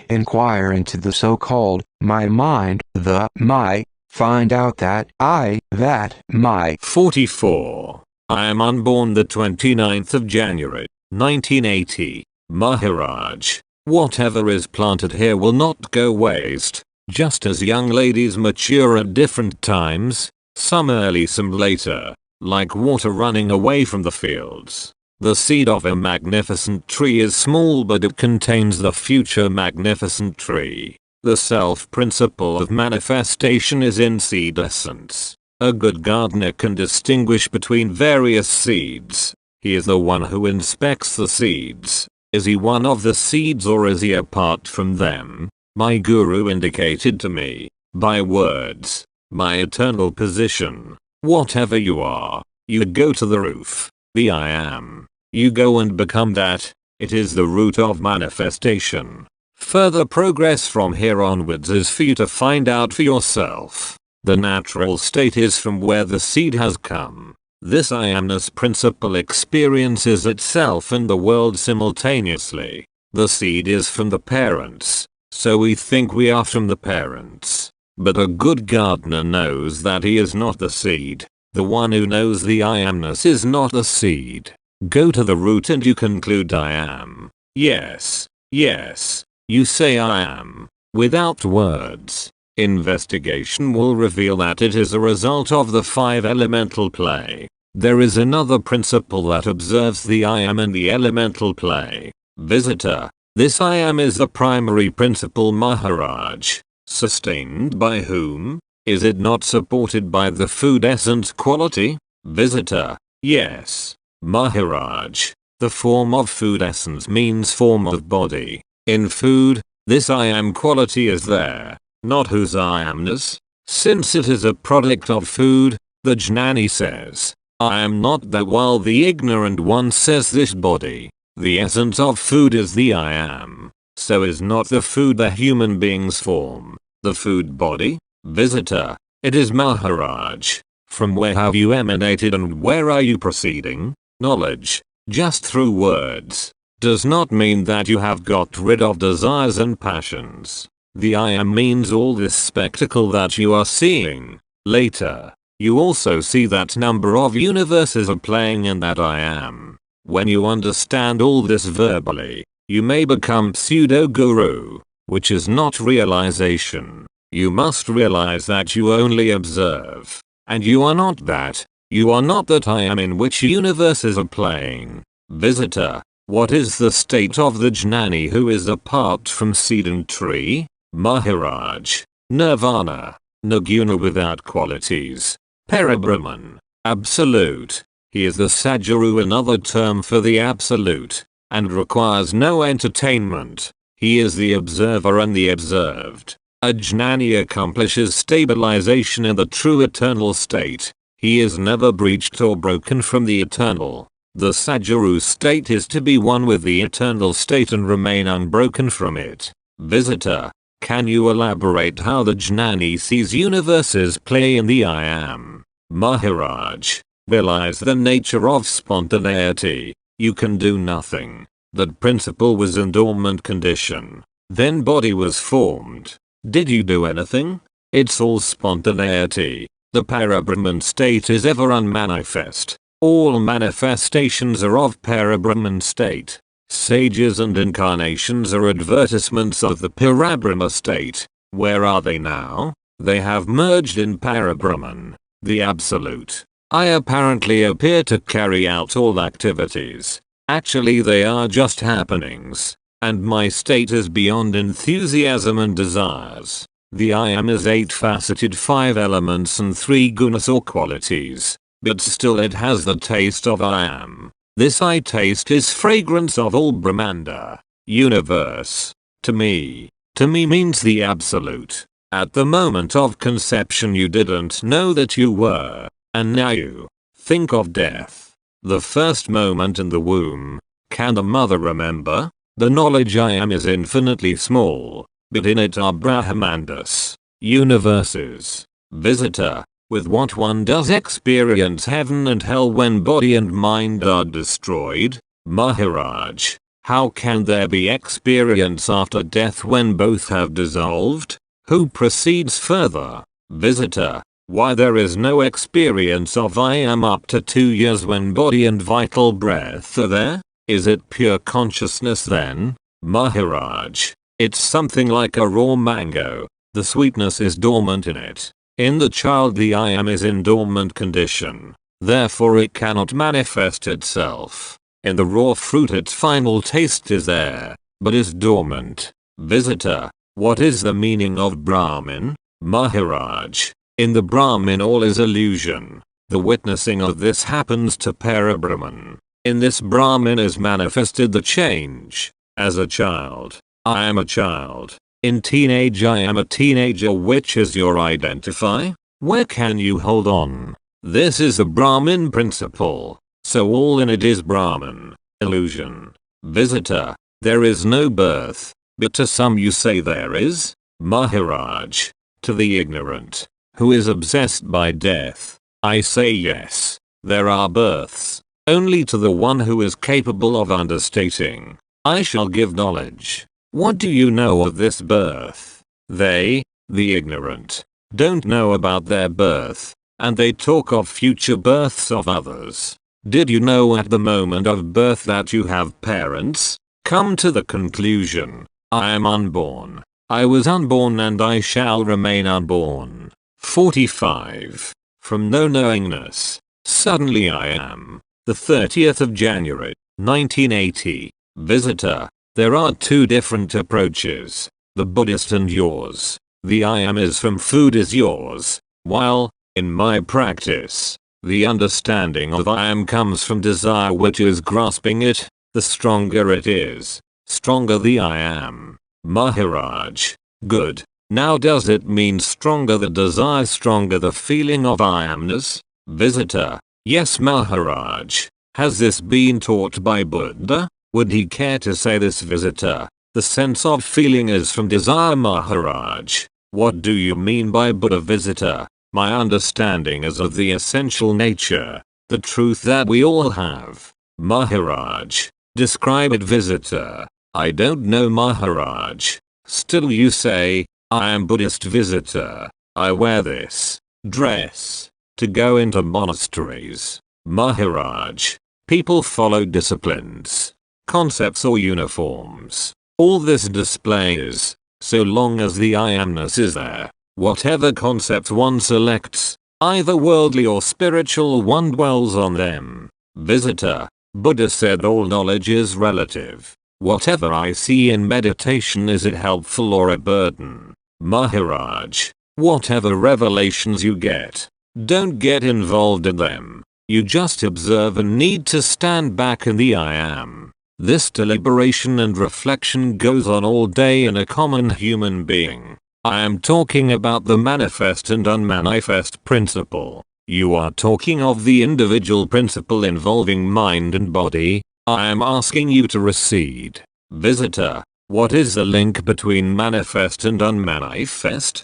Inquire into the so-called my mind, the my, find out that that my. 44. I am unborn the 29th of January, 1980. Maharaj, whatever is planted here will not go waste. Just as young ladies mature at different times, some early some later, like water running away from the fields. The seed of a magnificent tree is small, but it contains the future magnificent tree. The self-principle of manifestation is in seed essence. A good gardener can distinguish between various seeds. He is the one who inspects the seeds. Is he one of the seeds or is he apart from them? My guru indicated to me, by words, my eternal position. Whatever you are, you go to the roof, the I am. You go and become that. It is the root of manifestation. Further progress from here onwards is for you to find out for yourself. The natural state is from where the seed has come. This I amness principle experiences itself and the world simultaneously. The seed is from the parents, so we think we are from the parents. But a good gardener knows that he is not the seed. The one who knows the I amness is not the seed. Go to the root and you conclude I am. Yes, yes, you say I am, without words. Investigation will reveal that it is a result of the 5 elemental play. There is another principle that observes the I am in the elemental play. Visitor, this I am is the primary principle Maharaj. Sustained by whom? Is it not supported by the food essence quality? Visitor, yes. Maharaj, the form of food essence means form of body. In food, this I am quality is there, not whose I amness. Since it is a product of food, the Jnani says, I am not that, while the ignorant one says this body. The essence of food is the I am. So is not the food the human being's form, the food body? Visitor, it is Maharaj. From where have you emanated and where are you proceeding? Knowledge, just through words, does not mean that you have got rid of desires and passions. The I am means all this spectacle that you are seeing. Later, you also see that number of universes are playing in that I am. When you understand all this verbally, you may become pseudo-guru, which is not realization. You must realize that you only observe, and you are not that. You are not that I am in which universes are playing. Visitor, what is the state of the Jnani who is apart from seed and tree? Maharaj, Nirvana, Naguna without qualities, Parabrahman, Absolute. He is the Sadguru, another term for the Absolute, and requires no entertainment. He is the observer and the observed. A Jnani accomplishes stabilization in the true eternal state. He is never breached or broken from the eternal. The Sadguru state is to be one with the eternal state and remain unbroken from it. Visitor, can you elaborate how the Jnani sees universes play in the I am? Maharaj, realize the nature of spontaneity. You can do nothing. That principle was in dormant condition. Then body was formed. Did you do anything? It's all spontaneity. The Parabrahman state is ever unmanifest. All manifestations are of Parabrahman state. Sages and incarnations are advertisements of the Parabrahma state. Where are they now? They have merged in Parabrahman, the Absolute. I apparently appear to carry out all activities. Actually they are just happenings. And my state is beyond enthusiasm and desires. The I am is 8-faceted 5 elements and 3 gunas or qualities. But still it has the taste of I am. This I taste is fragrance of all Brahmanda, universe. To me means the Absolute. At the moment of conception you didn't know that you were, and now you think of death. The first moment in the womb, can the mother remember? The knowledge I am is infinitely small, but in it are Brahmandas, universes. Visitor, with what one does experience heaven and hell when body and mind are destroyed? Maharaj, How can there be experience after death when both have dissolved? Who proceeds further? Visitor. Why there is no experience of I am up to 2 years when body and vital breath are there? Is it pure consciousness then? Maharaj. It's something like a raw mango. The sweetness is dormant in it. In the child the I am is in dormant condition. Therefore it cannot manifest itself. In the raw fruit its final taste is there, but is dormant. Visitor. What is the meaning of Brahmin? Maharaj. In the Brahmin all is illusion. The witnessing of this happens to Parabrahman. In this Brahmin is manifested the change. As a child, I am a child. In teenage I am a teenager. Which is your identify? Where can you hold on? This is the Brahmin principle. So all in it is Brahman. Illusion. Visitor. There is no birth. But to some you say there is? Maharaj. To the ignorant, who is obsessed by death, I say yes. There are births. Only to the one who is capable of understating. I shall give knowledge. What do you know of this birth? They, the ignorant, don't know about their birth, and they talk of future births of others. Did you know at the moment of birth that you have parents? Come to the conclusion. I am unborn. I was unborn and I shall remain unborn. 45. From no knowingness, suddenly I am. The 30th of January, 1980. Visitor. There are two different approaches. The Buddhist and yours. The I am is from food is yours. While, in my practice, the understanding of I am comes from desire which is grasping it. The stronger it is, stronger the I am. Maharaj. Good. Now does it mean stronger the desire, stronger the feeling of I amness? Visitor. Yes Maharaj. Has this been taught by Buddha? Would he care to say this? Visitor. The sense of feeling is from desire Maharaj. What do you mean by Buddha? Visitor. My understanding is of the essential nature, the truth that we all have. Maharaj. Describe it. Visitor. I don't know Maharaj. Still you say, I am Buddhist. Visitor. I wear this dress to go into monasteries. Maharaj. People follow disciplines, concepts or uniforms. All this displays, so long as the I amness is there, whatever concepts one selects, either worldly or spiritual, one dwells on them. Visitor. Buddha said all knowledge is relative. Whatever I see in meditation, is it helpful or a burden? Maharaj. Whatever revelations you get, don't get involved in them. You just observe and need to stand back in the I am. This deliberation and reflection goes on all day in a common human being. I am talking about the manifest and unmanifest principle. You are talking of the individual principle involving mind and body. I am asking you to recede. Visitor. What is the link between manifest and unmanifest?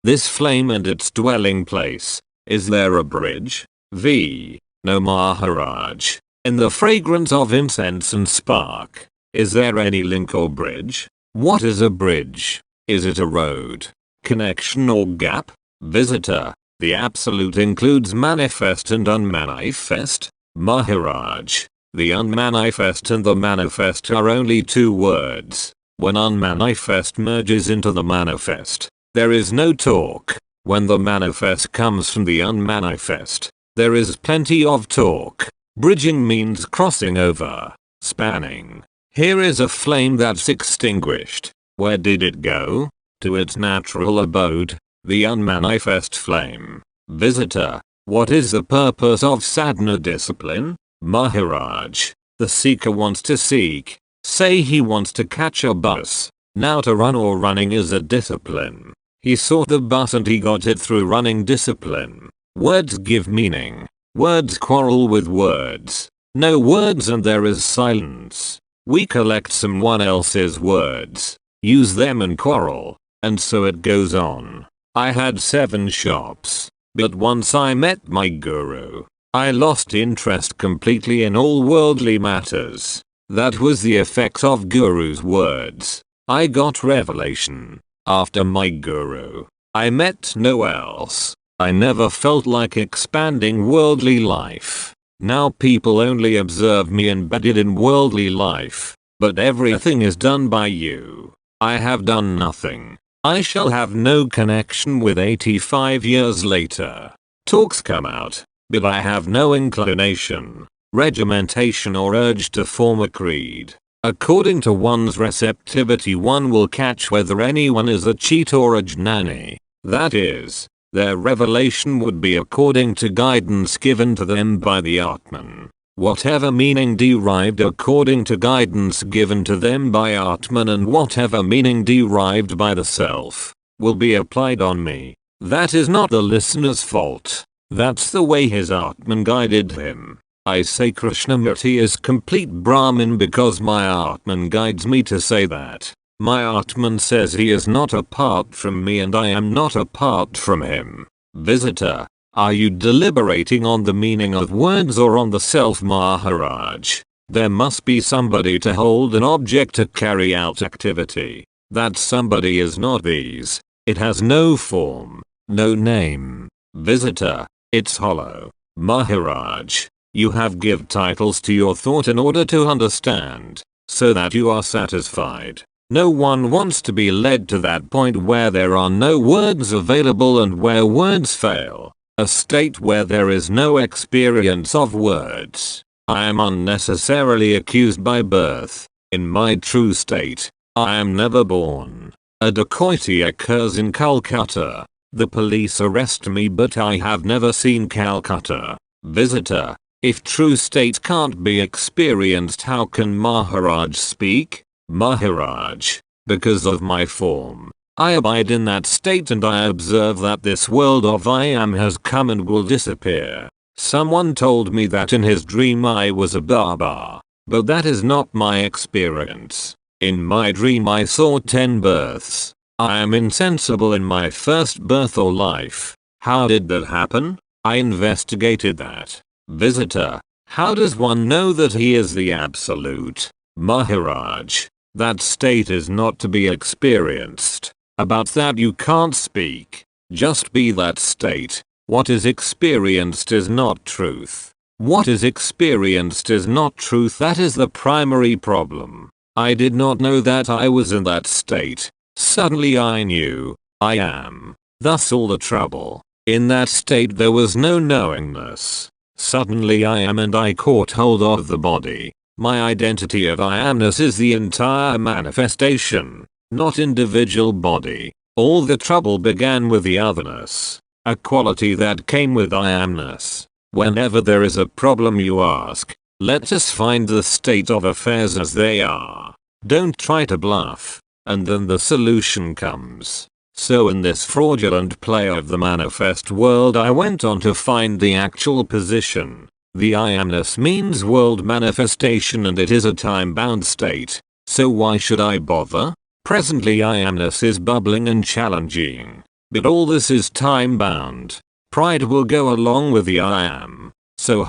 This flame and its dwelling place. Is there a bridge? V. No Maharaj. In the fragrance of incense and spark, is there any link or bridge? What is a bridge? Is it a road, connection or gap? Visitor. The absolute includes manifest and unmanifest. Maharaj. The unmanifest and the manifest are only two words. When unmanifest merges into the manifest, there is no talk. When the manifest comes from the unmanifest, there is plenty of talk. Bridging means crossing over, spanning. Here is a flame that's extinguished. Where did it go? To its natural abode, the unmanifest flame. Visitor. What is the purpose of sadhana discipline? Maharaj. The seeker wants to seek. Say he wants to catch a bus. Now to run or running is a discipline. He sought the bus and he got it through running discipline. Words give meaning. Words quarrel with words. No words and there is silence. We collect someone else's words, use them and quarrel, and so it goes on. I had 7 shops, but once I met my guru, I lost interest completely in all worldly matters. That was the effect of Guru's words. I got revelation. After my Guru, I met no else. I never felt like expanding worldly life. Now people only observe me embedded in worldly life. But everything is done by you. I have done nothing. I shall have no connection with 85 years later. Talks come out, but I have no inclination, regimentation or urge to form a creed. According to one's receptivity one will catch whether anyone is a cheat or a jnani. That is, their revelation would be according to guidance given to them by the Atman. Whatever meaning derived according to guidance given to them by Atman and whatever meaning derived by the self, will be applied on me. That is not the listener's fault. That's the way his Atman guided him. I say Krishnamurti is complete Brahmin because my Atman guides me to say that. My Atman says he is not apart from me and I am not apart from him. Visitor, are you deliberating on the meaning of words or on the self, Maharaj? There must be somebody to hold an object to carry out activity. That somebody is not these. It has no form, no name. Visitor, it's hollow. Maharaj, you have give titles to your thought in order to understand, so that you are satisfied. No one wants to be led to that point where there are no words available and where words fail. A state where there is no experience of words. I am unnecessarily accused by birth. In my true state, I am never born. A dacoity occurs in Calcutta. The police arrest me but I have never seen Calcutta. Visitor, if true state can't be experienced how can Maharaj speak? Maharaj, because of my form. I abide in that state and I observe that this world of I am has come and will disappear. Someone told me that in his dream I was a Baba, but that is not my experience. In my dream I saw 10 births. I am insensible in my first birth or life. How did that happen? I investigated that. Visitor, how does one know that he is the absolute? Maharaj, that state is not to be experienced. About that you can't speak. Just be that state. What is experienced is not truth. What is experienced is not truth. That is the primary problem. I did not know that I was in that state. Suddenly I knew. I am. Thus all the trouble. In that state there was no knowingness. Suddenly I am and I caught hold of the body. My identity of I amness is the entire manifestation. Not individual body. All the trouble began with the otherness, a quality that came with I amness. Whenever there is a problem you ask, let us find the state of affairs as they are. Don't try to bluff, and then the solution comes. So in this fraudulent play of the manifest world I went on to find the actual position. The I amness means world manifestation and it is a time-bound state. So why should I bother? Presently I amness is bubbling and challenging. But all this is time bound. Pride will go along with the I am. So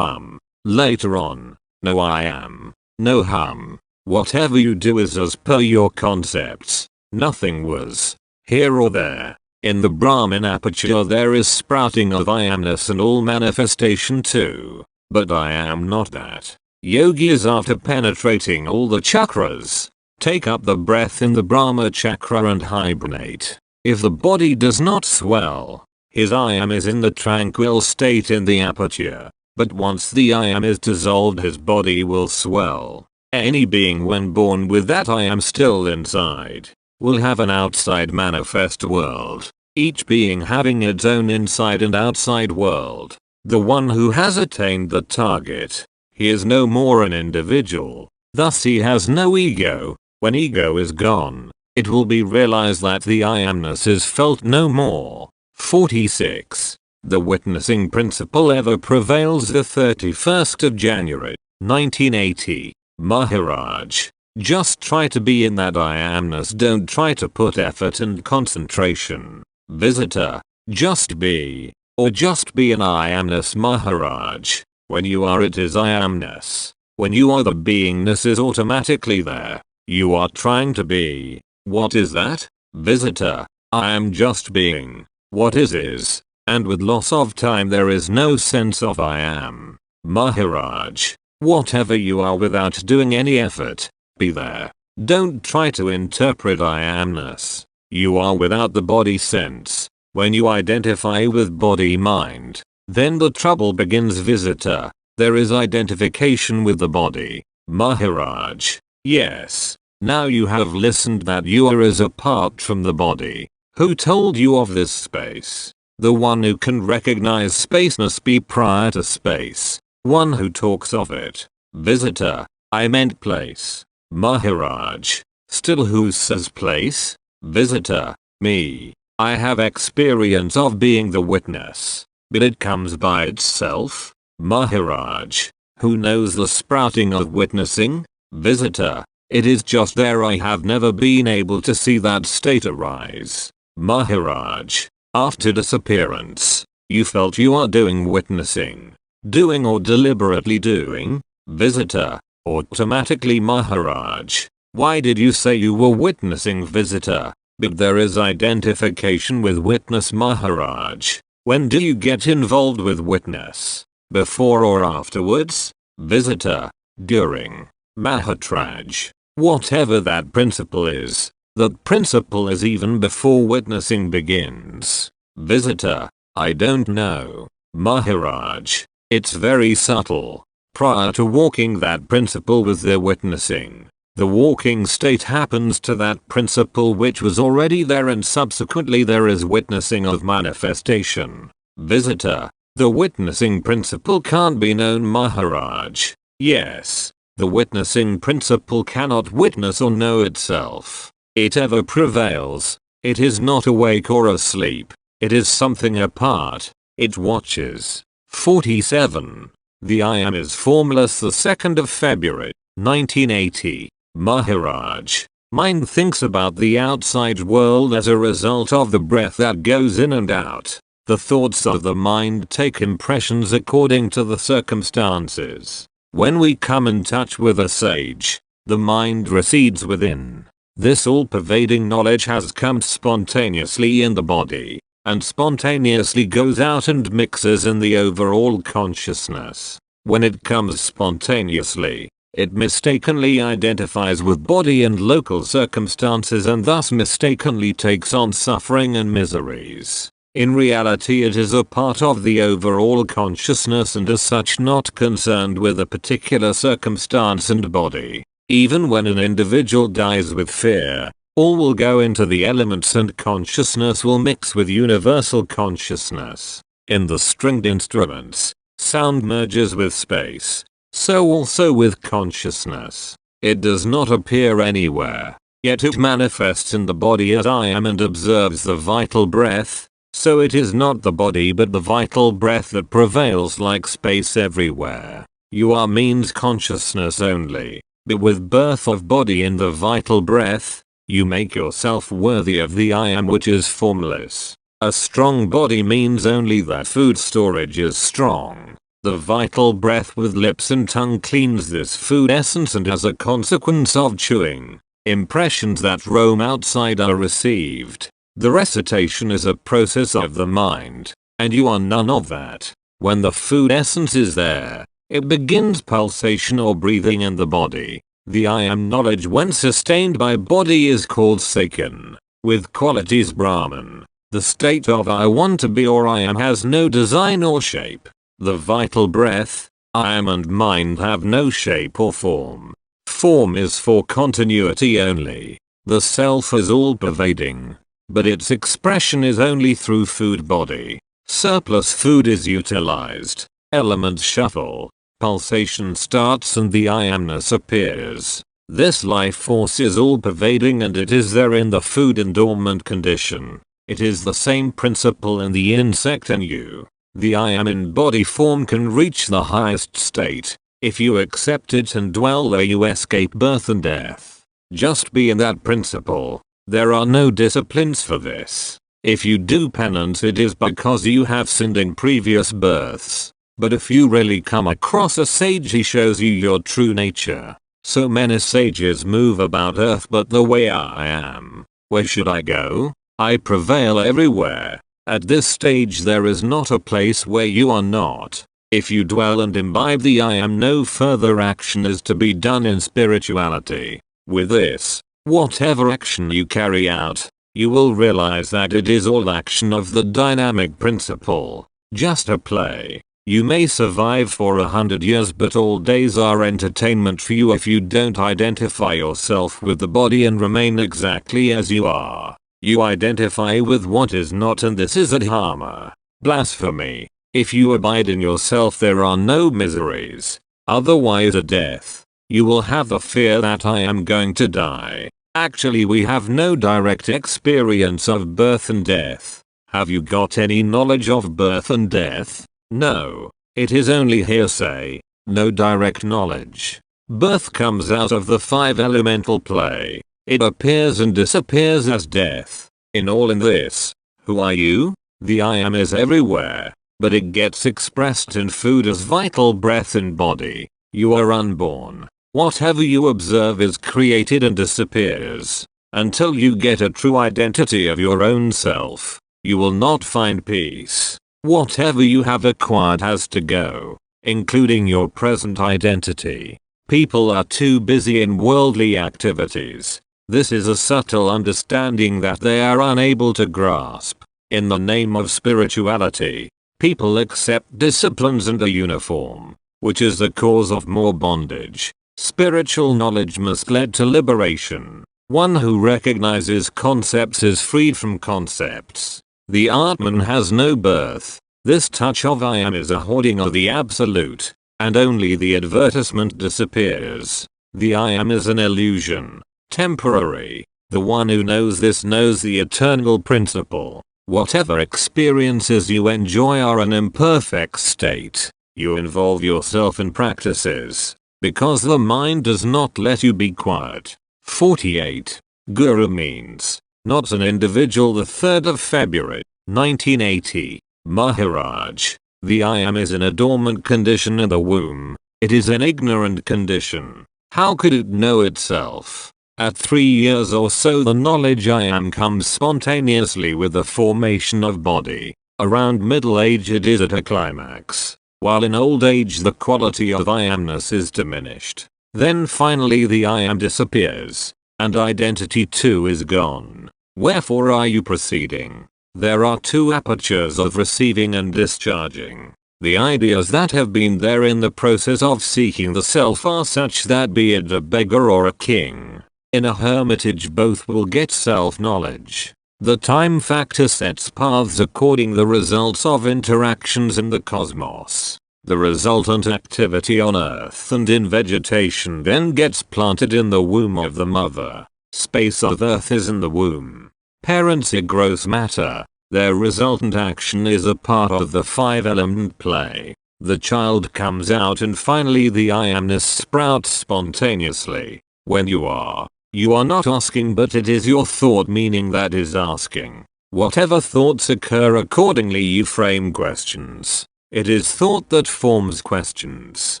later on. No I am. No Whatever you do is as per your concepts. Nothing was. Here or there. In the Brahmin aperture there is sprouting of I amness and all manifestation too. But I am not that. Yogis after penetrating all the chakras, take up the breath in the Brahma chakra and hibernate. If the body does not swell, his I am is in the tranquil state in the aperture. But once the I am is dissolved his body will swell. Any being when born with that I am still inside, will have an outside manifest world. Each being having its own inside and outside world. The one who has attained the target, he is no more an individual. Thus he has no ego. When ego is gone, it will be realized that the I amness is felt no more. 46. The witnessing principle ever prevails. The 31st of January, 1980. Maharaj, just try to be in that I amness. Don't try to put effort and concentration. Visitor, just be, or just be an I amness. Maharaj, when you are it is I amness. When you are, the beingness is automatically there. You are trying to be. What is that? Visitor. I am just being. What is. And with loss of time there is no sense of I am. Maharaj. Whatever you are without doing any effort, be there. Don't try to interpret I amness. You are without the body sense. When you identify with body mind, then the trouble begins. Visitor. There is identification with the body. Maharaj. Yes. Now you have listened that you are as apart from the body. Who told you of this space? The one who can recognize space must be prior to space. One who talks of it. Visitor. I meant place. Maharaj. Still who says place? Visitor. Me. I have experience of being the witness. But it comes by itself? Maharaj. Who knows the sprouting of witnessing? Visitor. It is just there. I have never been able to see that state arise. Maharaj. After disappearance, you felt you are doing witnessing. Doing or deliberately doing? Visitor. Automatically. Maharaj. Why did you say you were witnessing? Visitor. But there is identification with witness. Maharaj. When do you get involved with witness? Before or afterwards? Visitor. During. Maharaj. Whatever that principle is, that principle is even before witnessing begins. Visitor. I don't know. Maharaj. It's very subtle. Prior to walking, that principle was there witnessing. The walking state happens to that principle which was already there, and subsequently there is witnessing of manifestation. Visitor. The witnessing principle can't be known. Maharaj. Yes. The witnessing principle cannot witness or know itself. It ever prevails. It is not awake or asleep. It is something apart. It watches. 47. The I am is formless. The 2nd of February, 1980. Maharaj. Mind thinks about the outside world as a result of the breath that goes in and out. The thoughts of the mind take impressions according to the circumstances. When we come in touch with a sage, the mind recedes within. This all-pervading knowledge has come spontaneously in the body, and spontaneously goes out and mixes in the overall consciousness. When it comes spontaneously, it mistakenly identifies with body and local circumstances, and thus mistakenly takes on suffering and miseries. In reality, it is a part of the overall consciousness and as such not concerned with a particular circumstance and body. Even when an individual dies with fear, all will go into the elements and consciousness will mix with universal consciousness. In the stringed instruments, sound merges with space. So also with consciousness. It does not appear anywhere, yet it manifests in the body as I am and observes the vital breath. So it is not the body but the vital breath that prevails like space everywhere. You are means consciousness only, but with birth of body in the vital breath, you make yourself worthy of the I am which is formless. A strong body means only that food storage is strong. The vital breath with lips and tongue cleans this food essence, and as a consequence of chewing, impressions that roam outside are received. The recitation is a process of the mind, and you are none of that. When the food essence is there, it begins pulsation or breathing in the body. The I am knowledge when sustained by body is called Sakin, with qualities Brahman. The state of I want to be or I am has no design or shape. The vital breath, I am and mind have no shape or form. Form is for continuity only. The self is all-pervading, but its expression is only through food body. Surplus food is utilized. Elements shuffle. Pulsation starts and the I amness appears. This life force is all-pervading and it is there in the food in dormant condition. It is the same principle in the insect and you. The I am in body form can reach the highest state. If you accept it and dwell there, you escape birth and death. Just be in that principle. There are no disciplines for this. If you do penance, it is because you have sinned in previous births. But if you really come across a sage, he shows you your true nature. So many sages move about earth, but the way I am, where should I go? I prevail everywhere. At this stage there is not a place where you are not. If you dwell and imbibe the I am, no further action is to be done in spirituality. With this, whatever action you carry out, you will realize that it is all action of the dynamic principle. Just a play. You may survive for 100 years, but all days are entertainment for you if you don't identify yourself with the body and remain exactly as you are. You identify with what is not, and this is adharma. Blasphemy. If you abide in yourself, there are no miseries. Otherwise at death, you will have the fear that I am going to die. Actually, we have no direct experience of birth and death. Have you got any knowledge of birth and death? No. It is only hearsay. No direct knowledge. Birth comes out of the 5 elemental play. It appears and disappears as death. In all in this, who are you? The I am is everywhere, but it gets expressed in food as vital breath in body. You are unborn. Whatever you observe is created and disappears. Until you get a true identity of your own self, you will not find peace. Whatever you have acquired has to go, including your present identity. People are too busy in worldly activities. This is a subtle understanding that they are unable to grasp. In the name of spirituality, people accept disciplines and a uniform, which is the cause of more bondage. Spiritual knowledge must lead to liberation. One who recognizes concepts is freed from concepts. The Atman has no birth. This touch of I am is a hoarding of the absolute, and only the advertisement disappears. The I am is an illusion, temporary. The one who knows this knows the eternal principle. Whatever experiences you enjoy are an imperfect state. You involve yourself in practices, because the mind does not let you be quiet. 48. Guru means not an individual. The 3rd of February, 1980. Maharaj, the I am is in a dormant condition in the womb. It is an ignorant condition. How could it know itself? At 3 years or so, the knowledge I am comes spontaneously with the formation of body. Around middle age it is at a climax, while in old age the quality of I amness is diminished. Then finally the I am disappears, and identity too is gone. Wherefore are you proceeding? There are 2 apertures of receiving and discharging. The ideas that have been there in the process of seeking the self are such that, be it a beggar or a king, in a hermitage both will get self-knowledge. The time factor sets paths according the results of interactions in the cosmos. The resultant activity on earth and in vegetation then gets planted in the womb of the mother. Space of earth is in the womb. Parents are gross matter. Their resultant action is a part of the 5 element play. The child comes out and finally the I amness sprouts spontaneously. When you are not asking, but it is your thought meaning that is asking. Whatever thoughts occur, accordingly you frame questions. It is thought that forms questions.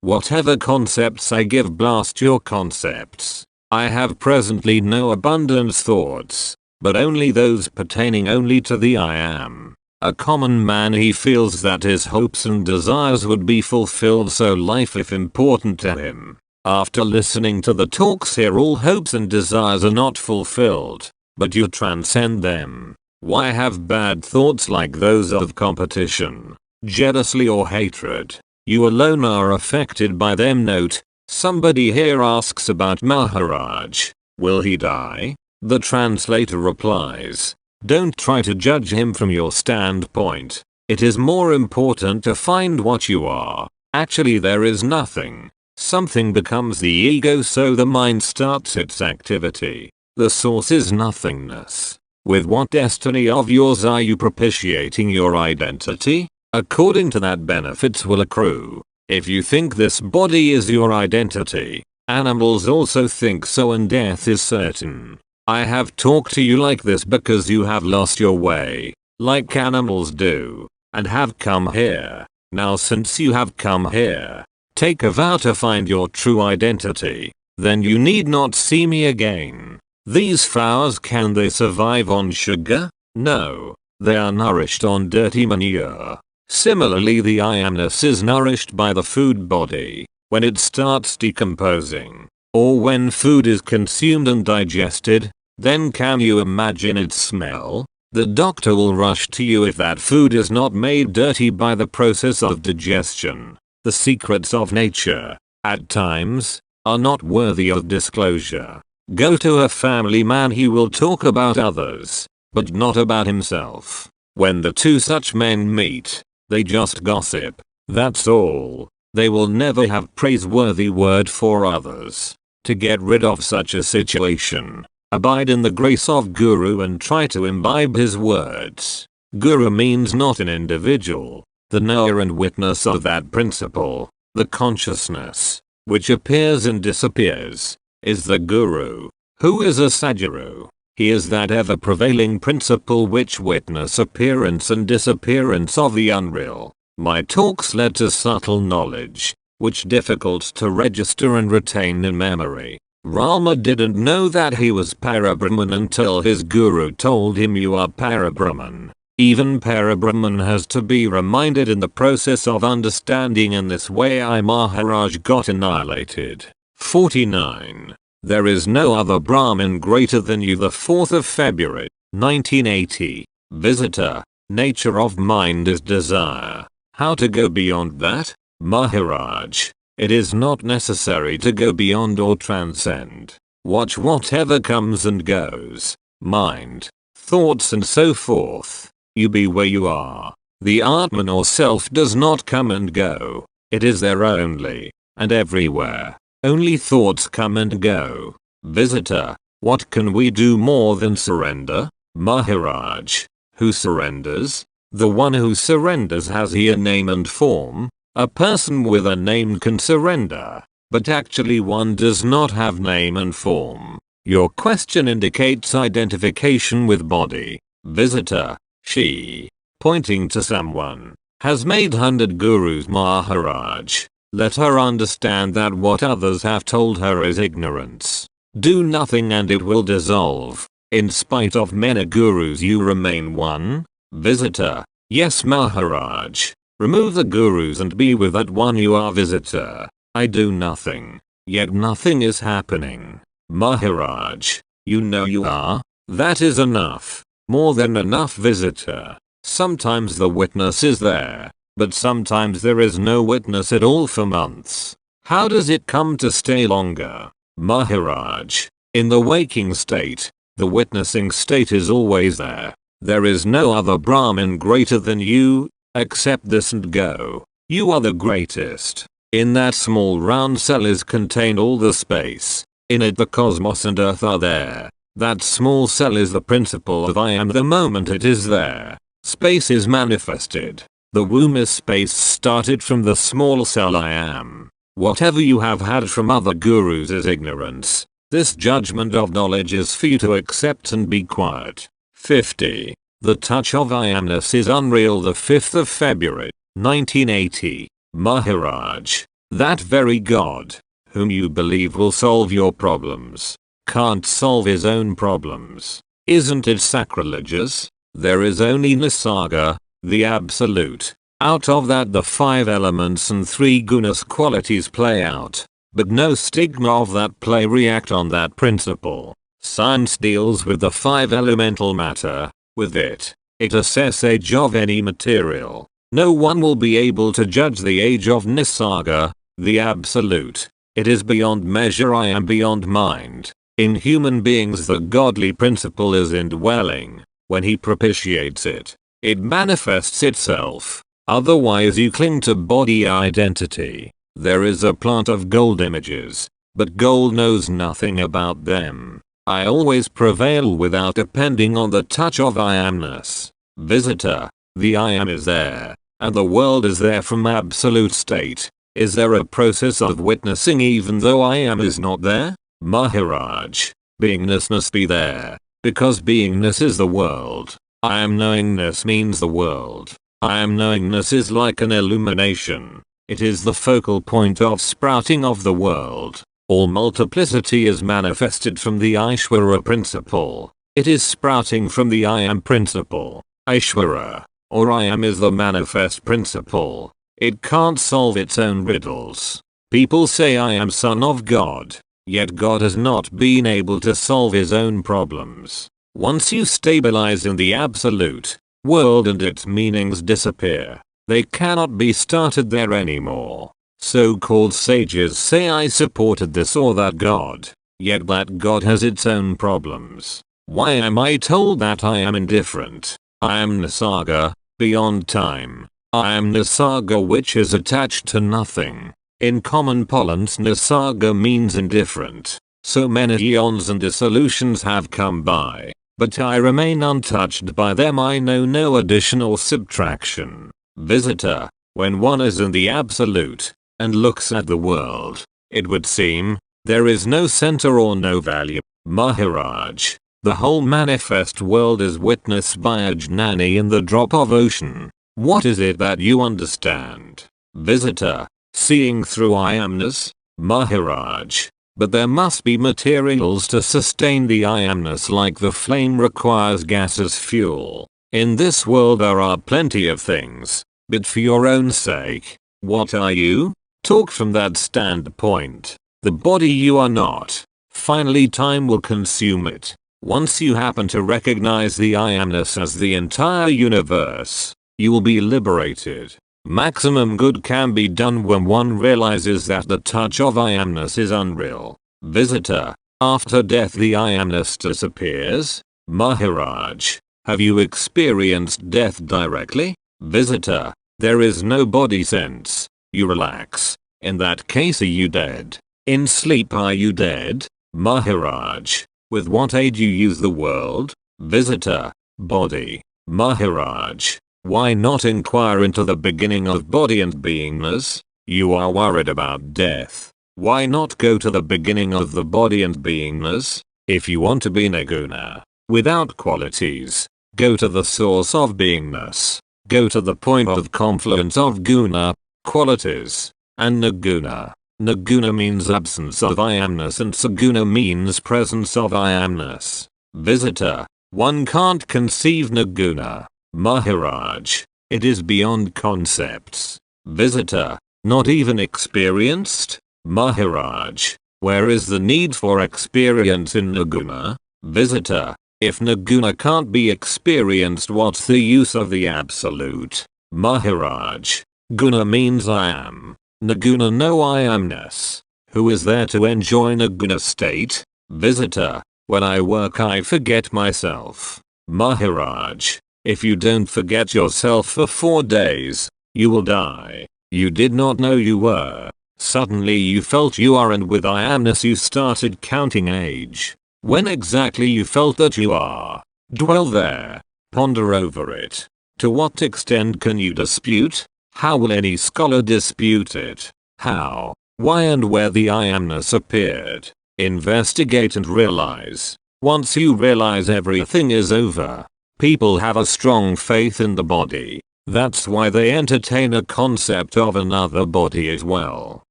Whatever concepts I give, blast your concepts. I have presently no abundance thoughts, but only those pertaining only to the I am. A common man, he feels that his hopes and desires would be fulfilled, so life if important to him. After listening to the talks here, all hopes and desires are not fulfilled, but you transcend them. Why have bad thoughts like those of competition, jealousy or hatred? You alone are affected by them. Note, somebody here asks about Maharaj. Will he die? The translator replies, don't try to judge him from your standpoint. It is more important to find what you are. Actually, there is nothing. Something becomes the ego, so the mind starts its activity. The source is nothingness. With what destiny of yours are you propitiating your identity? According to that, benefits will accrue. If you think this body is your identity, animals also think so, and death is certain. I have talked to you like this because you have lost your way, like animals do, and have come here. Now since you have come here, take a vow to find your true identity. Then you need not see me again. These flowers, can they survive on sugar? No. They are nourished on dirty manure. Similarly, the I amness is nourished by the food body. When it starts decomposing, or when food is consumed and digested, then can you imagine its smell? The doctor will rush to you if that food is not made dirty by the process of digestion. The secrets of nature, at times, are not worthy of disclosure. Go to a family man, he will talk about others, but not about himself. When the two such men meet, they just gossip. That's all. They will never have praiseworthy word for others. To get rid of such a situation, abide in the grace of Guru and try to imbibe his words. Guru means not an individual, the knower and witness of that principle, the consciousness, which appears and disappears, is the Guru. Who is a Sadguru? He is that ever-prevailing principle which witness appearance and disappearance of the unreal. My talks led to subtle knowledge, which difficult to register and retain in memory. Rama didn't know that he was Parabrahman until his guru told him you are Parabrahman. Even Parabrahman has to be reminded in the process of understanding. In this way I Maharaj got annihilated. 49. There is no other Brahmin greater than you. The 4th of February, 1980. Visitor. Nature of mind is desire. How to go beyond that? Maharaj. It is not necessary to go beyond or transcend. Watch whatever comes and goes. Mind, thoughts and so forth. You be where you are. The Atman or self does not come and go. It is there only, and everywhere. Only thoughts come and go. Visitor, what can we do more than surrender? Maharaj. Who surrenders? The one who surrenders. Has he a name and form? A person with a name can surrender, but actually one does not have name and form. Your question indicates identification with body. Visitor, she, pointing to someone, has made 100 gurus. Maharaj. Let her understand that what others have told her is ignorance. Do nothing and it will dissolve. In spite of many gurus you remain one. Visitor, yes Maharaj. Remove the gurus and be with that one you are. Visitor, I do nothing, yet nothing is happening. Maharaj, you know you are. That is enough. More than enough. Visitor, sometimes the witness is there, but sometimes there is no witness at all for months. How does it come to stay longer? Maharaj, in the waking state, the witnessing state is always there. There is no other Brahmin greater than you. Accept this and go. You are the greatest. In that small round cell is contained all the space. In it the cosmos and earth are there. That small cell is the principle of I am. The moment it is there, space is manifested. The womb is space started from the small cell I am. Whatever you have had from other gurus is ignorance. This judgment of knowledge is for you to accept and be quiet. 50. The touch of I amness is unreal. The 5th of February, 1980. Maharaj. That very God, whom you believe will solve your problems, can't solve his own problems. Isn't it sacrilegious? There is only Nisarga, the absolute. Out of that the 5 elements and 3 gunas qualities play out. But no stigma of that play react on that principle. Science deals with the 5 elemental matter. With it assess age of any material. No one will be able to judge the age of Nisarga, the absolute. It is beyond measure. I am beyond mind. In human beings the godly principle is indwelling. When he propitiates it, it manifests itself. Otherwise you cling to body identity. There is a plant of gold images, but gold knows nothing about them. I always prevail without depending on the touch of I amness. Visitor, the I am is there, and the world is there from absolute state. Is there a process of witnessing even though I am is not there? Maharaj, beingness must be there, because beingness is the world. I am knowingness means the world. I am knowingness is like an illumination. It is the focal point of sprouting of the world. All multiplicity is manifested from the Aishvara principle. It is sprouting from the I am principle. Aishvara, or I am, is the manifest principle. It can't solve its own riddles. People say I am son of God, yet God has not been able to solve his own problems. Once you stabilize in the absolute, world and its meanings disappear. They cannot be started there anymore. So-called sages say I supported this or that God, yet that God has its own problems. Why am I told that I am indifferent? I am Nisarga, beyond time. I am Nisarga, which is attached to nothing. In common parlance, Nisarga means indifferent. So many eons and dissolutions have come by, but I remain untouched by them. I know no addition or subtraction. Visitor, when one is in the absolute and looks at the world, it would seem there is no center or no value. Maharaj, the whole manifest world is witnessed by a jnani in the drop of ocean. What is it that you understand? Visitor, seeing through I amness. Maharaj, but there must be materials to sustain the I amness, like the flame requires gas as fuel. In this world there are plenty of things, but for your own sake, what are you? Talk from that standpoint. The body you are not. Finally time will consume it. Once you happen to recognize the I amness as the entire universe, you will be liberated. Maximum good can be done when one realizes that the touch of I amness is unreal. Visitor, after death the I amness disappears? Maharaj, have you experienced death directly? Visitor, there is no body sense. You relax. In that case, are you dead? In sleep, are you dead? Maharaj, with what aid you use the world? Visitor, body. Maharaj, why not inquire into the beginning of body and beingness? You are worried about death. Why not go to the beginning of the body and beingness? If you want to be nirguna, without qualities, go to the source of beingness. Go to the point of confluence of guna, qualities, and nirguna. Nirguna means absence of I amness and saguna means presence of I amness. Visitor, one can't conceive nirguna. Maharaj, it is beyond concepts. Visitor, not even experienced? Maharaj, where is the need for experience in nirguna? Visitor, if nirguna can't be experienced, what's the use of the absolute? Maharaj, guna means I am. Nirguna no I amness. Who is there to enjoy nirguna state? Visitor, when I work I forget myself. Maharaj, if you don't forget yourself for 4 days, you will die. You did not know you were. Suddenly you felt you are, and with I amness you started counting age. When exactly you felt that you are? Dwell there. Ponder over it. To what extent can you dispute? How will any scholar dispute it? How, why and where the I amness appeared? Investigate and realize. Once you realize, everything is over. People have a strong faith in the body. That's why they entertain a concept of another body as well.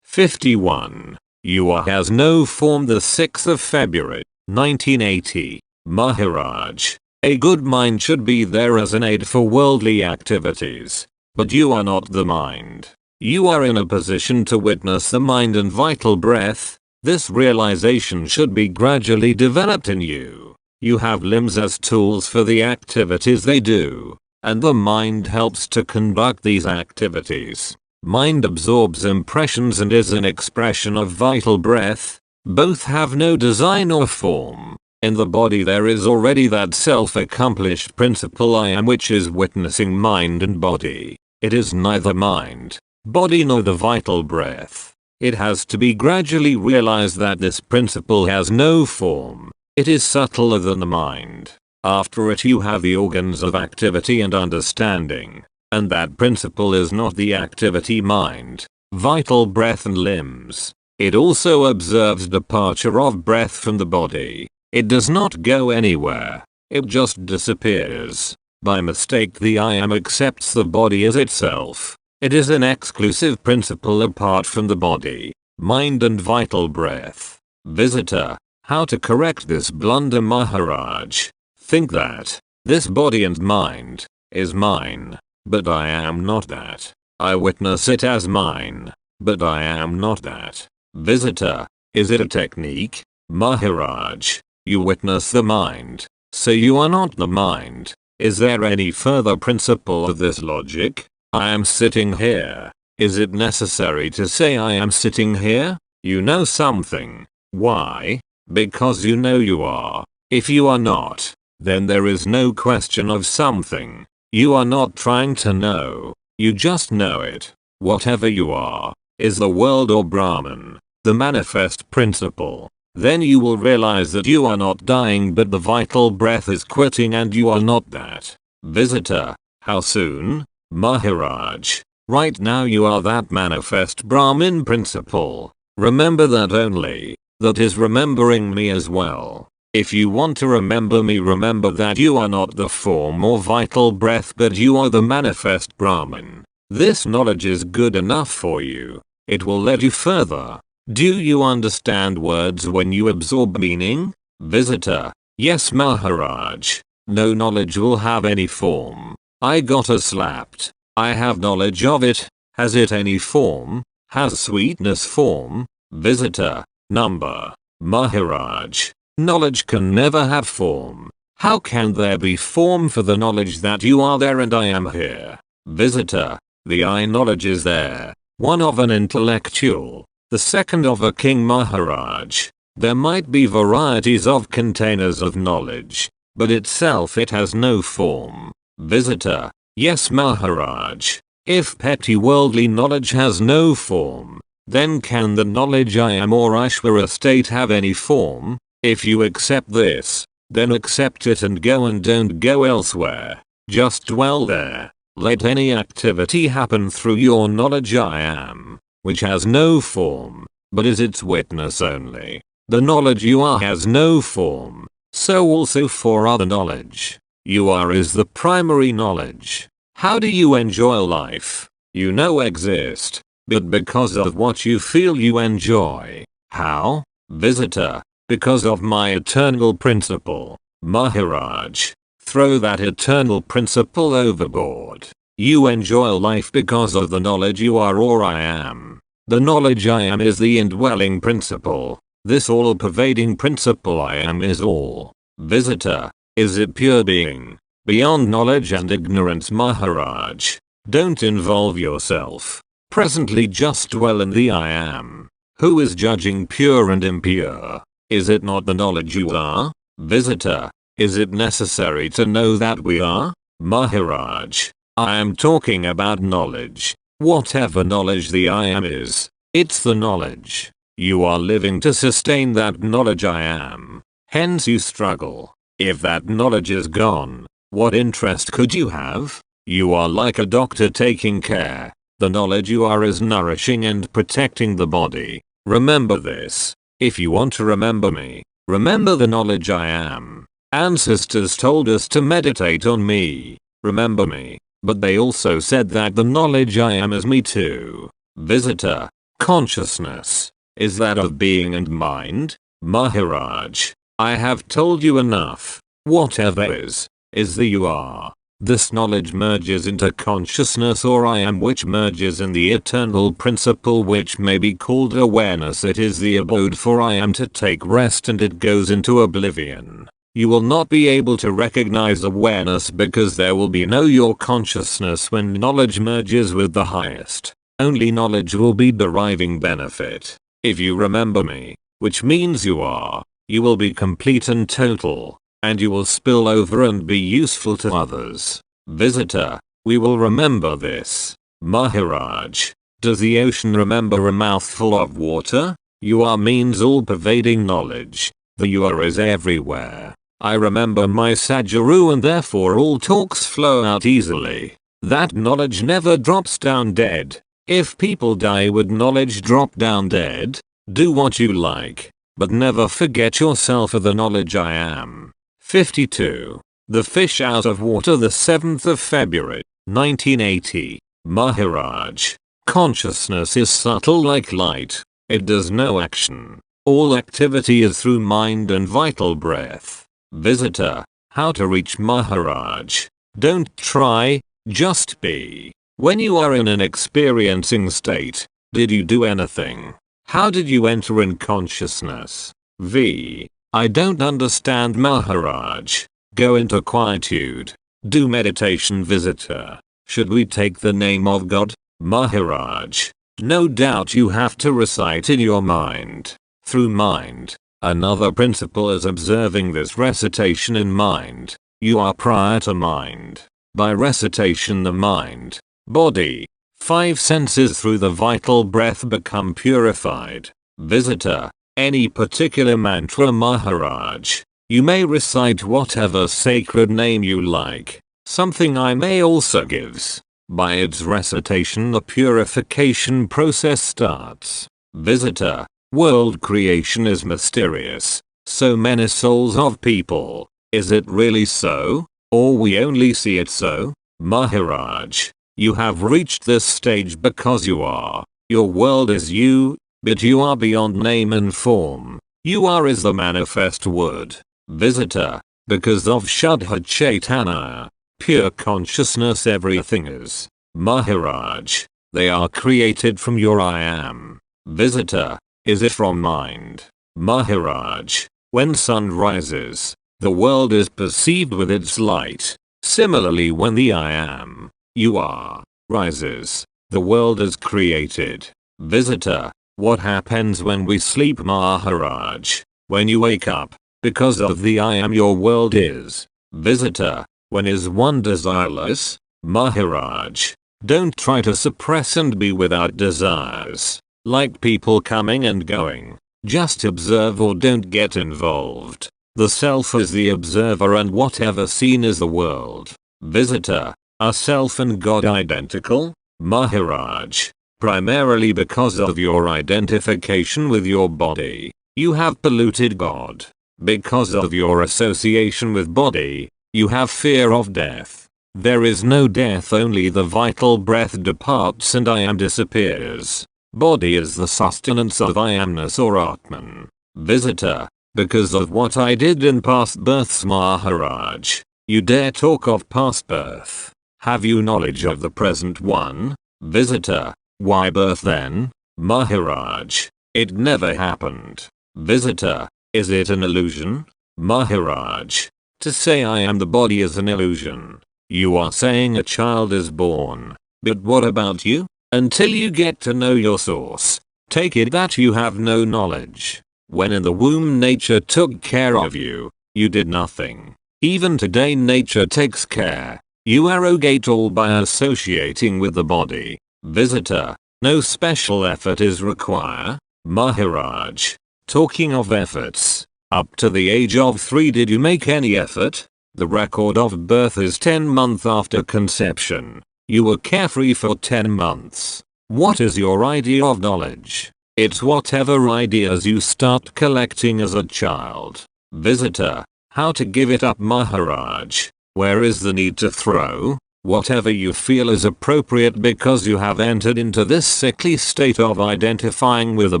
51. Yuva has no form. The 6th of February, 1980. Maharaj, a good mind should be there as an aid for worldly activities. But you are not the mind. You are in a position to witness the mind and vital breath. This realization should be gradually developed in you. You have limbs as tools for the activities they do, and the mind helps to conduct these activities. Mind absorbs impressions and is an expression of vital breath. Both have no design or form. In the body there is already that self-accomplished principle I am, which is witnessing mind and body. It is neither mind, body nor the vital breath. It has to be gradually realized that this principle has no form. It is subtler than the mind. After it you have the organs of activity and understanding. And that principle is not the activity mind, vital breath and limbs. It also observes departure of breath from the body. It does not go anywhere. It just disappears. By mistake the I am accepts the body as itself. It is an exclusive principle apart from the body, mind and vital breath. Visitor, how to correct this blunder Maharaj? Think that this body and mind is mine, but I am not that. I witness it as mine, but I am not that. Visitor, is it a technique? Maharaj, you witness the mind, so you are not the mind. Is there any further principle of this logic? I am sitting here. Is it necessary to say I am sitting here? You know something. Why? Because you know you are. If you are not, then there is no question of something. You are not trying to know. You just know it. Whatever you are, is the world or Brahman, the manifest principle. Then you will realize that you are not dying but the vital breath is quitting and you are not that. Visitor, how soon? Maharaj, right now you are that manifest Brahmin principle. Remember that only. That is remembering me as well. If you want to remember me, remember that you are not the form or vital breath but you are the manifest Brahman. This knowledge is good enough for you. It will lead you further. Do you understand words when you absorb meaning? Visitor, yes Maharaj. No knowledge will have any form. I got slapped. I have knowledge of it. Has it any form? Has sweetness form? Visitor, number. Maharaj, knowledge can never have form. How can there be form for the knowledge that you are there and I am here? Visitor, the I knowledge is there. One of an intellectual. The second of a king Maharaj. There might be varieties of containers of knowledge, but itself it has no form. Visitor, yes Maharaj. If petty worldly knowledge has no form, then can the knowledge I am or Ishvara state have any form? If you accept this, then accept it and don't go elsewhere. Just dwell there. Let any activity happen through your knowledge I am, which has no form, but is its witness only. The knowledge you are has no form, so also for other knowledge. You are is the primary knowledge. How do you enjoy life? You know exist, but because of what you feel you enjoy. How? Visitor, because of my eternal principle. Maharaj, throw that eternal principle overboard. You enjoy life because of the knowledge you are or I am. The knowledge I am is the indwelling principle. This all-pervading principle I am is all. Visitor, is it pure being? Beyond knowledge and ignorance Maharaj. Don't involve yourself. Presently just dwell in the I am. Who is judging pure and impure? Is it not the knowledge you are? Visitor, is it necessary to know that we are? Maharaj, I am talking about knowledge. Whatever knowledge the I am is, it's the knowledge. You are living to sustain that knowledge I am. Hence you struggle. If that knowledge is gone, what interest could you have? You are like a doctor taking care. The knowledge you are is nourishing and protecting the body. Remember this. If you want to remember me, remember the knowledge I am. Ancestors told us to meditate on me. Remember me. But they also said that the knowledge I am is me too. Visitor, consciousness, is that of being and mind? Maharaj, I have told you enough. Whatever is the you are. This knowledge merges into consciousness or I am, which merges in the eternal principle which may be called awareness. It is the abode for I am to take rest and it goes into oblivion. You will not be able to recognize awareness because there will be no your consciousness when knowledge merges with the highest. Only knowledge will be deriving benefit. If you remember me, which means you are, you will be complete and total, and you will spill over and be useful to others. Visitor, we will remember this. Maharaj, does the ocean remember a mouthful of water? You are means all-pervading knowledge. The you are is everywhere. I remember my Sadhguru and therefore all talks flow out easily. That knowledge never drops down dead. If people die would knowledge drop down dead? Do what you like, but never forget yourself of the knowledge I am. 52. The fish out of water, the 7th of February, 1980. Maharaj. Consciousness is subtle like light. It does no action. All activity is through mind and vital breath. Visitor. How to reach Maharaj. Don't try, just be. When you are in an experiencing state, did you do anything? How did you enter in consciousness? I don't understand, Maharaj. Go into quietude. Do meditation. Visitor. Should we take the name of God? Maharaj. No doubt you have to recite in your mind. Through mind. Another principle is observing this recitation in mind. You are prior to mind. By recitation the mind, body, 5 senses through the vital breath become purified. Visitor. Any particular mantra, Maharaj. You may recite whatever sacred name you like. Something I may also gives. By its recitation the purification process starts. Visitor. World creation is mysterious. So many souls of people. Is it really so? Or we only see it so? Maharaj. You have reached this stage because you are. Your world is you, but you are beyond name and form. You are is the manifest word. Visitor. Because of Shuddha Chaitanya, pure consciousness, everything is. Maharaj. They are created from your I am. Visitor. Is it from mind? Maharaj. When sun rises, the world is perceived with its light. Similarly, when the I am, you are, rises, the world is created. Visitor. What happens when we sleep, Maharaj? When you wake up, because of the I am your world is. Visitor. When is one desireless? Maharaj. Don't try to suppress and be without desires. Like people coming and going. Just observe or don't get involved. The self is the observer and whatever seen is the world. Visitor. Are self and God identical? Maharaj. Primarily because of your identification with your body, you have polluted God. Because of your association with body, you have fear of death. There is no death, only the vital breath departs and I am disappears. Body is the sustenance of I amness or Atman. Visitor. Because of what I did in past births, Maharaj. You dare talk of past birth. Have you knowledge of the present one? Visitor. Why birth then? Maharaj. It never happened. Visitor. Is it an illusion? Maharaj. To say I am the body is an illusion. You are saying a child is born. But what about you? Until you get to know your source, take it that you have no knowledge. When in the womb nature took care of you, you did nothing. Even today nature takes care. You arrogate all by associating with the body. Visitor. No special effort is required. Maharaj. Talking of efforts. Up to the age of 3 did you make any effort? The record of birth is 10 months after conception. You were carefree for 10 months. What is your idea of knowledge? It's whatever ideas you start collecting as a child. Visitor. How to give it up, Maharaj? Where is the need to throw? Whatever you feel is appropriate because you have entered into this sickly state of identifying with the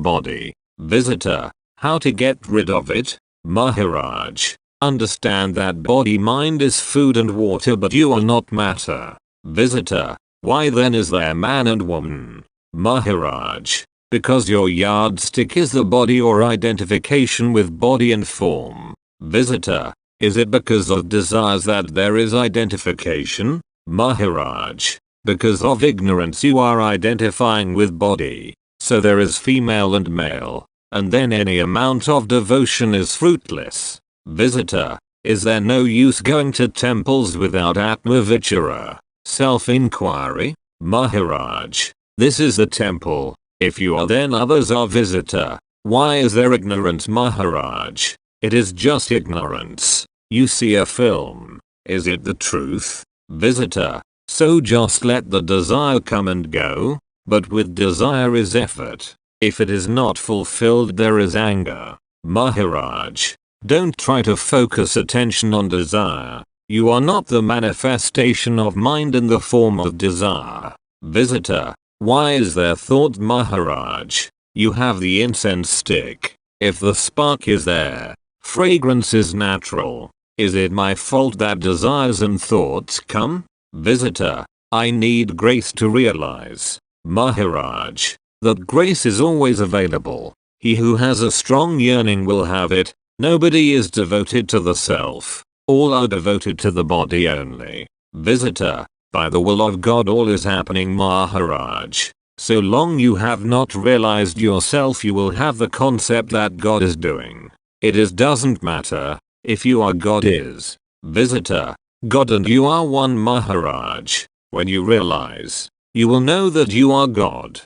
body. Visitor. How to get rid of it? Maharaj. Understand that body mind is food and water, but you are not matter. Visitor. Why then is there man and woman? Maharaj. Because your yardstick is the body or identification with body and form. Visitor. Is it because of desires that there is identification? Maharaj. Because of ignorance you are identifying with body. So there is female and male. And then any amount of devotion is fruitless. Visitor. Is there no use going to temples without Atmavichara? Self-inquiry? Maharaj. This is the temple. If you are, then others are. Visitor. Why is there ignorance, Maharaj? It is just ignorance. You see a film. Is it the truth? Visitor. So just let the desire come and go. But with desire is effort. If it is not fulfilled there is anger. Maharaj. Don't try to focus attention on desire. You are not the manifestation of mind in the form of desire. Visitor. Why is there thought, Maharaj? You have the incense stick. If the spark is there, fragrance is natural. Is it my fault that desires and thoughts come? Visitor. I need grace to realize, Maharaj, that grace is always available. He who has a strong yearning will have it. Nobody is devoted to the self. All are devoted to the body only. Visitor. By the will of God all is happening, Maharaj. So long you have not realized yourself, you will have the concept that God is doing. It doesn't matter if you are, God is. Visitor. God and you are one, Maharaj. When you realize, you will know that you are God.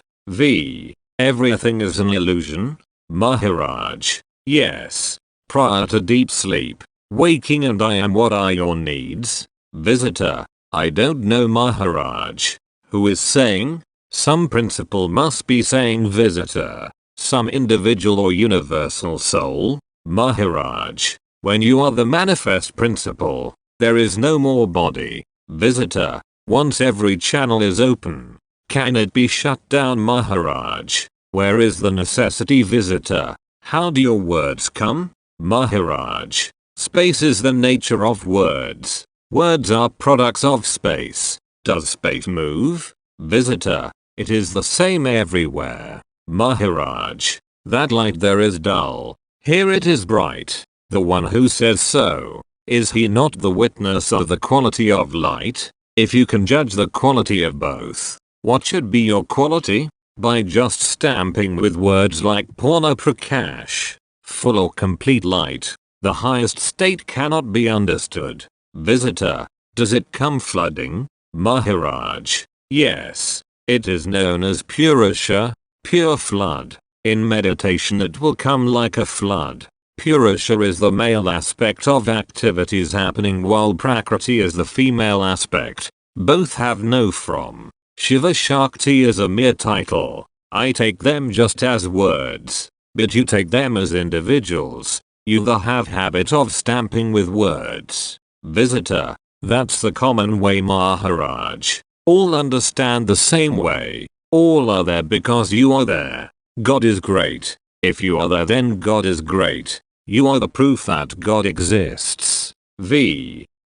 Everything is an illusion? Maharaj. Yes. Prior to deep sleep, waking and I am, what are your needs? Visitor. I don't know, Maharaj. Who is saying? Some principle must be saying, visitor. Some individual or universal soul? Maharaj. When you are the manifest principle, there is no more body. Visitor. Once every channel is open, can it be shut down, Maharaj? Where is the necessity, visitor? How do your words come? Maharaj. Space is the nature of words. Words are products of space. Does space move? Visitor. It is the same everywhere. Maharaj. That light there is dull. Here it is bright. The one who says so, is he not the witness of the quality of light? If you can judge the quality of both, what should be your quality? By just stamping with words like Purna Prakash, full or complete light, the highest state cannot be understood. Visitor. Does it come flooding? Maharaj. Yes. It is known as Purusha, pure flood. In meditation it will come like a flood. Purusha is the male aspect of activities happening while Prakriti is the female aspect. Both have no from. Shiva Shakti is a mere title. I take them just as words. But you take them as individuals. You have habit of stamping with words. Visitor. That's the common way, Maharaj. All understand the same way. All are there because you are there. God is great. If you are there, then God is great. You are the proof that God exists.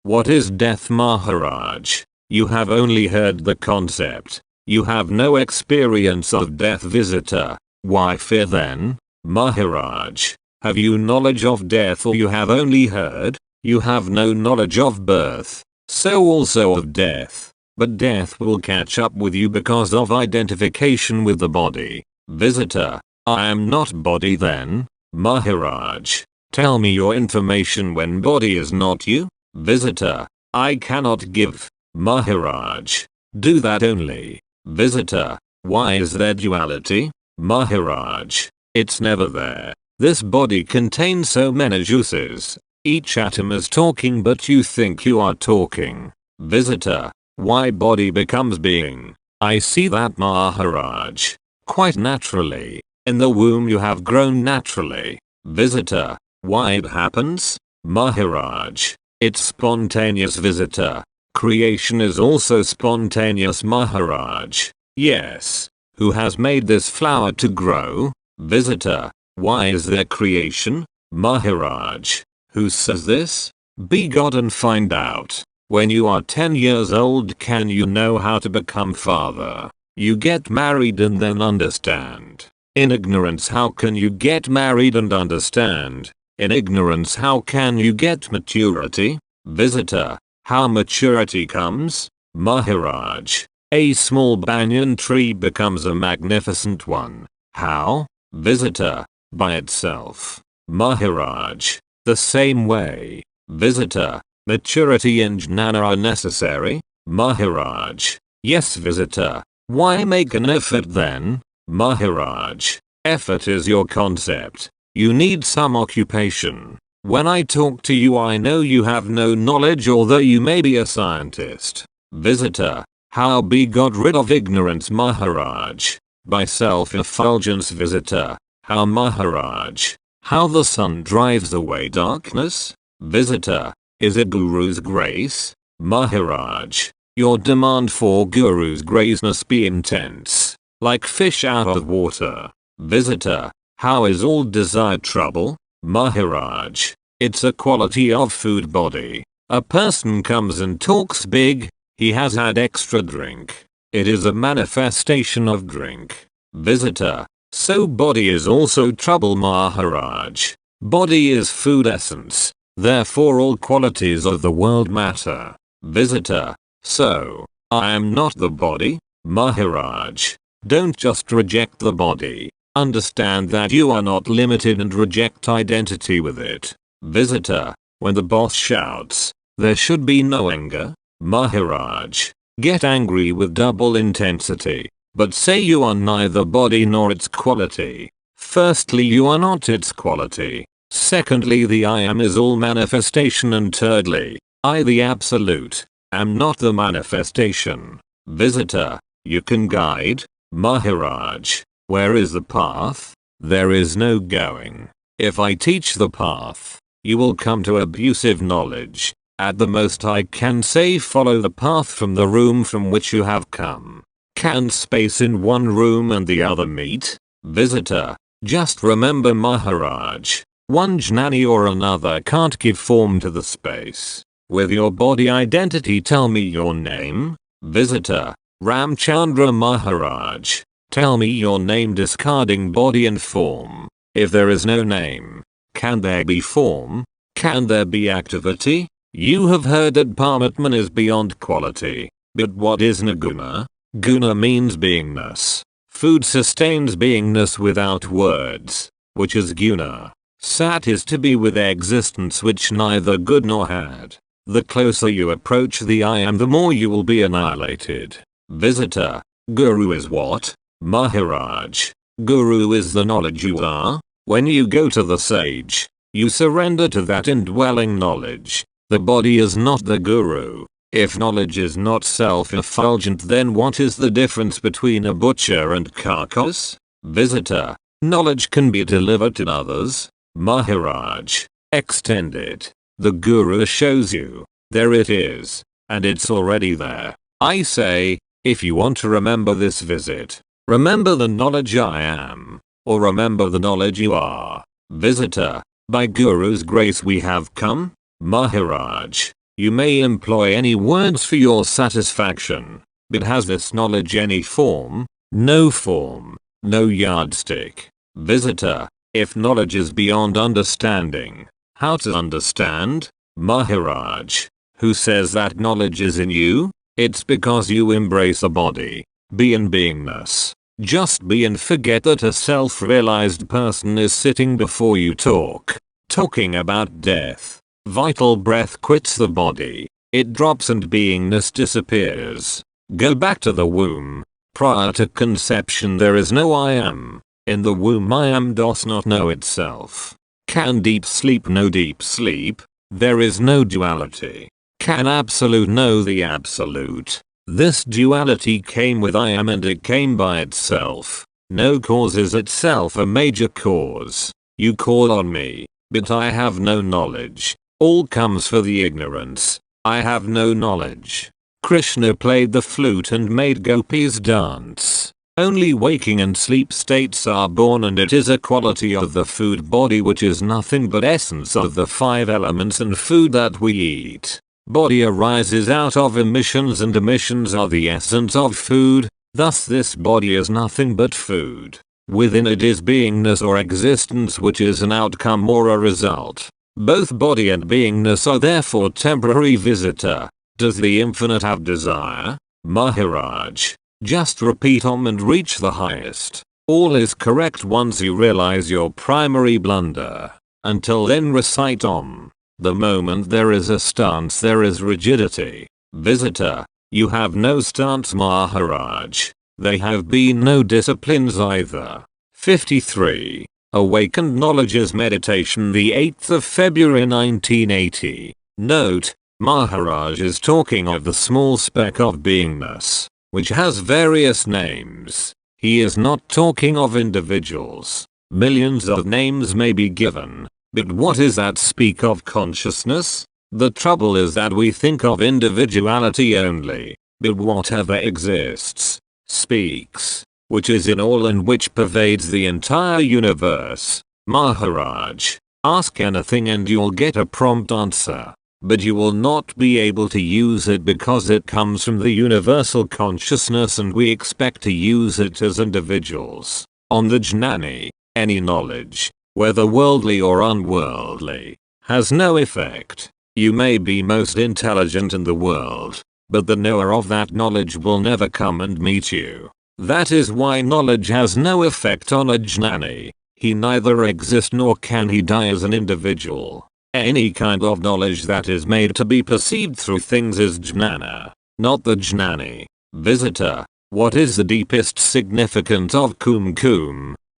What is death, Maharaj? You have only heard the concept. You have no experience of death, visitor. Why fear then? Maharaj. Have you knowledge of death, or you have only heard? You have no knowledge of birth. So also of death. But death will catch up with you because of identification with the body. Visitor. I am not body then? Maharaj. Tell me your information when body is not you. Visitor. I cannot give. Maharaj. Do that only. Visitor. Why is there duality? Maharaj. It's never there. This body contains so many juices. Each atom is talking, but you think you are talking. Visitor. Why body becomes being? I see that, Maharaj. Quite naturally. In the womb you have grown naturally. Visitor. Why it happens? Maharaj. It's spontaneous, visitor. Creation is also spontaneous, Maharaj. Yes. Who has made this flower to grow? Visitor. Why is there creation? Maharaj. Who says this? Be God and find out. When you are 10 years old, can you know how to become father? You get married and then understand. In ignorance, how can you get married and understand? In ignorance, how can you get maturity? Visitor. How maturity comes? Maharaj. A small banyan tree becomes a magnificent one. How? Visitor. By itself. Maharaj. The same way. Visitor. Maturity and jnana are necessary? Maharaj. Yes, visitor. Why make an effort then? Maharaj. Effort is your concept. You need some occupation. When I talk to you, I know you have no knowledge, although you may be a scientist. Visitor. How be got rid of ignorance, Maharaj? By self-effulgence, visitor. How, Maharaj? How the sun drives away darkness? Visitor. Is it Guru's grace? Maharaj, your demand for Guru's grace must be intense, like fish out of water. Visitor, how is all desire trouble? Maharaj, it's a quality of food body. A person comes and talks big, he has had extra drink. It is a manifestation of drink. Visitor, so body is also trouble. Maharaj, body is food essence, therefore all qualities of the world matter. Visitor, so, I am not the body? Maharaj, don't just reject the body, understand that you are not limited and reject identity with it. Visitor, when the boss shouts, there should be no anger. Maharaj, get angry with double intensity, but say you are neither body nor its quality. Firstly, you are not its quality. Secondly, the I am is all manifestation, and thirdly, I the absolute, am not the manifestation. Visitor, you can guide? Maharaj, where is the path? There is no going. If I teach the path, you will come to abusive knowledge. At the most I can say follow the path from the room from which you have come. Can space in one room and the other meet? Visitor, just remember Maharaj, one jnani or another can't give form to the space. With your body identity tell me your name. Visitor, Ramchandra. Maharaj, tell me your name discarding body and form. If there is no name, can there be form? Can there be activity? You have heard that Paramatman is beyond quality. But what is Naguna? Guna means beingness. Food sustains beingness without words, which is guna. Sat is to be with existence, which neither good nor had. The closer you approach the I am, the more you will be annihilated. Visitor, Guru is what? Maharaj, Guru is the knowledge you are. When you go to the sage, you surrender to that indwelling knowledge. The body is not the guru. If knowledge is not self-effulgent, then what is the difference between a butcher and carcass? Visitor, knowledge can be delivered to others. Maharaj, extend it. The guru shows you. There it is. And it's already there. I say, if you want to remember this visit, remember the knowledge I am, or remember the knowledge you are. Visitor, by Guru's grace we have come. Maharaj, you may employ any words for your satisfaction, but has this knowledge any form? No form, no yardstick. Visitor, if knowledge is beyond understanding, how to understand? Maharaj, who says that knowledge is in you? It's because you embrace a body, be in beingness. Just be and forget that a self-realized person is sitting before you talking about death. Vital breath quits the body. It drops and beingness disappears. Go back to the womb. Prior to conception there is no I am. In the womb I am does not know itself. Can deep sleep know deep sleep? There is no duality. Can absolute know the absolute? This duality came with I am and it came by itself. No cause is itself a major cause. You call on me, but I have no knowledge. All comes for the ignorance. I have no knowledge. Krishna played the flute and made gopis dance. Only waking and sleep states are born, and it is a quality of the food body which is nothing but essence of the 5 elements and food that we eat. Body arises out of emissions, and emissions are the essence of food. Thus this body is nothing but food. Within it is beingness or existence, which is an outcome or a result. Both body and beingness are therefore temporary. Visitor, does the infinite have desire? Maharaj, just repeat Om and reach the highest. All is correct once you realize your primary blunder. Until then recite Om. The moment there is a stance there is rigidity. Visitor, you have no stance. Maharaj, there have been no disciplines either. 53. Awakened Knowledge is Meditation, the 8th of February 1980. Note, Maharaj is talking of the small speck of beingness, which has various names. He is not talking of individuals. Millions of names may be given, but what is that speck of consciousness? The trouble is that we think of individuality only, but whatever exists, speaks, which is in all and which pervades the entire universe. Maharaj, ask anything and you'll get a prompt answer, but you will not be able to use it because it comes from the universal consciousness and we expect to use it as individuals. On the jnani, any knowledge, whether worldly or unworldly, has no effect. You may be most intelligent in the world, but the knower of that knowledge will never come and meet you. That is why knowledge has no effect on a jnani. He neither exists nor can he die as an individual. Any kind of knowledge that is made to be perceived through things is jnana, not the jnani. Visitor, what is the deepest significance of Kum,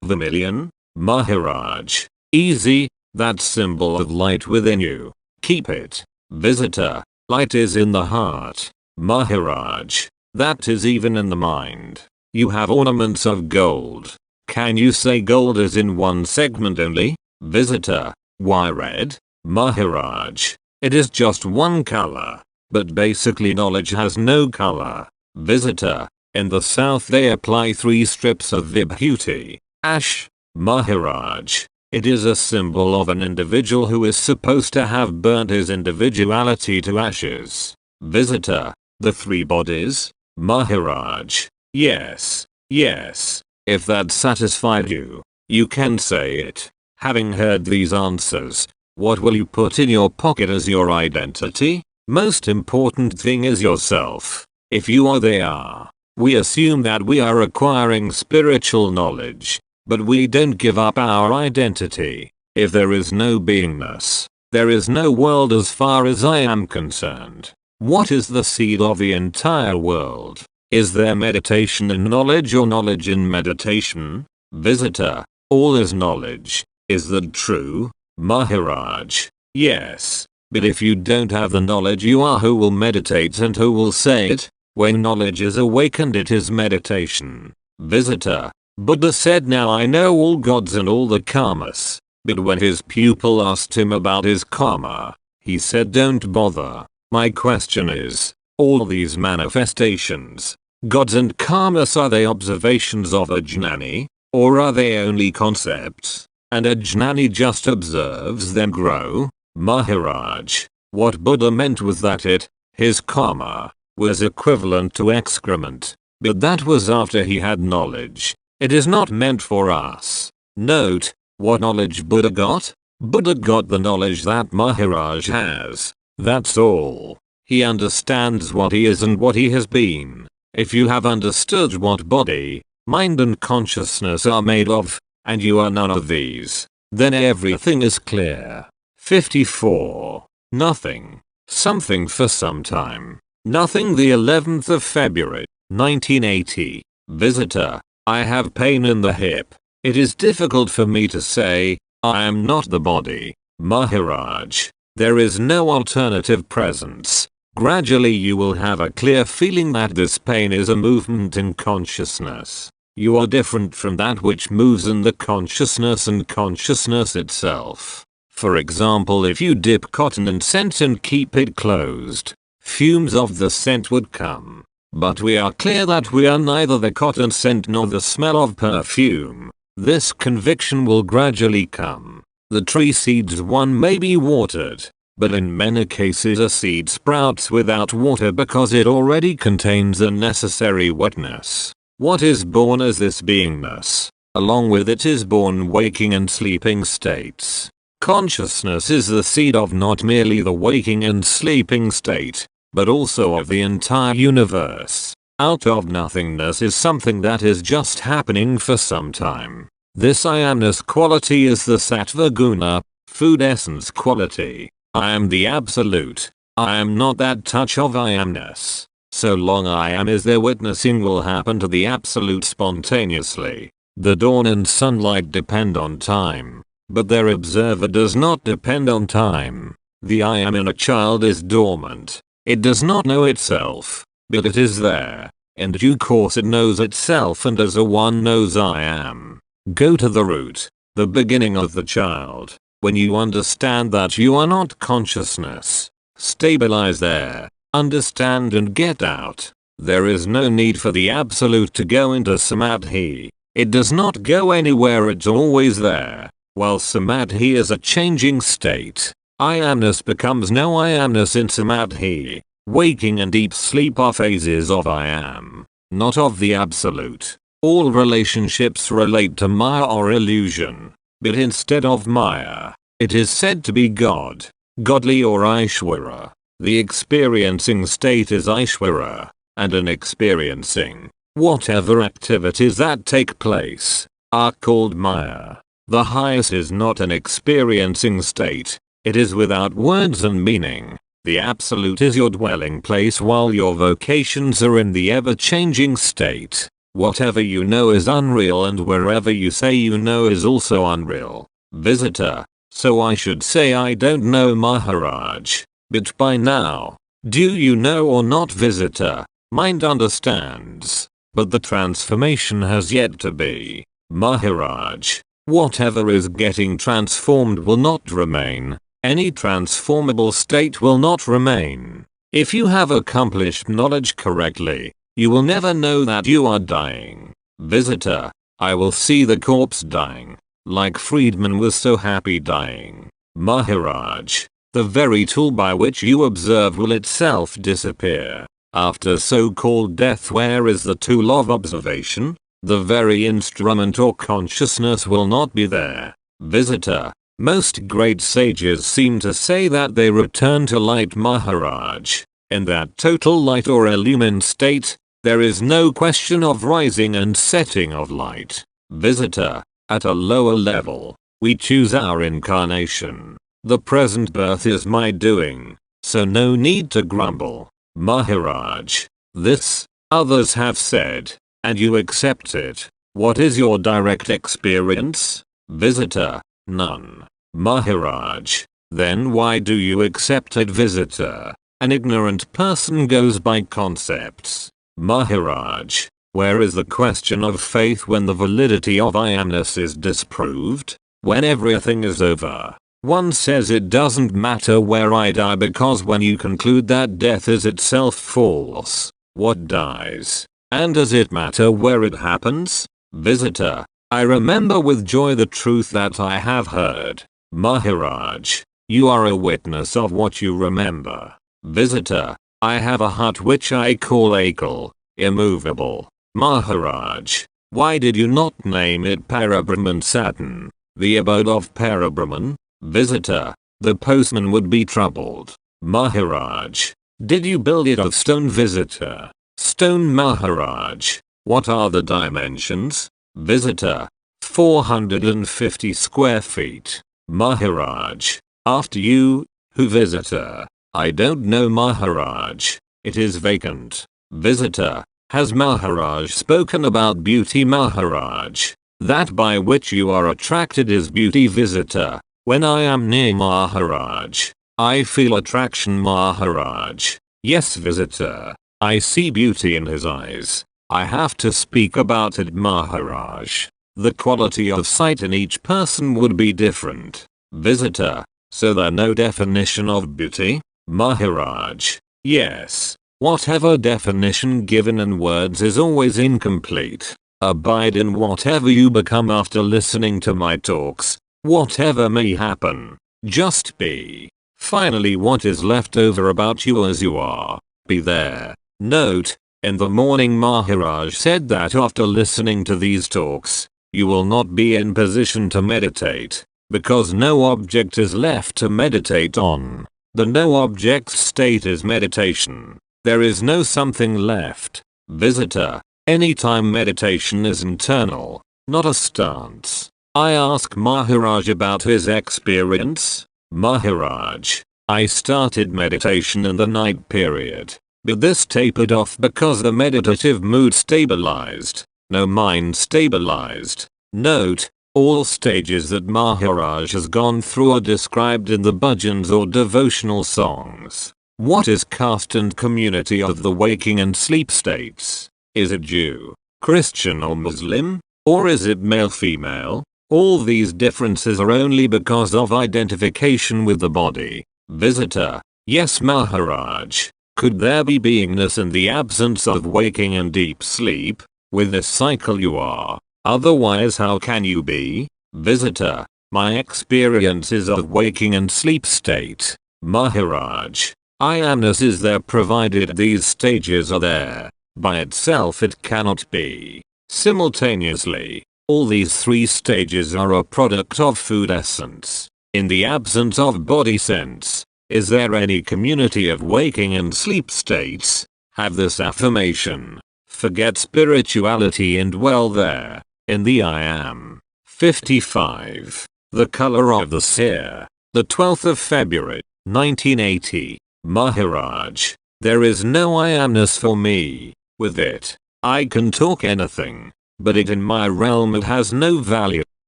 vermilion? Maharaj, easy, that symbol of light within you. Keep it. Visitor, light is in the heart. Maharaj, that is even in the mind. You have ornaments of gold. Can you say gold is in one segment only? Visitor, why red? Maharaj, it is just one color. But basically knowledge has no color. Visitor, in the south they apply 3 strips of vibhuti, ash. Maharaj, it is a symbol of an individual who is supposed to have burnt his individuality to ashes. Visitor, the 3 bodies? Maharaj, yes, yes. If that satisfied you, you can say it. Having heard these answers, what will you put in your pocket as your identity? Most important thing is yourself. If you are they are. We assume that we are acquiring spiritual knowledge, but we don't give up our identity. If there is no beingness, there is no world as far as I am concerned. What is the seed of the entire world? Is there meditation in knowledge or knowledge in meditation? Visitor, all is knowledge. Is that true? Maharaj, yes. But if you don't have the knowledge, you are who will meditate and who will say it. When knowledge is awakened, it is meditation. Visitor, Buddha said, now I know all gods and all the karmas. But when his pupil asked him about his karma, he said, don't bother. My question is, all these manifestations, gods and karmas, are they observations of a jnani, or are they only concepts, and a jnani just observes them grow? Maharaj, what Buddha meant was that his karma, was equivalent to excrement, but that was after he had knowledge. It is not meant for us. Note, what knowledge Buddha got? Buddha got the knowledge that Maharaj has. That's all. He understands what he is and what he has been. If you have understood what body, mind and consciousness are made of, and you are none of these, then everything is clear. 54. Nothing. Something for some time. Nothing. The 11th of February, 1980. Visitor, I have pain in the hip. It is difficult for me to say, I am not the body. Maharaj, there is no alternative presence. Gradually you will have a clear feeling that this pain is a movement in consciousness. You are different from that which moves in the consciousness and consciousness itself. For example, if you dip cotton in scent and keep it closed, fumes of the scent would come. But we are clear that we are neither the cotton scent nor the smell of perfume. This conviction will gradually come. The tree seeds one may be watered, but in many cases a seed sprouts without water because it already contains the necessary wetness. What is born as this beingness? Along with it is born waking and sleeping states. Consciousness is the seed of not merely the waking and sleeping state, but also of the entire universe. Out of nothingness is something that is just happening for some time. This I amness quality is the sattva guna, food essence quality. I am the absolute. I am not that touch of I amness. So long I am is there, witnessing will happen to the absolute spontaneously. The dawn and sunlight depend on time, but their observer does not depend on time. The I am in a child is dormant. It does not know itself, but it is there. In due course it knows itself, and as a one knows I am. Go to the root, the beginning of the child. When you understand that you are not consciousness, Stabilize there, understand and get out. There is no need for the absolute to go into samadhi. It does not go anywhere, it's always there. While samadhi is a changing state, I amness becomes no I amness in samadhi. Waking and deep sleep are phases of I am, not of the absolute. All relationships relate to Maya or illusion, but instead of Maya, it is said to be God, godly or Aishwara. The experiencing state is Aishwara, and in experiencing, whatever activities that take place are called Maya. The highest is not an experiencing state, it is without words and meaning. The absolute is your dwelling place while your vocations are in the ever-changing state. Whatever you know is unreal and wherever you say you know is also unreal. Visitor. So I should say I don't know Maharaj. But by now, do you know or not visitor? Mind understands. But the transformation has yet to be. Maharaj. Whatever is getting transformed will not remain. Any transformable state will not remain. If you have accomplished knowledge correctly, you will never know that you are dying. Visitor. I will see the corpse dying. Like Friedman was so happy dying. Maharaj. The very tool by which you observe will itself disappear. After so-called death, where is the tool of observation? The very instrument or consciousness will not be there. Visitor. Most great sages seem to say that they return to light. Maharaj. In that total light or illumined state, there is no question of rising and setting of light. Visitor. At a lower level, we choose our incarnation. The present birth is my doing, so no need to grumble. Maharaj. This, others have said, and you accept it. What is your direct experience? Visitor. None. Maharaj. Then why do you accept it? Visitor. An ignorant person goes by concepts. Maharaj. Where is the question of faith when the validity of I amness is disproved? When everything is over, one says it doesn't matter where I die because when you conclude that death is itself false, what dies? And does it matter where it happens? Visitor. I remember with joy the truth that I have heard. Maharaj. You are a witness of what you remember. Visitor. I have a hut which I call Akal, immovable. Maharaj. Why did you not name it Parabrahman Saturn, the abode of Parabrahman? Visitor. The postman would be troubled. Maharaj. Did you build it of stone? Visitor. Stone. Maharaj. What are the dimensions? Visitor. 450 square feet. Maharaj. After you. Who? Visitor. I don't know. Maharaj. It is vacant. Visitor. Has Maharaj spoken about beauty? Maharaj. That by which you are attracted is beauty. Visitor. When I am near Maharaj, I feel attraction. Maharaj. Yes. Visitor. I see beauty in his eyes. I have to speak about it. Maharaj. The quality of sight in each person would be different. Visitor. So there no definition of beauty? Maharaj. Yes. Whatever definition given in words is always incomplete. Abide in whatever you become after listening to my talks. Whatever may happen, just be. Finally, what is left over about you as you are, be there. Note, in the morning Maharaj said that after listening to these talks, you will not be in position to meditate, because no object is left to meditate on. The no object state is meditation. There is no something left. Visitor. Anytime meditation is internal, not a stance. I ask Maharaj about his experience. Maharaj. I started meditation in the night period, but this tapered off because the meditative mood stabilized. No mind stabilized. Note, all stages that Maharaj has gone through are described in the bhajans or devotional songs. What is caste and community of the waking and sleep states? Is it Jew, Christian or Muslim? Or is it male-female? All these differences are only because of identification with the body. Visitor. Yes Maharaj. Could there be beingness in the absence of waking and deep sleep? With this cycle you are. Otherwise how can you be? Visitor. My experience is of waking and sleep state. Maharaj. I amness is there provided these stages are there. By itself it cannot be. Simultaneously, all these three stages are a product of food essence. In the absence of body sense, is there any community of waking and sleep states? Have this affirmation. Forget spirituality and dwell there, in the I am. 55. The color of the seer. The 12th of February, 1980. Maharaj. There is no I amness for me. With it, I can talk anything. But it in my realm it has no value.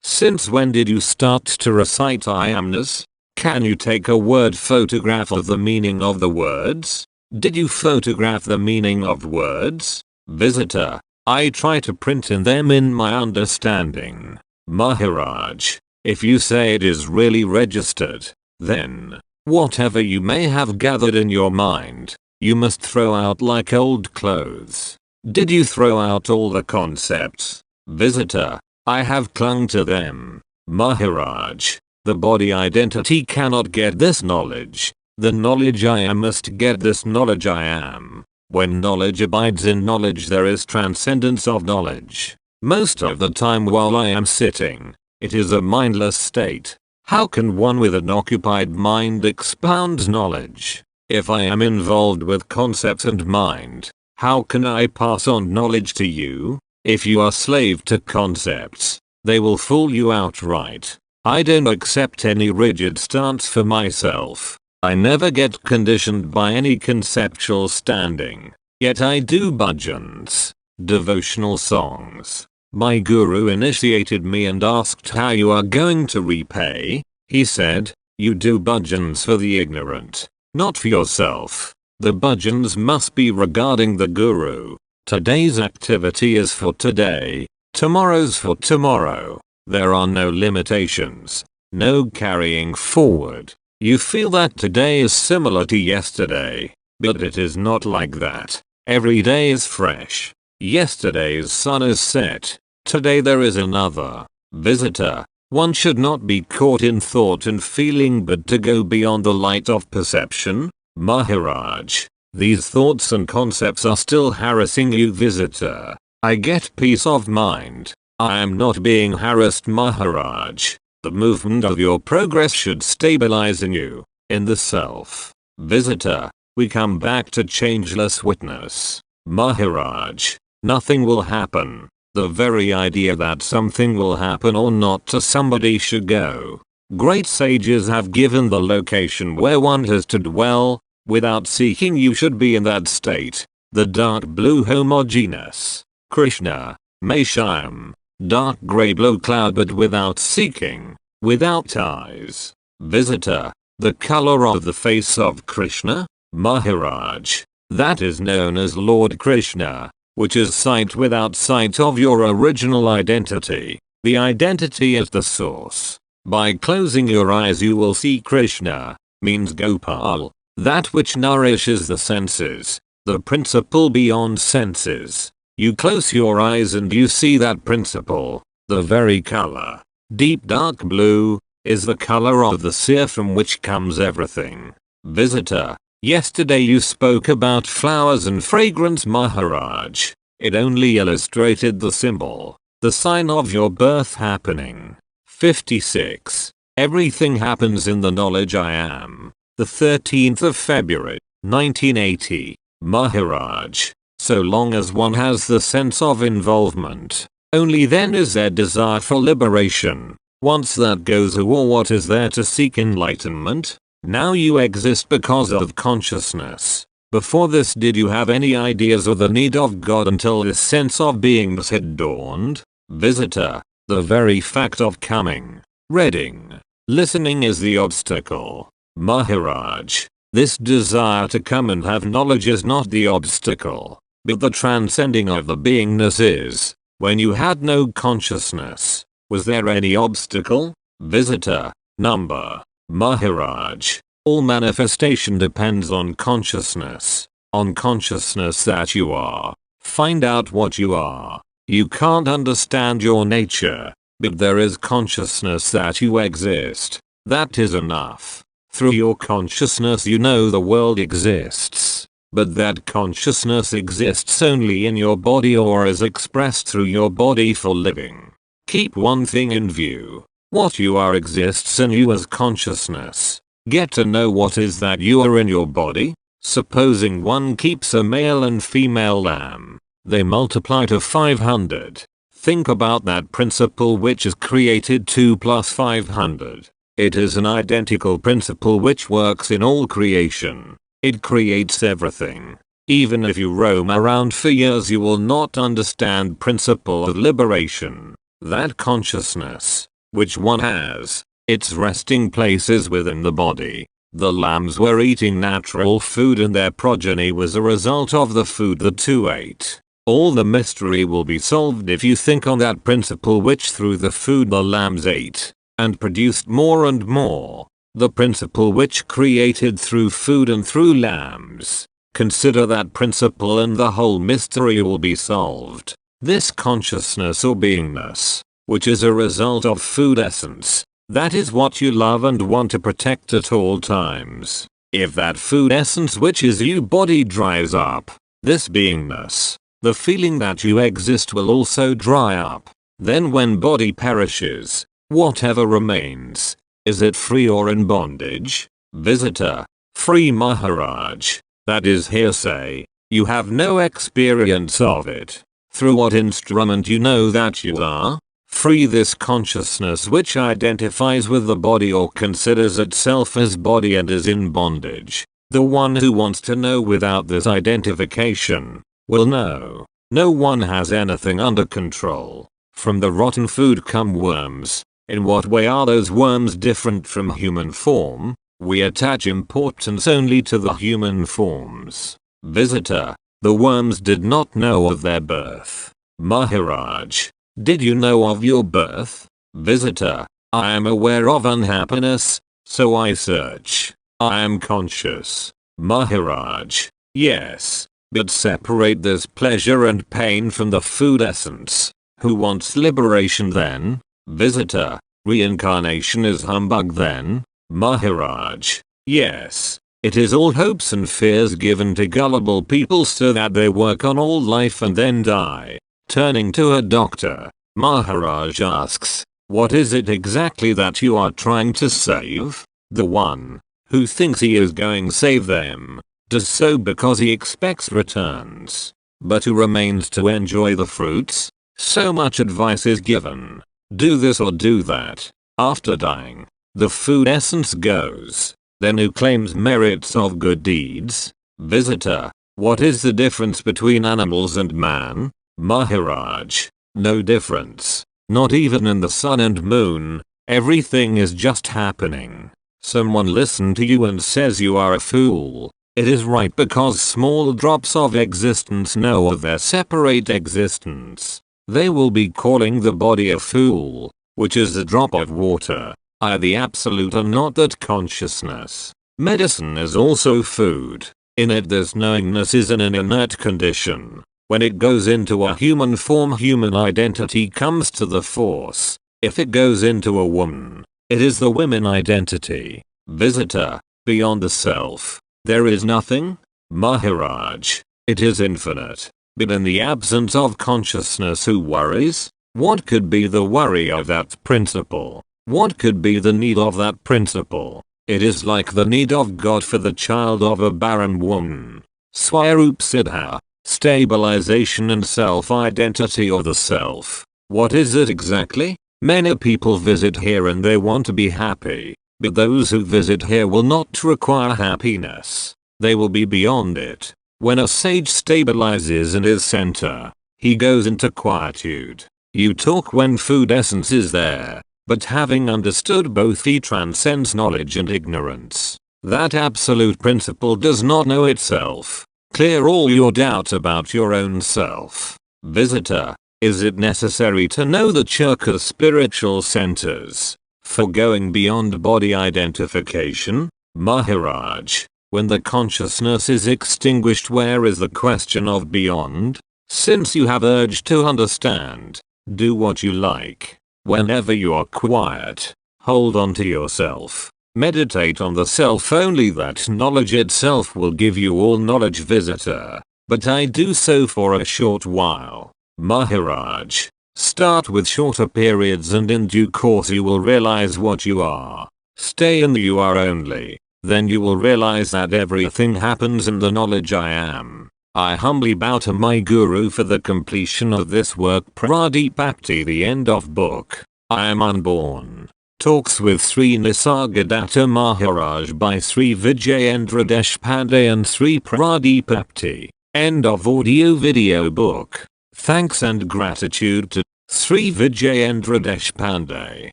Since when did you start to recite I amness? Can you take a word photograph of the meaning of the words? Did you photograph the meaning of words? Visitor. I try to print in them in my understanding. Maharaj. If you say it is really registered, then, whatever you may have gathered in your mind, you must throw out like old clothes. Did you throw out all the concepts? Visitor. I have clung to them. Maharaj. The body identity cannot get this knowledge. The knowledge I am must get this knowledge I am. When knowledge abides in knowledge there is transcendence of knowledge. Most of the time while I am sitting, it is a mindless state. How can one with an occupied mind expound knowledge? If I am involved with concepts and mind, how can I pass on knowledge to you? If you are slave to concepts, they will fool you outright. I don't accept any rigid stance for myself. I never get conditioned by any conceptual standing. Yet I do bhajans, devotional songs. My guru initiated me and asked how you are going to repay. He said, you do bhajans for the ignorant, not for yourself. The bhajans must be regarding the guru. Today's activity is for today, tomorrow's for tomorrow. There are no limitations, no carrying forward. You feel that today is similar to yesterday, but it is not like that. Every day is fresh. Yesterday's sun is set. Today there is another. Visitor. One should not be caught in thought and feeling but to go beyond the light of perception. Maharaj. These thoughts and concepts are still harassing you, visitor. I get peace of mind. I am not being harassed, Maharaj. The movement of your progress should stabilize in you, in the self. Visitor. We come back to changeless witness. Maharaj. Nothing will happen. The very idea that something will happen or not to somebody should go. Great sages have given the location where one has to dwell. Without seeking you should be in that state. The dark blue homogeneous. Krishna. Meshyam. Dark grey blue cloud but without seeking. Without eyes. Visitor. The color of the face of Krishna? Maharaj. That is known as Lord Krishna, which is sight without sight of your original identity. The identity is the source. By closing your eyes you will see Krishna, means Gopal, that which nourishes the senses, the principle beyond senses. You close your eyes and you see that principle, the very color. Deep dark blue, is the color of the seer from which comes everything. Visitor. Yesterday you spoke about flowers and fragrance, Maharaj. It only illustrated the symbol, the sign of your birth happening. 56. Everything happens in the knowledge I am. The 13th of February, 1980. Maharaj. So long as one has the sense of involvement, only then is there desire for liberation. Once that goes away, what is there to seek enlightenment? Now you exist because of consciousness. Before this, did you have any ideas of the need of God until this sense of beingness had dawned? Visitor. The very fact of coming, reading, listening is the obstacle. Maharaj. This desire to come and have knowledge is not the obstacle, but the transcending of the beingness is. When you had no consciousness, was there any obstacle? Visitor. Number. Maharaj. All manifestation depends on consciousness that you are. Find out what you are. You can't understand your nature, but there is consciousness that you exist. That is enough. Through your consciousness you know the world exists, but that consciousness exists only in your body or is expressed through your body for living. Keep one thing in view. What you are exists in you as consciousness. Get to know what is that you are in your body. Supposing one keeps a male and female lamb. They multiply to 500. Think about that principle which has created 2 plus 500. It is an identical principle which works in all creation. It creates everything. Even if you roam around for years you will not understand principle of liberation. That consciousness, which one has, its resting place is within the body. The lambs were eating natural food and their progeny was a result of the food the two ate. All the mystery will be solved if you think on that principle which through the food the lambs ate, and produced more and more. The principle which created through food and through lambs. Consider that principle and the whole mystery will be solved. This consciousness or beingness, which is a result of food essence, that is what you love and want to protect at all times. If that food essence which is you body dries up, this beingness, the feeling that you exist will also dry up. Then when body perishes, whatever remains, is it free or in bondage? Visitor. Free Maharaj. That is hearsay. You have no experience of it. Through what instrument you know that you are? Free this consciousness which identifies with the body or considers itself as body and is in bondage. The one who wants to know without this identification will know. No one has anything under control. From the rotten food come worms. In what way are those worms different from human form? We attach importance only to the human forms. Visitor. The worms did not know of their birth. Maharaj. Did you know of your birth? Visitor. I am aware of unhappiness, so I search. I am conscious. Maharaj. Yes. But separate this pleasure and pain from the food essence. Who wants liberation then? Visitor. Reincarnation is humbug then? Maharaj. Yes. It is all hopes and fears given to gullible people so that they work on all life and then die. Turning to a doctor, Maharaj asks, what is it exactly that you are trying to save? The one who thinks he is going save them does so because he expects returns. But who remains to enjoy the fruits? So much advice is given. Do this or do that. After dying, the food essence goes. Then who claims merits of good deeds? Visitor. What is the difference between animals and man? Maharaj. No difference. Not even in the sun and moon. Everything is just happening. Someone listens to you and says you are a fool. It is right because small drops of existence know of their separate existence. They will be calling the body a fool, which is a drop of water. I the absolute are not that consciousness. Medicine is also food. In it this knowingness is in an inert condition. When it goes into a human form human identity comes to the force. If it goes into a woman, it is the women identity. Visitor. Beyond the self, there is nothing? Maharaj. It is infinite. But in the absence of consciousness who worries? What could be the worry of that principle? What could be the need of that principle? It is like the need of God for the child of a barren woman. Swarup Siddha. Stabilization and self-identity or the self. What is it exactly? Many people visit here and they want to be happy. But those who visit here will not require happiness. They will be beyond it. When a sage stabilizes in his center, he goes into quietude. You talk when food essence is there. But having understood both he transcends knowledge and ignorance. That absolute principle does not know itself. Clear all your doubt about your own self. Visitor. Is it necessary to know the Churka's spiritual centers? For going beyond body identification? Maharaj, when the consciousness is extinguished, where is the question of beyond? Since you have urge to understand, do what you like. Whenever you are quiet, hold on to yourself. Meditate on the self, only that knowledge itself will give you all knowledge. Visitor, but I do so for a short while. Maharaj, start with shorter periods and in due course you will realize what you are. Stay in the you are only. Then you will realize that everything happens in the knowledge I am. I humbly bow to my guru for the completion of this work. Pradeep Apte. The end of book. I am unborn. Talks with Sri Nisargadatta Maharaj by Sri Vijayendra Deshpande and Sri Pradeep Apte. End of audio video book. Thanks and gratitude to Sri Vijayendra Deshpande,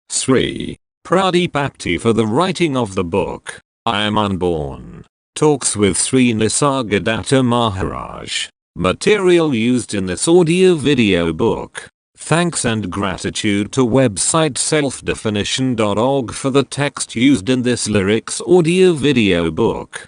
Sri Pradeep Apte for the writing of the book. I am unborn. Talks with Sri Nisargadatta Maharaj. Material used in this audio video book. Thanks and gratitude to website selfdefinition.org for the text used in this lyrics audio video book.